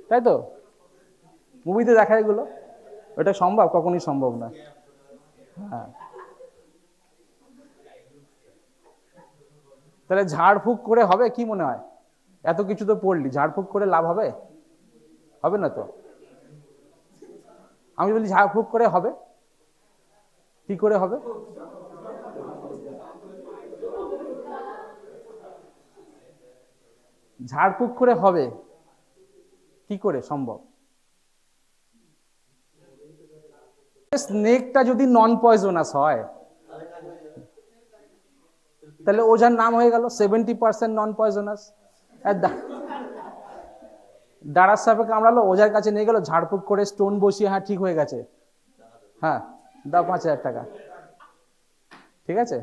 তাই তো, মুভিতে দেখা এগুলো। এটা সম্ভব? কখনই সম্ভব না। হ্যাঁ, তাহলে ঝাড়ফুঁক করে হবে কি মনে হয়? এত কিছু তো পড়লি, ঝাড়ফুঁক করে লাভ হবে? হবে না তো। আমি বলি ঝাড়ফুঁক করে হবে, কি করে হবে? ঝাড়ফুঁক করে হবে কি করে সম্ভব? স্নেকটা যদি নন পয়জনাস হয় তাহলে ওঝার নাম হয়ে গেল 70% নন পয়জনাস। ডাঁড়ার সাপে কামড়ালো, ওঝার কাছে নিয়ে গেল, ঝাড়ফুঁক করে স্টোন বসিয়ে, হ্যাঁ ঠিক হয়ে গেছে, হ্যাঁ দাও 5,000 টাকা, ঠিক আছে।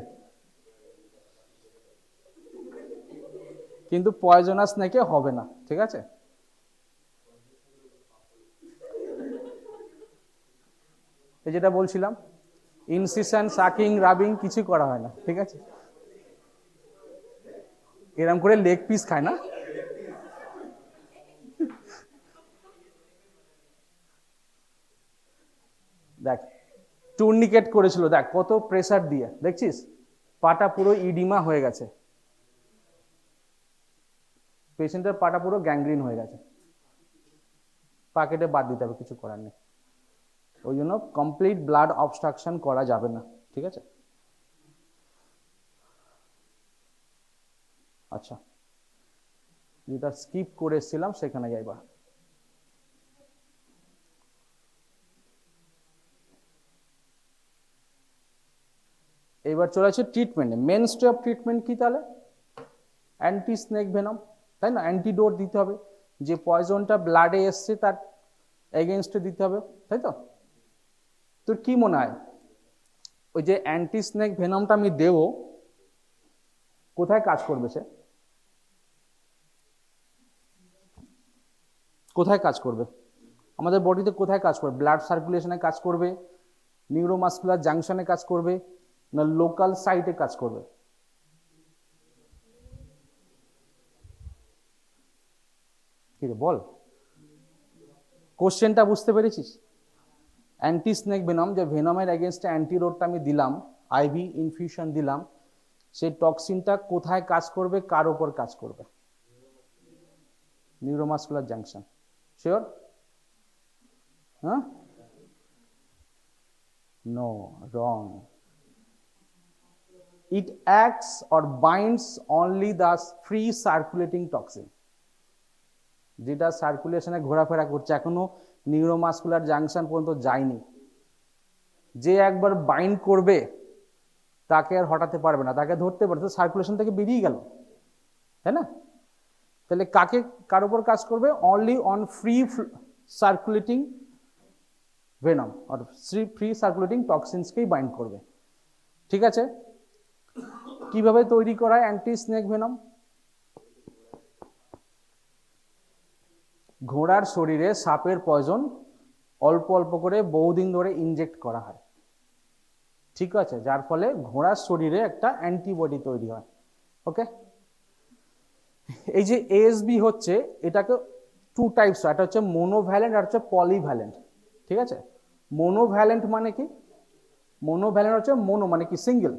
কিন্তু পয়জনাস স্নেকে হবে না, ঠিক আছে। এই যেটা বলছিলাম, ইনসিশন, সাকিং, রাবিং কিছু করা হয় না, ঠিক আছে। এরম করে লেগ পিস খায় না। দেখ টুর্নিকেট করেছিল, দেখ কত প্রেসার দিয়ে, দেখছিস পাটা পুরো ইডিমা হয়ে গেছে, পেশেন্টের পাটা পুরো গ্যাংগ্রিন হয়ে গেছে, পা কেটে বাদ দিতে হবে, কিছু করার নেই। ওই জন্য কমপ্লিট ব্লাড অবস্ট্রাকশন করা যাবে না, ঠিক আছে। আচ্ছা, যেটা স্কিপ করে এসেছিলাম সেখানে যাইবা। এবার চলে আসছে ট্রিটমেন্টে। মেন স্টে অফ ট্রিটমেন্ট কি তাহলে? অ্যান্টি স্নেক ভেনম, তাই না? অ্যান্টিডোট দিতে হবে, যে পয়জনটা ব্লাডে এসছে তার এগেনস্টে দিতে হবে, তাই তো? তোর কি মনে হয় ওই যে অ্যান্টি স্নেক ভেনমটা আমি দেব, কোথায় কাজ করবে সে? কোথায় কাজ করবে? আমাদের বডিতে কোথায় কাজ করবে? ব্লাড সার্কুলেশনে কাজ করবে, নিউরোমাসকুলার জাংশনে কাজ করবে, না লোকাল সাইটে কাজ করবে? কি রে বল, কোশ্চেনটা বুঝতে পেরেছিস? অ্যান্টি স্নেক ভেনম, যে ভেনমের এগেনস্টে অ্যান্টিডোটটা আমি দিলাম, আইভি ইনফিউশন দিলাম, সেই টক্সিনটা কোথায় কাজ করবে, কার উপর কাজ করবে? Neuromuscular junction. শিওর? হ্যাঁ? No, wrong. It acts or binds only the free circulating toxin, যেটা সার্কুলেশনে ঘোরাফেরা করছে, এখনো নিউরোমাসকুলার জাংশন পর্যন্ত যায়নি। যে একবার বাইন্ড করবে তাকে আর হটাতে পারবে না, তাকে ধরতে পারবে, সার্কুলেশন থেকে বেরিয়ে গেল, তাই না? তাহলে কাকে, কার উপর কাজ করবে? Only on free circulating venom আর ফ্রি সার্কুলেটিং টক্সিনসকেই বাইন্ড করবে, ঠিক আছে। কিভাবে তৈরি করা অ্যান্টি স্নেক ভেনম? ঘোড়ার শরীরে সাপের পয়জন অল্প অল্প করে বহুদিন ধরে ইনজেক্ট করা হয়, ঠিক আছে, যার ফলে ঘোড়ার শরীরে একটা অ্যান্টিবডি তৈরি হয়। ওকে, এই যে এএসবি হচ্ছে, এটাকে টু টাইপস, এটা হচ্ছে মোনোভ্যালেন্ট আর হচ্ছে পলিভ্যালেন্ট, ঠিক আছে। মোনোভ্যালেন্ট মানে কি? মোনোভ্যালেন্ট হচ্ছে মোনো মানে কি সিঙ্গেল,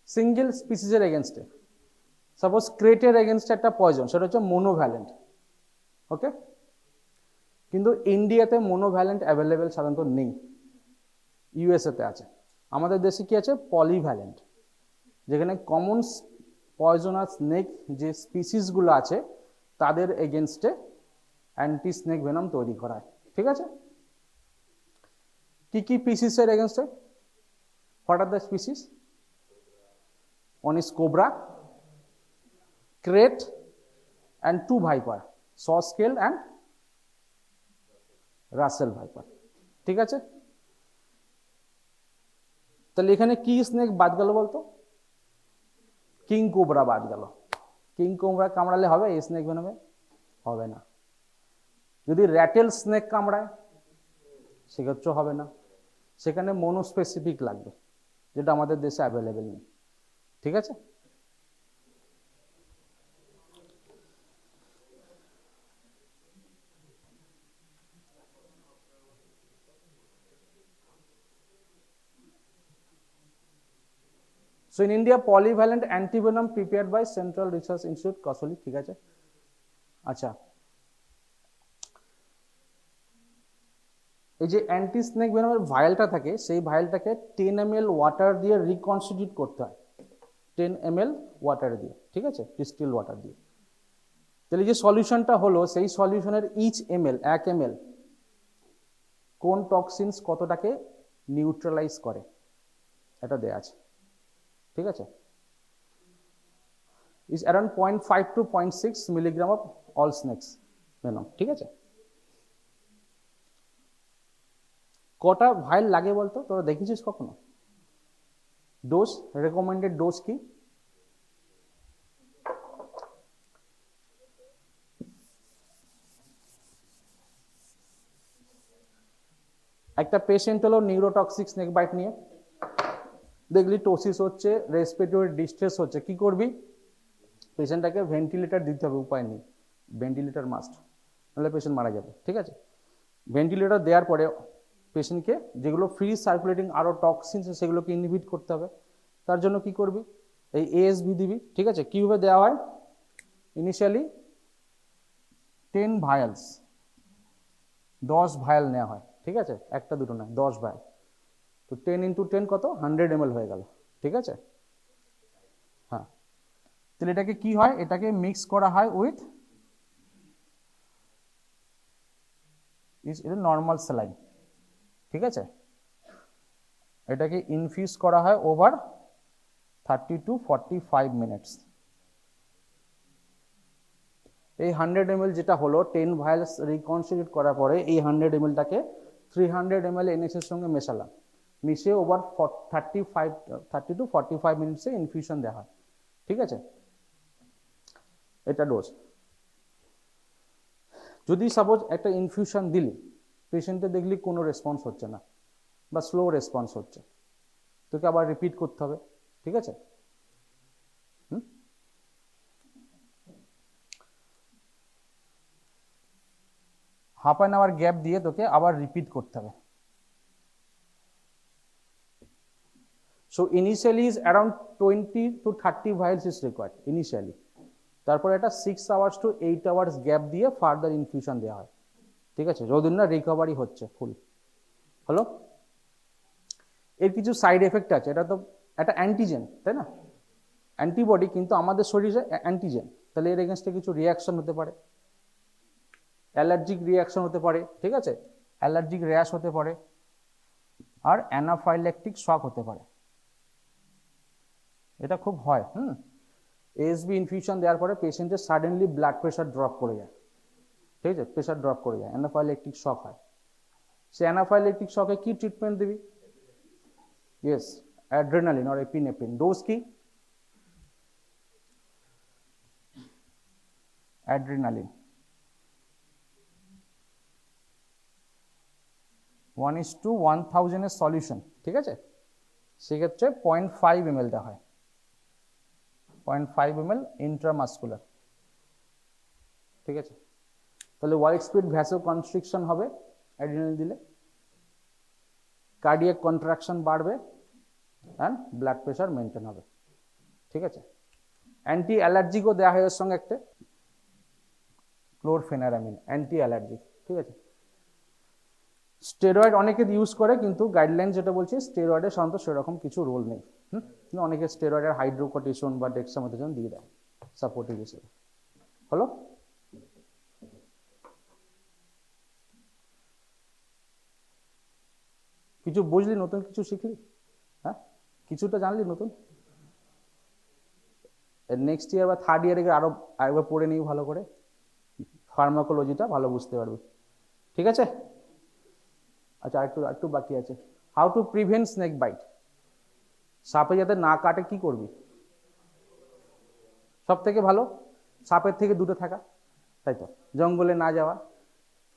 সিঙ্গেল স্পিসিসের এগেনস্টে, সাপোজ ক্রেটের এগেনস্টে একটা পয়জন, সেটা হচ্ছে মোনোভ্যালেন্ট। ওকে, কিন্তু ইন্ডিয়াতে মোনোভ্যালেন্ট অ্যাভেলেবেল সাধারণত নেই, ইউএসএতে আছে। আমাদের দেশে কি আছে? পলিভ্যালেন্ট, যেখানে কমন পয়জনাস স্নেক যে স্পিসিসগুলো আছে তাদের এগেনস্টে অ্যান্টি স্নেক ভেনম তৈরি করা হয়, ঠিক আছে। কি কি স্পিসিসের এগেনস্টে? What are the species? One is cobra, crate, and two viper, saw scale and Russell viper, ঠিক আছে। তাহলে এখানে কি স্নেক বাদ গেল বলতো? কিং কোবরা বাদ গেল। কিং কোবরা কামড়ালে হবে এই স্নেক ভেনমে? হবে না। যদি র্যাটেল স্নেক কামড়ায় সেক্ষেত্রে হবে না, সেখানে মনোস্পেসিফিক লাগবে, যেটা আমাদের দেশে অ্যাভেলেবেল নেই, ঠিক আছে। So in India, polyvalent antivenom prepared by Central Research Institute, Kasoli, ঠিক আছে। আচ্ছা, এই যে অ্যান্টি স্নেক ভেনমের ভায়ালটা থাকে, সেই ভায়ালটাকে 10 ml ওয়াটার দিয়ে রিকনস্টিটিউট করতে হয়, 10 ml ওয়াটার দিয়ে, ঠিক আছে, ডিস্টিল ওয়াটার দিয়ে। তাহলে যে সলিউশনটা হলো সেই সলিউশনের ইচ ml 1 ml কোন টক্সিনস কতটাকে নিউট্রালাইজ করে এটা দেয়া আছে, ঠিক আছে। is around 0.5 to 0.6 milligram of all snakes venom, ঠিক আছে। কটা ভাইল লাগে বলতো, তোরা দেখেছিস কখনো? ডোজ, রেকমেন্ডেড ডোজ কি? একটা পেশেন্ট হলো নিউরোটক্সিক স্নেক বাইট নিয়ে, দেখলি টোসিস হচ্ছে, রেসপিরেটরি ডিস্ট্রেস হচ্ছে, কি করবি? পেশেন্টটাকে ভেন্টিলেটর দিতে হবে, উপায় নেই, ভেন্টিলেটর মাস্ট, নাহলে পেশেন্ট মারা যাবে, ঠিক আছে। ভেন্টিলেটর দেওয়ার পরে পেশেন্টকে যেগুলো ফ্রি সার্কুলেটিং আরও টক্সিনস সেগুলোকে ইনহিবিট করতে হবে। তার জন্য কি করবি? এই এএসবি দিবি, ঠিক আছে। কীভাবে দেওয়া হয়? ইনিশিয়ালি 10 ভায়ালস, 10 ভায়াল নেওয়া হয়, ঠিক আছে, একটা দুটো নয়, 10 ভায়াল। তো 10 × 10 কত? 100 ml হয়ে গেল, ঠিক আছে। হ্যাঁ, তাহলে এটাকে কি হয়? এটাকে মিক্স করা হয় উইথ এটা নর্মাল স্যালাইন, ঠিক আছে। এটাকে ইনফিউজ করা হয় ওভার 30 to 45 মিনিটস। এই 100 ml যেটা হলো 10 ভায়ালস রিকনস্টিটিউট করার পরে এই 100 mlটাকে 300 ml NS এর সঙ্গে মেশালাম, মিশিয়ে ওভার 30 to 45 মিনিটসে ইনফিউশন দেওয়া হয়, ঠিক আছে। এটা ডোজ। যদি সাপোজ একটা ইনফিউশন দিলি, পেশেন্টে দেখলি কোনো রেসপন্স হচ্ছে না বা স্লো রেসপন্স হচ্ছে, তোকে আবার রিপিট করতে হবে, ঠিক আছে। হাফ অ্যান আওয়ার গ্যাপ দিয়ে তোকে আবার রিপিট করতে হবে। So initially is around 20 to 30 ভাইলস ইজ রিকোয়ার্ড ইনিশিয়ালি। তারপরে একটা 6 hours to 8 hours গ্যাপ দিয়ে ফার্দার ইনফিউশন দেওয়া হয়, ঠিক আছে, যতদিন না রিকভারি হচ্ছে ফুল। হলো? এর কিছু সাইড এফেক্ট আছে, এটা তো একটা অ্যান্টিজেন, তাই না? অ্যান্টিবডি, কিন্তু আমাদের শরীরে অ্যান্টিজেন, তাহলে এর এগেনস্টে কিছু রিয়াকশন হতে পারে, অ্যালার্জিক রিয়াকশন হতে পারে, ঠিক আছে, অ্যালার্জিক র্যাশ হতে পারে, আর অ্যানাফাইল্যাকটিক শক হতে পারে, এটা খুব হয়। এএসবি ইনফিউশন দেওয়ার পরে পেশেন্টের সাডেনলি ব্লাড প্রেশার ড্রপ করে যায়, ঠিক আছে, প্রেশার ড্রপ করে যায়, অ্যানাফাইল্যাকটিক শক হয়। সে অ্যানাফাইল্যাকটিক শকে কি ট্রিটমেন্ট দিবি? ইয়েস, অ্যাড্রেনালিন আর এপিনেফ্রিন। ডোজ কি? অ্যাড্রেনালিন 1:1000 এর সলিউশন, ঠিক আছে, সেক্ষেত্রে 0.5 ml দেওয়া হয়, 0.5 ml ইন্ট্রামাসকুলার, ঠিক আছে। তাহলে ওয়াইড স্পিড ভ্যাসো কনস্ট্রিকশন হবে অ্যাড্রেনালিন দিলে, কার্ডিয়াক কন্ট্রাকশন বাড়বে অ্যান্ড ব্লাড প্রেশার মেনটেন হবে, ঠিক আছে। অ্যান্টি অ্যালার্জিকও দেওয়া হয় এর সঙ্গে একটা, ক্লোরফেনারামিন, অ্যান্টি অ্যালার্জিক, ঠিক আছে। স্টেরয়েড অনেকে ইউজ করে, কিন্তু গাইডলাইন যেটা বলছে স্টেরয়েডের সাধারণত সেরকম কিছু রোল নেই। অনেকে স্টেরয়েডের হাইড্রোকর্টিসন বা ডেক্সামেথাসোন দিয়ে দেয় সাপোর্টিভ হিসেবে। হলো? কিছু বুঝলি, নতুন কিছু শিখলি, হ্যাঁ, কিছুটা জানলি নতুন। নেক্সট ইয়ার বা থার্ড ইয়ারে আরো আরেকবার পড়ে নিই ভালো করে, ফার্মাকোলজিটা ভালো বুঝতে পারবে, ঠিক আছে। আচ্ছা, একটু বাকি আছে। How to prevent snake byte. সাপে যাতে না কাটে কি করবি? সব থেকে ভালো সাপের থেকে দূরে থাকা, তাই তো, জঙ্গলে না যাওয়া,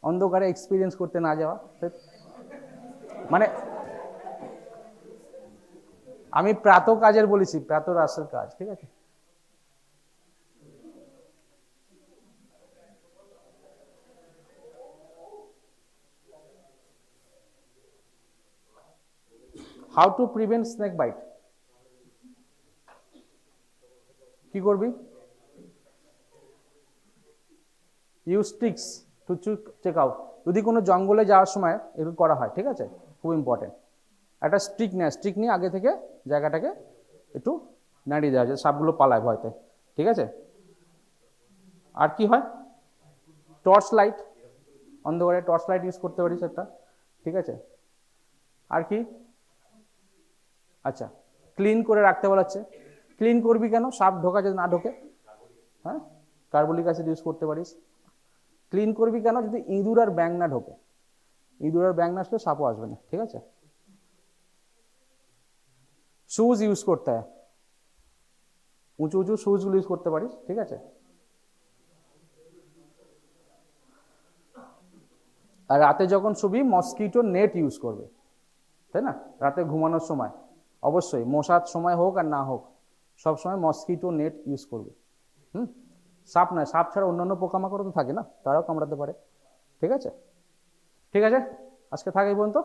অন্ধকারে এক্সপিরিয়েন্স করতে না যাওয়া, মানে আমি প্রাত কাজের বলেছি, প্রাত রাসের কাজ, ঠিক আছে। How to prevent snake bite, কি করবি? Use tricks to check out. যদি কোনো জঙ্গলে যাওয়ার সময় এগুলো করা হয়, ঠিক আছে, খুব ইম্পর্টেন্ট। একটা স্টিক নিয়ে আগে থেকে জায়গাটাকে একটু নাড়িয়ে দেওয়া যায়, সাপগুলো পালায় ভয়তে, ঠিক আছে। আর কি হয়, টর্চ লাইট, অন্ধকারে টর্চ লাইট ইউজ করতে পারিস একটা, ঠিক আছে। আর কি, আচ্ছা ক্লিন করে রাখতে বলা হচ্ছে, ক্লিন করবি কেন, সাপ ঢোকা যদি না ঢোকে, হ্যাঁ কার্বলিক অ্যাসিড ইউজ করতে পারিস। ক্লিন করবি কেন, যদি ইঁদুর আর ব্যাঙ না ঢোকে, ইঁদুর আর ব্যাঙ না আসলে সাপও আসবে না, ঠিক আছে। শুজ ইউজ করতে হয়, উঁচু উঁচু শুজগুলো ইউজ করতে পারিস, ঠিক আছে। আর রাতে যখন শুবি মসকিটো নেট ইউজ করবে, তাই না, রাতে ঘুমানোর সময় অবশ্যই মশার সময় হোক আর না হোক সবসময় মসকিটো নেট ইউজ করবে। সাপ নয়, সাপ ছাড়া অন্যান্য পোকামাকড়ও তো থাকে না, তারাও কামড়াতে পারে, ঠিক আছে। ঠিক আছে, আজকে থাক এই পর্যন্ত।